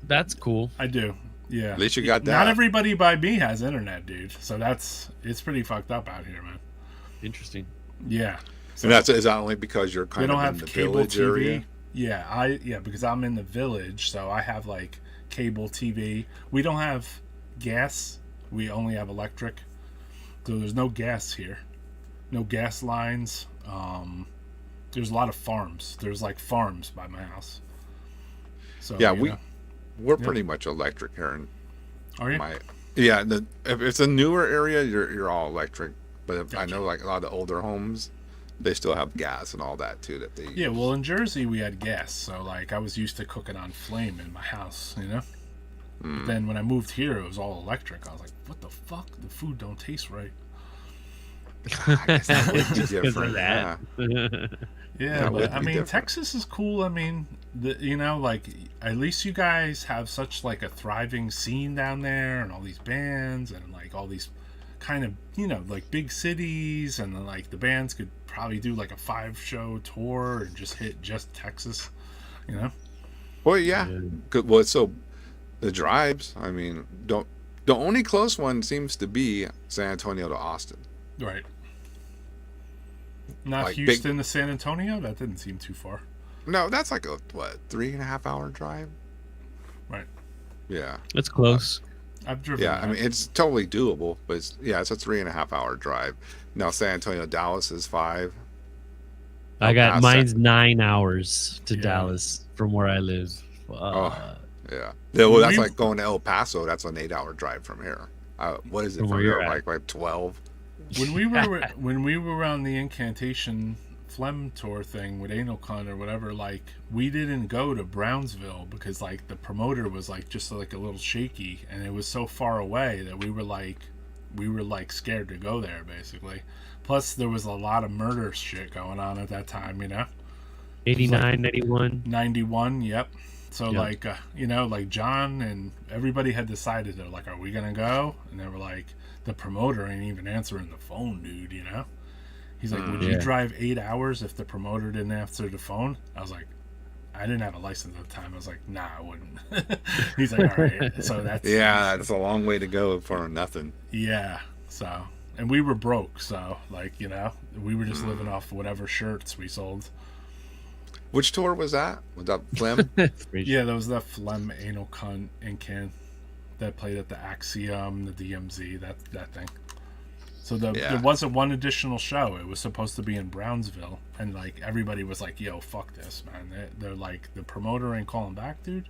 That's cool. I do. Yeah. At least you got that. Not everybody by me has internet, dude. So it's pretty fucked up out here, man. Interesting. Yeah. And is that only because you're We kind don't of in have the cable village TV. area? Yeah, because I'm in the village, so I have like cable TV. We don't have gas. We only have electric. So there's no gas here. No gas lines. There's a lot of farms. There's like farms by my house. So Yeah, you know. we're pretty much electric here in Are you? if it's a newer area, you're all electric. But I Gotcha. know like a lot of the older homes, they still have gas and all that too. That they Yeah, well, in Jersey we had gas, so like I was used to cooking on flame in my house, you know. But then when I moved here, it was all electric. I was like, "What the fuck? The food don't taste right." I guess that would be Just 'cause of different. that. Yeah. Yeah, That would but I be mean, different. Texas is cool. I mean, like at least you guys have such like a thriving scene down there, and all these bands, and like all these kind of like big cities, and then, like the bands could probably do like a 5-show tour and just hit just Texas, you know. Well, yeah. Good. Well, so the drives. I mean, the only close one seems to be San Antonio to Austin. Right. Not Like Houston to San Antonio? That didn't seem too far. No, that's like a 3.5 hour drive. Right. Yeah. That's close. I've driven. Yeah, I that. mean it's totally doable, but it's a 3.5 hour drive. Now San Antonio Dallas is 5. I got past mine's 9 hours to Yeah. Dallas from where I live. Yeah. Yeah, well, that's like going to El Paso. That's an 8-hour drive from here. What is it From from where here? you're at. Like 12. when we were on the Incantation Phlegm tour thing with Anal Con or whatever, like we didn't go to Brownsville because like the promoter was like just like a little shaky, and it was so far away that we were like scared to go there basically. Plus there was a lot of murder shit going on at that time, you know. 89, 91. 91, yep. So Yep. like like John and everybody had decided, they're like, are we gonna go? And they were like, the promoter ain't even answering the phone, dude, you know. He's like, would you Yeah. drive 8 hours if the promoter didn't answer the phone? I was like, I didn't have a license at the time. I was like, nah, I wouldn't. He's like, all right. So that's That's a long way to go for nothing. yeah. So, and we were broke, so like we were just living off whatever shirts we sold. Which tour was that? Was that Phlegm? Yeah, that was the Phlegm Anal Cunt and Can that played at the Axiom, the DMZ, that thing. So there wasn't one additional show. It was supposed to be in Brownsville, and like everybody was like, "Yo, fuck this, man." They're like, the promoter ain't calling back, dude.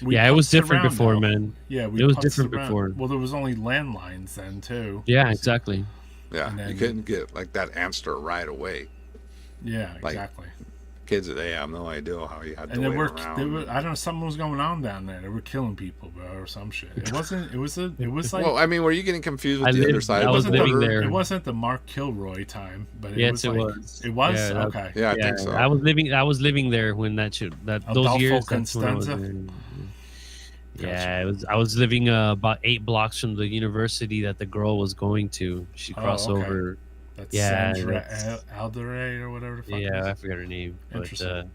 We Yeah, it was putzed different around, before, though. man. Yeah, we It was putzed different around. before. Well, there was only landlines then too. Yeah, exactly. Yeah, And then- you couldn't get like that answer right away. Yeah, Like, exactly. kids today have no idea how you had to And wait around. I don't know, something was going on down there. They were killing people, bro, or some shit. It wasn't. It was like. Well, I mean, were you getting confused with I the lived- other side I of was the living border? there. It wasn't the Mark Kilroy time, but Yes, it it was. was. It was Yeah, that- okay. Yeah, I think so. I was living there when that shit those Adolfo years. That's when I was Constanza? there. Yeah, I was living about 8 blocks from the university that the girl was going to. She crossed okay. over. That's Yeah, Sandra that's- Aldere or whatever the fuck. it Yeah, is. I forgot her name. But Interesting.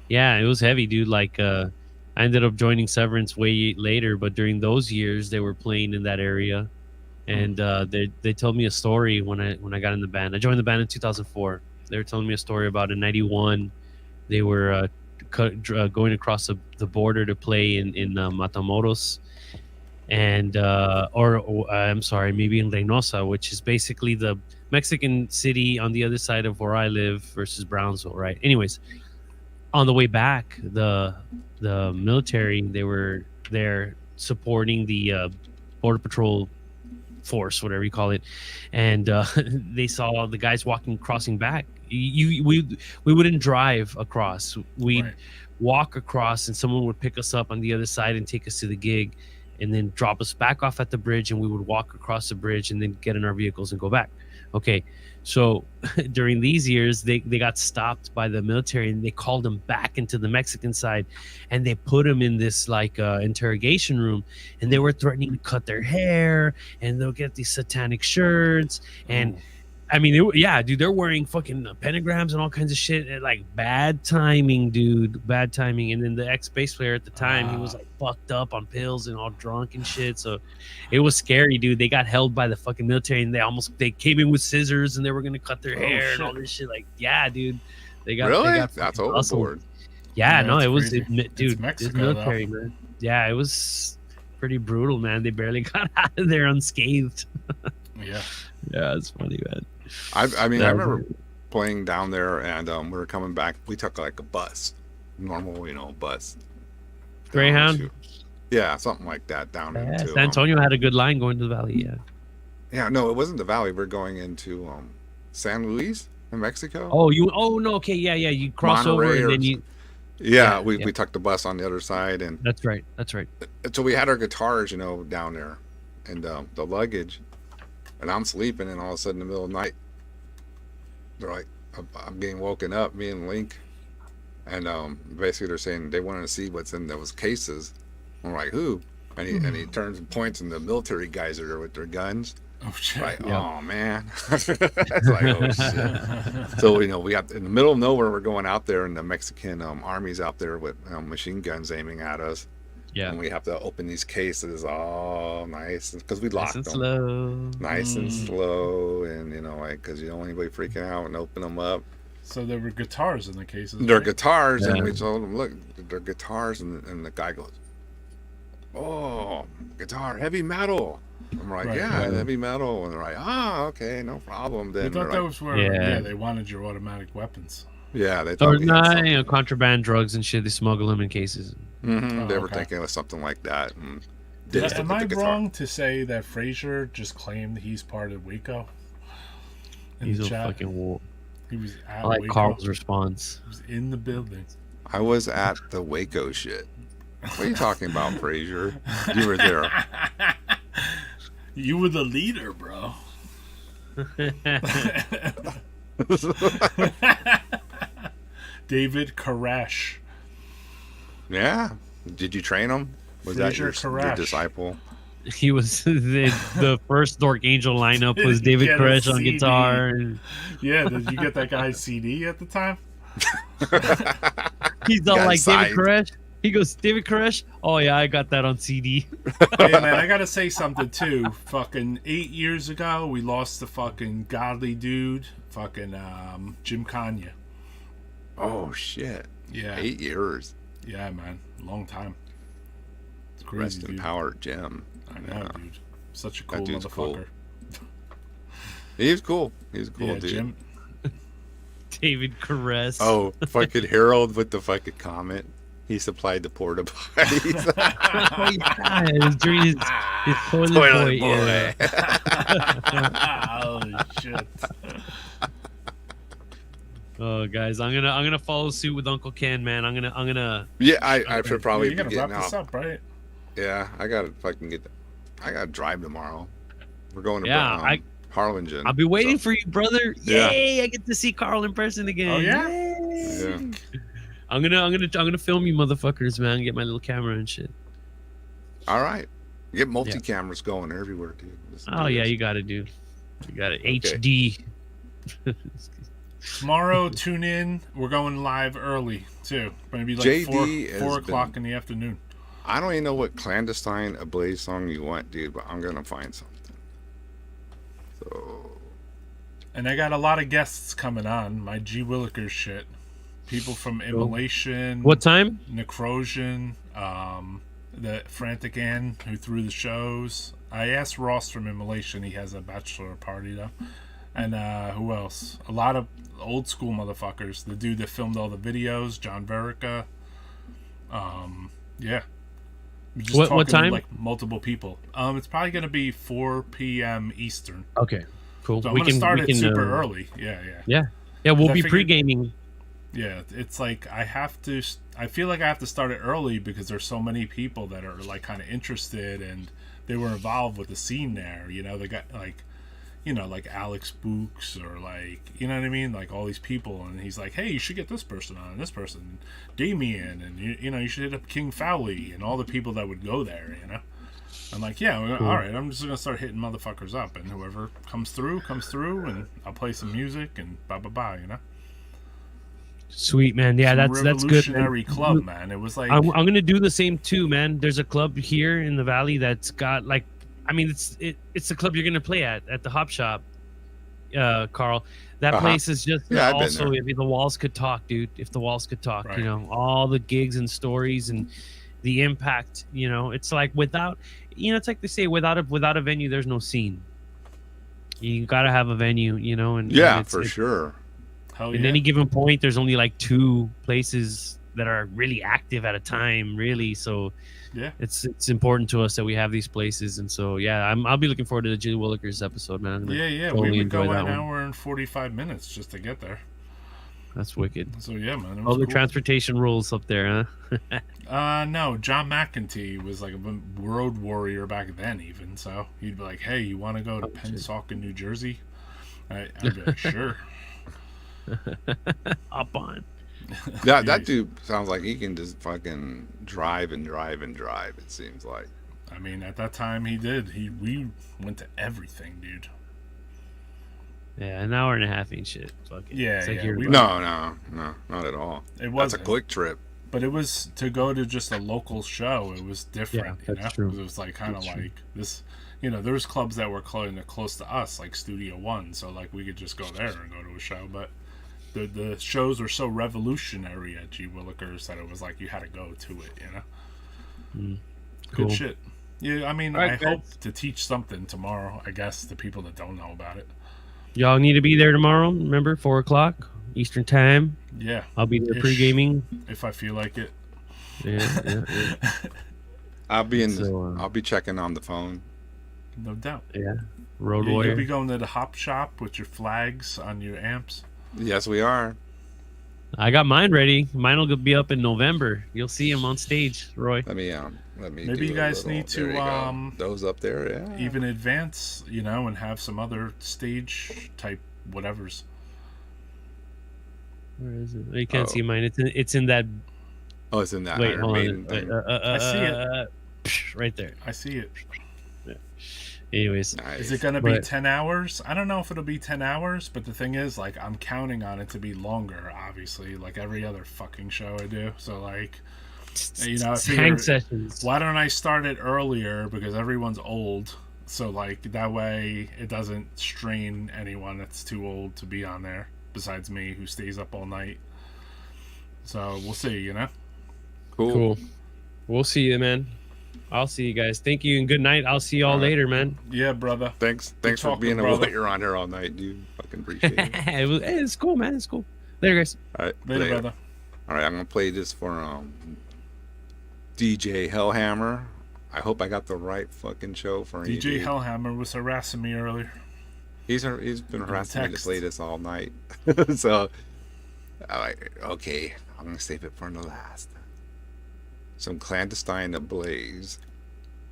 yeah, it was heavy, dude. Like I ended up joining Severance way later, but during those years they were playing in that area. And they told me a story when I got in the band. I joined the band in 2004. They were telling me a story about in '91 they were going across the border to play in Matamoros, and or I'm sorry, maybe in Reynosa, which is basically the Mexican city on the other side of where I live versus Brownsville, right? Anyways, on the way back, the military, they were there supporting the border patrol force, whatever you call it, and they saw the guys crossing back. We wouldn't drive across. We'd Right. walk across, and someone would pick us up on the other side and take us to the gig, and then drop us back off at the bridge, and we would walk across the bridge and then get in our vehicles and go back. Okay, so during these years, they got stopped by the military, and they called them back into the Mexican side, and they put them in this like interrogation room, and they were threatening to cut their hair, and they'll get these satanic shirts, and I mean, yeah, dude, they're wearing fucking pentagrams and all kinds of shit. And, like, bad timing, dude, bad timing. And then the ex bass player at the time, he was like fucked up on pills and all drunk and shit. So it was scary, dude. They got held by the fucking military, and they came in with scissors, and they were gonna cut their hair and all this shit. Like, yeah, dude, they got Really? they got That's fucking hustled. overboard. Yeah, Yeah, no, it's it was, crazy. dude. It's It's Mexico, military, man. Yeah, it was pretty brutal, man. They barely got out of there unscathed. Yeah. Yeah, it's funny, man. I mean, Yeah, I remember playing down there, and we were coming back. We took like a bus, normal, bus. Greyhound? Down to- yeah, something like that down Yeah, into. San Antonio had a good line going to the valley. Yeah. Yeah, no, it wasn't the valley. We're going into San Luis in Mexico. Oh, no. Okay, yeah. You cross over Monterey and or then you. yeah, yeah, we yeah. we took the bus on the other side, and That's right. so we had our guitars, down there, and the luggage, and I'm sleeping, and all of a sudden, in the middle of the night, they're like, I'm getting woken up, me and Link, and basically they're saying they wanted to see what's in those cases. I'm like, who? And he turns and points, and the military guys are there with their guns. Oh shit. Like, Yeah. oh man, it's like, oh shit. So we got in the middle of nowhere. We're going out there, and the Mexican army's out there with machine guns aiming at us. Yeah. And we have to open these cases all nice because we locked Nice and them slow. nice and slow, and because you don't want anybody freaking out and open them up. So there were guitars in the cases. They're right? guitars, and Yeah. we told them, look, they're guitars, and the guy goes, oh, guitar, heavy metal. I'm like, Right, yeah, right. heavy metal, and they're like, okay, no problem. I Then thought they're like, those were Yeah. they wanted your automatic weapons. yeah, they Or thought we had something. contraband drugs and shit. They smuggle them in cases. Mhm, they Oh, were okay. thinking it was something like that. And Am just looked I at the guitar. wrong to say that Frazier just claimed he's part of Waco? In He's the a chat? fucking war. He was at I like Waco. Carl's response. He was in the building. I was at the Waco shit. What are you talking about, Frazier? You were there. You were the leader, bro. David Koresh. Yeah. Did you train him? Was that your Fraser Koresh. disciple? He was the first Dork Angel lineup was David Get a Koresh on CD. guitar. And Yeah, did you get that guy's CD at the time? he's all Got like signed. David Koresh. He goes, David Koresh? Oh yeah, I got that on CD. Hey man, I gotta say something too. Fucking 8 years ago, we lost the fucking godly dude, fucking Jim Kanye. Oh shit! Yeah, 8 years. yeah, man, long time. It's crazy, Rest in dude. power, Jim. I know, Yeah. dude. Such a That cool dude's cool. motherfucker. He was cool. He was a cool, Yeah, dude. Jim. David Koresh. Oh, fucking Harold with the fucking comment. He supplied the porta potties. Oh, yeah, it was during his toilet, Toilet boy. Yeah. Holy shit. Oh, guys, I'm gonna follow suit with Uncle Ken, man. I'm gonna. Yeah, I should probably you be gotta getting wrap this out. up, right? Yeah, I gotta fucking I gotta drive tomorrow. We're going to Yeah, Harlingen. I'll be waiting so, for you, brother. Yeah. Yay! I get to see Carl in person again. Oh, yeah? Yay! Yeah. I'm gonna film you, motherfuckers, man. Get my little camera and shit. All right. Get multi cameras going everywhere, dude. Let's Oh do yeah, this. you gotta do. You got it. Okay. HD. Tomorrow, tune in. We're going live early too. Maybe like JD has 4 o'clock been- in the afternoon. I don't even know what clandestine Ablaze song you want, dude, but I'm gonna find something. So And I got a lot of guests coming on. My G Willikers shit. People from Immolation. What time? Necrosion. The Frantic Ann who threw the shows. I asked Ross from Immolation. He has a bachelor party though. And who else? A lot of old school motherfuckers. The dude that filmed all the videos, John Verica. Yeah. We're just What talking to, time? like multiple people. It's probably gonna be 4 p.m. Eastern. Okay, cool. So I'm gonna start it super early. Yeah. Yeah, we'll I be figured- pre-gaming. Yeah, it's like I feel like I have to start it early because there's so many people that are like kind of interested and they were involved with the scene there. You know, they got like, you know, like Alex Books or like, you know what I mean? Like all these people. And he's like, hey, you should get this person on, this person, Damien. And, you know, you should hit up King Fowley and all the people that would go there, you know? I'm like, yeah, all right, I'm just going to start hitting motherfuckers up. And whoever comes through. And I'll play some music and blah, you know? Sweet, man. Yeah, that's good. Revolutionary club, man. It was like I'm gonna do the same too, man. There's a club here in the valley that's got like, I mean, it's the club you're gonna play at the Hop Shop, Carl. That place is just Yeah, I've been also there. if the walls could talk, dude. If the walls could talk, Right. you know, all the gigs and stories and the impact. You know, it's like without, you know, it's like they say without a venue, there's no scene. You gotta have a venue, you know, and yeah, it's, for sure. hell in yeah. any given point, there's only like 2 places that are really active at a time, really. So Yeah. it's important to us that we have these places, and so yeah, I'll be looking forward to the Jill Willikers episode, man. I'm gonna Yeah. totally We would enjoy go that an one. hour and 45 minutes just to get there. That's wicked. So yeah, man. It was All the cool. transportation rules up there, huh? No, John McEntee was like a road warrior back then, even. So he'd be like, "Hey, you want to go to Pennsauken, New Jersey?" I'd be like, "Sure." Up on. That dude sounds like he can just fucking drive and drive and drive, it seems like. I mean, at that time, he did. We went to everything, dude. Yeah, an hour and a half ain't shit. Fuck it. Yeah, It's like yeah, you're- we- No, not at all. It That's a wasn't. quick trip. But it was to go to just a local show. It was different, Yeah, you that's know. true. It was like kind of That's true. like this, you know. There's clubs that were close to us, like Studio One, so like we could just go there and go to a show. But the shows were so revolutionary at G Willikers that it was like you had to go to it, you know. Cool. Good shit. Yeah, I mean, All right, I guys. hope to teach something tomorrow. I guess to people that don't know about it. Y'all need to be there tomorrow. Remember, 4:00 Eastern time. Yeah, I'll be there Ish. pre-gaming. if I feel like it. Yeah. I'll be in. So, I'll be checking on the phone. No doubt. Road You'll warrior. be going to the hop shop with your flags on your amps. Yes, we are. I got mine ready. Mine will be up in November. You'll see him on stage, Roy. Let me. Maybe do you a guys little- need there to, you go. Those up there. Yeah. Even advance, you know, and have some other stage type whatevers. Where is it? You can't Oh. see mine. It's in that. Oh, it's in that Wait, Iron hold Maiden on. thing. I see it. Right there. I see it. Anyways, Nice. Is it going to be But- 10 hours? I don't know if it'll be 10 hours, but the thing is, like, I'm counting on it to be longer, obviously, like every other fucking show I do. So, like, you know, I figure, hang sessions. why don't I start it earlier? Because everyone's old. So, like, that way it doesn't strain anyone that's too old to be on there, besides me, who stays up all night. So, we'll see, you know? Cool. We'll see you, man. I'll see you guys. Thank you and good night. I'll see y'all All right. later, man. Yeah, brother. Thanks for talking, being a brother. warrior on here all night, dude. Fucking appreciate it. It's cool, man. It's cool. Later, guys. All right, Later, brother. All right, I'm gonna play this for DJ Hellhammer. I hope I got the right fucking show for you. DJ dude. Hellhammer was harassing me earlier. He's been harassing me to text. play this all night. So I'm like, okay, I'm gonna save it for the last. Some clandestine ablaze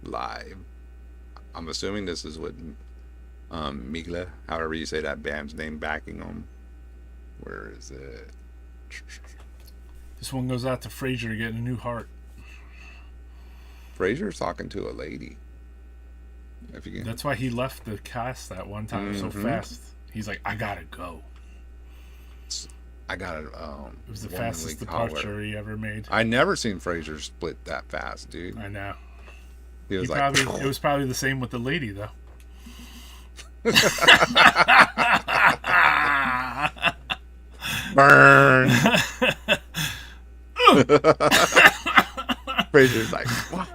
live. I'm assuming this is with Migla, however you say that band's name, backing them. Where is it? This one goes out to Frazier getting a new heart. Frazier's talking to a lady. If you can. That's why he left the cast that one time so fast. He's like, I gotta go. I got it. It was the fastest departure he ever made. I never seen Frazier split that fast, dude. I know. He was it was probably the same with the lady, though. Burn. Frazier's like, what?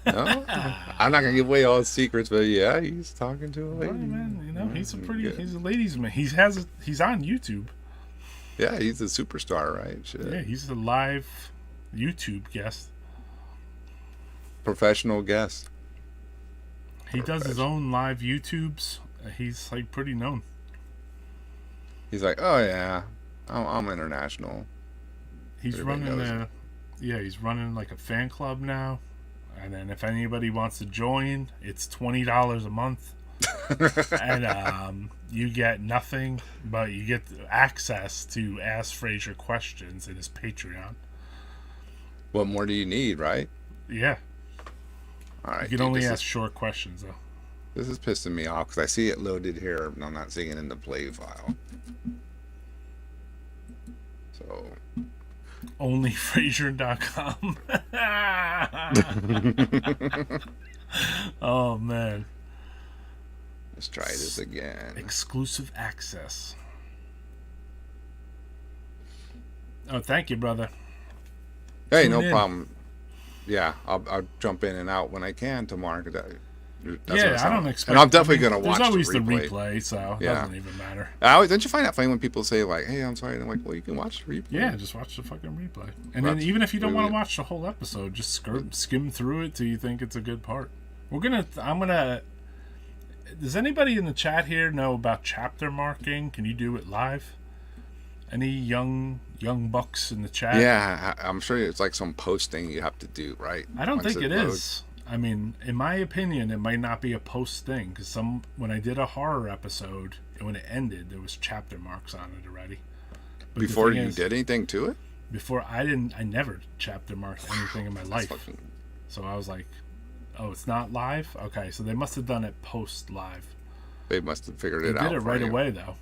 No, I'm not gonna give away all his secrets, but yeah, he's talking to a lady. Right, man, you know, he's a ladies' man. He's on YouTube. Yeah, he's a superstar, right? Shit. Yeah, he's a live YouTube guest. Professional guest. He does his own live YouTubes. He's like pretty known. He's like, oh yeah, I'm international. He's running he's running like a fan club now. And then if anybody wants to join, it's $20 a month. And you get nothing, but you get access to Ask Frazier questions in his Patreon. What more do you need, right? Yeah. All right. You can only ask short questions, though. This is pissing me off because I see it loaded here, and I'm not seeing it in the play file. So... Onlyfrazier.com. Oh man. Let's try this again. Exclusive access. Oh, thank you, brother. Hey, no problem. Yeah, I'll jump in and out when I can tomorrow. I don't expect. And I'm definitely gonna watch. There's always the replay, so it doesn't even matter. Don't you find that funny when people say like, "Hey, I'm sorry," and I'm like, "Well, you can watch the replay." Yeah, just watch the fucking replay. And then even if you don't want to watch the whole episode, just skim through it till you think it's a good part. Does anybody in the chat here know about chapter marking? Can you do it live? Any young bucks in the chat? Yeah, I'm sure it's like some posting you have to do, right? I don't think it is. I mean, in my opinion, it might not be a post thing because when I did a horror episode and when it ended, there was chapter marks on it already. But before you did anything to it? Before I never chapter marked anything in my life. So I was like, oh, it's not live? Okay, so they must have done it post live. They must have figured it out. They did it right away though.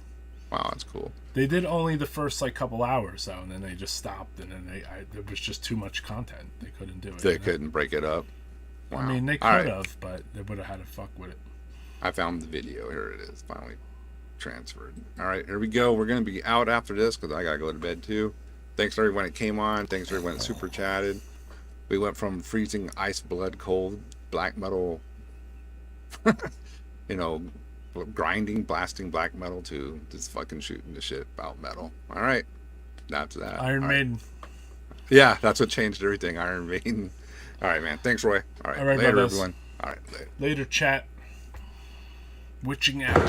Wow, that's cool. They did only the first couple hours though, and then they just stopped, and then there was just too much content. They couldn't do it. They couldn't break it up. Wow. I mean, they could have, but they would have had to fuck with it. I found the video. Here it is. Finally transferred. All right, here we go. We're going to be out after this because I got to go to bed too. Thanks to everyone that came on. Thanks to everyone that super chatted. We went from freezing ice blood cold black metal, grinding, blasting black metal to just fucking shooting the shit about metal. All right. That's that. Iron Maiden. Yeah, that's what changed everything. Iron Maiden. All right, man. Thanks, Roy. All right, later, everyone. All right, later. Later, chat. Witching out.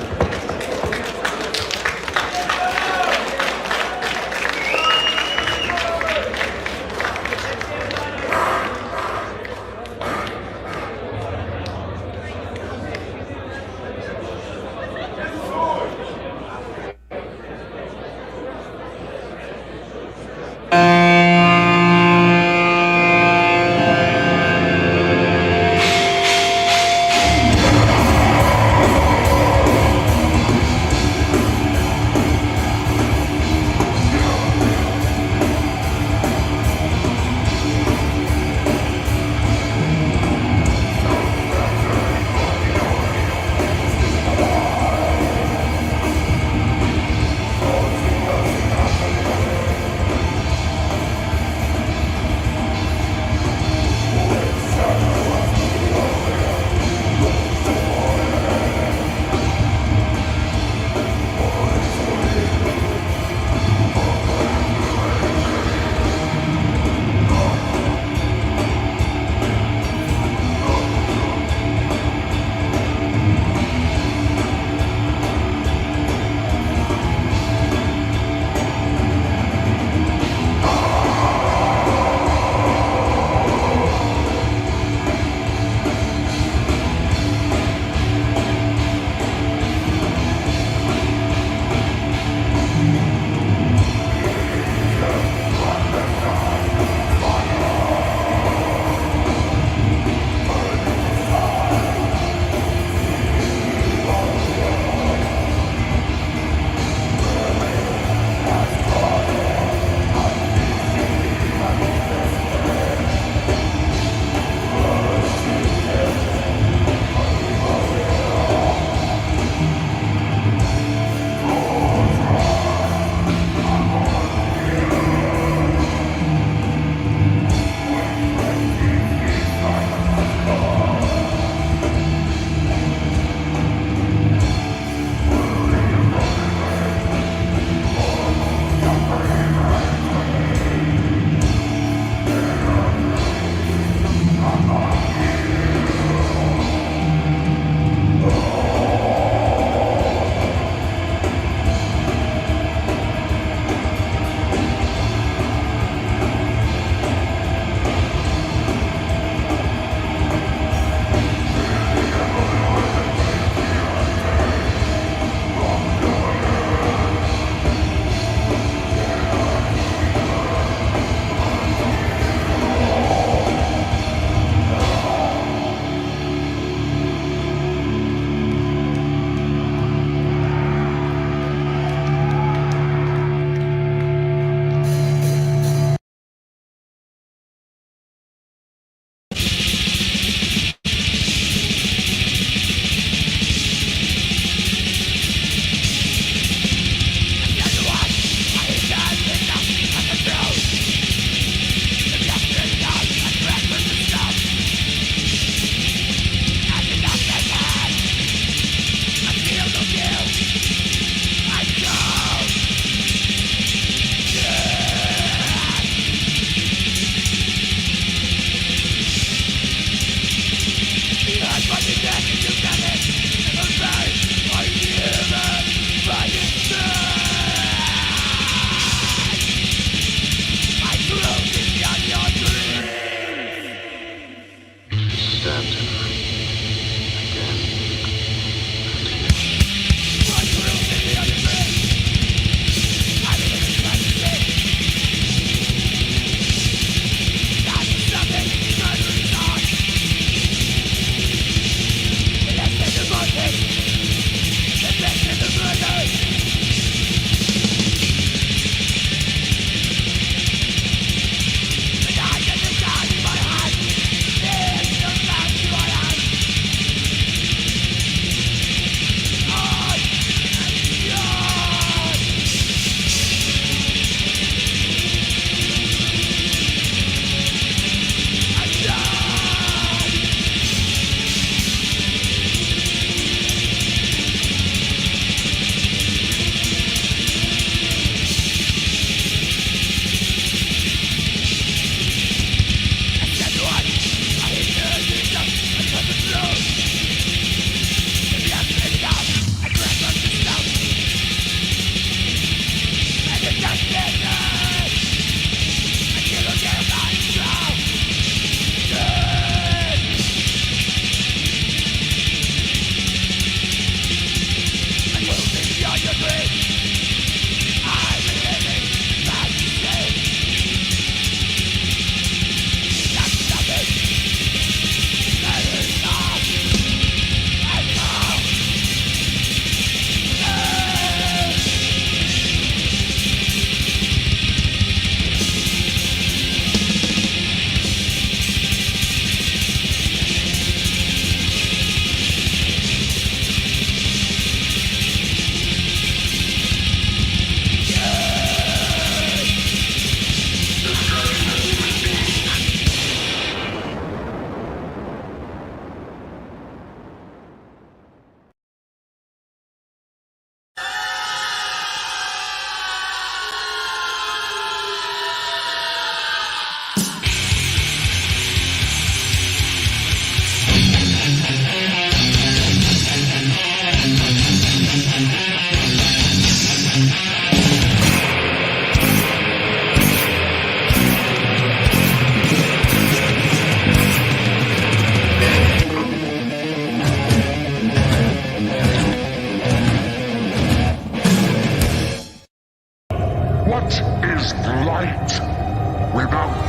without